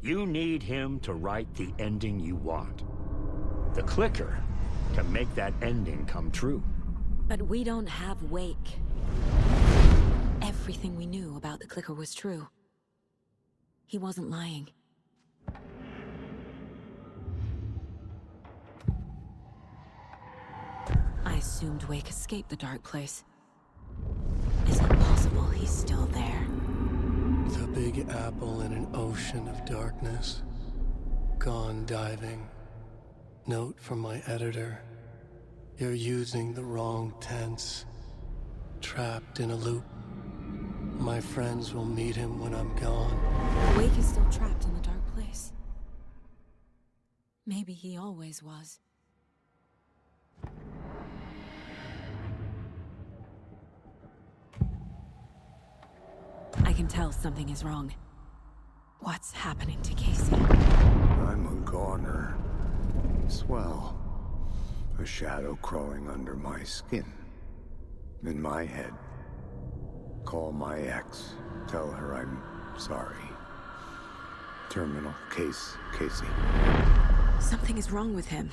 You need him to write the ending you want. The clicker can make that ending come true. But we don't have Wake. Everything we knew about the clicker was true. He wasn't lying. I assumed Wake escaped the dark place. Is it possible he's still there? The big apple in an ocean of darkness. Gone diving. Note from my editor. You're using the wrong tense. Trapped in a loop. My friends will meet him when I'm gone. Wake is still trapped in the dark place. Maybe he always was. I can tell something is wrong. What's happening to Casey? I'm a goner. Swell. A shadow crawling under my skin. In my head. Call my ex. Tell her I'm sorry. Terminal case, Casey. Something is wrong with him.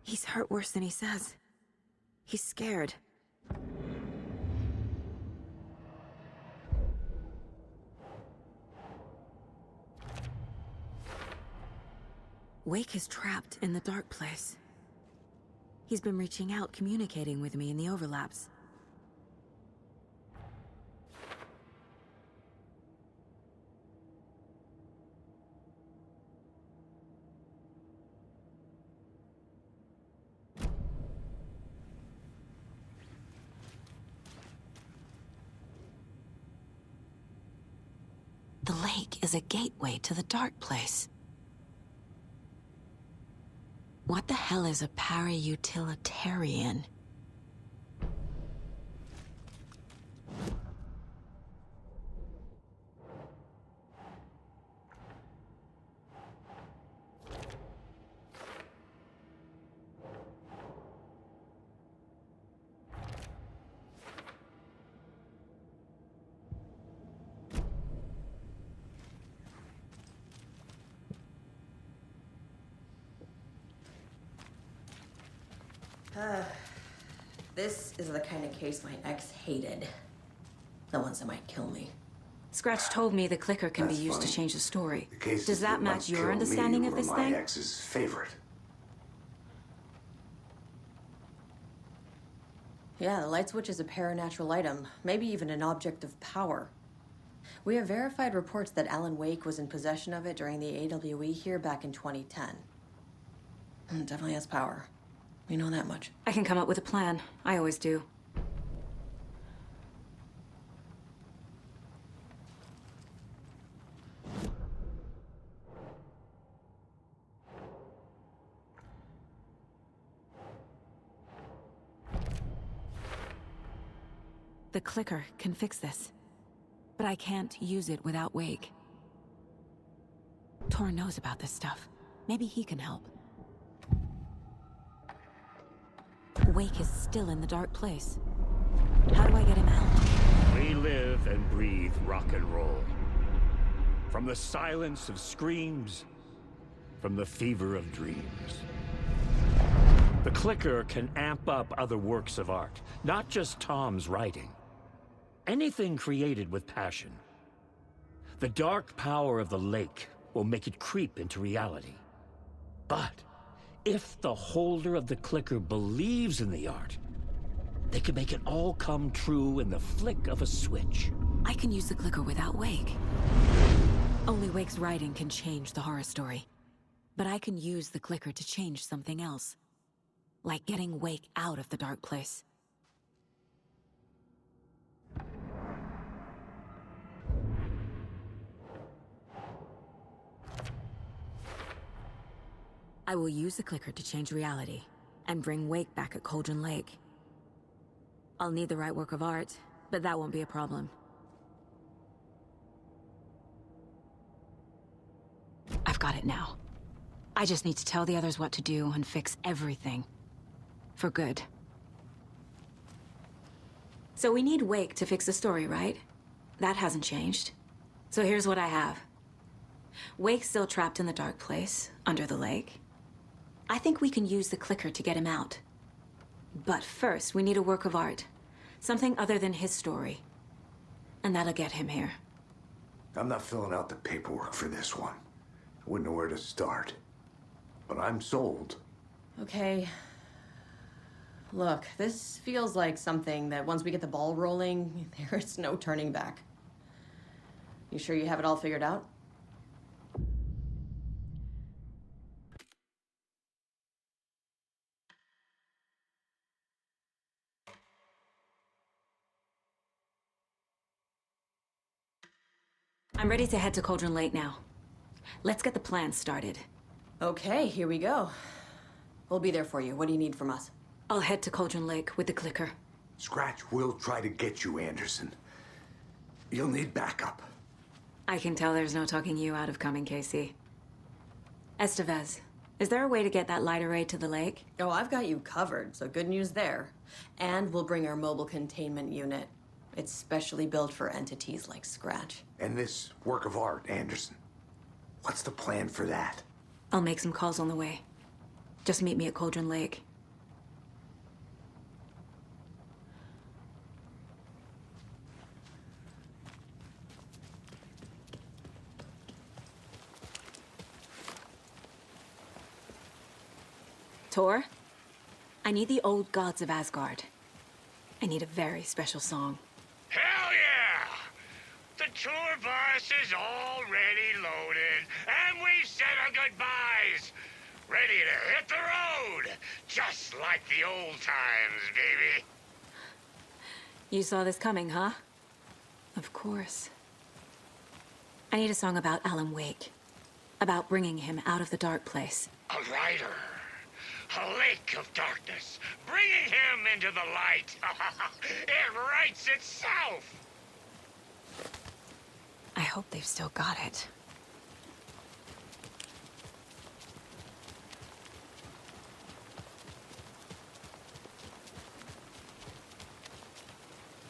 He's hurt worse than he says. He's scared. Wake is trapped in the dark place. He's been reaching out, communicating with me in the overlaps. The lake is a gateway to the dark place. What the hell is a para-utilitarian? This is the kind of case my ex hated. The ones that might kill me. Scratch told me the clicker can be used to change the story. Does that match your might understanding kill of me this were thing? My ex's favorite. Yeah, the light switch is a paranatural item, maybe even an object of power. We have verified reports that Alan Wake was in possession of it during the AWE here back in 2010. It definitely has power. We know that much. I can come up with a plan. I always do. The clicker can fix this. But I can't use it without Wake. Tor knows about this stuff. Maybe he can help. Wake is still in the dark place. How do I get him out? We live and breathe rock and roll. From the silence of screams, from the fever of dreams. The clicker can amp up other works of art, not just Tom's writing. Anything created with passion. The dark power of the lake will make it creep into reality. But if the holder of the clicker believes in the art, they can make it all come true in the flick of a switch. I can use the clicker without Wake. Only Wake's writing can change the horror story. But I can use the clicker to change something else. Like getting Wake out of the dark place. I will use the clicker to change reality, and bring Wake back at Cauldron Lake. I'll need the right work of art, but that won't be a problem. I've got it now. I just need to tell the others what to do and fix everything. For good. So we need Wake to fix the story, right? That hasn't changed. So here's what I have. Wake's still trapped in the dark place, under the lake. I think we can use the clicker to get him out. But first, we need a work of art. Something other than his story. And that'll get him here. I'm not filling out the paperwork for this one. I wouldn't know where to start. But I'm sold. Okay. Look, this feels like something that once we get the ball rolling, there's no turning back. You sure you have it all figured out? I'm ready to head to Cauldron Lake now. Let's get the plan started. Okay, here we go. We'll be there for you. What do you need from us? I'll head to Cauldron Lake with the clicker. Scratch will try to get you, Anderson. You'll need backup. I can tell there's no talking you out of coming, Casey. Estevez, is there a way to get that light array to the lake? Oh, I've got you covered, so good news there. And we'll bring our mobile containment unit. It's specially built for entities like Scratch. And this work of art, Anderson. What's the plan for that? I'll make some calls on the way. Just meet me at Cauldron Lake. Tor, I need the old gods of Asgard. I need a very special song. Hell yeah! The tour bus is already loaded, and we've said our goodbyes. Ready to hit the road, just like the old times, baby. You saw this coming, huh? Of course. I need a song about Alan Wake. About bringing him out of the dark place. A rider. A lake of darkness, bringing him into the light. It writes itself. I hope they've still got it.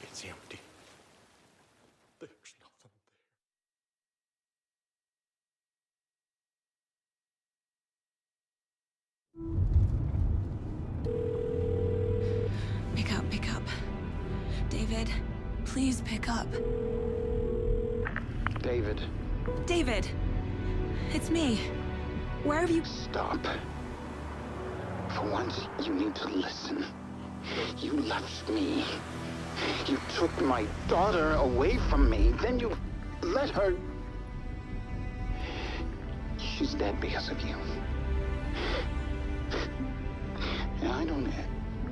It's empty. There's nothing Pick up. David, please pick up. David. David! It's me. Where have you... Stop. For once, you need to listen. You left me. You took my daughter away from me. Then you let her... She's dead because of you. And I don't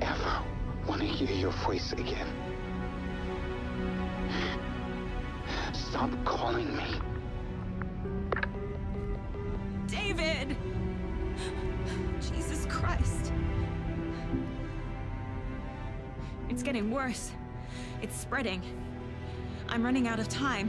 ever want to hear your voice again. Stop calling me. David! Jesus Christ. It's getting worse. It's spreading. I'm running out of time.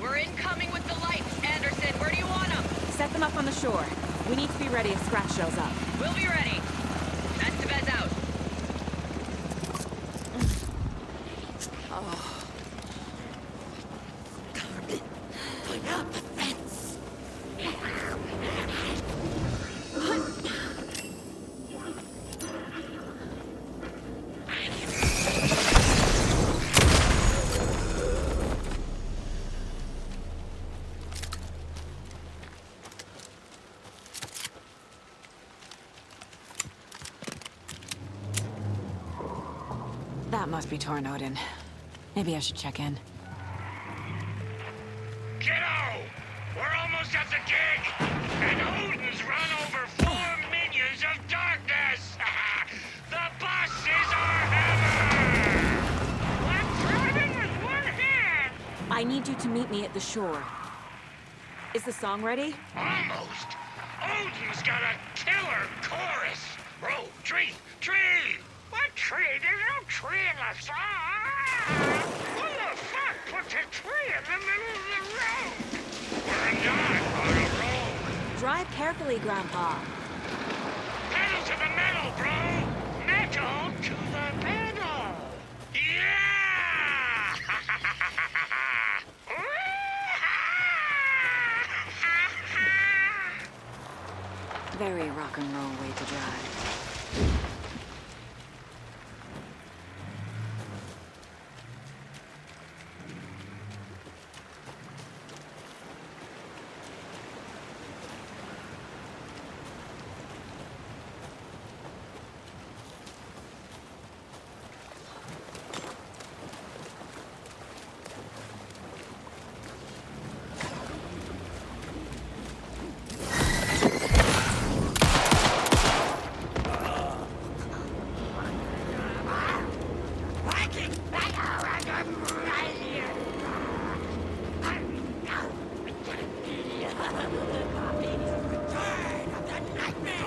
We're incoming with the lights. Anderson, where do you want them? Set them up on the shore. We need to be ready if Scratch shows up. We'll be ready. Estevez out. Oh. Government, put up the fence. That must be Tor and Odin. Maybe I should check in. Kiddo! We're almost at the gig! And Odin's run over 4 minions of darkness! The bus is our hammer! Let's run I need you to meet me at the shore. Is the song ready? Almost. Odin's got a killer chorus. Bro, tree. What tree? There's no tree in the song. Who the fuck puts a tree in the middle of the road? We're not on a road. Drive carefully, Grandpa. Pedal to the metal, bro. Metal to the metal. Yeah! Very rock and roll way to drive.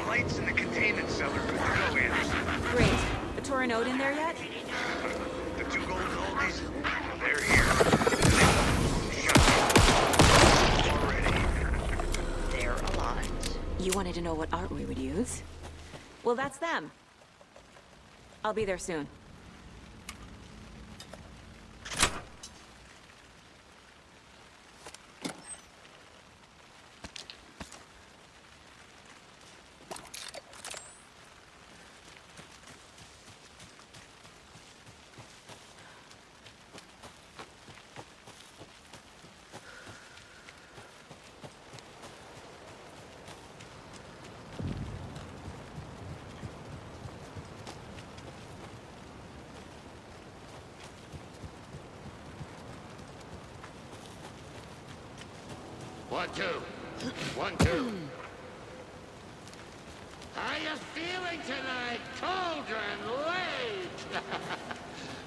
Lights in the containment cellar. Good to go, Anderson. Great. The Tornado in there yet? The two golden oldies, they're here. They're a lot. You wanted to know what art we would use? Well, that's them. I'll be there soon. One, two. 1, 2. How you feeling tonight, Cauldron Lake?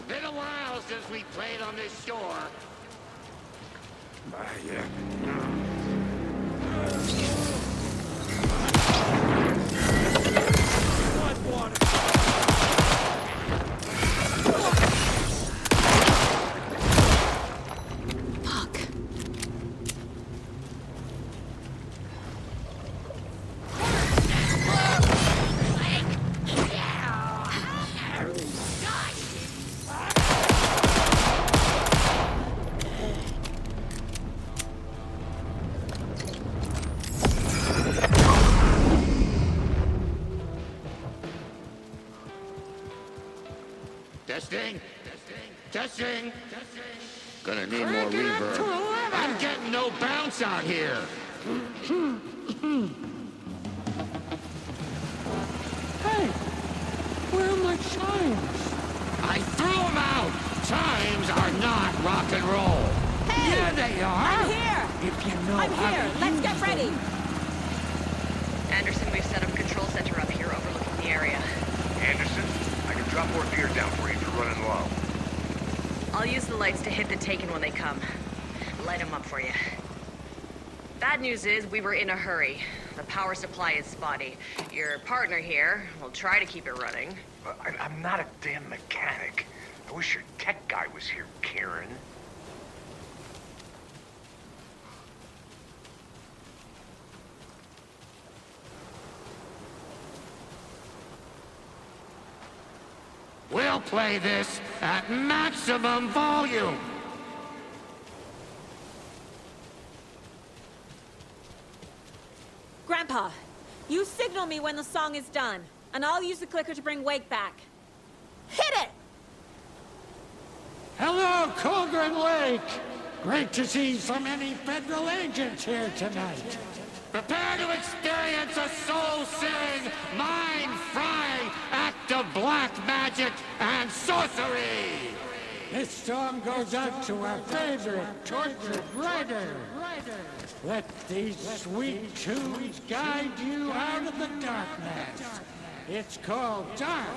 Been a while since we played on this shore. Testing. Gonna need more reverb. I'm getting no bounce out here. Hey, where are my chimes? I threw them out. Chimes are not rock and roll. Hey! Yeah, they are. I'm here! If you know I'm how here! to Let's use get ready! Anderson, we've set up a control center up here overlooking the area. Anderson, I can drop more beer down for you if you're running low. I'll use the lights to hit the Taken when they come. Light them up for you. Bad news is, we were in a hurry. The power supply is spotty. Your partner here will try to keep it running. I'm not a damn mechanic. I wish your tech guy was here, Karen. We'll play this at maximum volume. Grandpa, you signal me when the song is done, and I'll use the clicker to bring Wake back. Hit it! Hello, Cauldron Lake! Great to see so many federal agents here tonight. Prepare to experience a soul-searing, mind-frying act of black magic and sorcery! This song goes out to our favorite tortured writer. Let these sweet tunes guide you out of the darkness. It's called Dark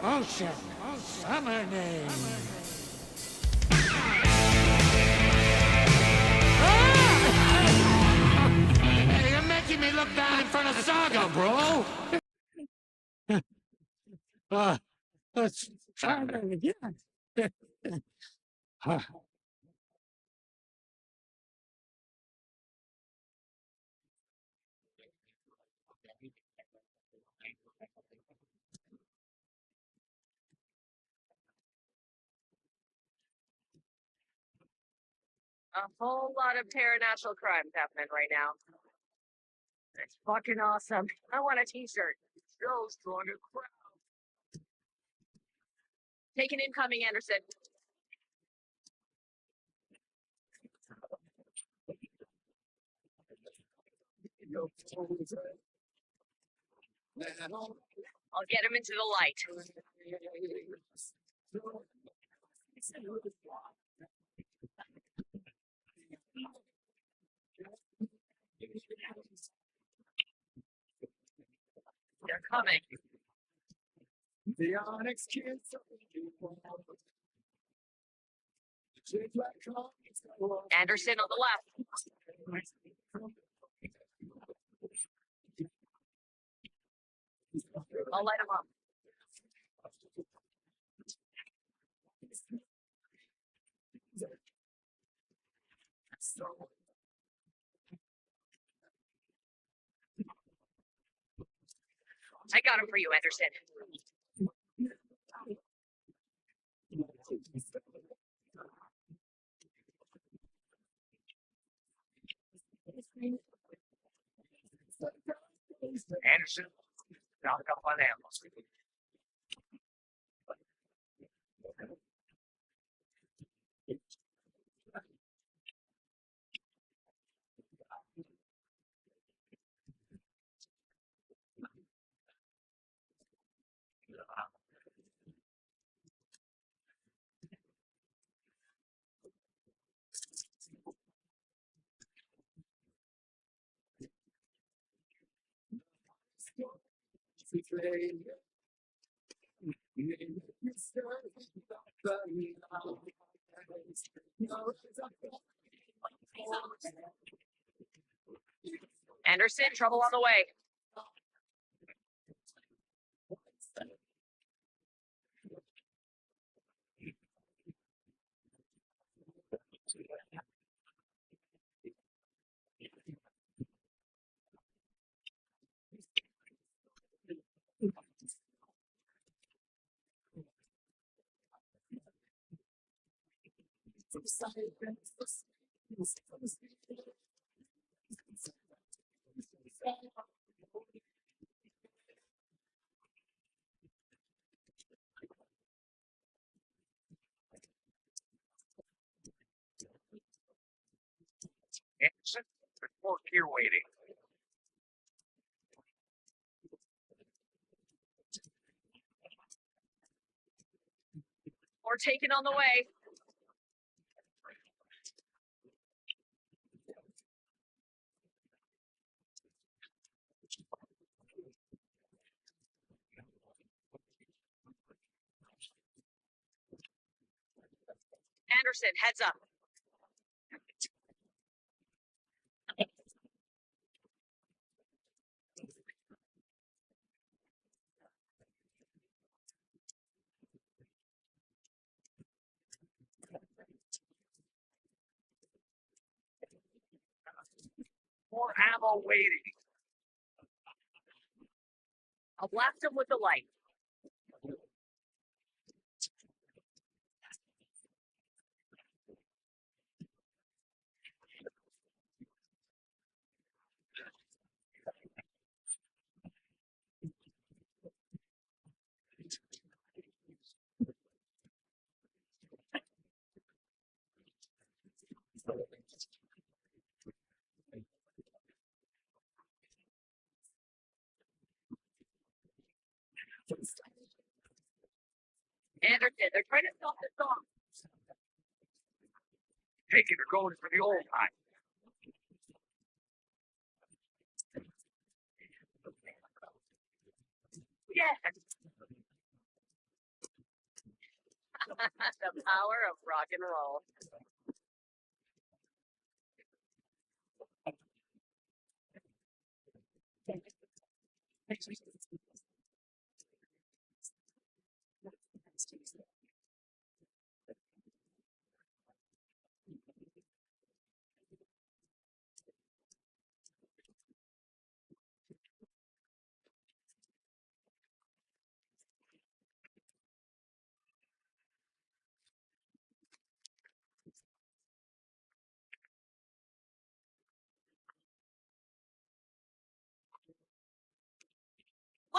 Ocean Summoning. Let's try that again. A whole lot of paranatural crimes happening right now. It's fucking awesome. I want a t-shirt. Joe's drawing a crowd. Taking incoming, Anderson. I'll get him into the light. They're coming. The Onyx kids. Anderson on the left. I'll light him up. I got him for you, Anderson. Anderson, knock up on ammo. Anderson, trouble on the way. Anderson, there's more here waiting. Or taken on the way. Anderson, heads up. More ammo waiting. I'll blast him with the light. Anderson, they're trying to stop the song. Taking or going for the old time. Yes. The power of rock and roll.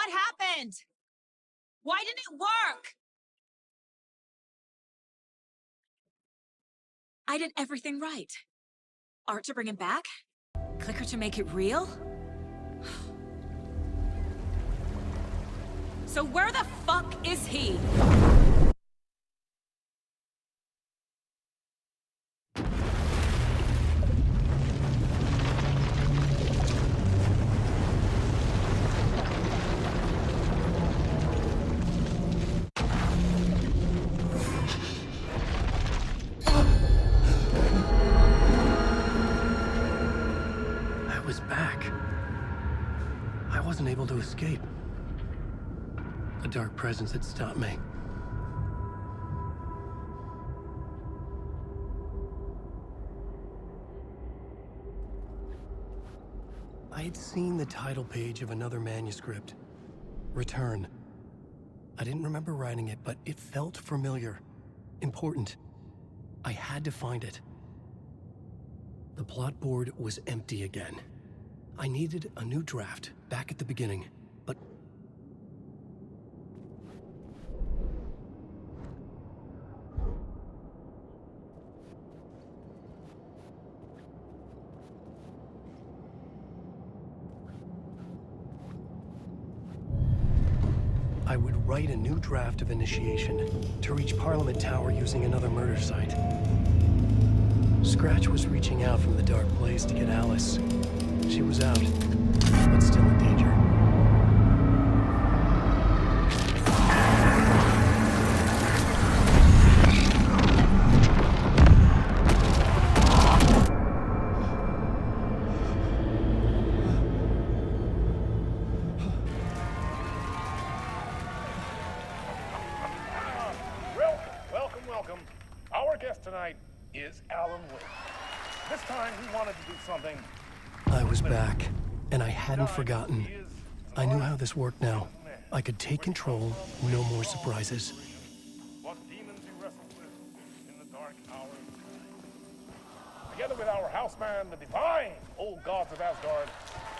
What happened? Why didn't it work? I did everything right. Art to bring him back? Clicker to make it real? So where the fuck is he? I was back. I wasn't able to escape. A dark presence had stopped me. I had seen the title page of another manuscript. Return. I didn't remember writing it, but it felt familiar. Important. I had to find it. The plot board was empty again. I needed a new draft, back at the beginning, but... I would write a new draft of initiation to reach Parliament Tower using another murder site. Scratch was reaching out from the dark place to get Alice. She was out, but still in danger. Welcome. Our guest tonight is Alan Wake. This time he wanted to do something. I was back, and I hadn't forgotten. I knew how this worked now. I could take control, no more surprises. What demons you wrestled with in the dark hours of night. Together with our house band, the divine old gods of Asgard,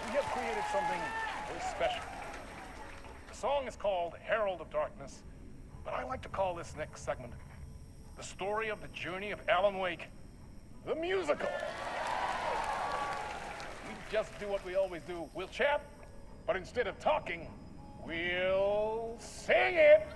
we have created something very special. The song is called Herald of Darkness, but I like to call this next segment the story of the journey of Alan Wake, the musical. We just do what we always do. We'll chat, but instead of talking, we'll sing it.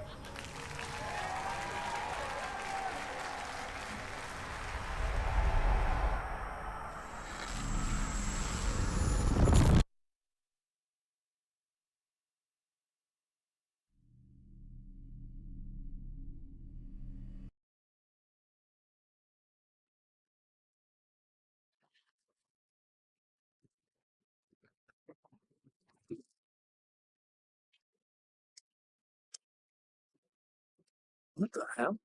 What the hell?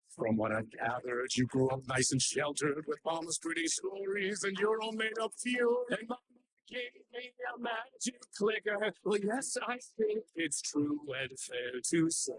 From what I've gathered, you grew up nice and sheltered with mama's pretty stories, and you're all made up pure. And mama gave me a magic clicker. Well, yes, I think it's true and fair to say.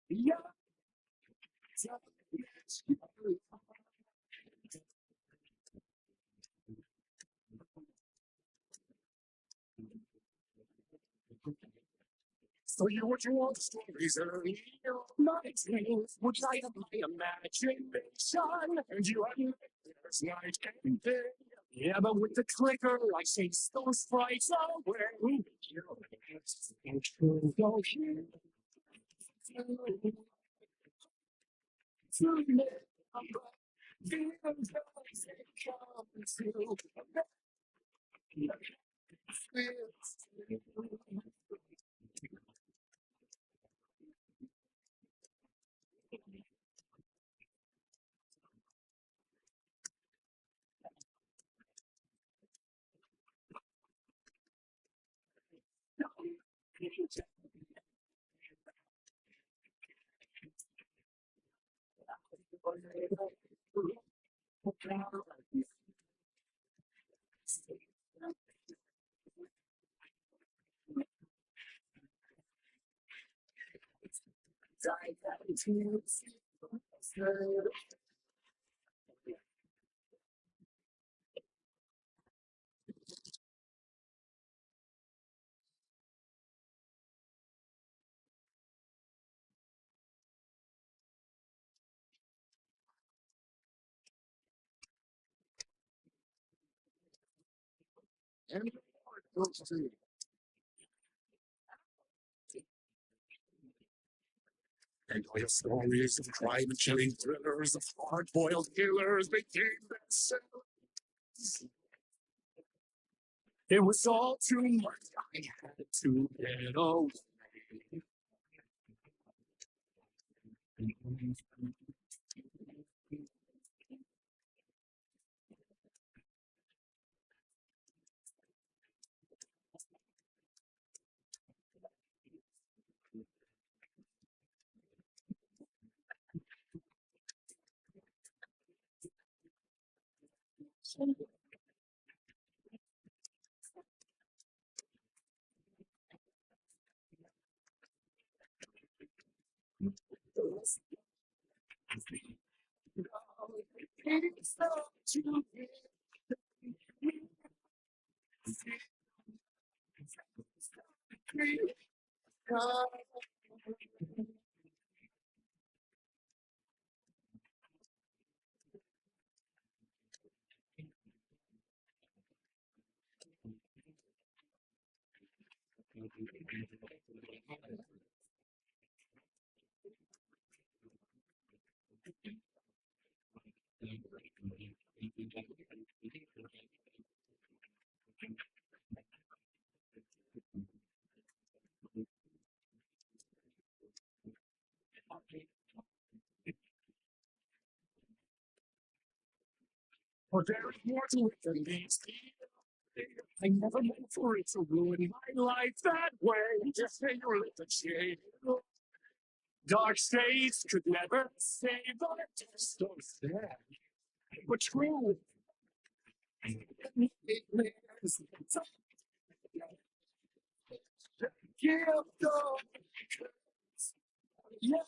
Yeah. So you would you want stories early my dreams would light up my imagination, and you had nightmares night and day. Yeah, but with the clicker, I chase those frights away. And true, don't you? To me, And all your stories of crime and killing thrillers, of hard-boiled killers became bestsellers. It was all too much. I had to get away. For there is more to it than meets the eye. I never meant for it to ruin my life that way. Just say your little shade. Dark shades could never save our taste so sad. But true. It is the gift of yeah.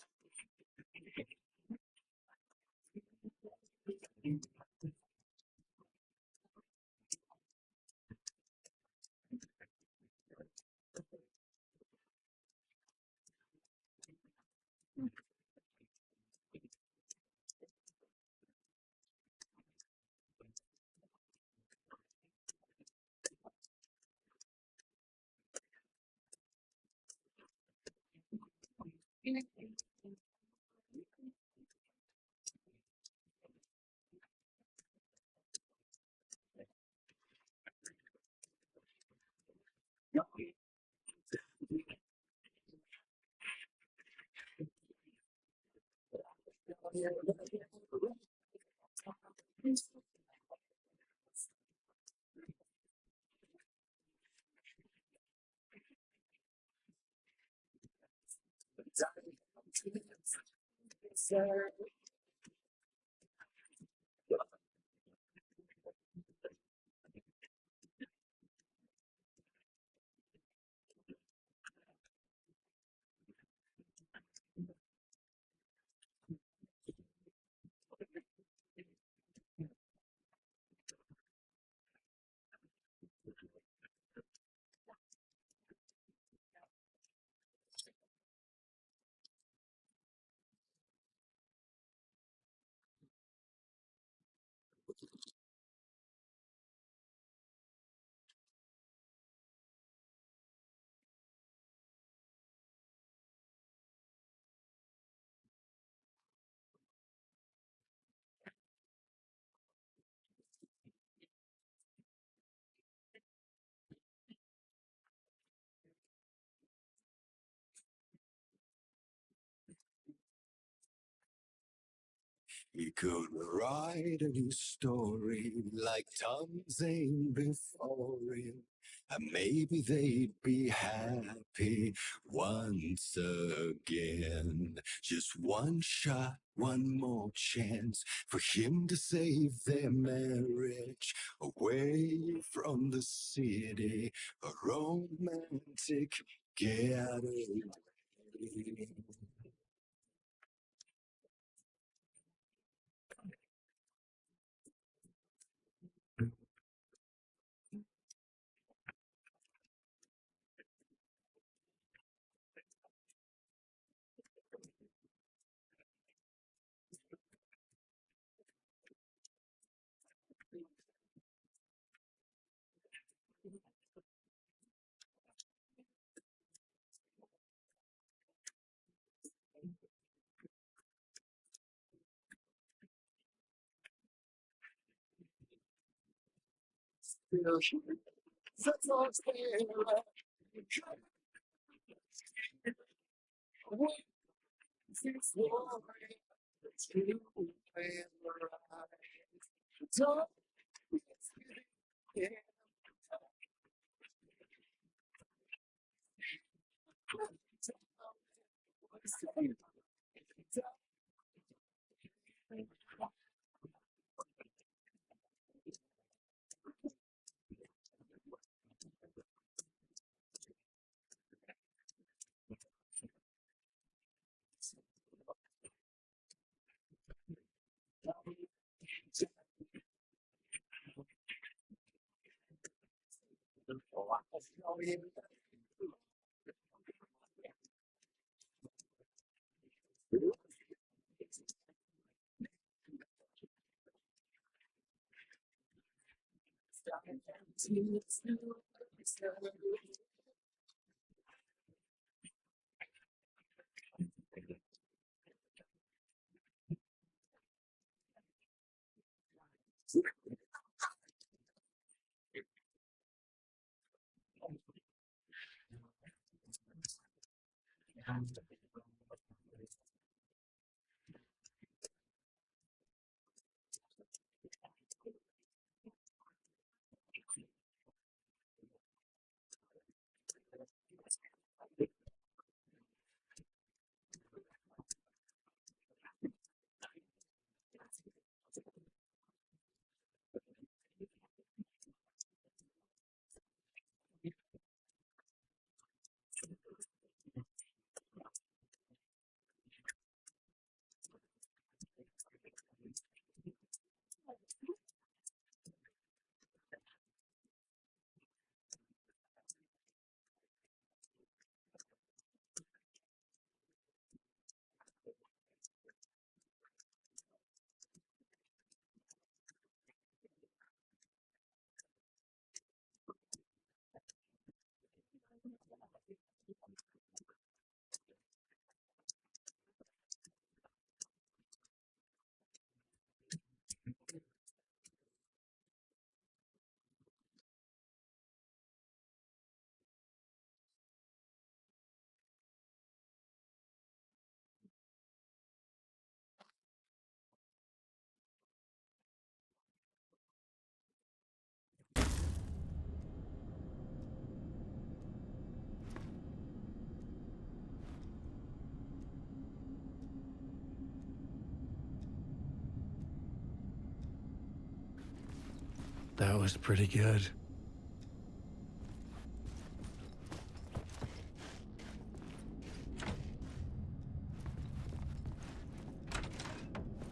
He could write a new story like Tom Zane before him. maybe they'd be happy once again. Just one shot, one more chance for him to save their marriage away from the city. A romantic getaway. That was pretty good.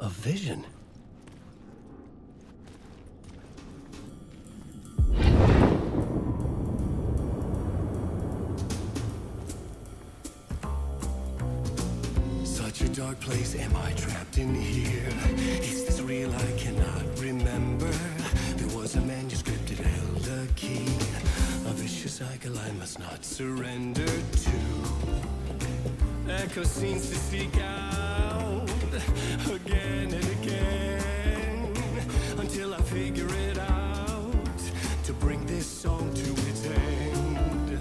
A vision? Such a dark place, am I trapped in here? Is this real? I cannot remember. There was a manuscript that held a key. A vicious cycle I must not surrender to. Echo scenes to seek out again and again until I figure it out to bring this song to its end.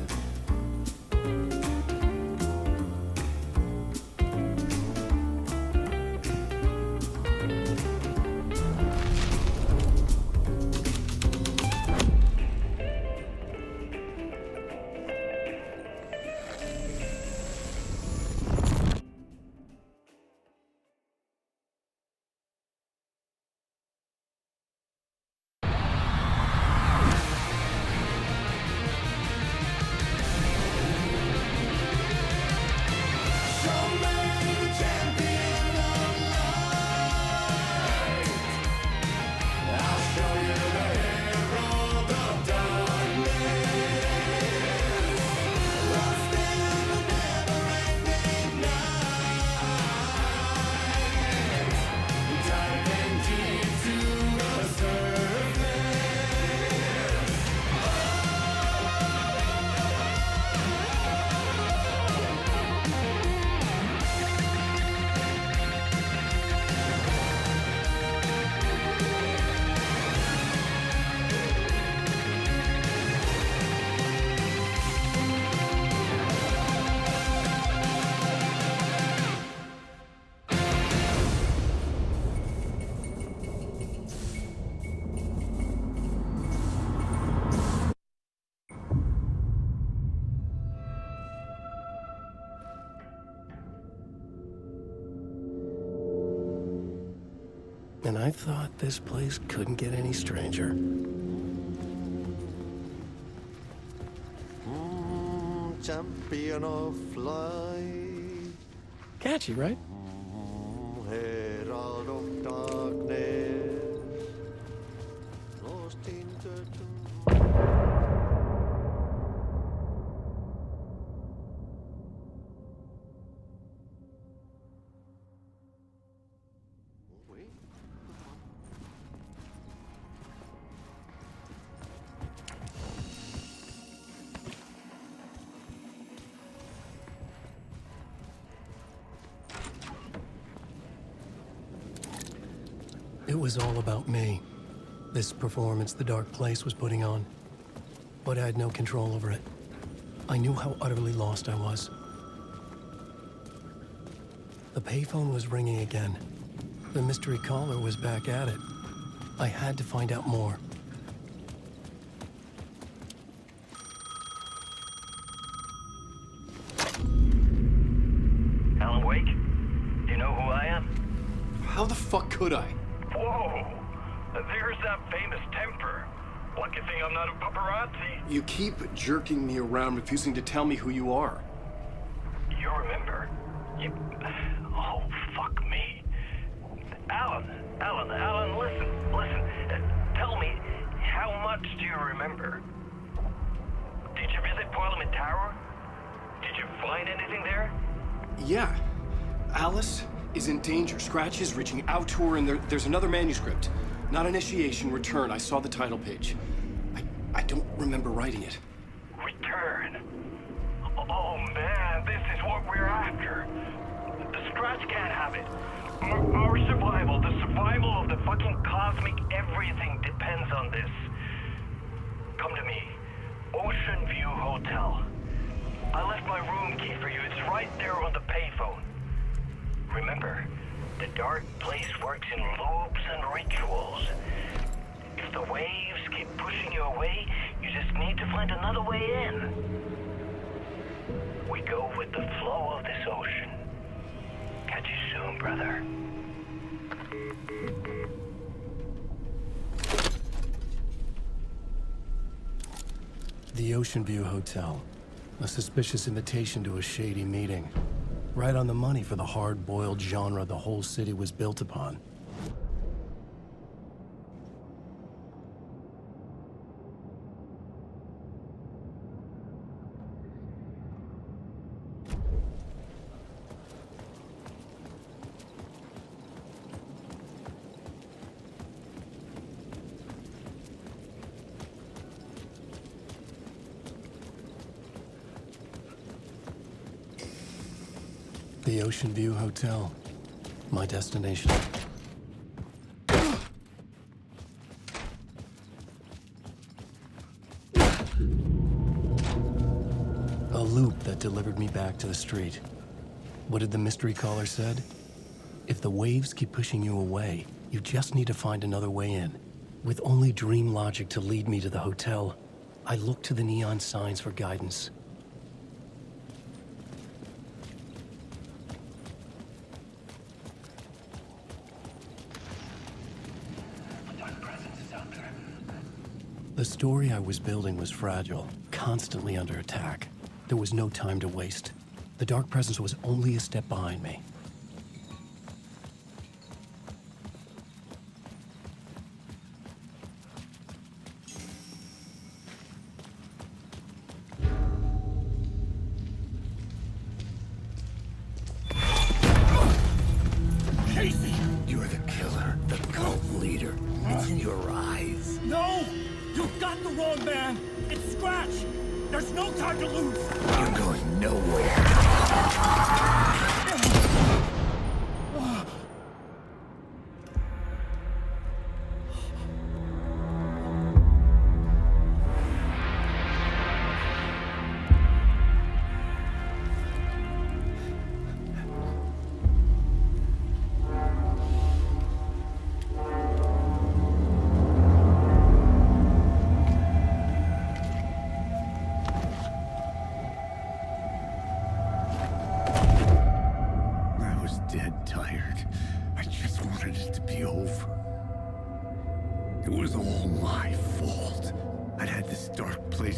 And I thought this place couldn't get any stranger. Champion of light. Catchy, right? Herald of darkness. Lost in the... It was all about me. This performance the Dark Place was putting on. But I had no control over it. I knew how utterly lost I was. The payphone was ringing again. The mystery caller was back at it. I had to find out more. Alan Wake? Do you know who I am? How the fuck could I? Whoa! There's that famous temper. Lucky thing I'm not a paparazzi. You keep jerking me around, refusing to tell me who you are. You remember? You... Oh, fuck me. Alan, listen. Tell me, how much do you remember? Did you visit Parliament Tower? Did you find anything there? Yeah. Alice is in danger. Scratch is reaching out to her, and there's another manuscript. Not initiation, return. I saw the title page. I don't remember writing it. Return? Oh man, this is what we're after. The Scratch can't have it. Our survival, the survival of the fucking cosmic everything depends on this. Come to me. Ocean View Hotel. I left my room key for you. It's right there on the payphone. Remember, the Dark Place works in loops and rituals. If the waves keep pushing you away, you just need to find another way in. We go with the flow of this ocean. Catch you soon, brother. The Ocean View Hotel. A suspicious invitation to a shady meeting. Right on the money for the hard-boiled genre the whole city was built upon. The Ocean View Hotel. My destination. A loop that delivered me back to the street. What did the mystery caller said? If the waves keep pushing you away, you just need to find another way in. With only dream logic to lead me to the hotel, I looked to the neon signs for guidance. The story I was building was fragile, constantly under attack. There was no time to waste. The Dark Presence was only a step behind me. Casey! You're the killer, the cult leader. It's in your eyes. No! You've got the wrong man! It's Scratch! There's no time to lose! You're going nowhere.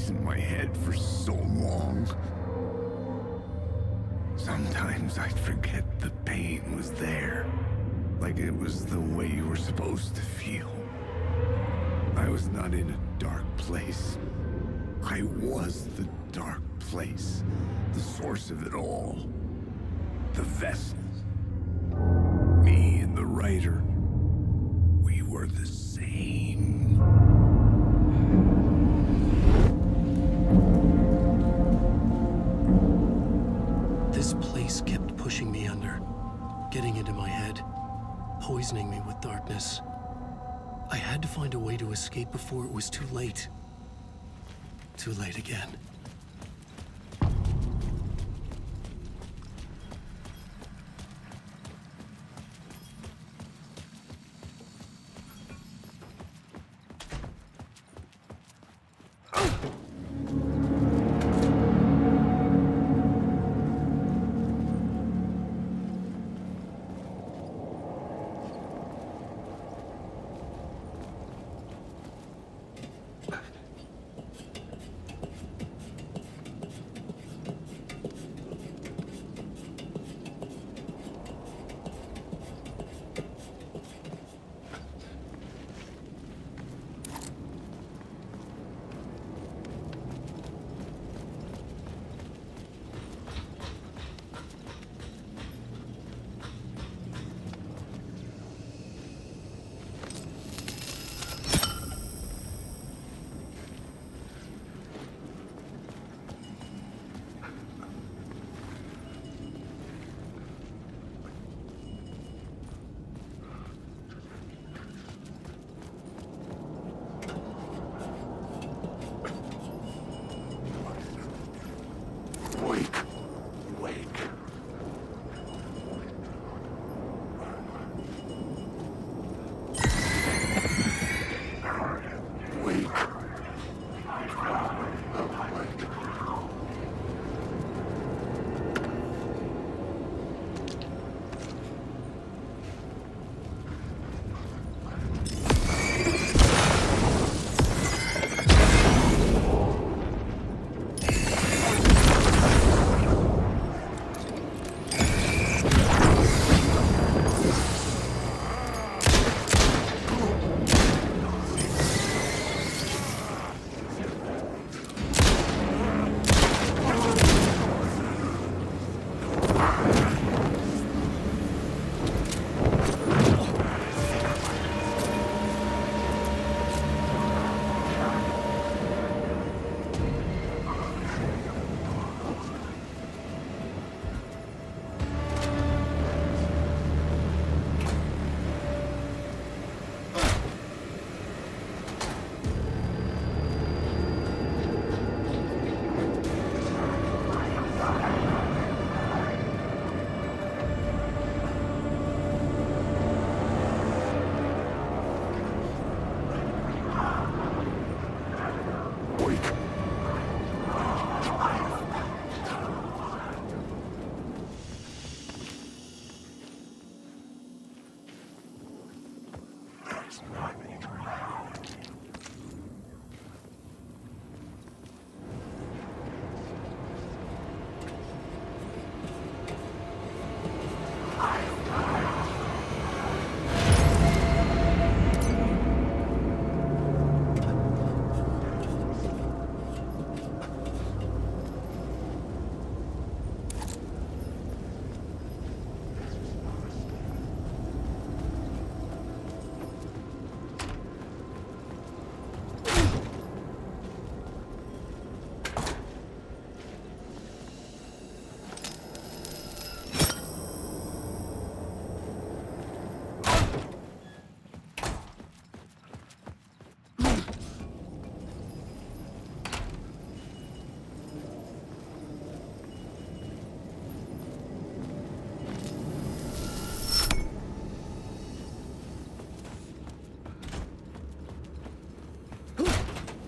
was in my head for so long. Sometimes I'd forget the pain was there. Like it was the way you were supposed to feel. I was not in a dark place. I was the dark place. The source of it all. The vessel. Me and the writer. We were the same. This place kept pushing me under, getting into my head, poisoning me with darkness. I had to find a way to escape before it was too late. Too late again.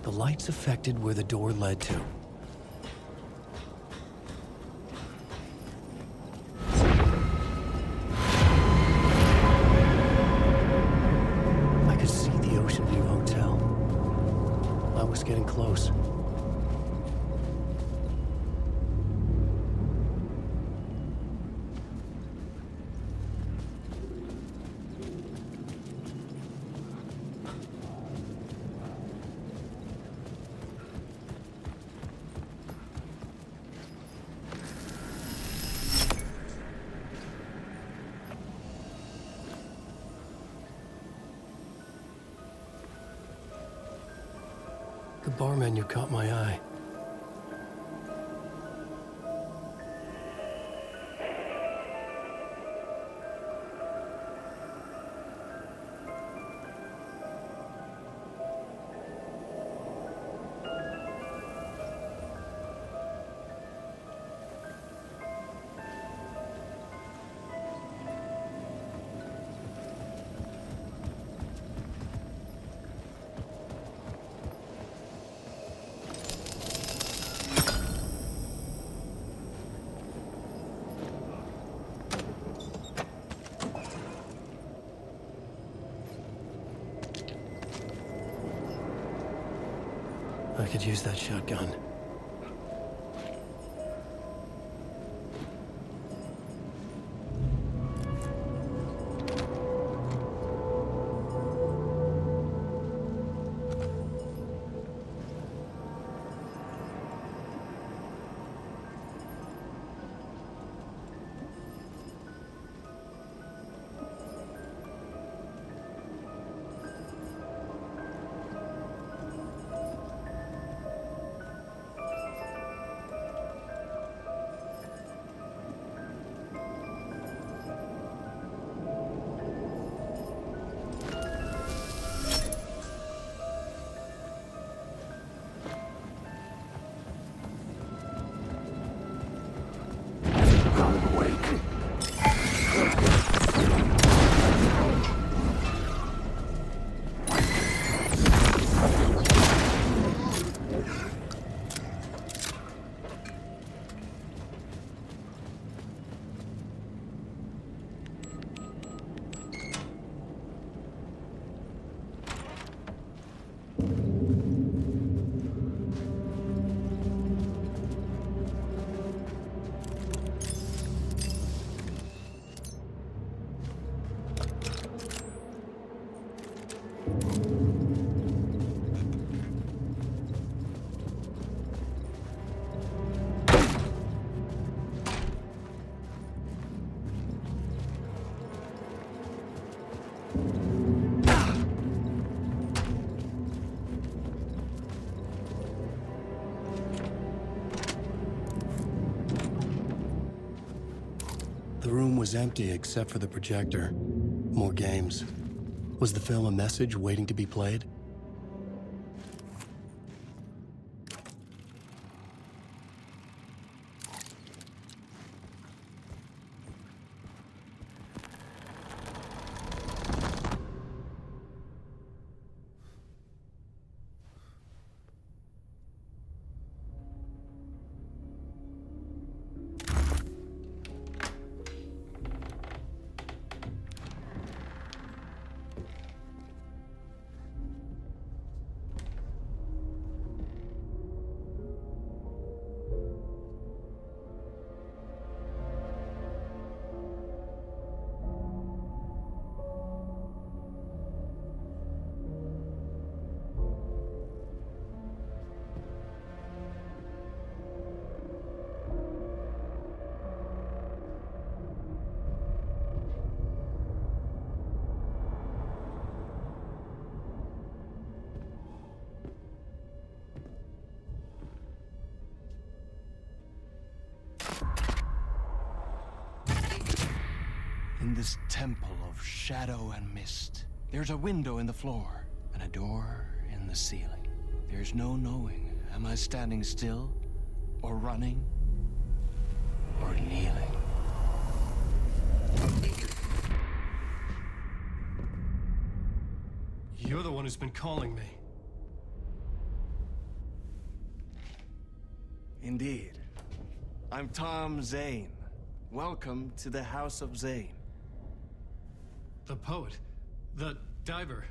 The lights affected where the door led to. I could see the Ocean View Hotel. I was getting close. The bar menu caught my eye. I could use that shotgun. The room was empty except for the projector. More games. Was the film a message waiting to be played? In this temple of shadow and mist, there's a window in the floor and a door in the ceiling. There's no knowing, am I standing still, or running, or kneeling? You're the one who's been calling me. Indeed. I'm Tom Zane. Welcome to the House of Zane. The poet. The diver.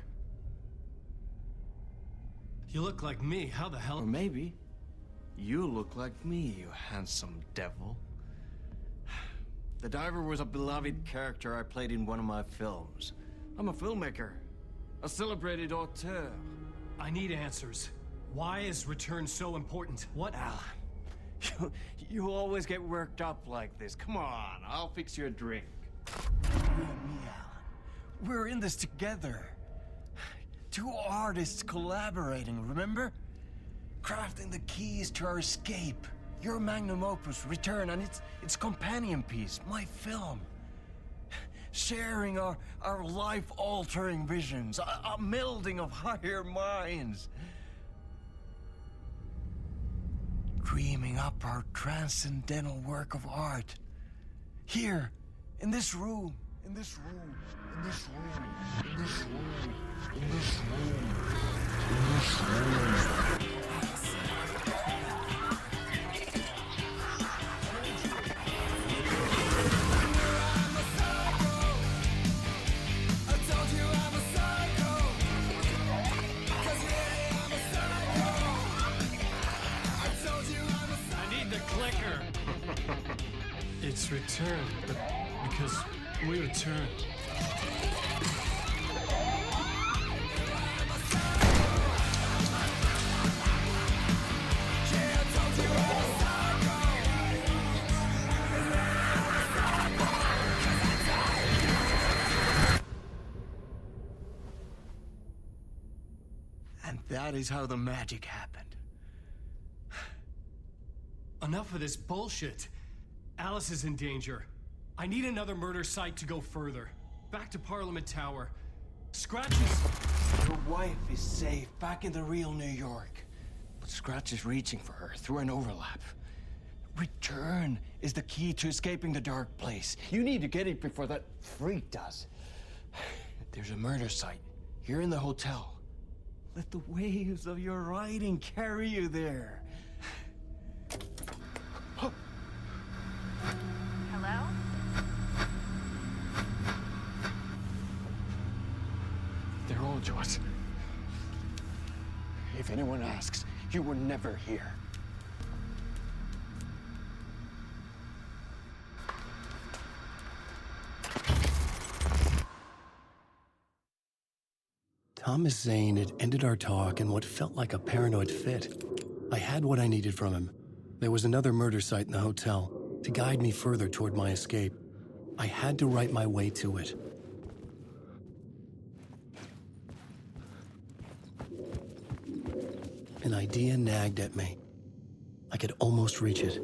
You look like me. How the hell? Or maybe you look like me, you handsome devil. The diver was a beloved character I played in one of my films. I'm a filmmaker, a celebrated auteur. I need answers. Why is Return so important? What? Alan, you always get worked up like this. Come on, I'll fix you a drink. You and me, Alan. We're in this together. Two artists collaborating, remember? crafting the keys to our escape. Your magnum opus, Return, and its companion piece, my film. Sharing our life-altering visions, a melding of higher minds. Dreaming up our transcendental work of art. Here, in this room, in this room, in this room, in this room, in this room, in this room. It's returned, but because we returned. And that is how the magic happened. Enough of this bullshit. Alice is in danger. I need another murder site to go further. Back to Parliament Tower. Scratch is... Your wife is safe, back in the real New York. But Scratch is reaching for her through an overlap. Return is the key to escaping the dark place. You need to get it before that freak does. There's a murder site here in the hotel. Let the waves of your writing carry you there. Hello? They're all yours. If anyone asks, you were never here. Thomas Zane had ended our talk in what felt like a paranoid fit. I had what I needed from him. There was another murder site in the hotel to guide me further toward my escape. I had to write my way to it. An idea nagged at me. I could almost reach it.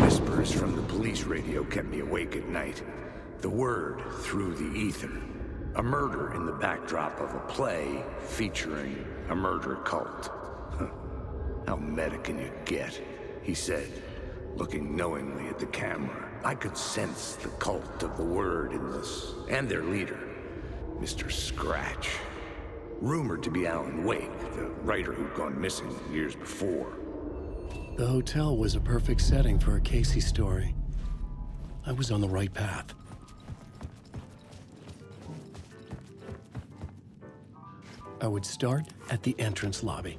Whispers from the police radio kept me awake at night. The word through the ether. A murder in the backdrop of a play featuring a murder cult. How meta can you get? He said, looking knowingly at the camera. I could sense the cult of the word in this, and their leader, Mr. Scratch. Rumored to be Alan Wake, the writer who'd gone missing years before. The hotel was a perfect setting for a Casey story. I was on the right path. I would start at the entrance lobby.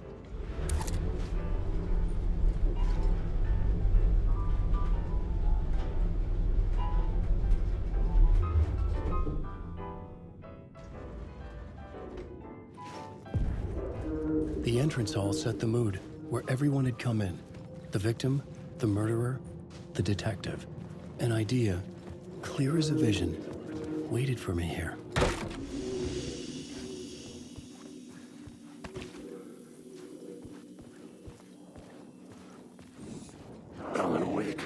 The entrance hall set the mood, where everyone had come in. The victim, the murderer, the detective. An idea, clear as a vision, waited for me here. Alan Wake.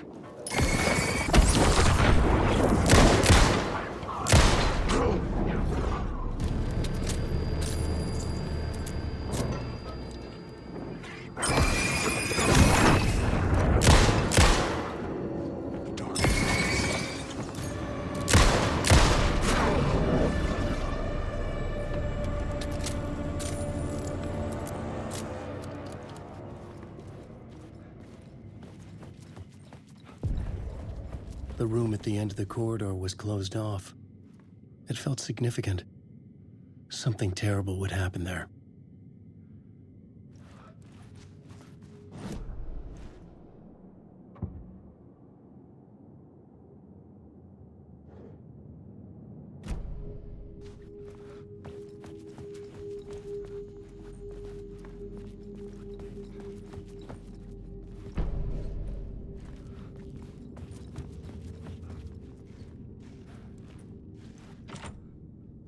The room at the end of the corridor was closed off. It felt significant. Something terrible would happen there.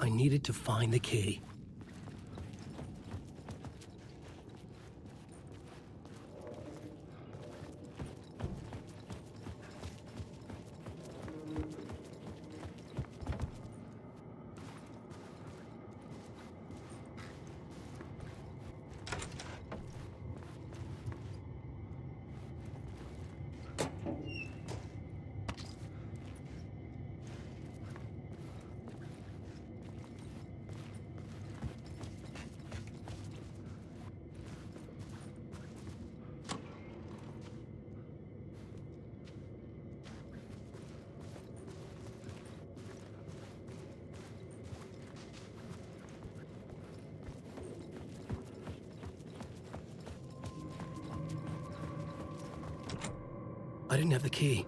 I needed to find the key. I didn't have the key.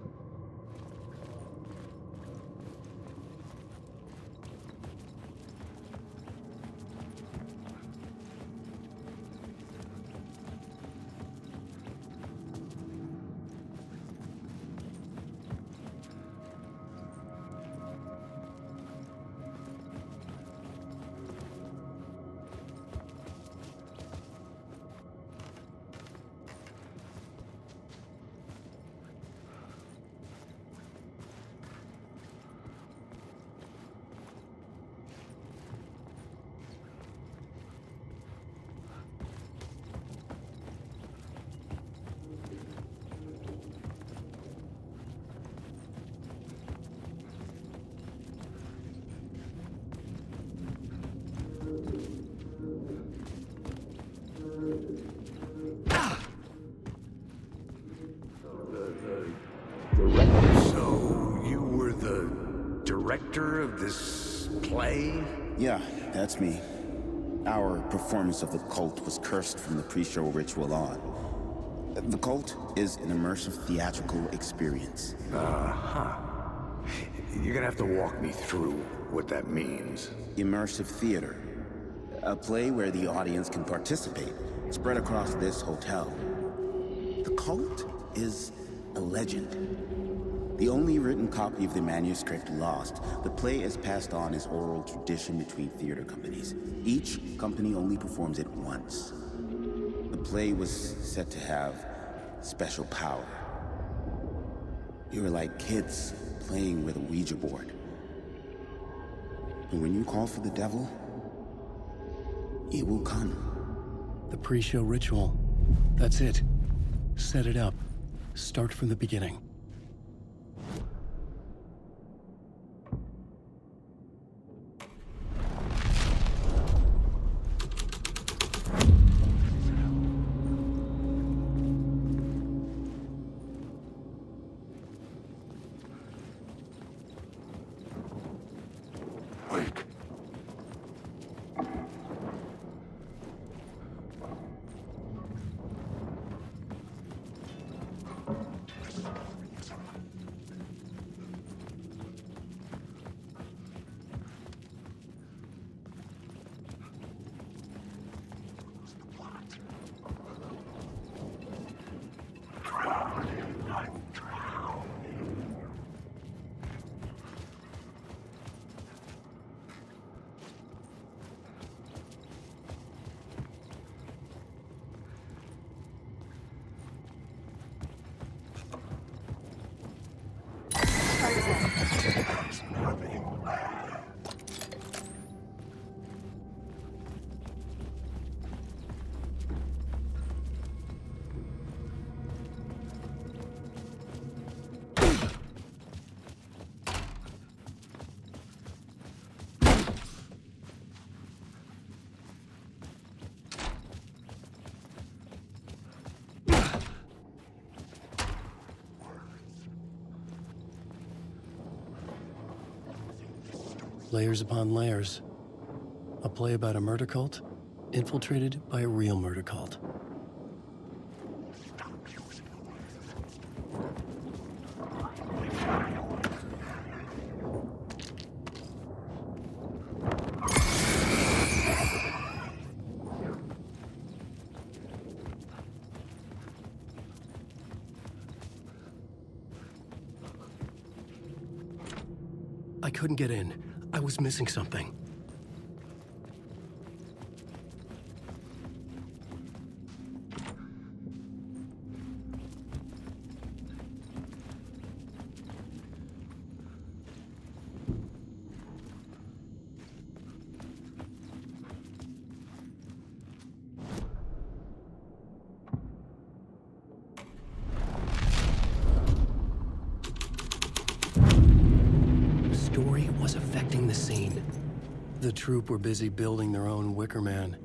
So, you were the director of this play? Yeah, that's me. Our performance of the cult was cursed from the pre-show ritual on. The cult is an immersive theatrical experience. Uh-huh. You're gonna have to walk me through what that means. Immersive theater. A play where the audience can participate, spread across this hotel. The cult is a legend. The only written copy of the manuscript lost, the play is passed on as oral tradition between theater companies. Each company only performs it once. The play was said to have special power. You were like kids playing with a Ouija board. And when you call for the devil, he will come. The pre-show ritual. That's it. Set it up. Start from the beginning. Layers upon layers. A play about a murder cult, infiltrated by a real murder cult. I couldn't get in. I was missing something. scene. The troupe were busy building their own Wicker Man,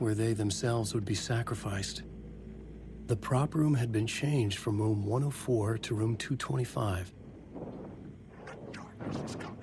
where they themselves would be sacrificed. The prop room had been changed from room 104 to room 225. Darkness is coming.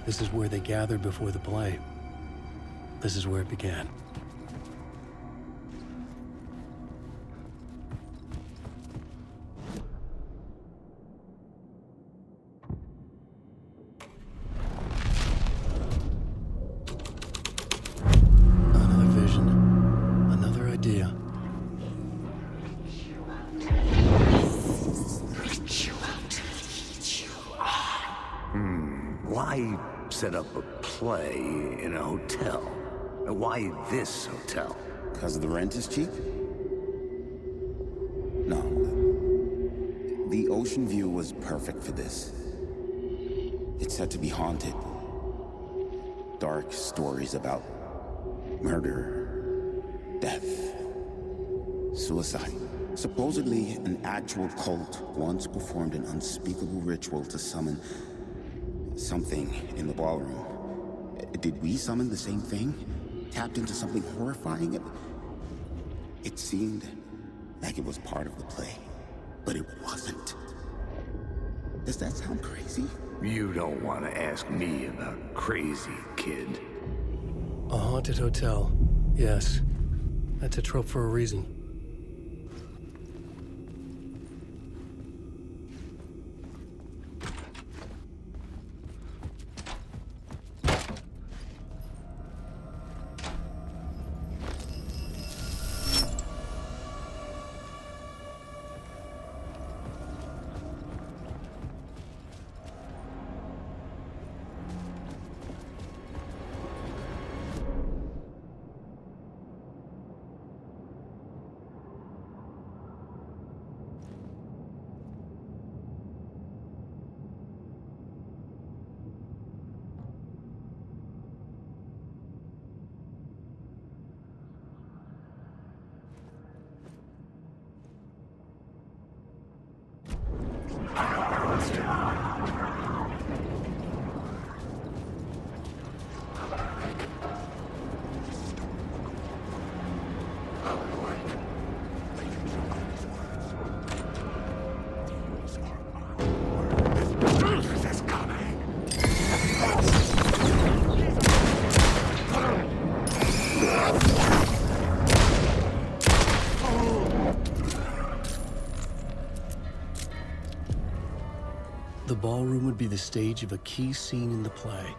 This is where they gathered before the play. This is where it began. Another vision, another idea. Why set up a play in a hotel? Why this hotel? Because the rent is cheap? No. The ocean view was perfect for this. It's said to be haunted. Dark stories about murder, death, Suicide. Supposedly, an actual cult once performed an unspeakable ritual to summon something in the ballroom. Did we summon the same thing? Tapped into something horrifying? It seemed like it was part of the play, but it wasn't. Does that sound crazy? You don't want to ask me about crazy, kid. A haunted hotel. Yes. That's a trope for a reason. The ballroom would be the stage of a key scene in the play.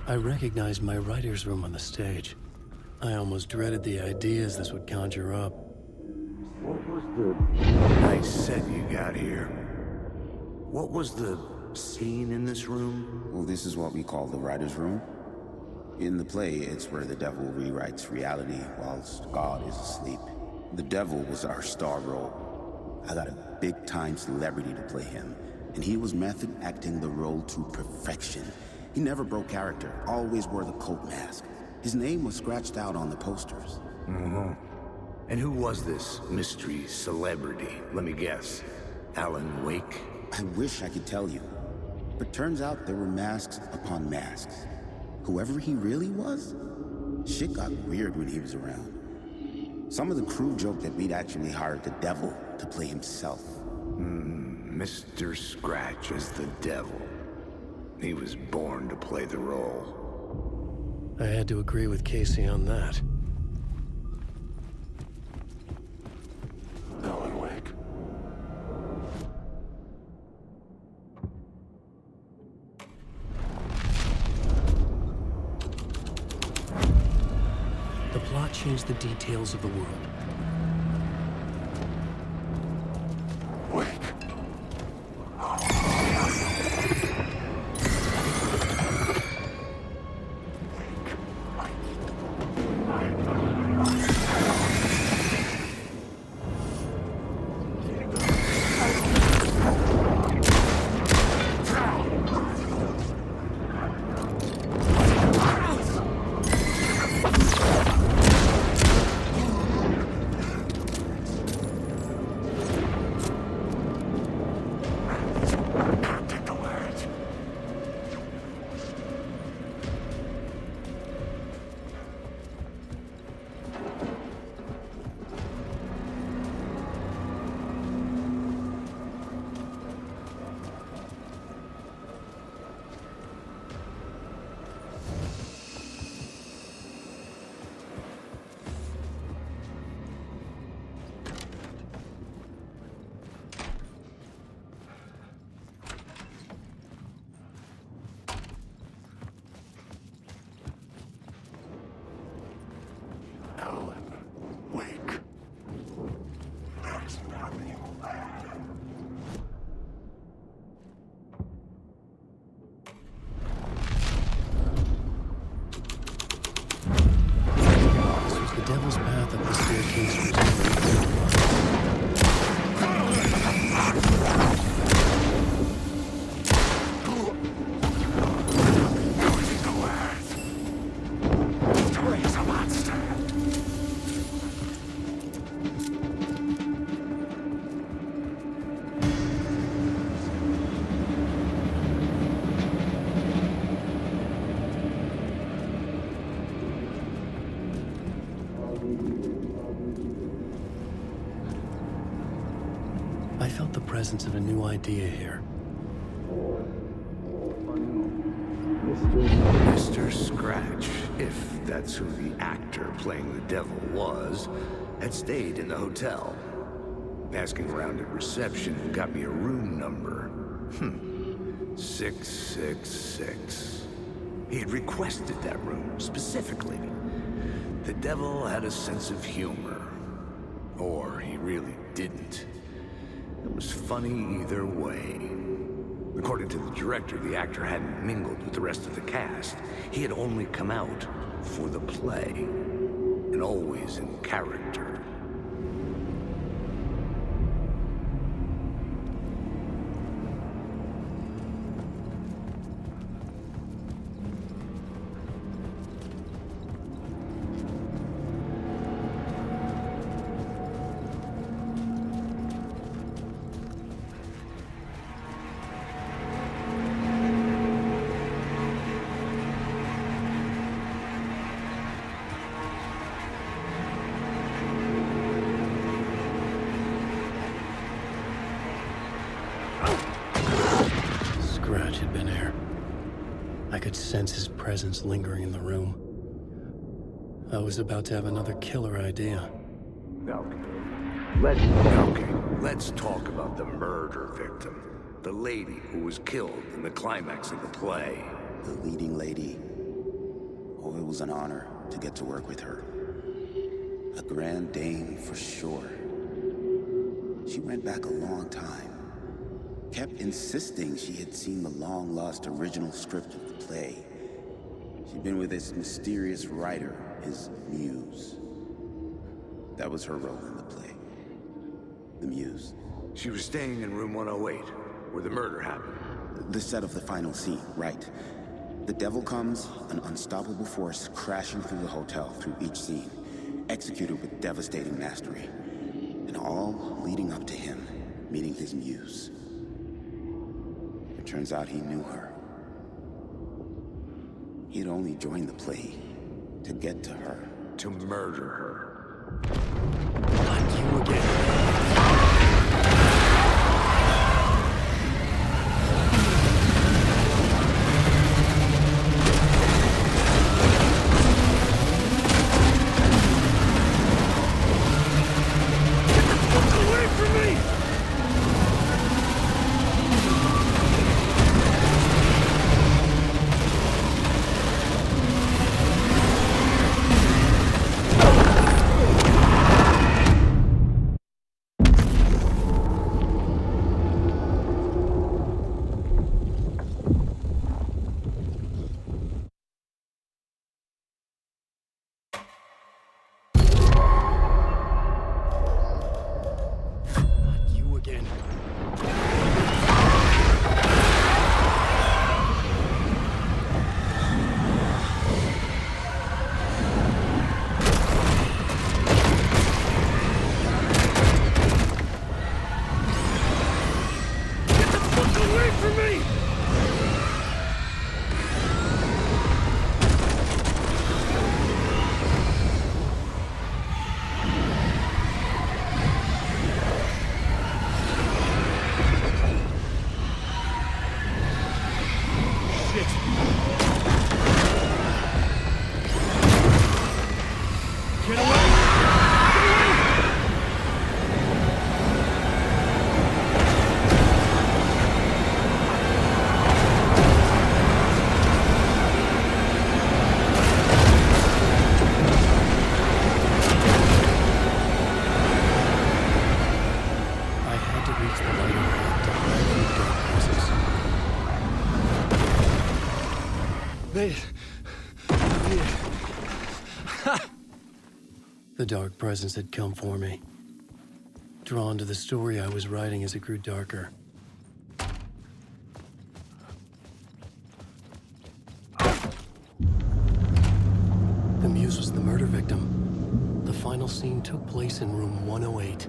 I recognized my writer's room on the stage. I almost dreaded the ideas this would conjure up. What was the nice set you got here? What was the scene in this room? Well, this is what we call the writer's room. In the play, it's where the devil rewrites reality whilst God is asleep. The devil was our star role. I got a big-time celebrity to play him, and he was method acting the role to perfection. He never broke character, always wore the cult mask. His name was scratched out on the posters. Mm-hmm. And who was this mystery celebrity? Let me guess. Alan Wake? I wish I could tell you. But turns out there were masks upon masks. Whoever he really was, shit got weird when he was around. Some of the crew joked that we'd actually hired the devil to play himself. Mr. Scratch as the devil. He was born to play the role. I had to agree with Casey on that. Alan Wake. The plot changed the details of the world. presence of a new idea here. Mr. Scratch, if that's who the actor playing the devil was, had stayed in the hotel. Asking around at reception got me a room number. 666. He had requested that room, specifically. The devil had a sense of humor. Or he really didn't. It was funny either way. According to the director, the actor hadn't mingled with the rest of the cast. He had only come out for the play. And always in character. Scratch had been here. I could sense his presence lingering in the room. I was about to have another killer idea. Let's talk about the murder victim. The lady who was killed in the climax of the play. The leading lady. Oh, it was an honor to get to work with her. A grand dame for sure. She went back a long time. Kept insisting she had seen the long-lost original script of the play. She'd been with this mysterious writer, his muse. That was her role in the play. The muse. She was staying in room 108, where the murder happened. The set of the final scene, right. The devil comes, an unstoppable force crashing through the hotel through each scene, executed with devastating mastery. And all leading up to him meeting his muse. It turns out he knew her. He'd only joined the play to get to her. To murder her. Not you again. The dark presence had come for me. Drawn to the story I was writing as it grew darker. The muse was the murder victim. The final scene took place in room 108.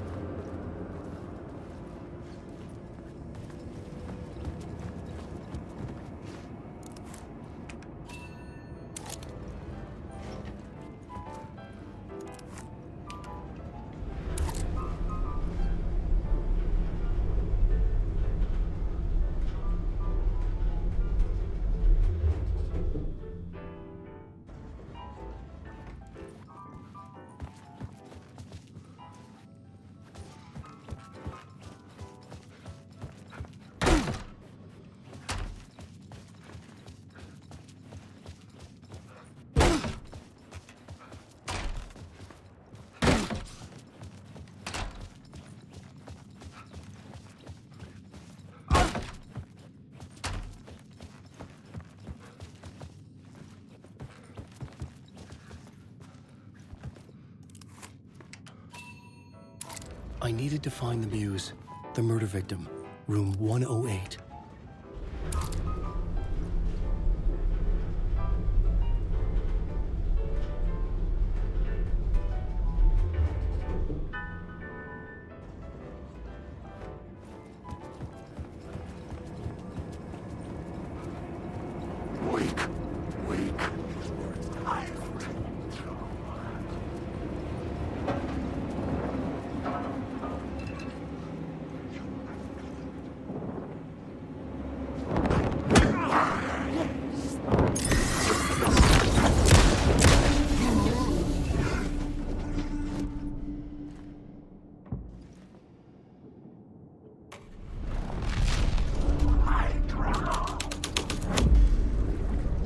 I needed to find the Muse, the murder victim, room 108.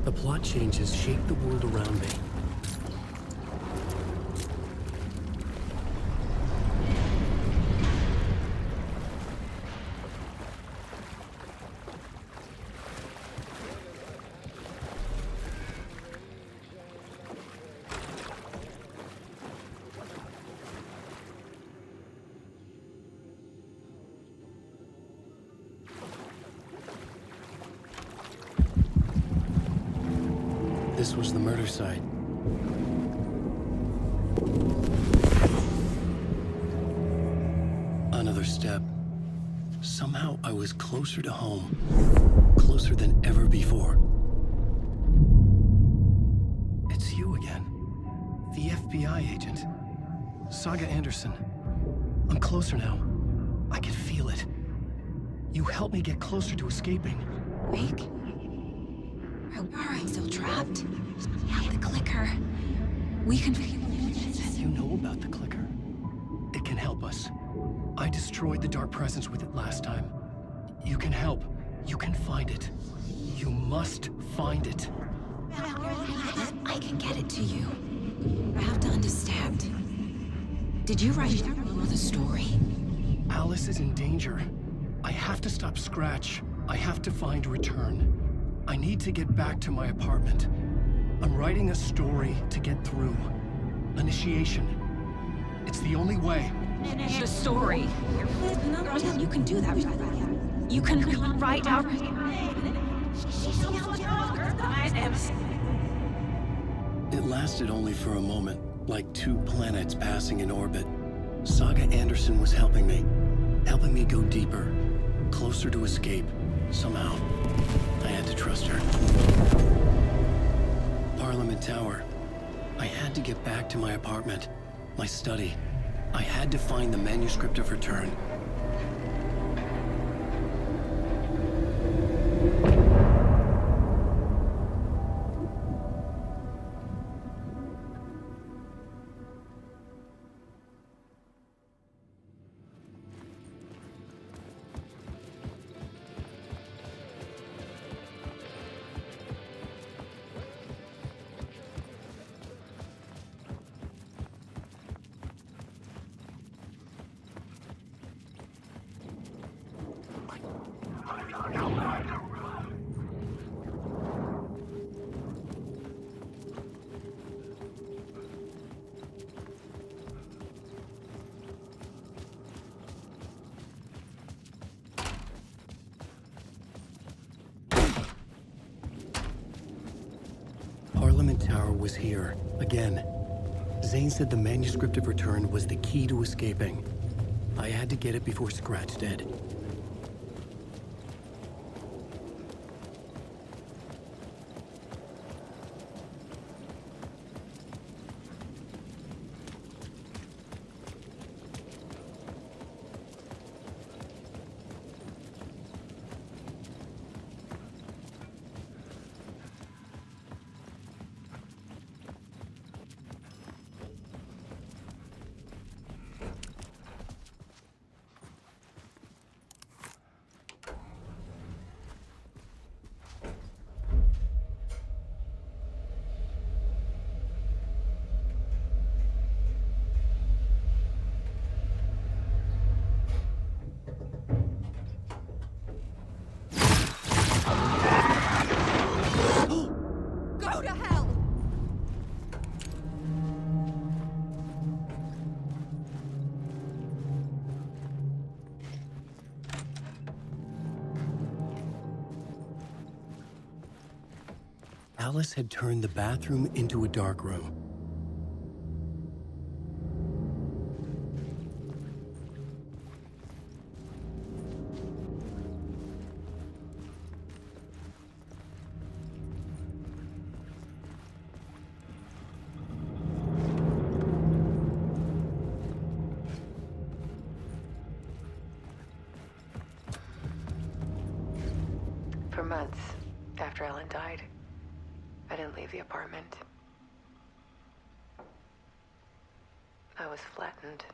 The plot changes shape the world around me. This was the murder site. Another step. Somehow I was closer to home. Closer than ever before. It's you again. The FBI agent. Saga Anderson. I'm closer now. I can feel it. You helped me get closer to escaping. Wake? I'm still trapped. Yeah, the clicker. We can... You know about the clicker. It can help us. I destroyed the dark presence with it last time. You can help. You can find it. You must find it. I can get it to you. I have to understand. Did you write the story? Alice is in danger. I have to stop Scratch. I have to find Return. I need to get back to my apartment. I'm writing a story to get through. Initiation. It's the only way. The story. You can do that. You can write out. It lasted only for a moment, like 2 planets passing in orbit. Saga Anderson was helping me go deeper, closer to escape, somehow. I had to trust her. Parliament Tower. I had to get back to my apartment, my study. I had to find the manuscript of Return. Parliament Tower was here, again. Zane said the manuscript of Return was the key to escaping. I had to get it before Scratch did. Alice had turned the bathroom into a dark room. For months after Ellen died, I didn't leave the apartment. I was flattened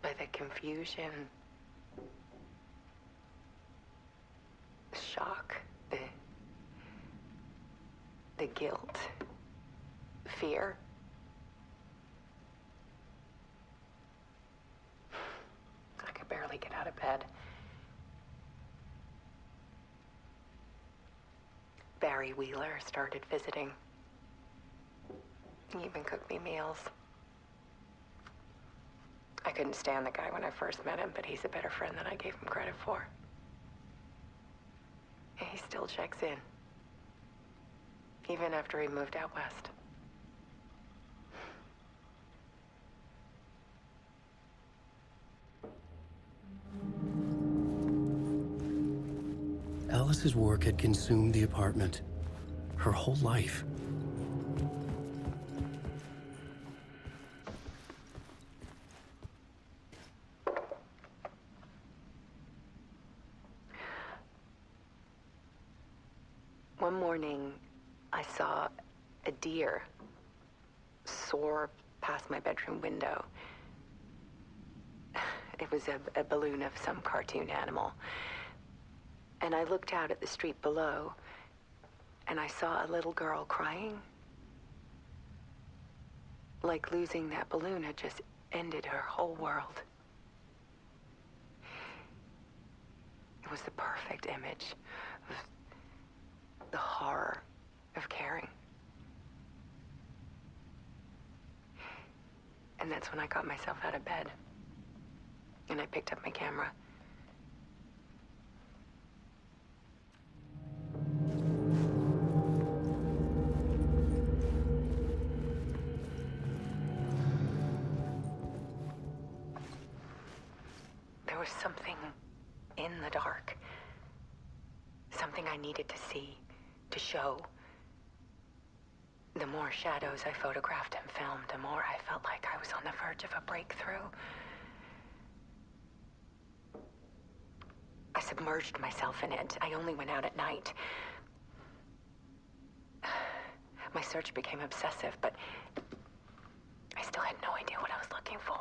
by the confusion, the shock, the guilt, fear. I could barely get out of bed. Barry Wheeler started visiting. He even cooked me meals. I couldn't stand the guy when I first met him, but he's a better friend than I gave him credit for. And he still checks in, even after he moved out west. Alice's work had consumed the apartment, her whole life. One morning, I saw a deer soar past my bedroom window. It was a balloon of some cartoon animal. And I looked out at the street below, and I saw a little girl crying. Like losing that balloon had just ended her whole world. It was the perfect image of the horror of caring. And that's when I got myself out of bed, and I picked up my camera. There was something in the dark. Something I needed to see, to show. The more shadows I photographed and filmed, the more I felt like I was on the verge of a breakthrough. I submerged myself in it. I only went out at night. My search became obsessive, but I still had no idea what I was looking for.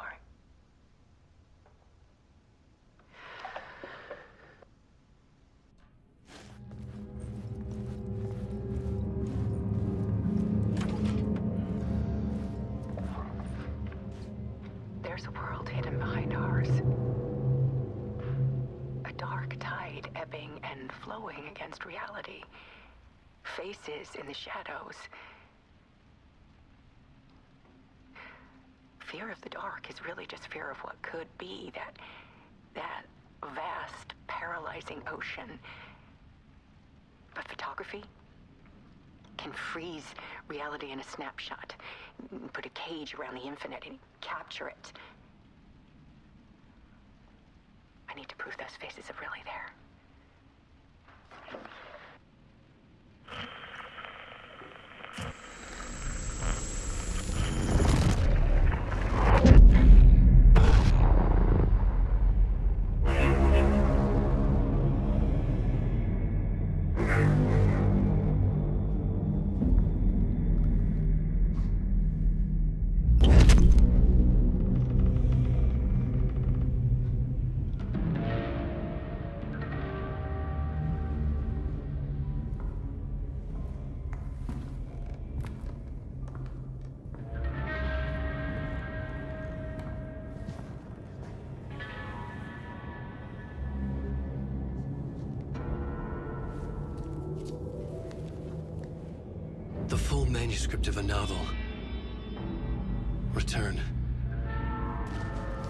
There's a world hidden behind ours. A dark tide ebbing and flowing against reality. Faces in the shadows. Fear of the dark is really just fear of what could be, that vast, paralyzing ocean. But photography can freeze reality in a snapshot, put a cage around the infinite and capture it. I need to prove those faces are really there. The full manuscript of a novel. Return.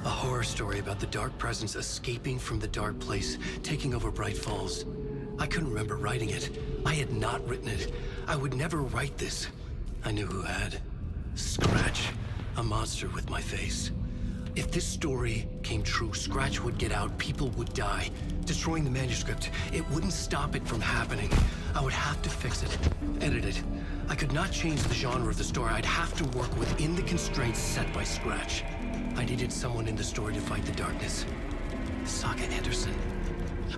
A horror story about the dark presence escaping from the dark place, taking over Bright Falls. I couldn't remember writing it. I had not written it. I would never write this. I knew who had. Scratch. A monster with my face. If this story came true, Scratch would get out, people would die. Destroying the manuscript, it wouldn't stop it from happening. I would have to fix it, edit it. I could not change the genre of the story. I'd have to work within the constraints set by Scratch. I needed someone in the story to fight the darkness. Saga Anderson.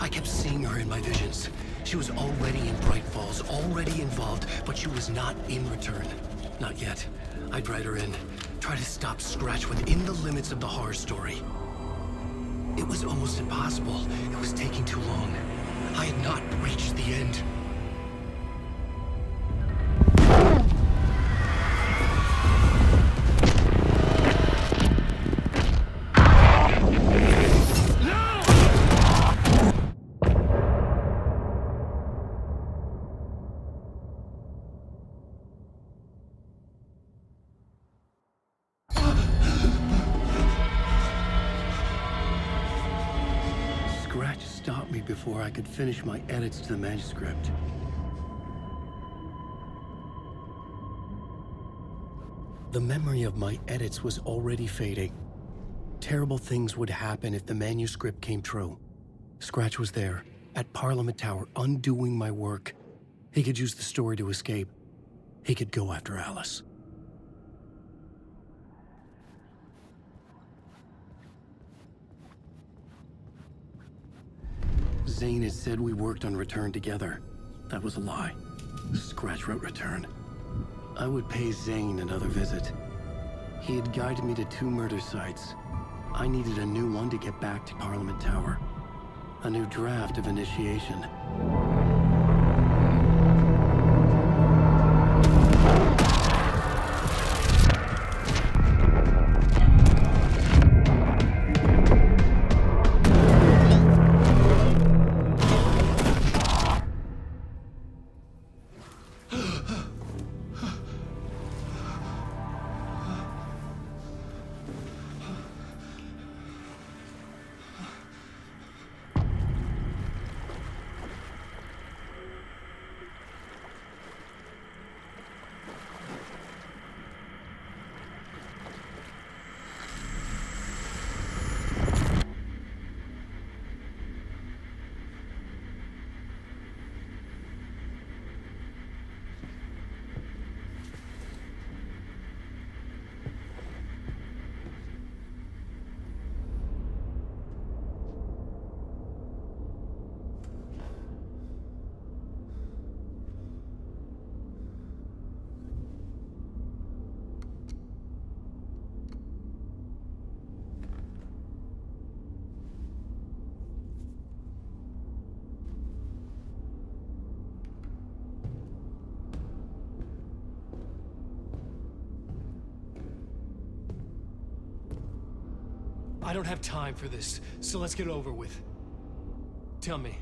I kept seeing her in my visions. She was already in Bright Falls, already involved, but she was not in return. Not yet. I'd write her in. Try to stop Scratch within the limits of the horror story. It was almost impossible. It was taking too long. I had not reached the end. Stopped me before I could finish my edits to the manuscript. The memory of my edits was already fading. Terrible things would happen if the manuscript came true. Scratch was there, at Parliament Tower, undoing my work. He could use the story to escape. He could go after Alice. Zane had said we worked on Return together. That was a lie. Scratch wrote Return. I would pay Zane another visit. He had guided me to 2 murder sites. I needed a new one to get back to Parliament Tower. A new draft of Initiation. I don't have time for this, so let's get it over with. Tell me,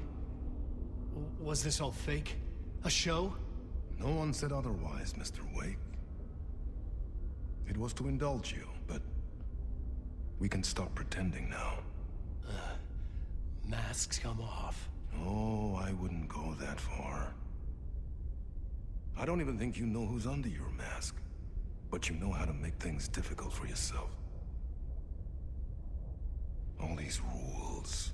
was this all fake? A show? No one said otherwise, Mr. Wake. It was to indulge you, but we can stop pretending now. Masks come off. Oh, I wouldn't go that far. I don't even think you know who's under your mask, but you know how to make things difficult for yourself. All these rules,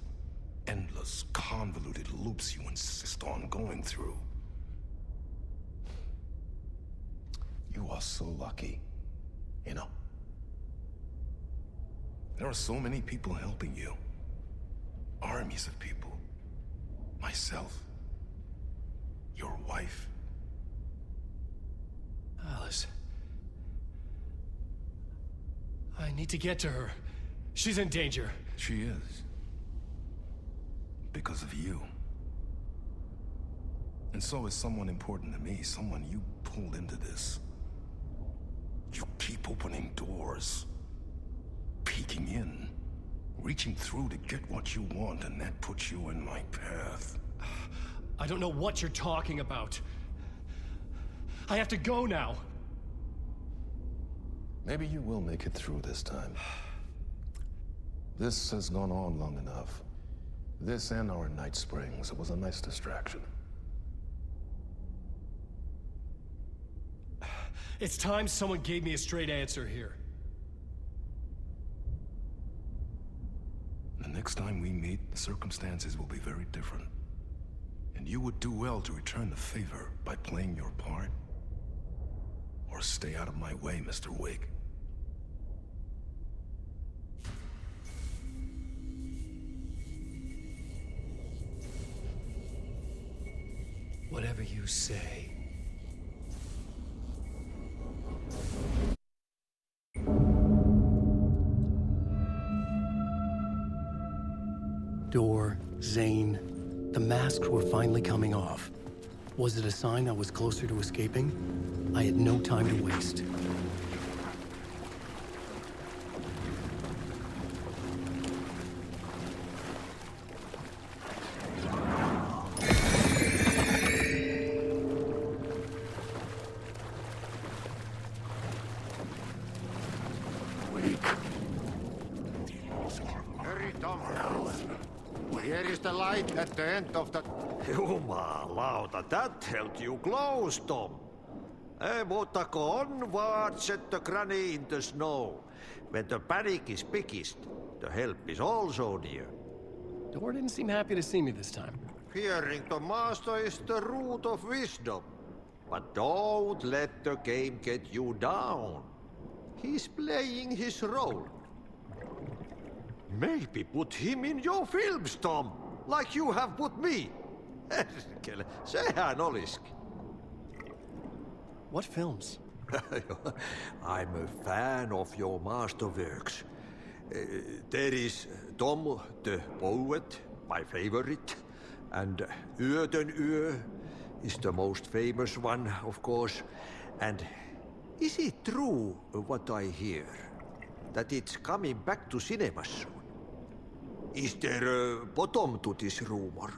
endless, convoluted loops you insist on going through. You are so lucky, you know. There are so many people helping you. Armies of people. Myself. Your wife. Alice. I need to get to her. She's in danger. She is. Because of you. And so is someone important to me, someone you pulled into this. You keep opening doors. Peeking in. Reaching through to get what you want, and that puts you in my path. I don't know what you're talking about. I have to go now. Maybe you will make it through this time. This has gone on long enough. This and our night springs, it was a nice distraction. It's time someone gave me a straight answer here. The next time we meet, the circumstances will be very different. And you would do well to return the favor by playing your part. Or stay out of my way, Mr. Wake. Whatever you say. Door, Zane, the masks were finally coming off. Was it a sign I was closer to escaping? I had no time to waste. Hurry, Tom. Here is the light at the end of the... Jumalauta, that held you close, Tom. Mutta onward, said the granny in the snow. When the panic is biggest, the help is also near. Door didn't seem happy to see me this time. Fearing the master is the root of wisdom. But don't let the game get you down. He's playing his role. Maybe put him in your films, Tom, like you have put me. Sehän olisikin. What films? I'm a fan of your masterworks. There is Tom the Poet, my favorite, and Yöden Yö is the most famous one, of course. And is it true what I hear, that it's coming back to cinemas soon? Is there a bottom to this rumor?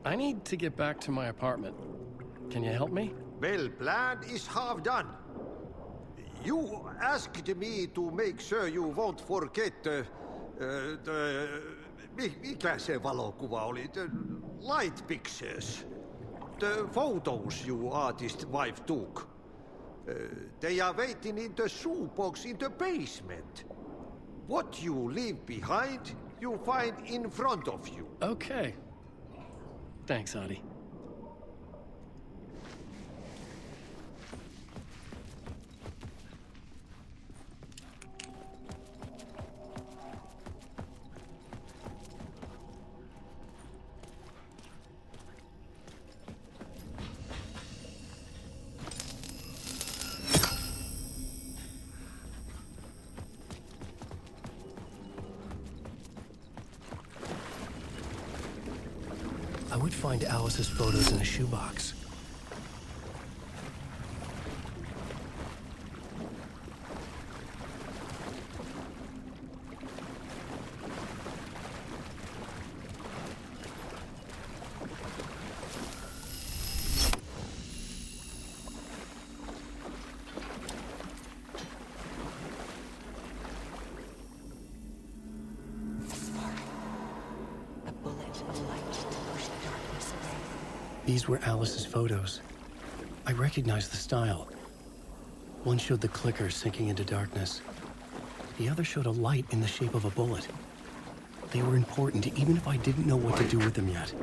I need to get back to my apartment. Can you help me? Well, plan is half done. You asked me to make sure you won't forget mikä se valokuva oli? The light pictures. The photos your artist wife took. They are waiting in the shoebox in the basement. What you leave behind, you find in front of you. Okay. Thanks, Adi. I would find Alice's photos in a shoebox. These were Alice's photos. I recognized the style. One showed the clicker sinking into darkness. The other showed a light in the shape of a bullet. They were important, even if I didn't know what to do with them yet.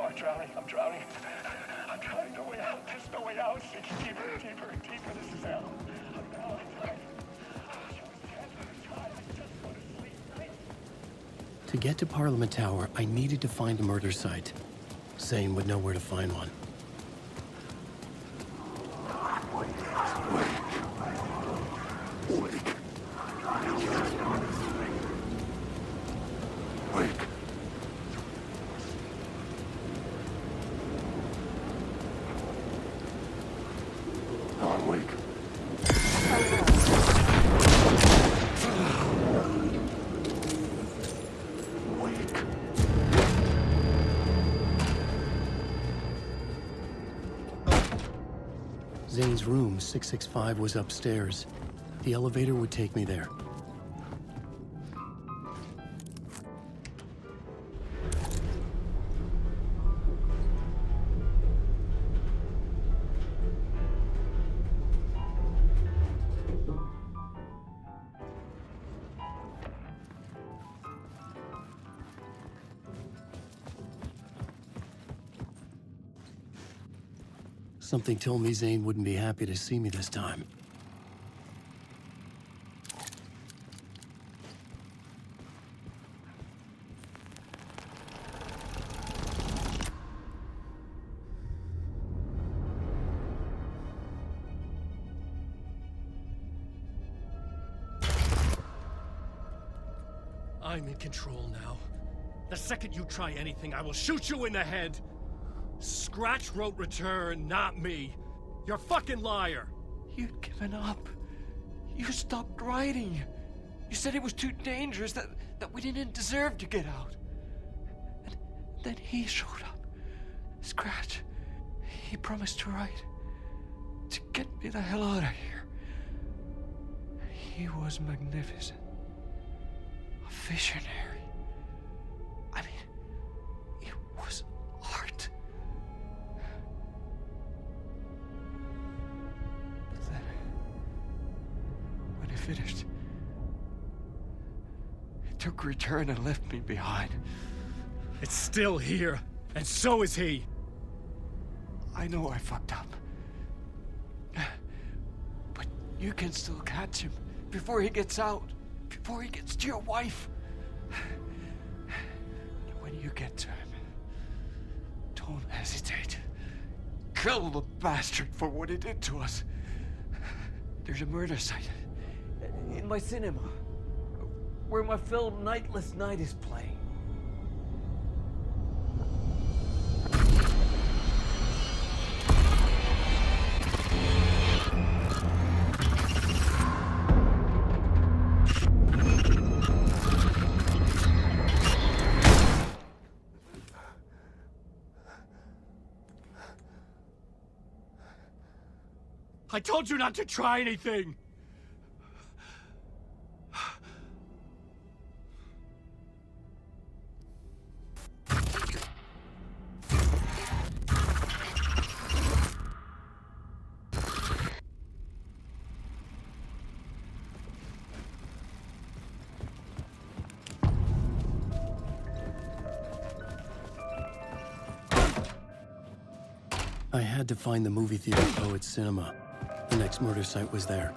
I'm drowning. I'm drowning. No way out. There's no way out. It's deeper, deeper, deeper. This is hell. I'm down. To get to Parliament Tower, I needed to find a murder site. Zane would know where to find one. Zane's room, 665, was upstairs. The elevator would take me there. Something told me Zane wouldn't be happy to see me this time. I'm in control now. The second you try anything, I will shoot you in the head! Scratch wrote return, not me. You're a fucking liar. You'd given up. You stopped writing. You said it was too dangerous, that we didn't deserve to get out. And then he showed up. Scratch. He promised to write. To get me the hell out of here. He was magnificent. A visionary. I mean, it was art. But then, when he finished, he took return and left me behind. It's still here, and so is he. I know I fucked up. But you can still catch him before he gets out, before he gets to your wife. And when you get to him, don't hesitate. Kill the bastard for what he did to us. There's a murder site in my cinema where my film Nightless Night is playing. I told you not to try anything! I had to find the movie theater Poet's Cinema. The next murder site was there.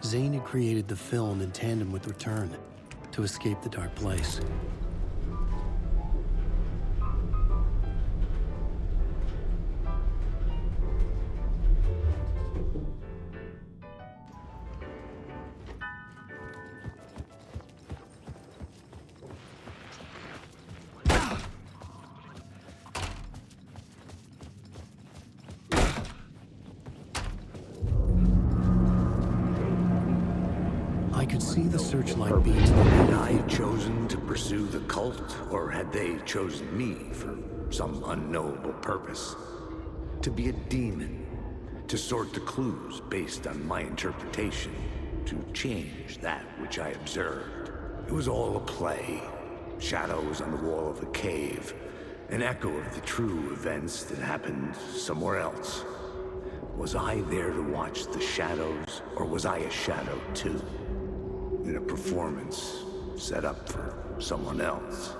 Zane had created the film in tandem with Return to escape the dark place. I could see the searchlight beams. Had I chosen to pursue the cult, or had they chosen me for some unknowable purpose? To be a demon, to sort the clues based on my interpretation, to change that which I observed. It was all a play. Shadows on the wall of a cave, an echo of the true events that happened somewhere else. Was I there to watch the shadows, or was I a shadow too? In a performance set up for someone else.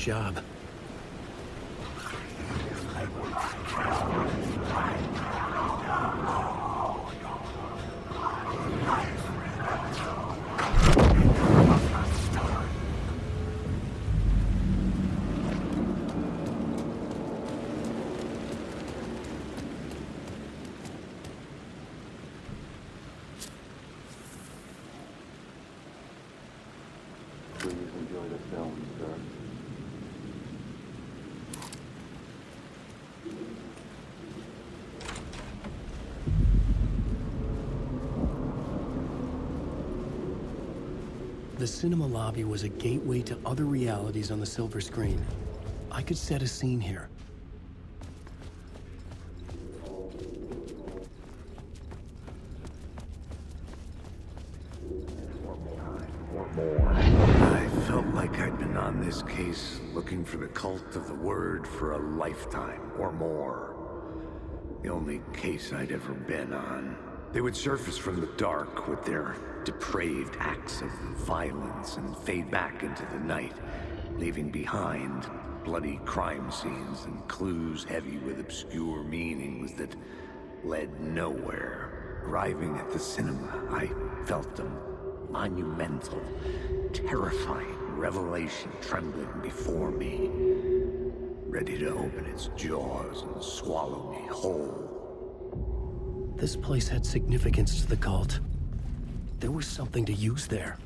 job. Please enjoy the film, sir. The cinema lobby was a gateway to other realities on the silver screen. I could set a scene here. I felt like I'd been on this case looking for the cult of the word for a lifetime or more. The only case I'd ever been on. They would surface from the dark with their depraved acts of violence and fade back into the night, leaving behind bloody crime scenes and clues heavy with obscure meanings that led nowhere. Arriving at the cinema, I felt a monumental, terrifying revelation trembling before me, ready to open its jaws and swallow me whole. This place had significance to the cult. There was something to use there.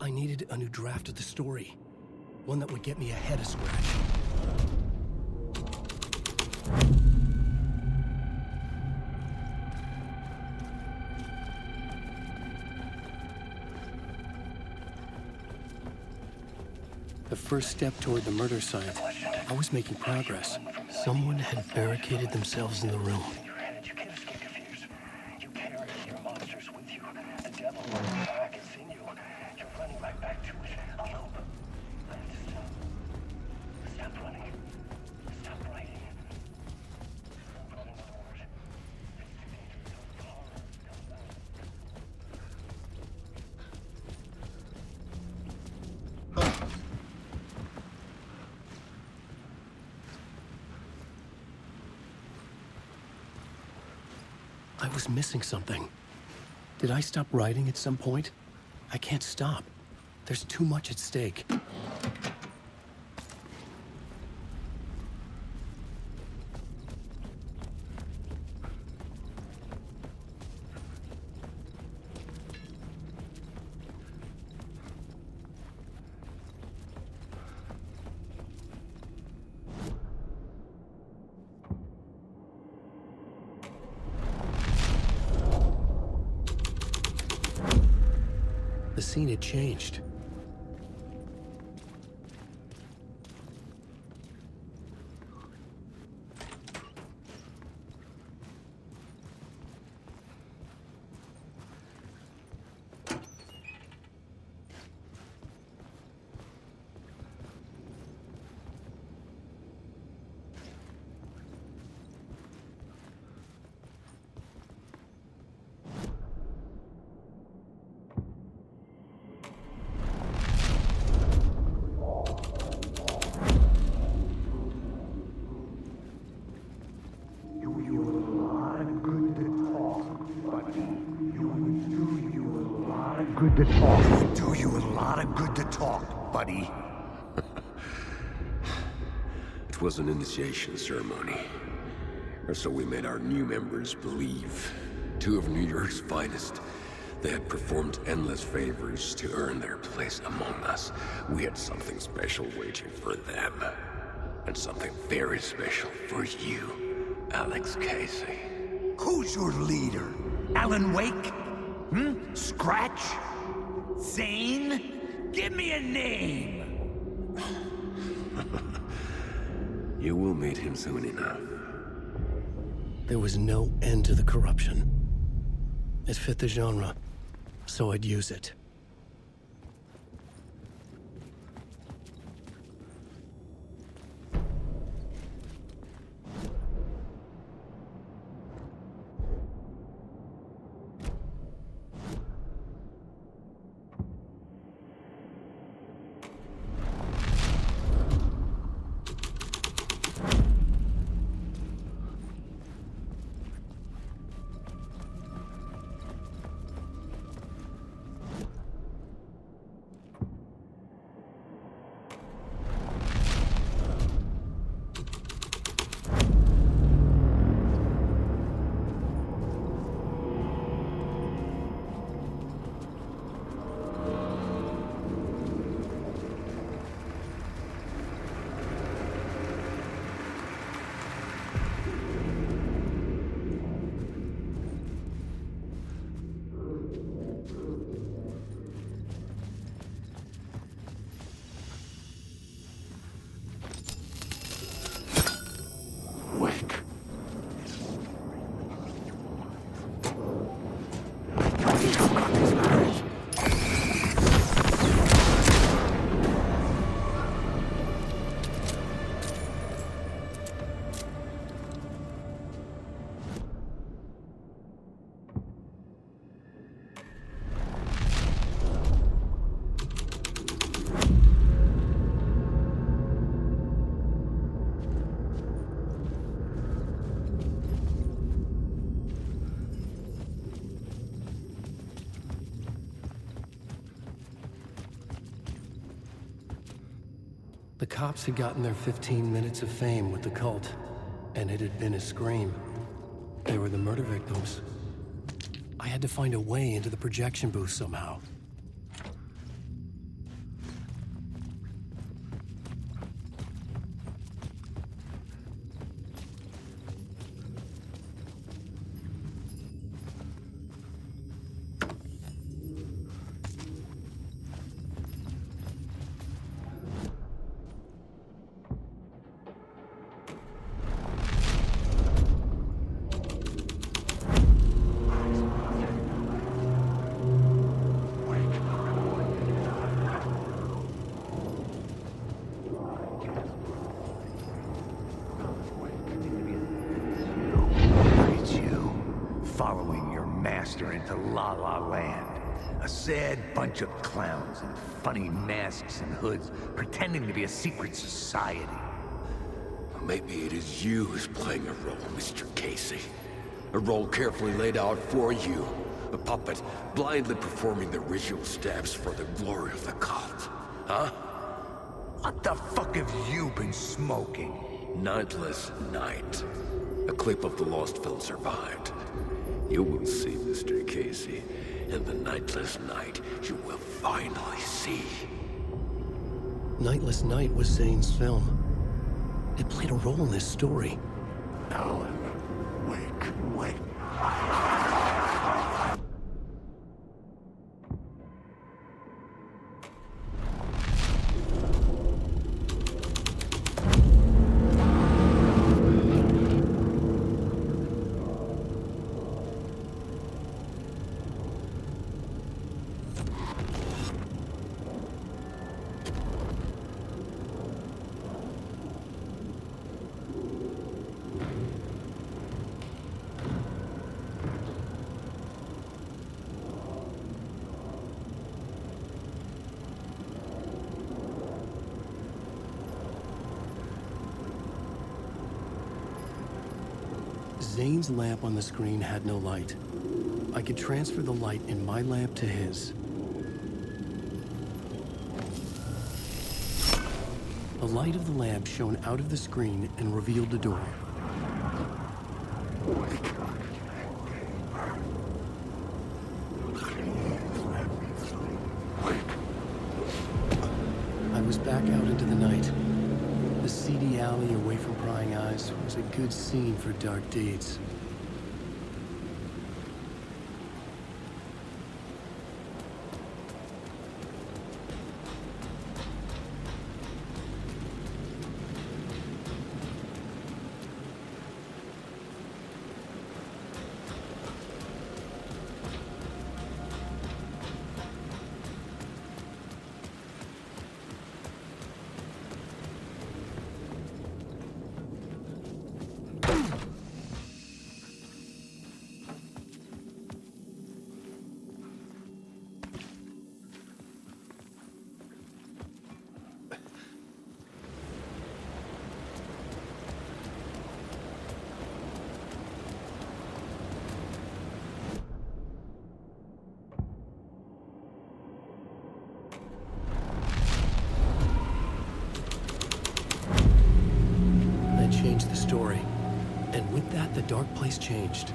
I needed a new draft of the story. One that would get me ahead of Scratch. The first step toward the murder site. I was making progress. Someone had barricaded themselves in the room. You can't escape your fears. You carry your monsters with you. The devil running back is in you. You're running right back to it. I hope. Stop running. Stop writing. Stop running forward. I was missing something. Did I stop writing at some point? I can't stop. There's too much at stake. The scene had changed. Good to talk. Do you a lot of good to talk, buddy. It was an initiation ceremony. Or so we made our new members believe. Two of New York's finest. They had performed endless favors to earn their place among us. We had something special waiting for them. And something very special for you, Alex Casey. Who's your leader? Alan Wake? Scratch? Zane? Give me a name! You will meet him soon enough. There was no end to the corruption. It fit the genre, so I'd use it. cops had gotten their 15 minutes of fame with the cult, and it had been a scream. They were the murder victims. I had to find a way into the projection booth somehow. Following your master into La La Land. A sad bunch of clowns in funny masks and hoods, pretending to be a secret society. Maybe it is you who's playing a role, Mr. Casey. A role carefully laid out for you. A puppet blindly performing the ritual steps for the glory of the cult. Huh? What the fuck have you been smoking? Nightless Night. A clip of the lost film survived. You will see, Mr. Casey. In the Nightless Night, you will finally see. Nightless Night was Zane's film. It played a role in this story. Alan, wake. Zane's lamp on the screen had no light. I could transfer the light in my lamp to his. The light of the lamp shone out of the screen and revealed the door. I was back out into the night. The seedy alley away from prying eyes was a good scene for dark deeds. Changed the story. And with that, the dark place changed.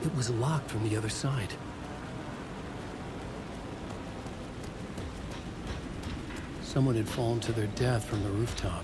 It was locked from the other side. Someone had fallen to their death from the rooftop.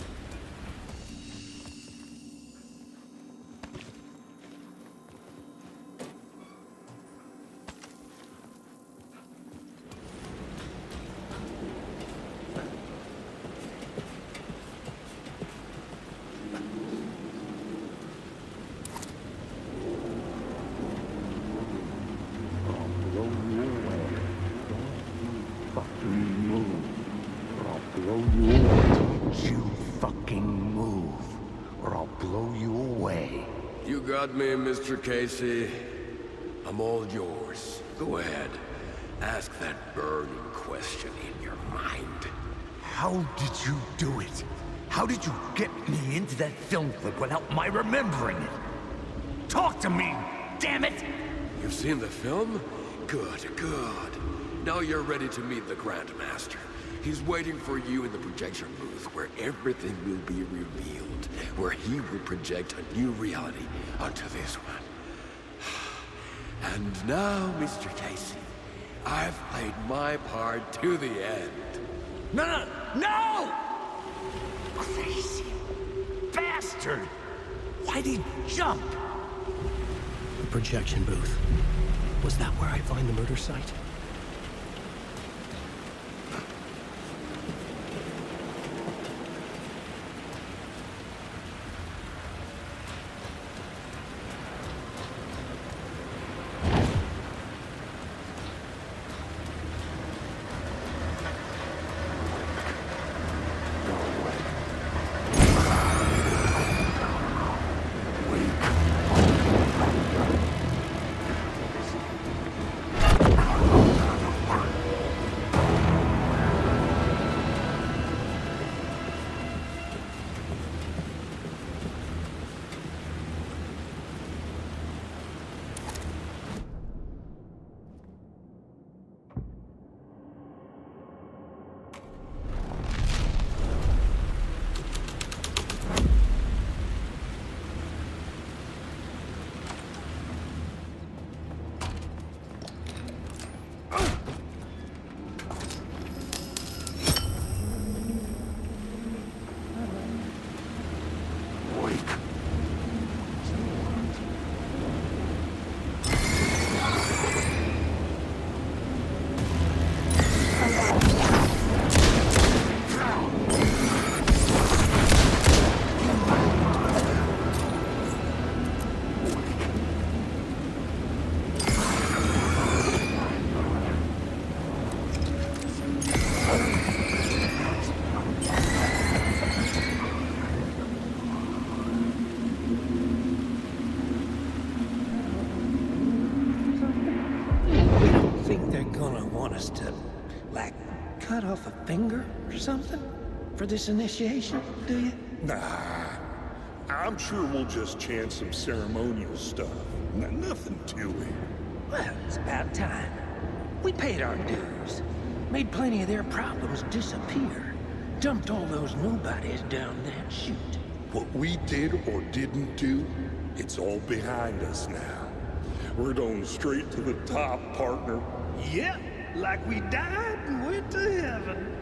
Me, Mr. Casey. I'm all yours. Go ahead. Ask that burning question in your mind. How did you do it? How did you get me into that film clip without my remembering it? Talk to me, damn it! You've seen the film? Good, good. Now you're ready to meet the Grandmaster. He's waiting for you in the projection booth where everything will be revealed, where he will project a new reality onto this one. And now, Mr. Casey, I've played my part to the end. No! No! Crazy bastard! Why'd he jump? The projection booth. Was that where I find the murder site? Cut off a finger or something for this initiation, do you? Nah, I'm sure we'll just chant some ceremonial stuff. Nothing to it. Well, it's about time. We paid our dues, made plenty of their problems disappear, dumped all those nobodies down that chute. What we did or didn't do, it's all behind us now. We're going straight to the top, partner. Yep, like we died and went to heaven.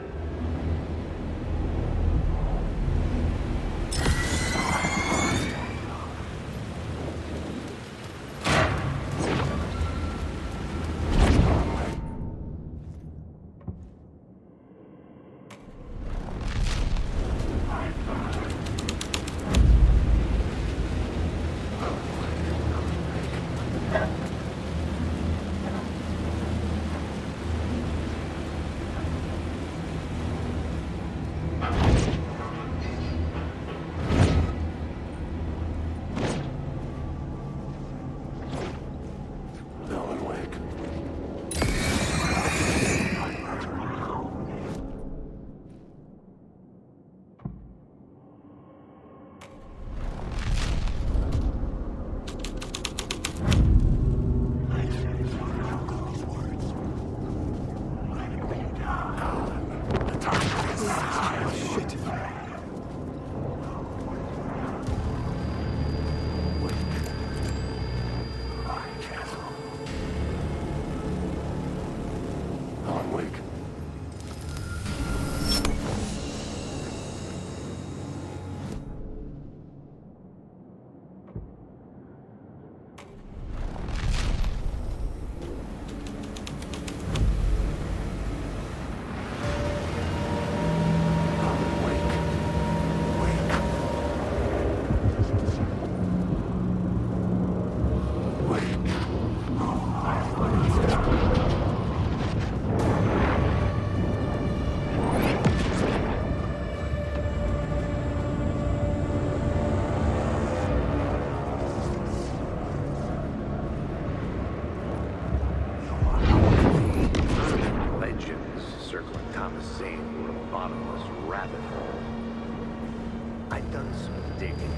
I'd done some digging.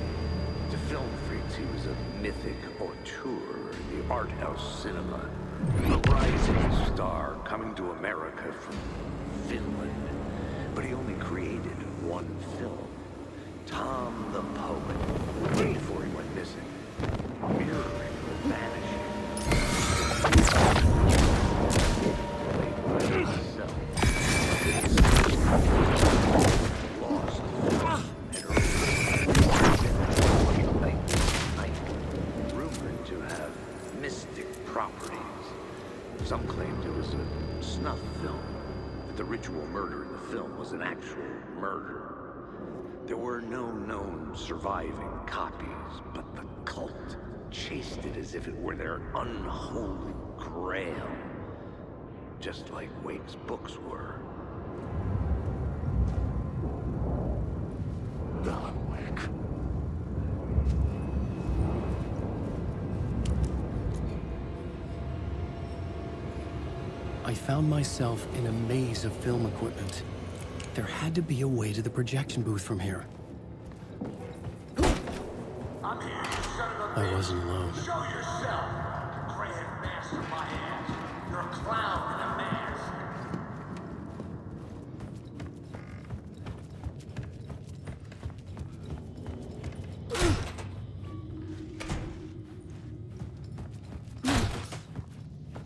To film freaks, he was a mythic auteur in the art house cinema. A rising star coming to America from Finland. But he only created one film. Tom the Poet. Right before he went missing. Mirroring the vanishing. Played by himself. Lost. Rumored to have mystic properties. Some claimed it was a snuff film. That the ritual murder in the film was an actual murder. There were no known surviving copies, but the cult chased it as if it were their unholy grail. Just like Wake's books were. Alan Wake. I found myself in a maze of film equipment. There had to be a way to the projection booth from here. I'm here, you son of a I wasn't alone. Show yourself! The grand master of my ass. You're a clown in a mask.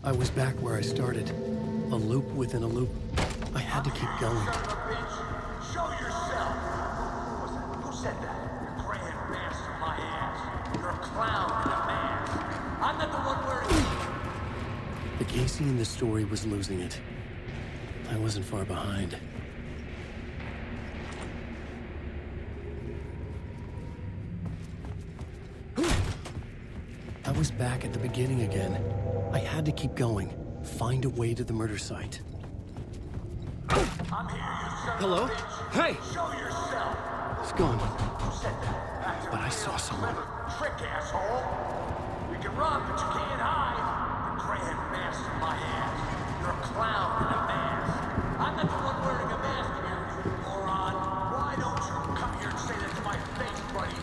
I was back where I started. A loop within a loop. I had to keep going. Son of a bitch! Show yourself! Who said that? You're grand master of my ass. You're a clown in a mask. I'm not the one wearing... The Casey in the story was losing it. I wasn't far behind. I was back at the beginning again. I had to keep going. Find a way to the murder site. I'm here, you son Hello? of a bitch! Hey! Show yourself! It's gone. Who said that? But I saw someone. Trick, asshole! You can run, but you can't hide! The grand master of my ass. You're a clown in a mask. I'm not the one wearing a mask here, you moron! Why don't you come here and say that to my face, buddy?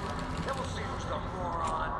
Then we'll see who's the moron.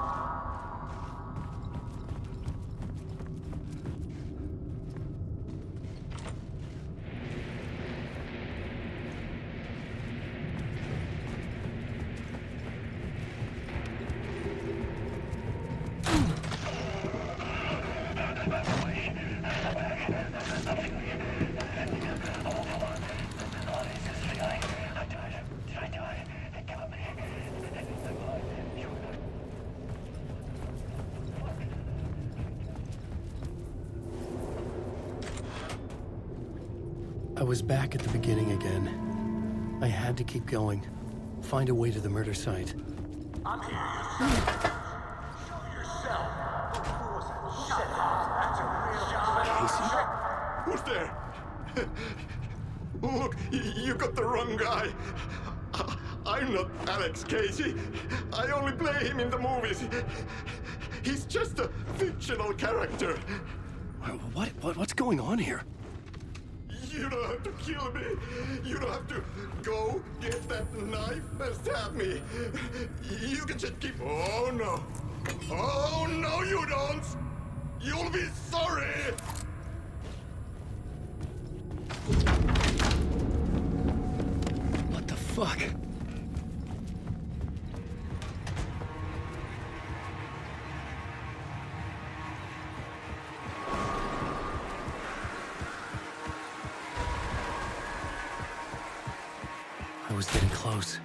I was back at the beginning again. I had to keep going. Find a way to the murder site. I'm here, you son of a bitch. Show yourself. Who was that? Shut up. That's a real Casey? Who's there? Look, you got the wrong guy. I'm not Alex Casey. I only play him in the movies. He's just a fictional character. What's going on here? You don't have to kill me. You don't have to go get that knife and stab me. You can just keep... Oh, no. Oh, no, you don't. You'll be sorry. What the fuck? I was getting close.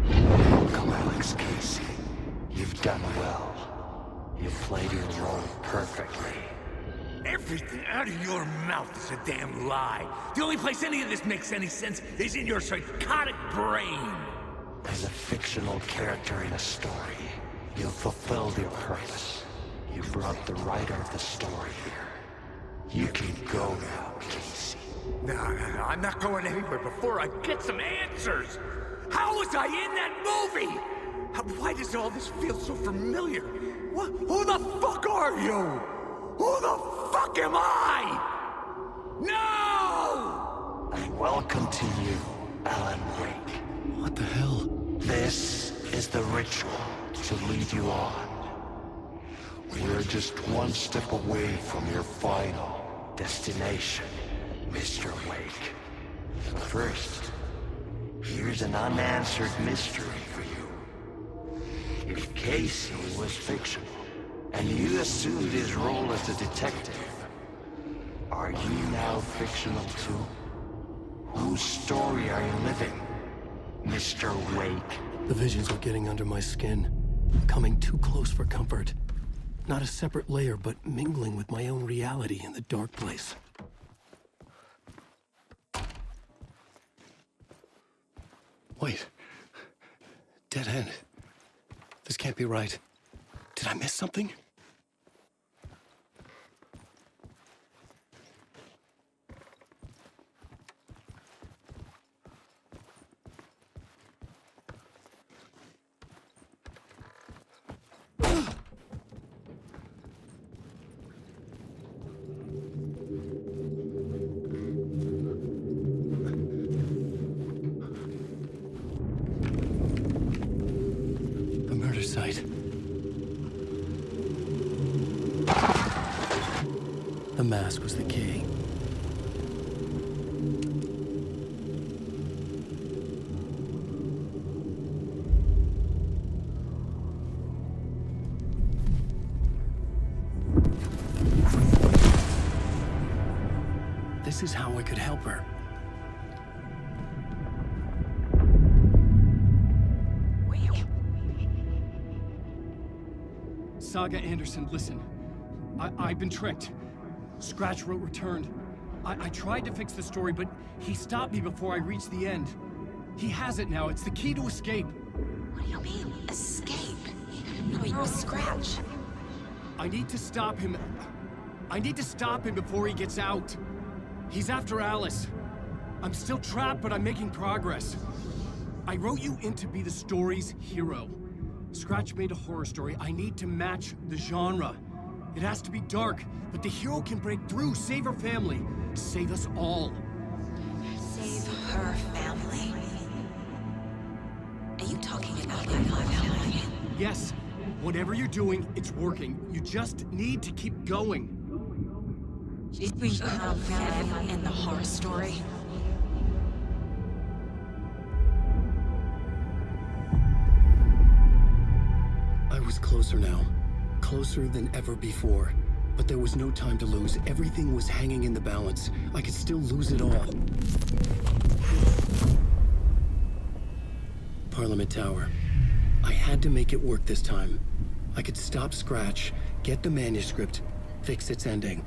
Welcome, Alex Casey. You've done well. You've played your role perfectly. Everything out of your mouth is a damn lie. The only place any of this makes any sense is in your psychotic brain. As a fictional character in a story, you've fulfilled your purpose. You brought the writer of the story here. You can go now, Casey. No, I'm not going anywhere before I get some answers. How was I in that movie? Why does all this feel so familiar? Who the fuck are you? Who the fuck am I? Welcome to you, Alan Wake. What the hell? This is the ritual to lead you on. We're just one step away from your final destination, Mr. Wake. First, here's an unanswered mystery for you. If Casey was fictional, and you assumed his role as a detective, are you now fictional too? Whose story are you living, Mr. Wake? The visions are getting under my skin, coming too close for comfort. Not a separate layer, but mingling with my own reality in the dark place. Wait. Dead end. This can't be right. Did I miss something? Site. The mask was the key. This is how I could help her. Saga Anderson, listen. I've been tricked. Scratch wrote returned. I tried to fix the story, but he stopped me before I reached the end. He has it now. It's the key to escape. What do you mean, escape? No, you're a Scratch. I need to stop him. I need to stop him before he gets out. He's after Alice. I'm still trapped, but I'm making progress. I wrote you in to be the story's hero. Scratch made a horror story. I need to match the genre. It has to be dark, but the hero can break through, save her family, save us all. Save her family? Are you talking about my family? Yes. Whatever you're doing, it's working. You just need to keep going. We have family in the horror story. I was closer now. Closer than ever before. But there was no time to lose. Everything was hanging in the balance. I could still lose it all. Parliament Tower. I had to make it work this time. I could stop Scratch, get the manuscript, fix its ending.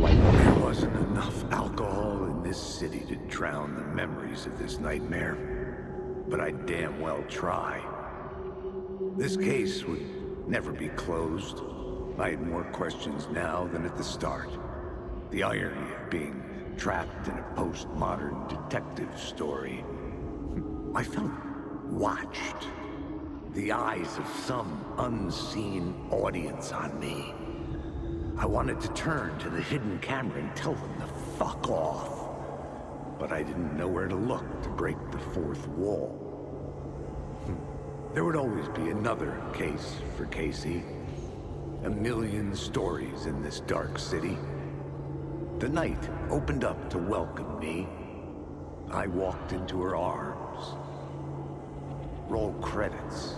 There wasn't enough alcohol in this city to drown the memories of this nightmare, but I'd damn well try. This case would never be closed. I had more questions now than at the start. The irony of being trapped in a postmodern detective story. I felt watched. The eyes of some unseen audience on me. I wanted to turn to the hidden camera and tell them to fuck off. But I didn't know where to look to break the fourth wall. There would always be another case for Casey. A million stories in this dark city. The night opened up to welcome me. I walked into her arms. Roll credits.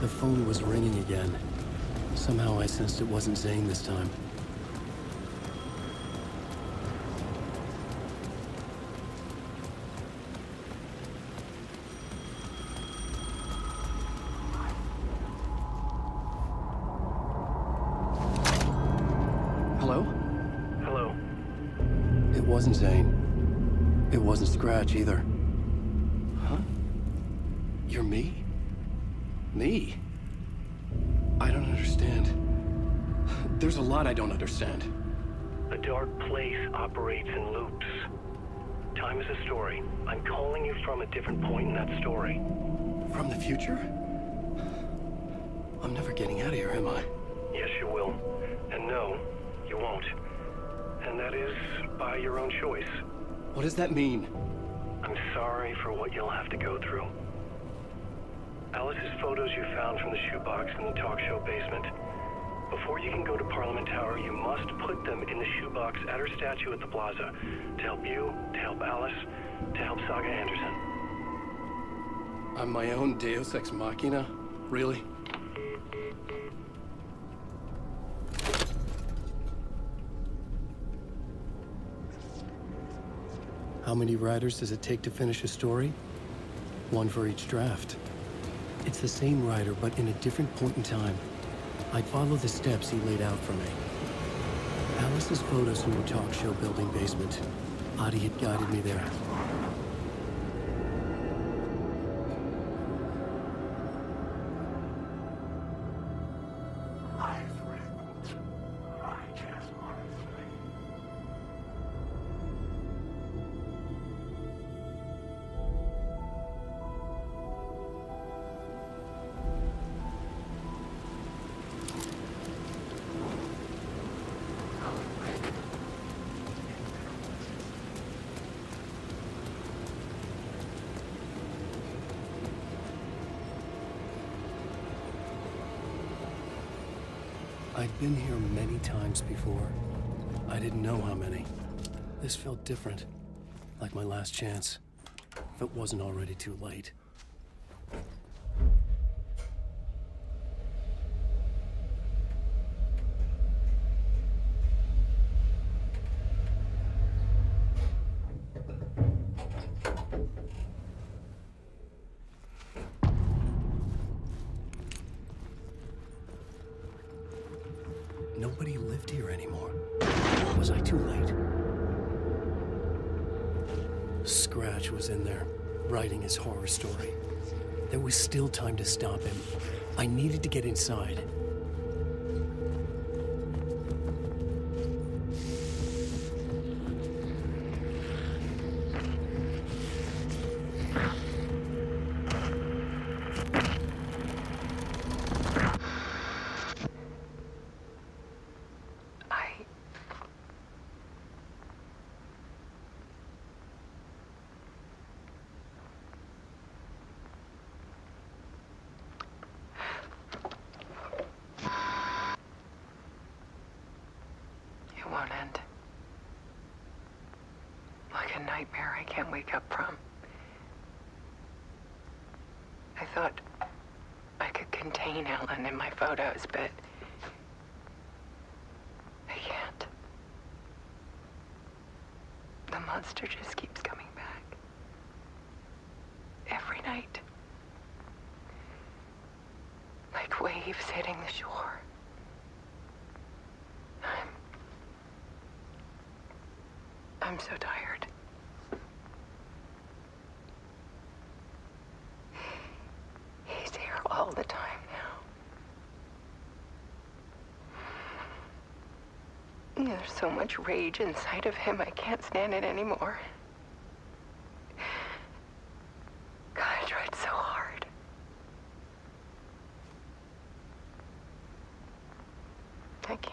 The phone was ringing again. Somehow I sensed it wasn't Zane this time. Hello? Hello. It wasn't Zane. It wasn't Scratch either. Huh? You're me? Me? I don't understand. There's a lot I don't understand. A dark place operates in loops. Time is a story. I'm calling you from a different point in that story. From the future? I'm never getting out of here, am I? Yes, you will. And no, you won't. And that is by your own choice. What does that mean? I'm sorry for what you'll have to go through. Alice's photos you found from the shoebox in the talk show basement. Before you can go to Parliament Tower, you must put them in the shoebox at her statue at the plaza. To help you, to help Alice, to help Saga Anderson. I'm my own Deus Ex Machina? Really? How many writers does it take to finish a story? One for each draft. It's the same writer, but in a different point in time. I'd follow the steps he laid out for me. Alice's photos from the talk show building basement. Adi had guided me there. I'd been here many times before. I didn't know how many. This felt different, like my last chance, if it wasn't already too late. Nobody lived here anymore. Was I too late? Scratch was in there, writing his horror story. There was still time to stop him. I needed to get inside. It won't end. Like a nightmare I can't wake up from. I thought I could contain Ellen in my photos, but I can't. The monster just keeps coming back. Every night. Like waves hitting the shore. I'm so tired. He's here all the time now. There's so much rage inside of him, I can't stand it anymore. God, I tried so hard. I can't.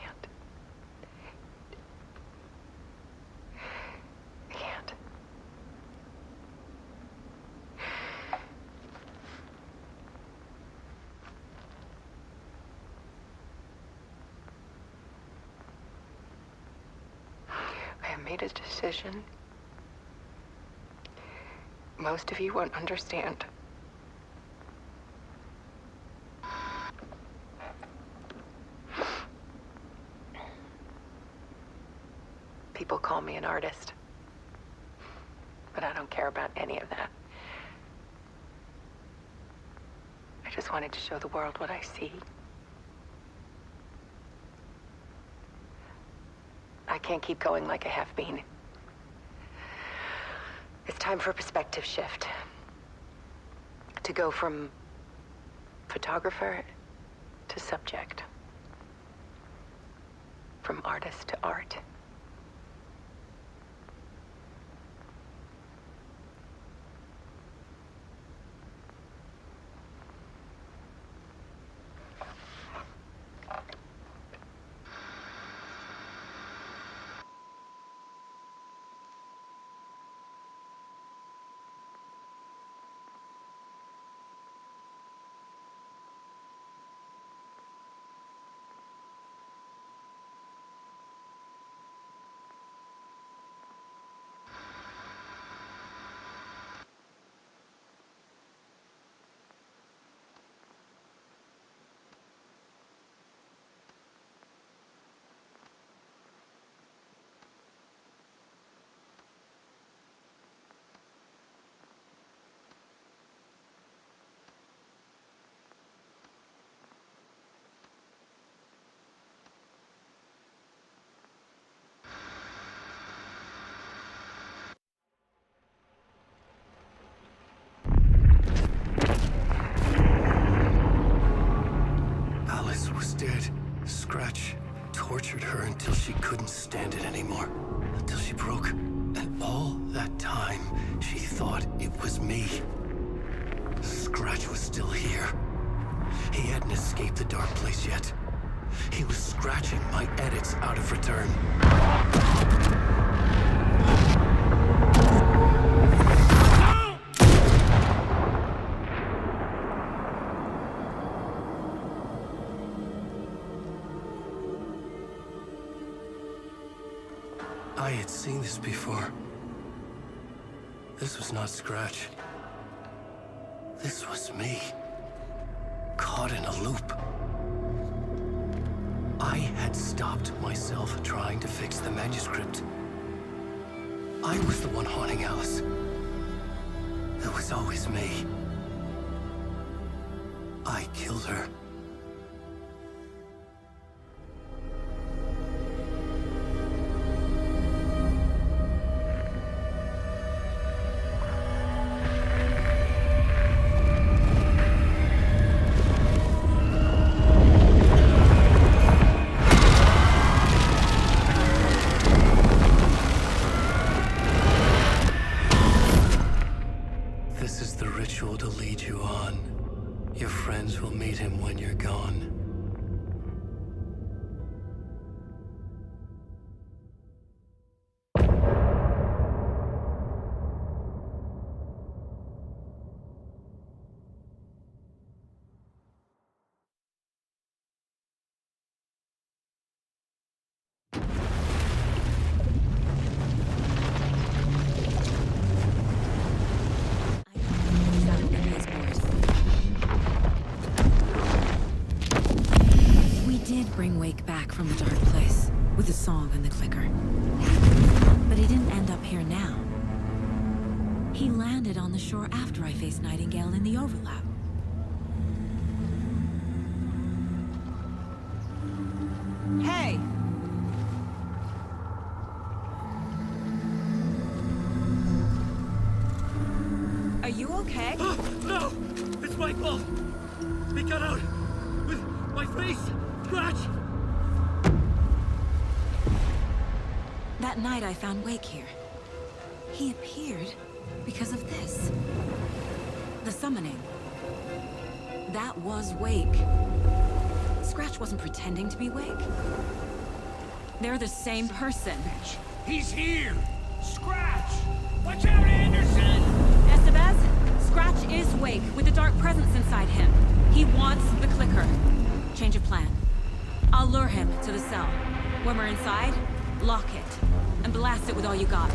I made a decision. Most of you won't understand. People call me an artist, but I don't care about any of that. I just wanted to show the world what I see. I can't keep going like I have been. It's time for a perspective shift. To go from photographer to subject. From artist to art. Dead. Scratch tortured her until she couldn't stand it anymore. Until she broke. And all that time, she thought it was me. Scratch was still here. He hadn't escaped the dark place yet. He was scratching my edits out of return. I had seen this before. This was not Scratch. This was me. Caught in a loop. I had stopped myself trying to fix the manuscript. I was the one haunting Alice. It was always me. I killed her. you're gone. Bring Wake back from the dark place with the song and the clicker. But he didn't end up here now. He landed on the shore after I faced Nightingale in the overlap. Hey! Are you okay? No! It's Michael! He got out with my face! Scratch! That night I found Wake here. He appeared because of this. The summoning. That was Wake. Scratch wasn't pretending to be Wake. They're the same person. He's here! Scratch! Watch out, Anderson! Estevez, Scratch is Wake with the dark presence inside him. He wants the clicker. Change of plan. I'll lure him to the cell. When we're inside, lock it, and blast it with all you got.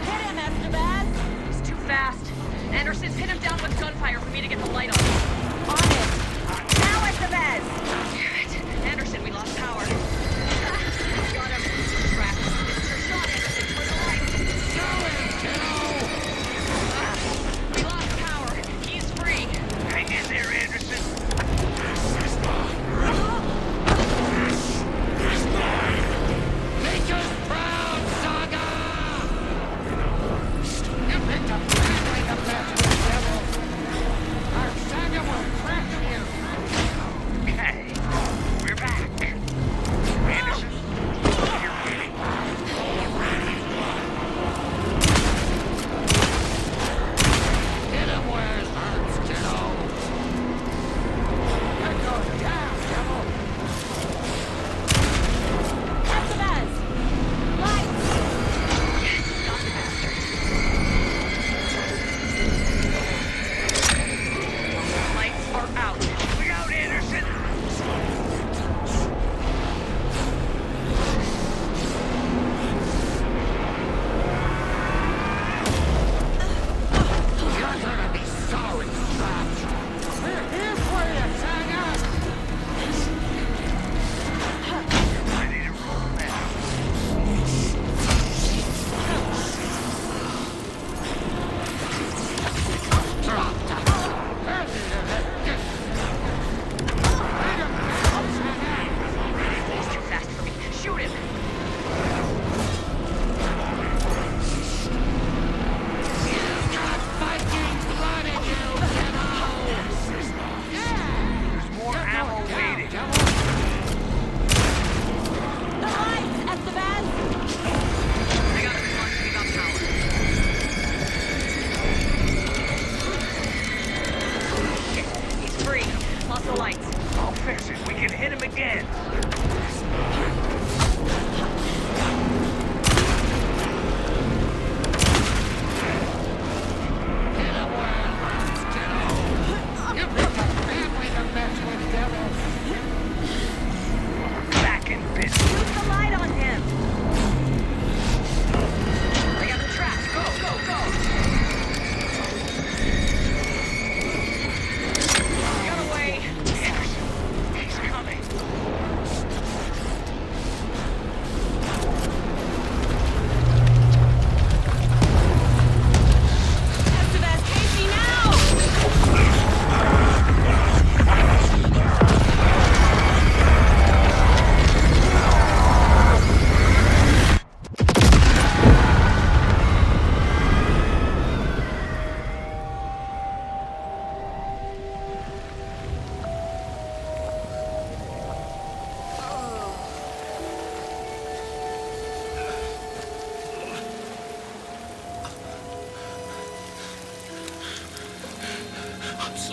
Hit him, Estevez! He's too fast. Anderson, pin him down with gunfire for me to get the light on. On it! Now, Estevez! Damn it. Anderson, we lost power. Got him. Track. This is your shot, Anderson. For the light. Show him, kiddo! We lost power. He's free. Hang in there, Anderson. He's mine! Make us proud, Saga! You picked up exactly the best with devil. Our Saga will crack you. Okay, we're back. Anderson, you're ready. Hit him where it hurts, kiddo. Here goes down, devil. Estevez! Lights! Got the bastard. Lights are out. Look out, Anderson! You're gonna be sorry, Scratch. We're here for you, Saga. Ready to roll now. Drop He's too fast for me. Shoot him! You've got Viking blood in you, kiddo. There's more ammo waiting. The lights, Estevez! I got him, Mark. We got power. Shit, he's free. Lost the lights. I'll fix it. We can hit him again. Get him where it hurts, kiddo. You picked a family to mess with, devil. Back in business. Shoot the light on him! I got the track. Go, go, go! Get away! Anderson, he's coming.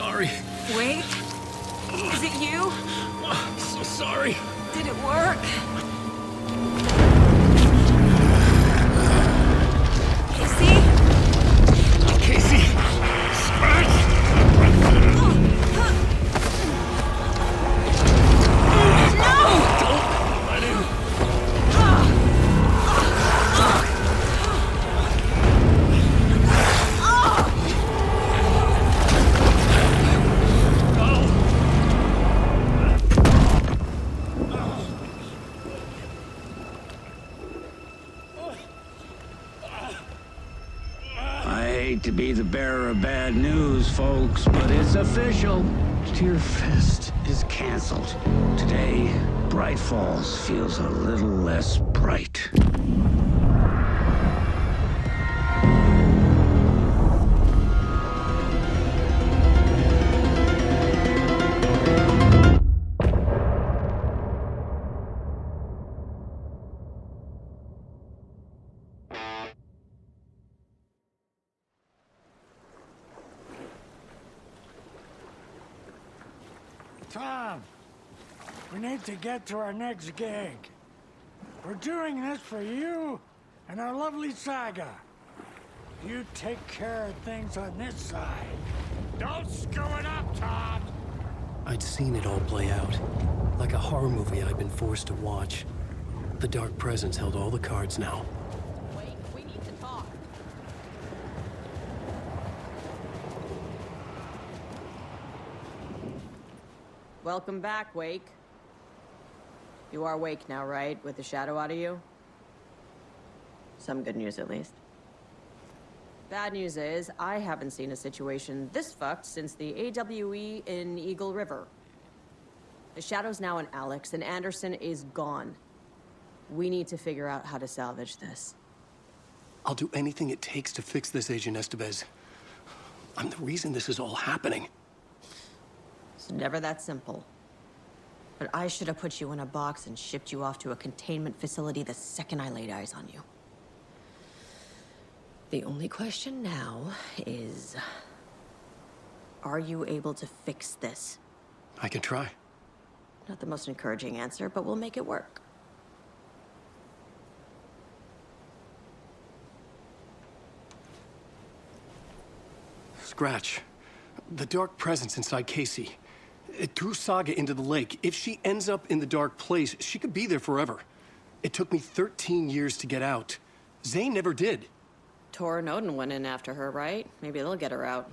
sorry. Wait. Is it you? I'm so sorry. Did it work? Casey! Scratch! To be the bearer of bad news, folks, but it's official. Tear Fest is canceled. Today, Bright Falls feels a little less bright. Tom, we need to get to our next gig. We're doing this for you and our lovely Saga. You take care of things on this side. Don't screw it up, Tom! I'd seen it all play out. Like a horror movie I'd been forced to watch. The Dark Presence held all the cards now. Wait, we need to talk. Welcome back, Wake. You are Wake now, right? With the shadow out of you? Some good news, at least. Bad news is, I haven't seen a situation this fucked since the AWE in Eagle River. The shadow's now in Alex, and Anderson is gone. We need to figure out how to salvage this. I'll do anything it takes to fix this, Agent Estevez. I'm the reason this is all happening. It's never that simple. But I should have put you in a box and shipped you off to a containment facility the second I laid eyes on you. The only question now is... are you able to fix this? I can try. Not the most encouraging answer, but we'll make it work. Scratch. The Dark Presence inside Casey. It threw Saga into the lake. If she ends up in the dark place, she could be there forever. It took me 13 years to get out. Zane never did. Tor and Odin went in after her, right? Maybe they'll get her out.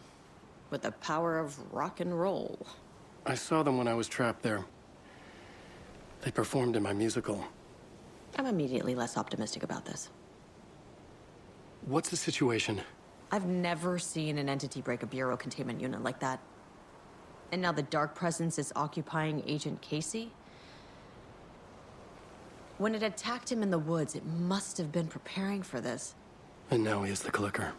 With the power of rock and roll. I saw them when I was trapped there. They performed in my musical. I'm immediately less optimistic about this. What's the situation? I've never seen an entity break a bureau containment unit like that. And now the Dark Presence is occupying Agent Casey? When it attacked him in the woods, it must have been preparing for this. And now he has the clicker.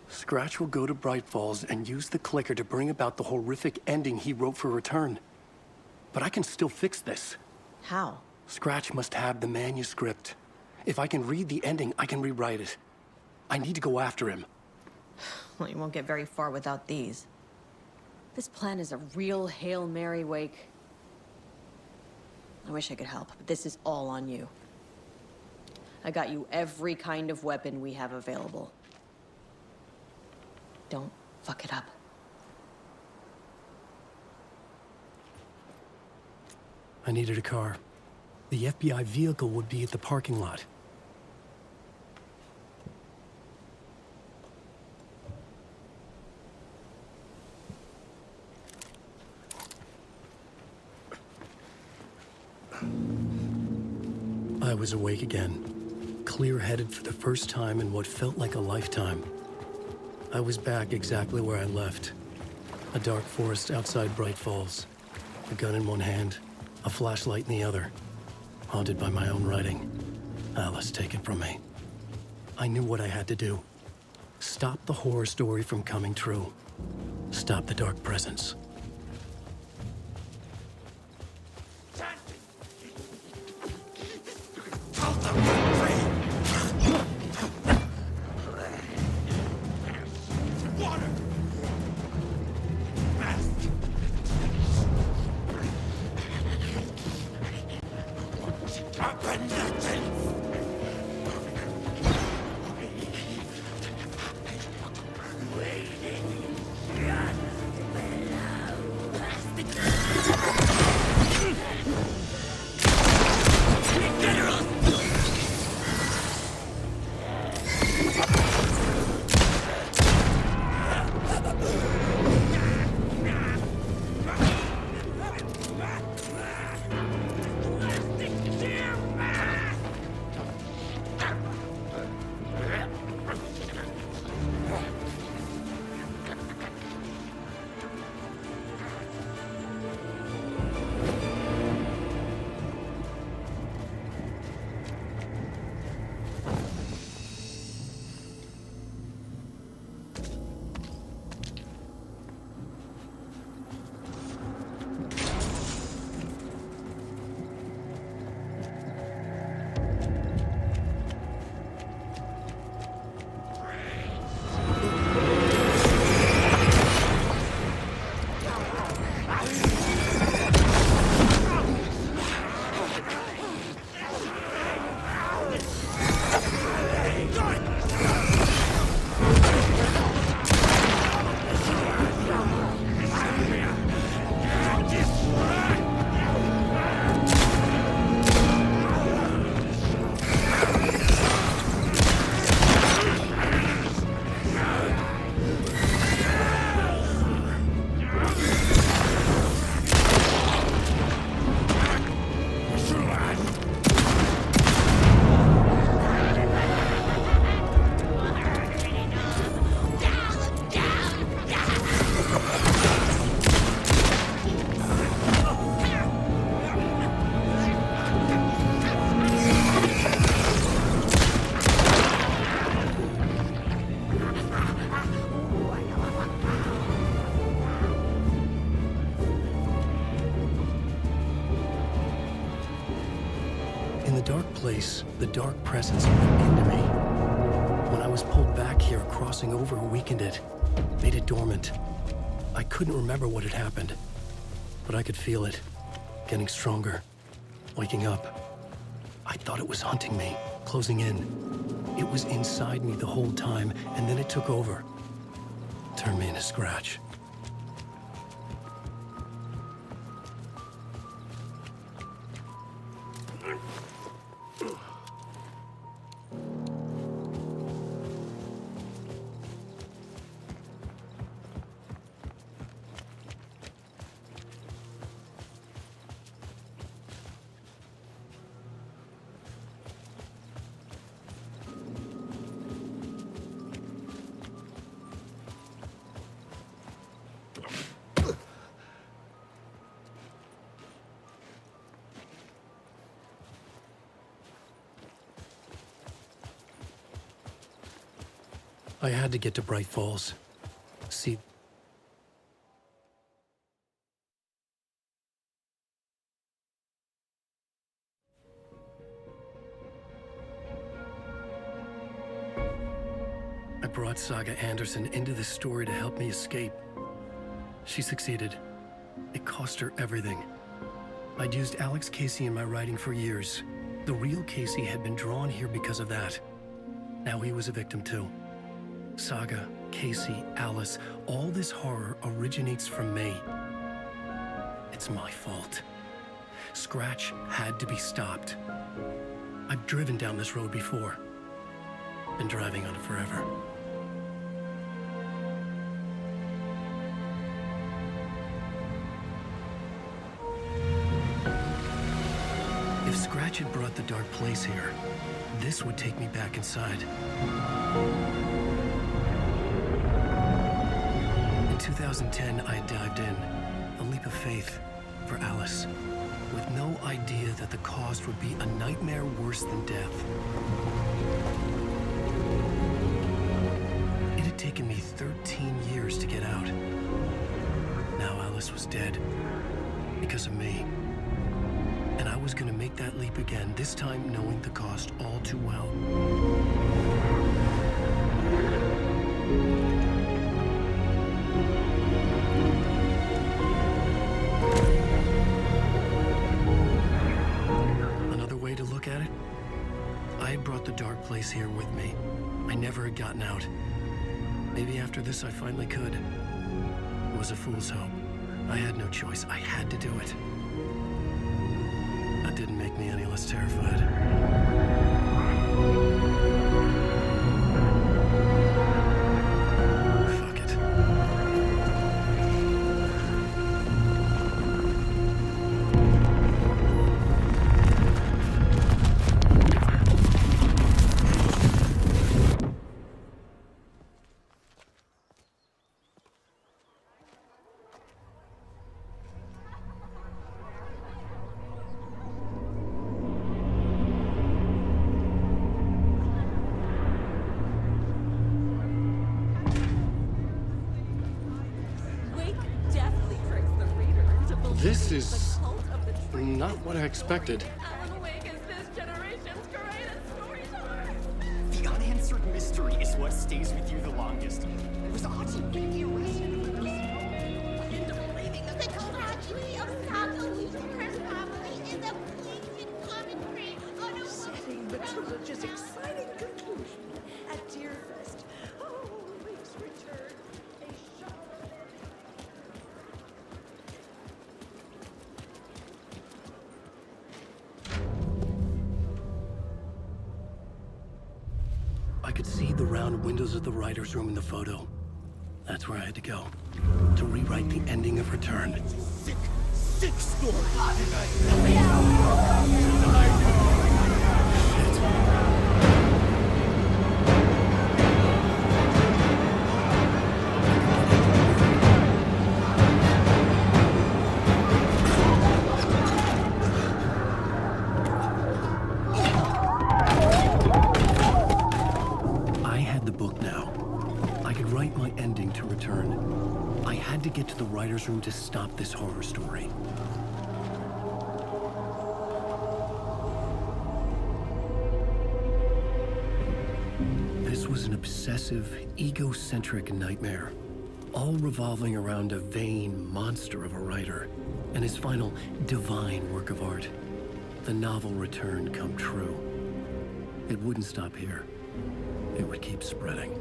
Scratch will go to Bright Falls and use the clicker to bring about the horrific ending he wrote for Return. But I can still fix this. How? Scratch must have the manuscript. If I can read the ending, I can rewrite it. I need to go after him. Well, you won't get very far without these. This plan is a real Hail Mary, Wake. I wish I could help, but this is all on you. I got you every kind of weapon we have available. Don't fuck it up. I needed a car. The FBI vehicle would be at the parking lot. I was awake again, clear-headed for the first time in what felt like a lifetime. I was back exactly where I left. A dark forest outside Bright Falls. A gun in one hand, a flashlight in the other. Haunted by my own writing. Alice, take it from me. I knew what I had to do. Stop the horror story from coming true. Stop the Dark Presence. In the dark place, the dark presence went into me. When I was pulled back here, crossing over weakened it, made it dormant. I couldn't remember what had happened, but I could feel it, getting stronger, waking up. I thought it was hunting me, closing in. It was inside me the whole time, and then it took over. Turned me into Scratch. I had to get to Bright Falls. See... I brought Saga Anderson into this story to help me escape. She succeeded. It cost her everything. I'd used Alex Casey in my writing for years. The real Casey had been drawn here because of that. Now he was a victim too. Saga, Casey, Alice, all this horror originates from me. It's my fault. Scratch had to be stopped. I've driven down this road before. Been driving on it forever. If Scratch had brought the dark place here, this would take me back inside. In 2010, I dived in, a leap of faith for Alice, with no idea that the cost would be a nightmare worse than death. It had taken me 13 years to get out. Now Alice was dead, because of me. And I was gonna make that leap again, this time knowing the cost all too well. Another way to look at it? the dark place here with me. I never had gotten out. Maybe after this I finally could. It was a fool's hope. I had no choice. I had to do it. That didn't make me any less terrified. This is not what I expected. The unanswered mystery is what stays with you the longest. Was Archie really arrested in the middle of I ended up believing that they called Archie of Saga, Lucifer's family, in the bleak commentary on a setting the trilogy's exciting conclusion at Deerfest. Oh, Wake's return. I could see the round windows of the writer's room in the photo. That's where I had to go. To rewrite the ending of Return. Sick story. I had to get to the writer's room to stop this horror story. This was an obsessive, egocentric nightmare, all revolving around a vain monster of a writer and his final divine work of art, the novel Return come true. It wouldn't stop here. It would keep spreading.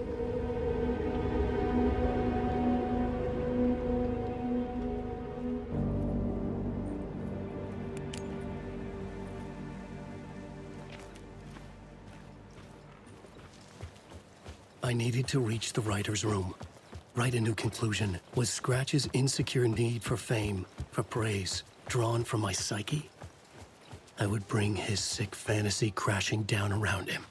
I needed to reach the writer's room. Write a new conclusion. Was Scratch's insecure need for fame, for praise, drawn from my psyche? I would bring his sick fantasy crashing down around him.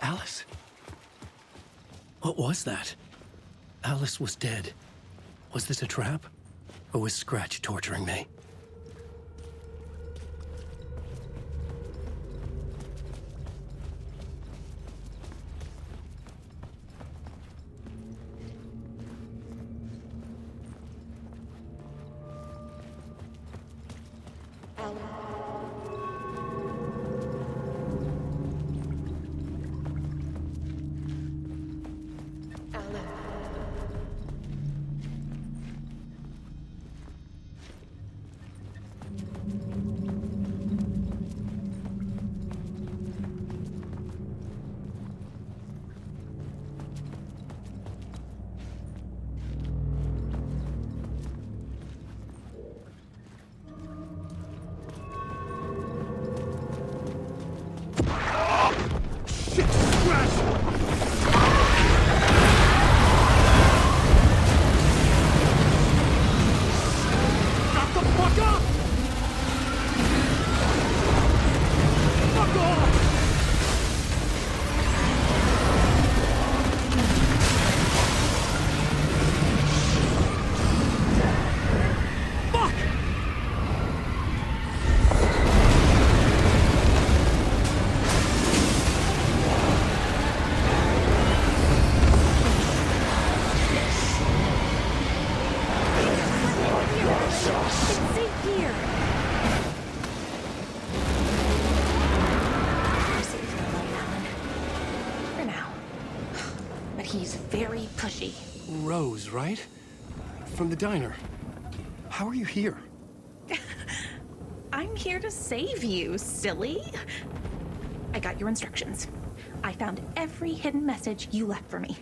Alice? What was that? Alice was dead. Was this a trap? Or was Scratch torturing me? He's very pushy. Rose, right? from the diner. How are you here? I'm here to save you, silly. I got your instructions. I found every hidden message you left for me.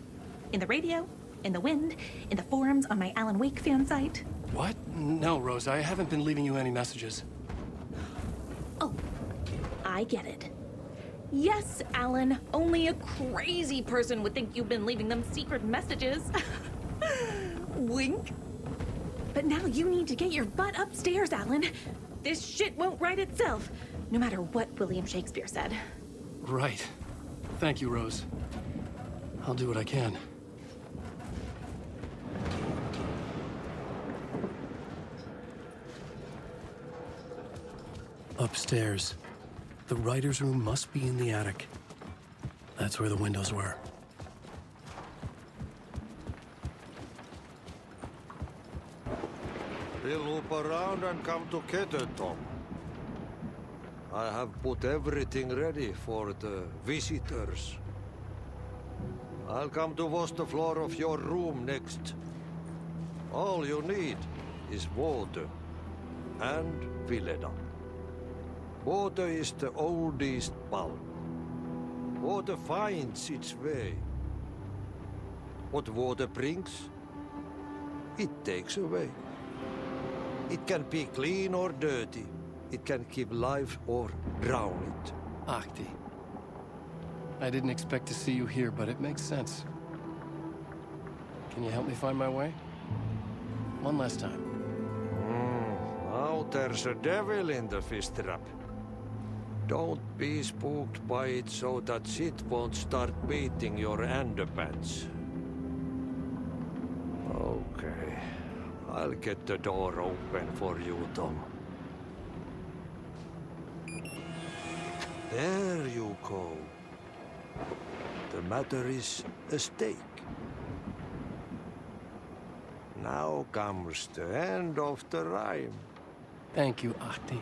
In the radio, in the wind, in the forums on my Alan Wake fan site. What? No, Rose, I haven't been leaving you any messages. Oh, I get it. Yes, Alan, only a crazy person would think you've been leaving them secret messages. Wink. But now you need to get your butt upstairs, Alan. This shit won't right itself, no matter what William Shakespeare said. Right. Thank you, Rose. I'll do what I can. Upstairs. The writer's room must be in the attic. That's where the windows were. We'll loop around and come together, Tom. I have put everything ready for the visitors. I'll come to wash the floor of your room next. All you need is water and Vileda. Water is the oldest bulb. Water finds its way. What water brings, it takes away. It can be clean or dirty. It can keep life or drown it. Ahti. I didn't expect to see you here, but it makes sense. Can you help me find my way? One last time. Now there's a devil in the fish trap. Don't be spooked by it so that shit won't start beating your underpants. Okay. I'll get the door open for you, Tom. There you go. The matter is a stake. Now comes the end of the rhyme. Thank you, Ahti.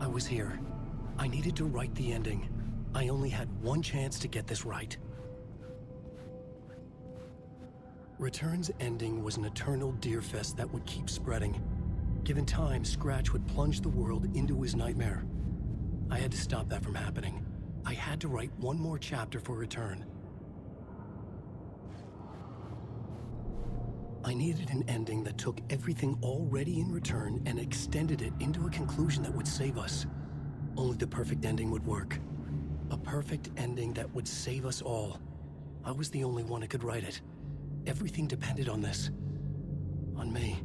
I was here. I needed to write the ending. I only had one chance to get this right. Return's ending was an eternal deerfest that would keep spreading. Given time, Scratch would plunge the world into his nightmare. I had to stop that from happening. I had to write one more chapter for Return. I needed an ending that took everything already in Return and extended it into a conclusion that would save us. Only the perfect ending would work. A perfect ending that would save us all. I was the only one who could write it. Everything depended on this. On me.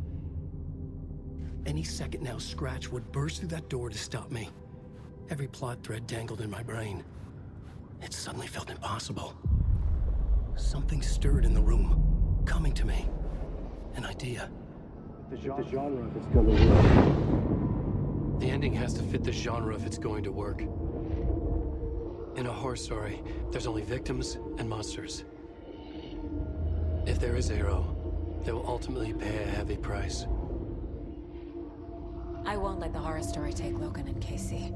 Any second now, Scratch would burst through that door to stop me. Every plot thread dangled in my brain. It suddenly felt impossible. Something stirred in the room, coming to me. An idea. The genre if it's going to work. The ending has to fit the genre if it's going to work. In a horror story, there's only victims and monsters. If there is a hero, they will ultimately pay a heavy price. I won't let the horror story take Logan and Casey.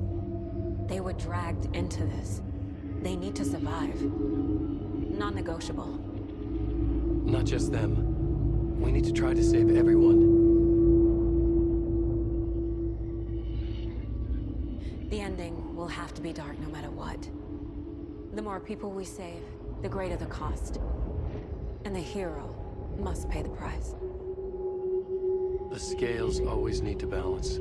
They were dragged into this. They need to survive. Non-negotiable. Not just them. We need to try to save everyone. The ending will have to be dark no matter what. The more people we save, the greater the cost. And the hero must pay the price. The scales always need to balance.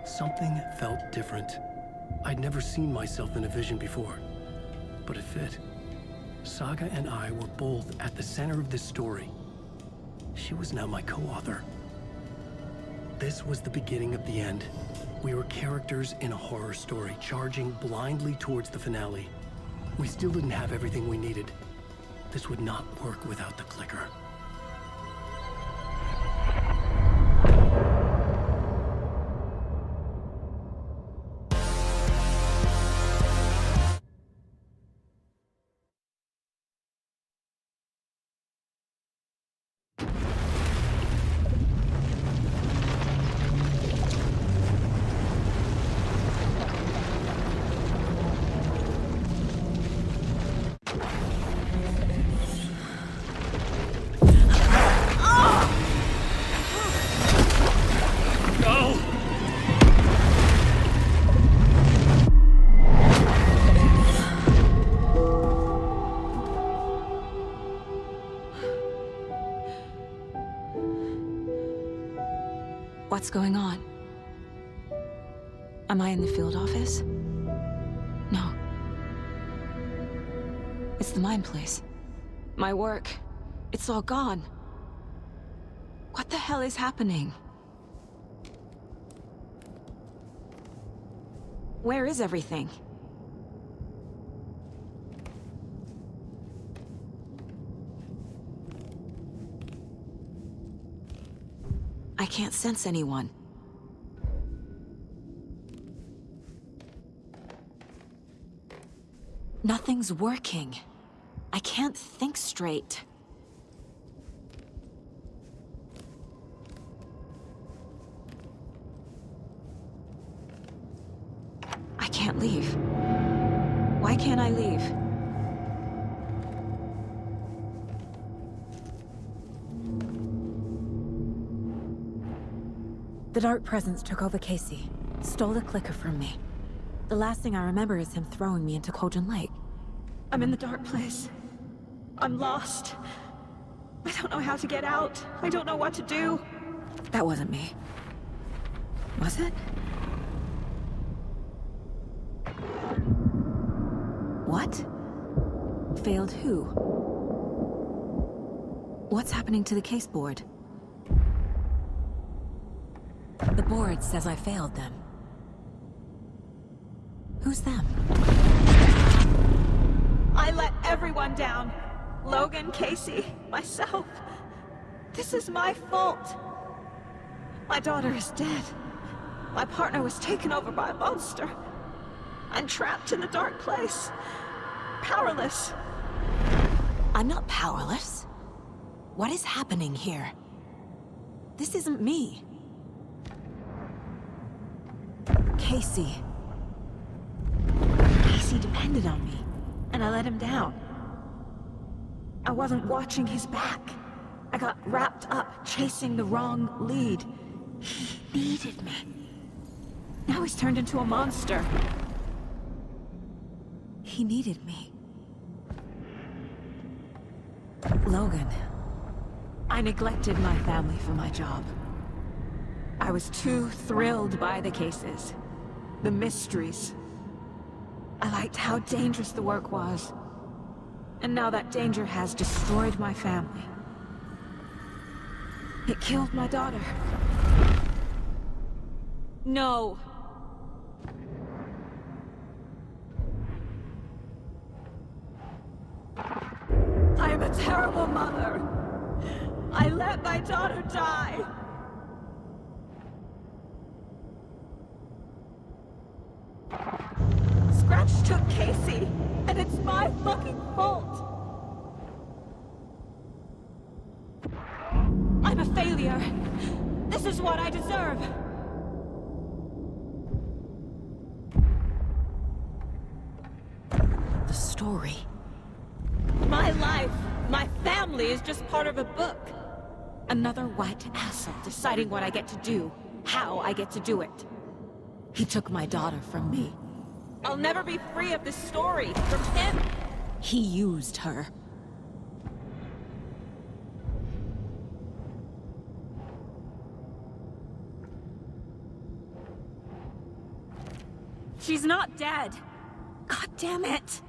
Something felt different. I'd never seen myself in a vision before, but it fit. Saga and I were both at the center of this story. She was now my co-author. This was the beginning of the end. We were characters in a horror story, charging blindly towards the finale. We still didn't have everything we needed. This would not work without the clicker. . What's going on? Am I in the field office? No. It's the mine place. My work. It's all gone. What the hell is happening? Where is everything? I can't sense anyone. Nothing's working. I can't think straight. I can't leave. Why can't I leave? The Dark Presence took over Casey, stole the clicker from me. The last thing I remember is him throwing me into Cauldron Lake. I'm in the dark place. I'm lost. I don't know how to get out. I don't know what to do. That wasn't me. Was it? What? Failed who? What's happening to the case board? The board says I failed them. Who's them? I let everyone down. Logan, Casey, myself. This is my fault. My daughter is dead. My partner was taken over by a monster. I'm trapped in the dark place. Powerless. I'm not powerless. What is happening here? This isn't me. Casey. Casey depended on me, and I let him down. I wasn't watching his back. I got wrapped up chasing the wrong lead. He needed me. Now he's turned into a monster. He needed me. Logan. I neglected my family for my job. I was too thrilled by the cases. The mysteries. I liked how dangerous the work was. And now that danger has destroyed my family. It killed my daughter. No. I am a terrible mother. I let my daughter die. Scratch took Casey, and it's my fucking fault. I'm a failure. This is what I deserve. The story. My life, my family is just part of a book. Another white asshole deciding what I get to do, how I get to do it. He took my daughter from me. I'll never be free of this story from him. He used her. She's not dead. God damn it.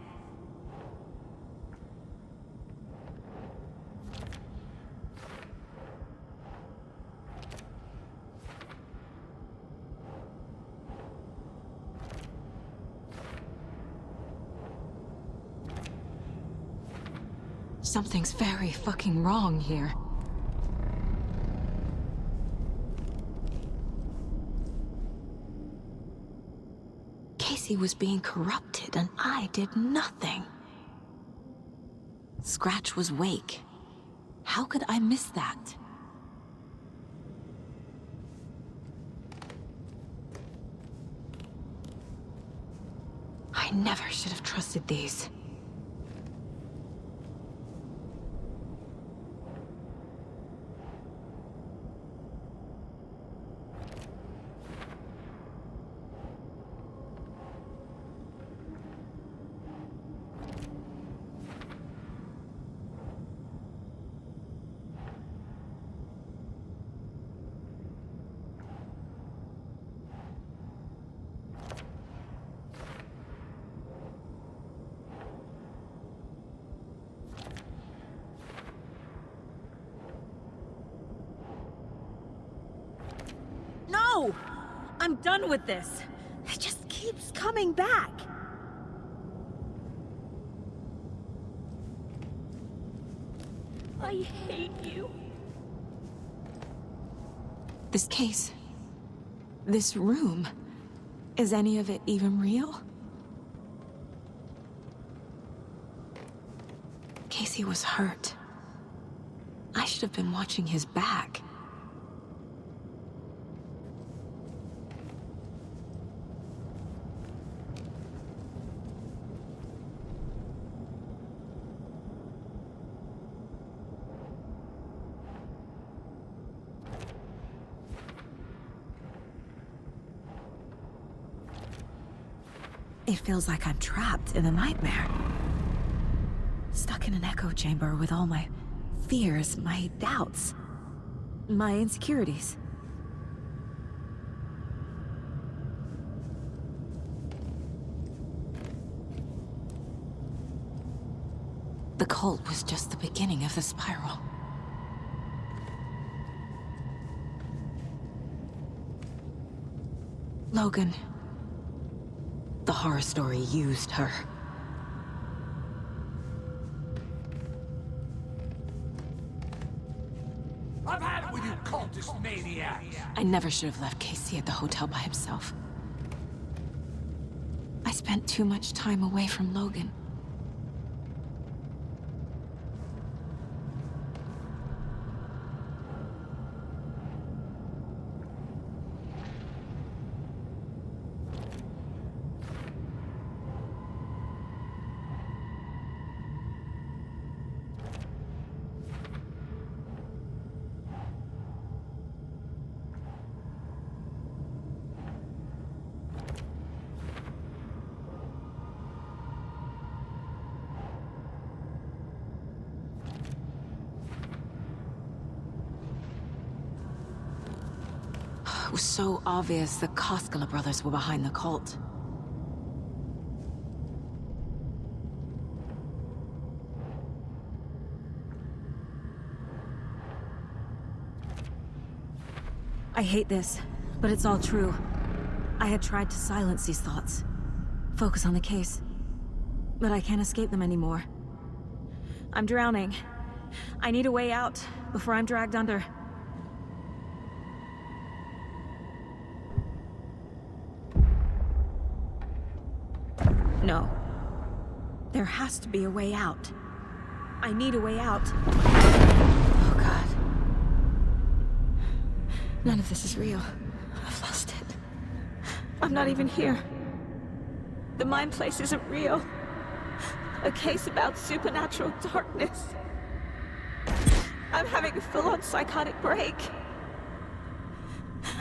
Something's very fucking wrong here. Casey was being corrupted, and I did nothing. Scratch was Wake. How could I miss that? I never should have trusted these. I'm done with this. It just keeps coming back. I hate you. This case, this room, is any of it even real? Casey was hurt. I should have been watching his back. It feels like I'm trapped in a nightmare. Stuck in an echo chamber with all my fears, my doubts, my insecurities. The cult was just the beginning of the spiral. Logan. The horror story used her. I've had it with you cultist maniacs! I never should have left Casey at the hotel by himself. I spent too much time away from Logan. It was so obvious the Koskela brothers were behind the cult. I hate this, but it's all true. I had tried to silence these thoughts. Focus on the case. But I can't escape them anymore. I'm drowning. I need a way out before I'm dragged under. No. There has to be a way out. I need a way out. Oh, God. None of this is real. I've lost it. I'm not even here. The mind place isn't real. A case about supernatural darkness. I'm having a full-on psychotic break.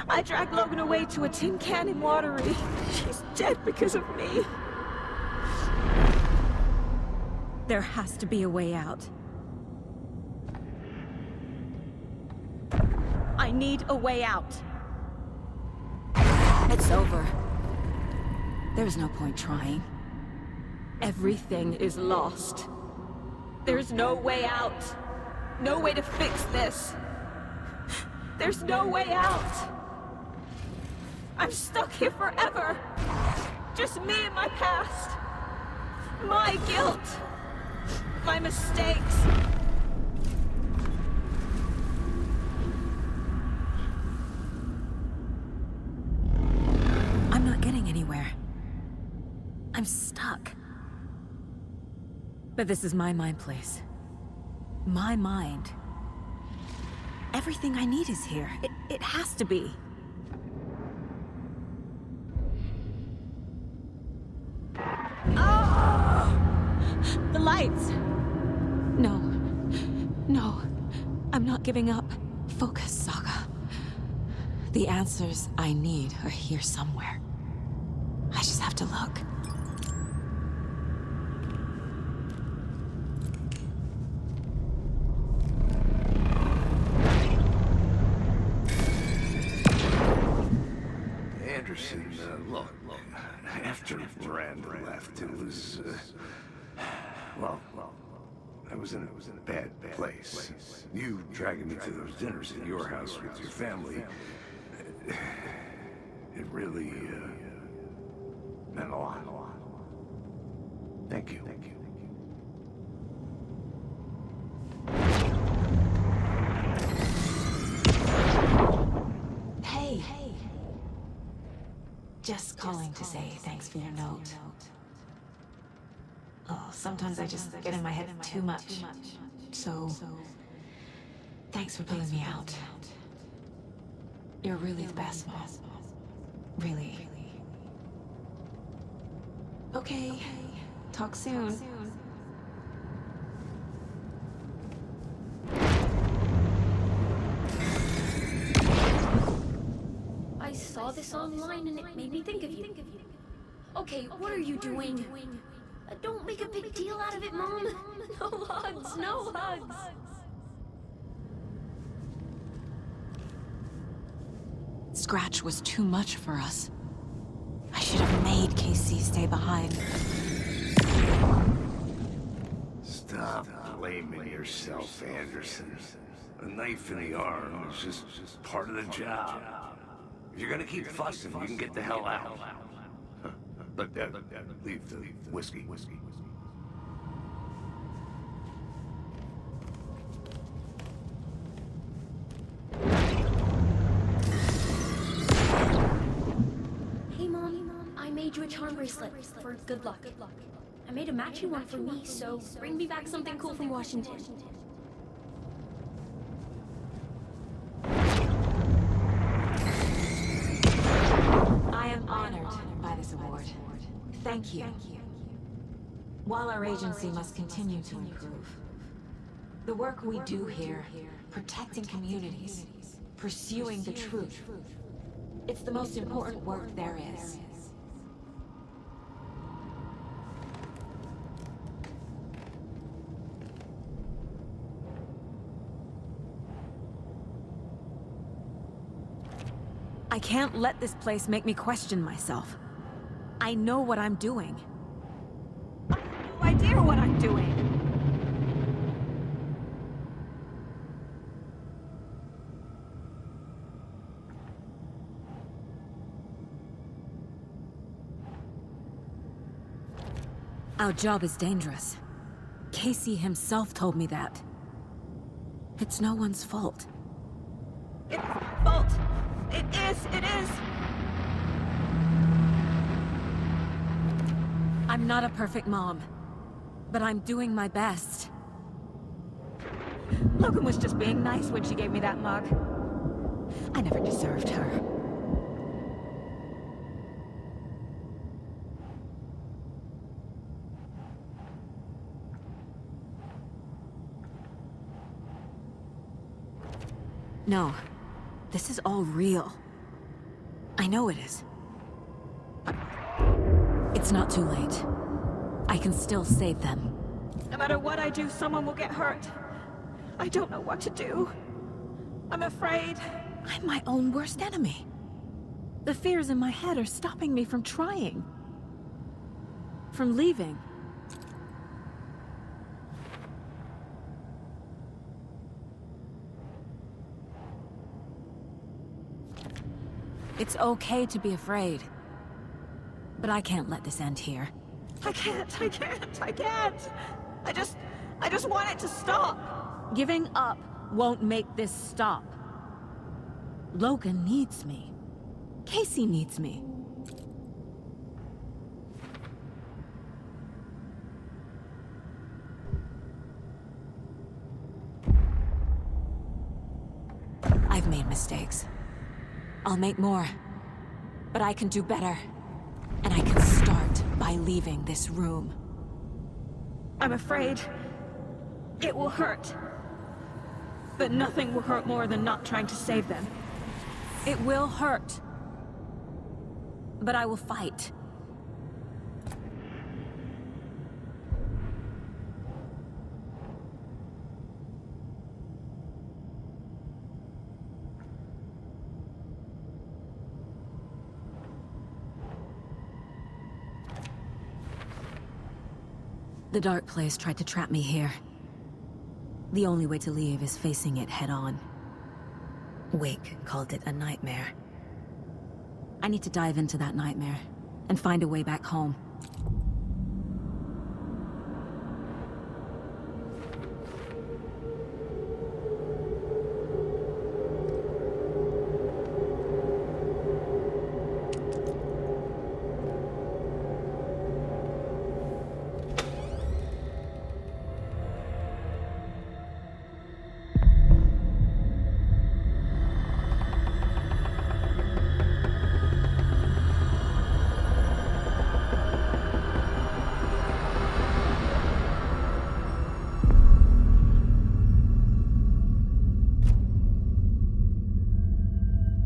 I dragged Logan away to a tin can in Watery. She's dead because of me. There has to be a way out. I need a way out. It's over. There's no point trying. Everything is lost. There's no way out. No way to fix this. There's no way out. I'm stuck here forever. Just me and my past. My guilt. My mistakes. I'm not getting anywhere. I'm stuck. But this is my mind place. My mind. Everything I need is here. It has to be. Oh! The lights! No. No. I'm not giving up. Focus, Saga. The answers I need are here somewhere. I just have to look. Anderson, look, after Miranda left, it was, well, I was in a bad place. You dragging me to those dinners at your house with your family, It really, meant a lot. Thank you. Hey. Just calling to say thanks for your note. Oh, sometimes I just get in my head too much. So, thanks for pulling me out. You're really the best, Mom. Really. Okay. Talk soon. I saw this online and it made me think of you. Okay, what are you doing? Don't make a big deal out of it, Mom. No hugs, no hugs. Scratch was too much for us. I should have made Casey stay behind. Stop blaming yourself, Anderson. A knife in the arm is just part of the job. If you're gonna keep fussing, you can get the hell out. But leave the whiskey. Hey, Mom, I made you a charm bracelet for good luck. I made a matching one for me, so bring me back something cool from Washington. I am honored by this award. Thank you. While our agency must continue to improve, the work we do here, protecting communities, pursuing the truth, it's the most important work there is. I can't let this place make me question myself. I know what I'm doing. I have no idea what I'm doing. Our job is dangerous. Casey himself told me that. It's no one's fault. It's my fault! It is! I'm not a perfect mom, but I'm doing my best. Logan was just being nice when she gave me that mug. I never deserved her. No, this is all real. I know it is. It's not too late. I can still save them. No matter what I do, someone will get hurt. I don't know what to do. I'm afraid. I'm my own worst enemy. The fears in my head are stopping me from trying. From leaving. It's okay to be afraid. But I can't let this end here. I can't. I just want it to stop. Giving up won't make this stop. Logan needs me. Casey needs me. I've made mistakes. I'll make more. But I can do better. And I can start by leaving this room. I'm afraid it will hurt. But nothing will hurt more than not trying to save them. It will hurt. But I will fight. The Dark Place tried to trap me here. The only way to leave is facing it head-on. Wake called it a nightmare. I need to dive into that nightmare and find a way back home.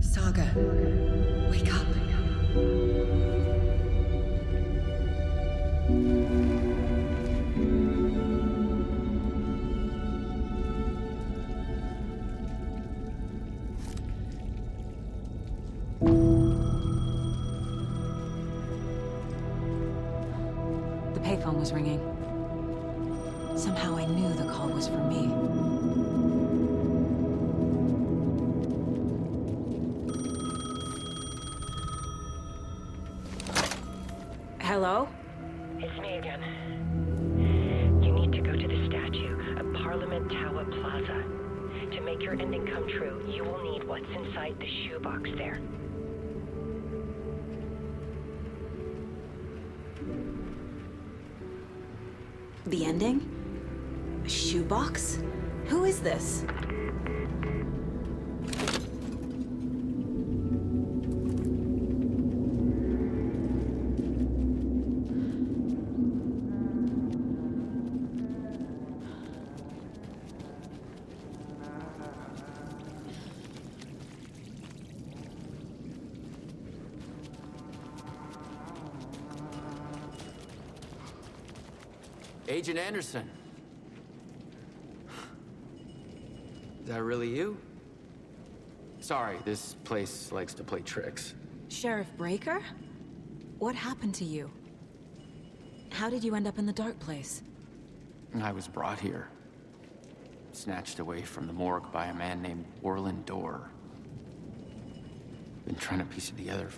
Saga, wake up. The payphone was ringing. Somehow I knew the call was for me. Hello? It's me again. You need to go to the statue at Parliament Tower Plaza. To make your ending come true, you will need what's inside the shoebox there. The ending? A shoebox? Who is this? Agent Anderson. Is that really you? Sorry, this place likes to play tricks. Sheriff Breaker? What happened to you? How did you end up in the dark place? I was brought here. Snatched away from the morgue by a man named Orland Dorr. Been trying to piece it together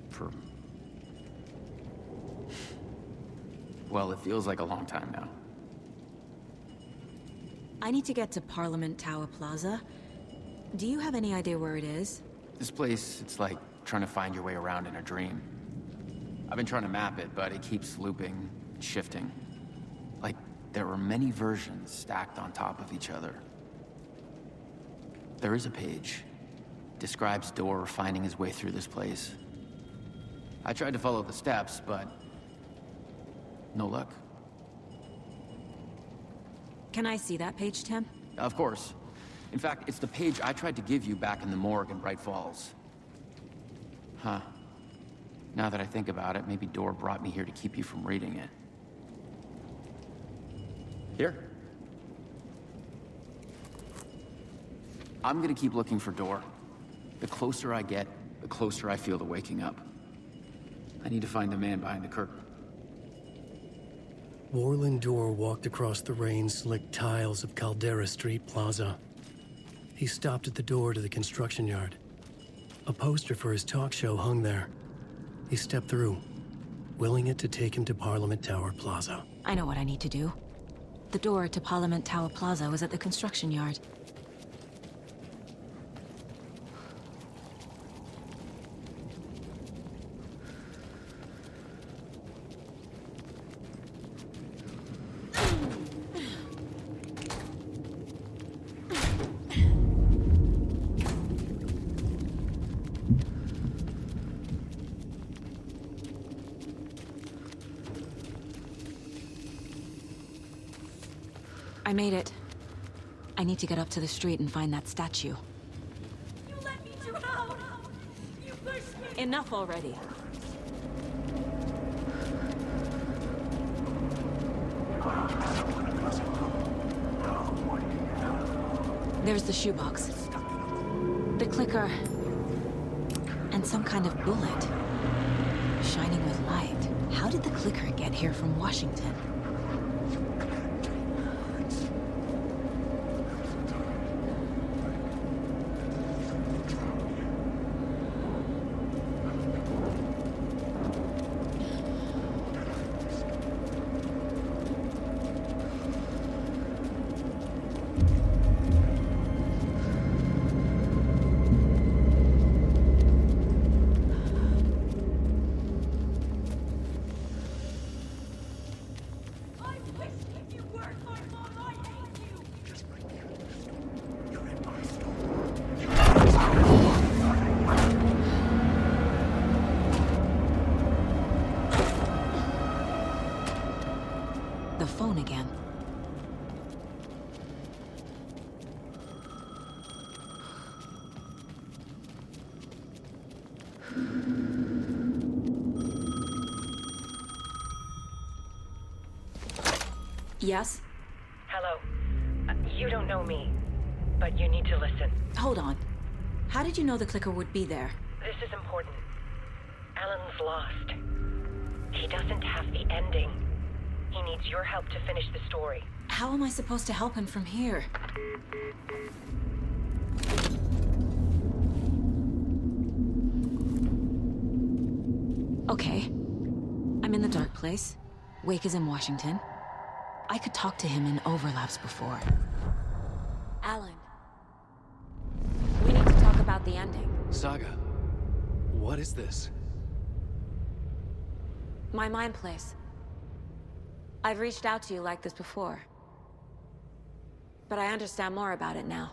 for... well, it feels like a long time now. I need to get to Parliament Tower Plaza. Do you have any idea where it is? This place, it's like trying to find your way around in a dream. I've been trying to map it, but it keeps looping, shifting. Like there were many versions stacked on top of each other. There is a page. Describes Dorr finding his way through this place. I tried to follow the steps, but no luck. Can I see that page, Tim? Of course. In fact, it's the page I tried to give you back in the morgue in Bright Falls. Huh. Now that I think about it, maybe Dorr brought me here to keep you from reading it. Here. I'm gonna keep looking for Dorr. The closer I get, the closer I feel to waking up. I need to find the man behind the curtain. Orland Dorr walked across the rain-slicked tiles of Caldera Street Plaza. He stopped at the door to the construction yard. A poster for his talk show hung there. He stepped through, willing it to take him to Parliament Tower Plaza. I know what I need to do. The door to Parliament Tower Plaza was at the construction yard. I made it. I need to get up to the street and find that statue. You let me drown! You pushed me! Enough already. There's the shoebox. The clicker. And some kind of bullet. Shining with light. How did the clicker get here from Washington? Yes? Hello. You don't know me, but you need to listen. Hold on. How did you know the clicker would be there? This is important. Alan's lost. He doesn't have the ending. He needs your help to finish the story. How am I supposed to help him from here? Okay. I'm in the dark place. Wake is in Washington. I could talk to him in overlaps before. Alan. We need to talk about the ending. Saga, what is this? My mind place. I've reached out to you like this before. But I understand more about it now.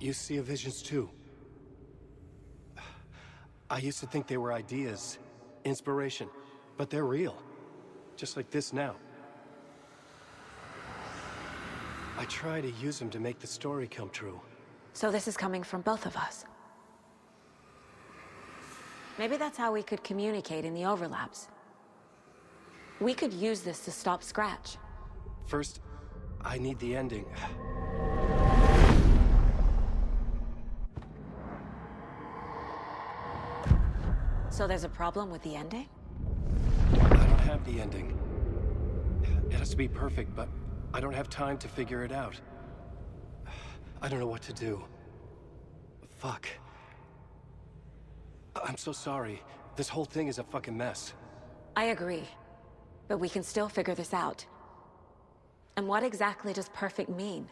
You see visions too. I used to think they were ideas, inspiration, but they're real. Just like this now. I try to use them to make the story come true. So this is coming from both of us. Maybe that's how we could communicate in the overlaps. We could use this to stop Scratch. First, I need the ending. So there's a problem with the ending? I don't have the ending. It has to be perfect, but I don't have time to figure it out. I don't know what to do. Fuck. I'm so sorry. This whole thing is a fucking mess. I agree. But we can still figure this out. And what exactly does perfect mean?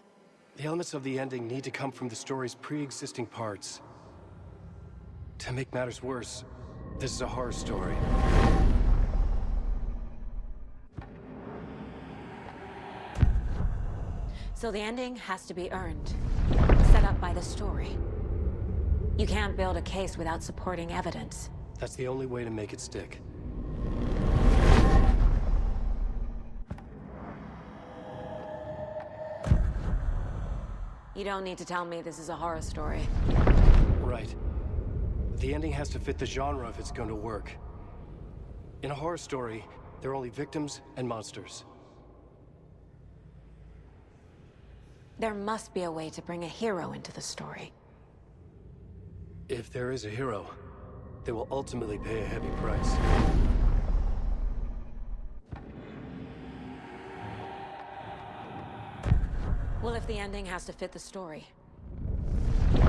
The elements of the ending need to come from the story's pre-existing parts. To make matters worse, this is a horror story. So the ending has to be earned. Set up by the story. You can't build a case without supporting evidence. That's the only way to make it stick. You don't need to tell me this is a horror story. Right. The ending has to fit the genre if it's going to work. In a horror story, there are only victims and monsters. There must be a way to bring a hero into the story. If there is a hero, they will ultimately pay a heavy price. Well, if the ending has to fit the story,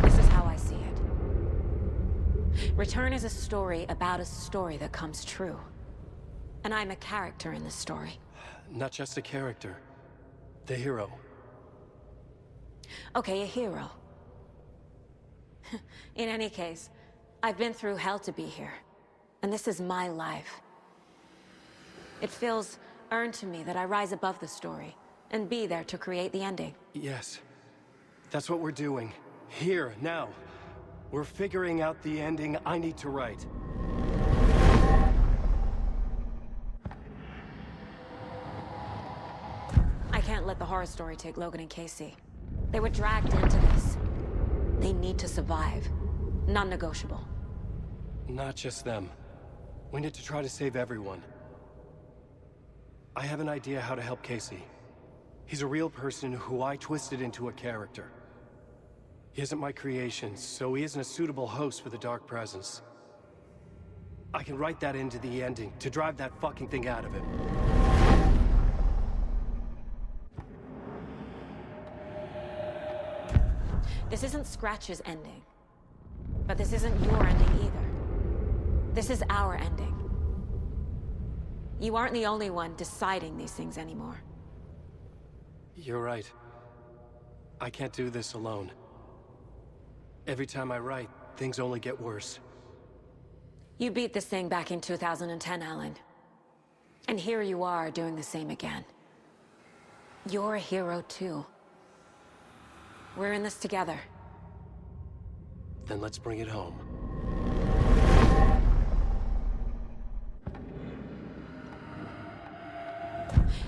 this is how I see it. Return is a story about a story that comes true. And I'm a character in this story. Not just a character. The hero. Okay, a hero. In any case, I've been through hell to be here. And this is my life. It feels earned to me that I rise above the story and be there to create the ending. Yes. That's what we're doing. Here, now. We're figuring out the ending I need to write. I can't let the horror story take Logan and Casey. They were dragged into this. They need to survive. Non-negotiable. Not just them. We need to try to save everyone. I have an idea how to help Casey. He's a real person who I twisted into a character. He isn't my creation, so he isn't a suitable host for the Dark Presence. I can write that into the ending to drive that fucking thing out of him. This isn't Scratch's ending. But this isn't your ending either. This is our ending. You aren't the only one deciding these things anymore. You're right. I can't do this alone. Every time I write, things only get worse. You beat this thing back in 2010, Alan. And here you are doing the same again. You're a hero too. We're in this together. Then let's bring it home.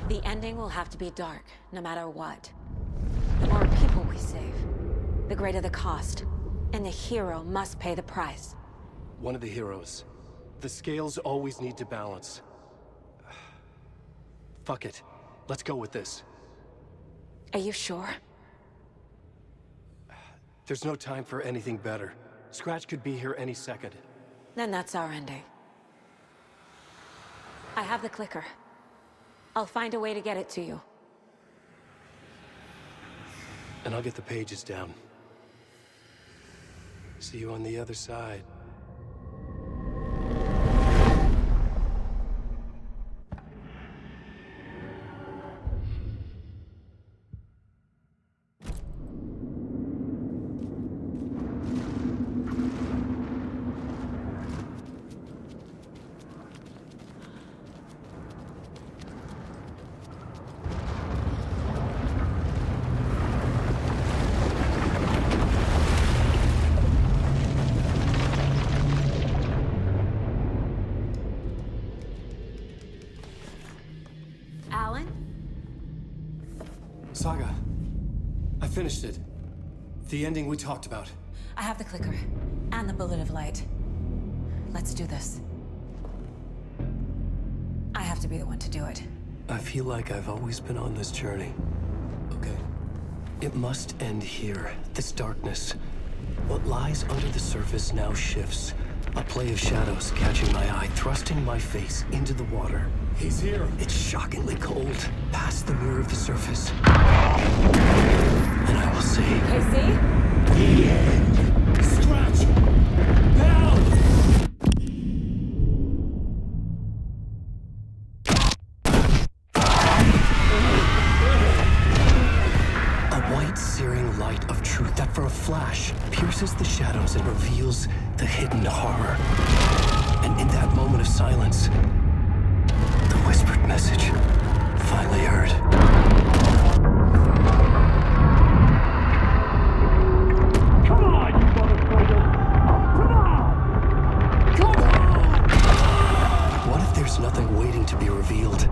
The ending will have to be dark, no matter what. The more people we save, the greater the cost. And the hero must pay the price. One of the heroes. The scales always need to balance. Fuck it. Let's go with this. Are you sure? There's no time for anything better. Scratch could be here any second. Then that's our ending. I have the clicker. I'll find a way to get it to you. And I'll get the pages down. See you on the other side. Alan? Saga, I finished it. The ending we talked about. I have the clicker. And the bullet of light. Let's do this. I have to be the one to do it. I feel like I've always been on this journey. Okay. It must end here. This darkness. What lies under the surface now shifts. A play of shadows catching my eye, thrusting my face into the water. He's here. It's shockingly cold, past the mirror of the surface. And I will say... Casey? The end. Scratch! Down! A white, searing light of truth that for a flash pierces the shadows and reveals the hidden horror. And in that moment of silence, the whispered message finally heard. Come on, you motherfucker! Come on! What if there's nothing waiting to be revealed?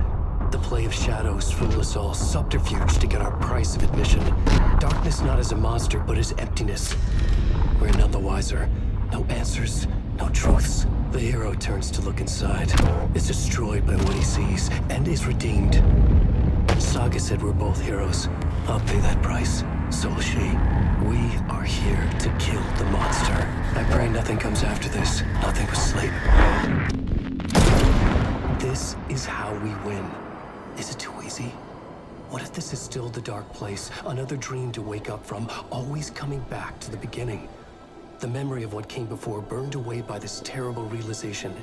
The play of shadows fool us all, subterfuge to get our price of admission. Darkness not as a monster, but as emptiness. We're none the wiser. No answers, no truths. The hero turns to look inside, is destroyed by what he sees, and is redeemed. Saga said we're both heroes. I'll pay that price. So will she. We are here to kill the monster. I pray nothing comes after this. Nothing but sleep. This is how we win. Is it too easy? What if this is still the dark place? Another dream to wake up from, always coming back to the beginning. The memory of what came before burned away by this terrible realization.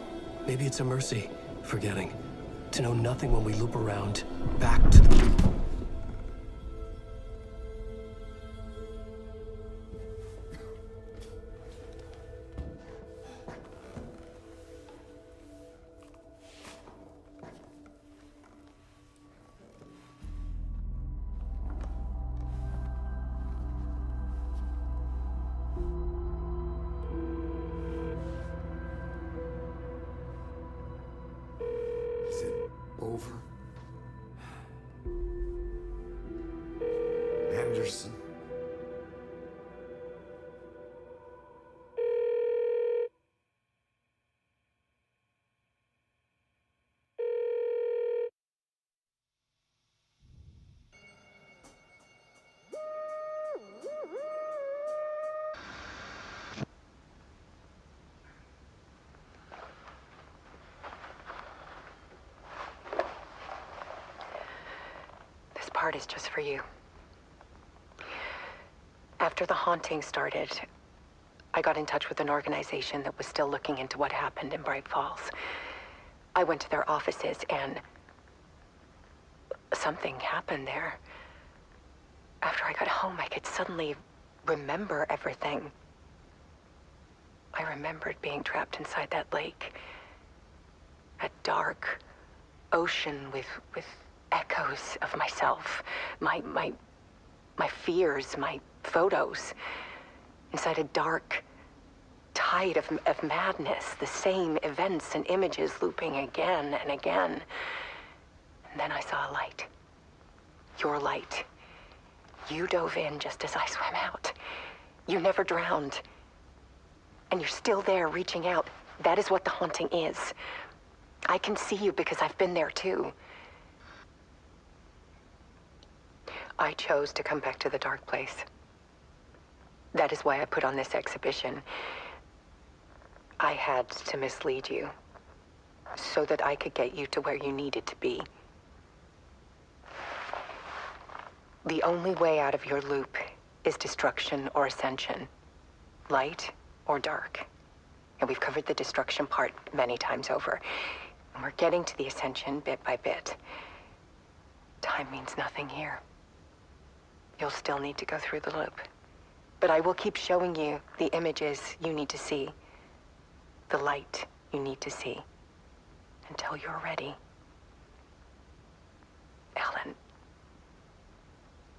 Maybe it's a mercy, forgetting. To know nothing when we loop around, back to the... Is it over? Anderson? This part is just for you. After the haunting started, I got in touch with an organization that was still looking into what happened in Bright Falls. I went to their offices and something happened there. After I got home, I could suddenly remember everything. I remembered being trapped inside that lake. A dark ocean with echoes of myself, my fears, my photos, inside a dark tide of madness, the same events and images looping again and again. And then I saw a light. Your light. You dove in just as I swam out. You never drowned. And you're still there reaching out. That is what the haunting is. I can see you because I've been there too. I chose to come back to the dark place. That is why I put on this exhibition. I had to mislead you, so that I could get you to where you needed to be. The only way out of your loop is destruction or ascension, light or dark. And we've covered the destruction part many times over. And we're getting to the ascension bit by bit. Time means nothing here. You'll still need to go through the loop. But I will keep showing you the images you need to see, the light you need to see, until you're ready. Alan,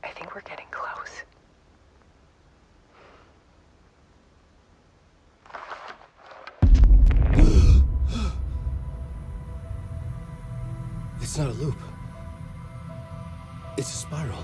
I think we're getting close. It's not a loop. It's a spiral.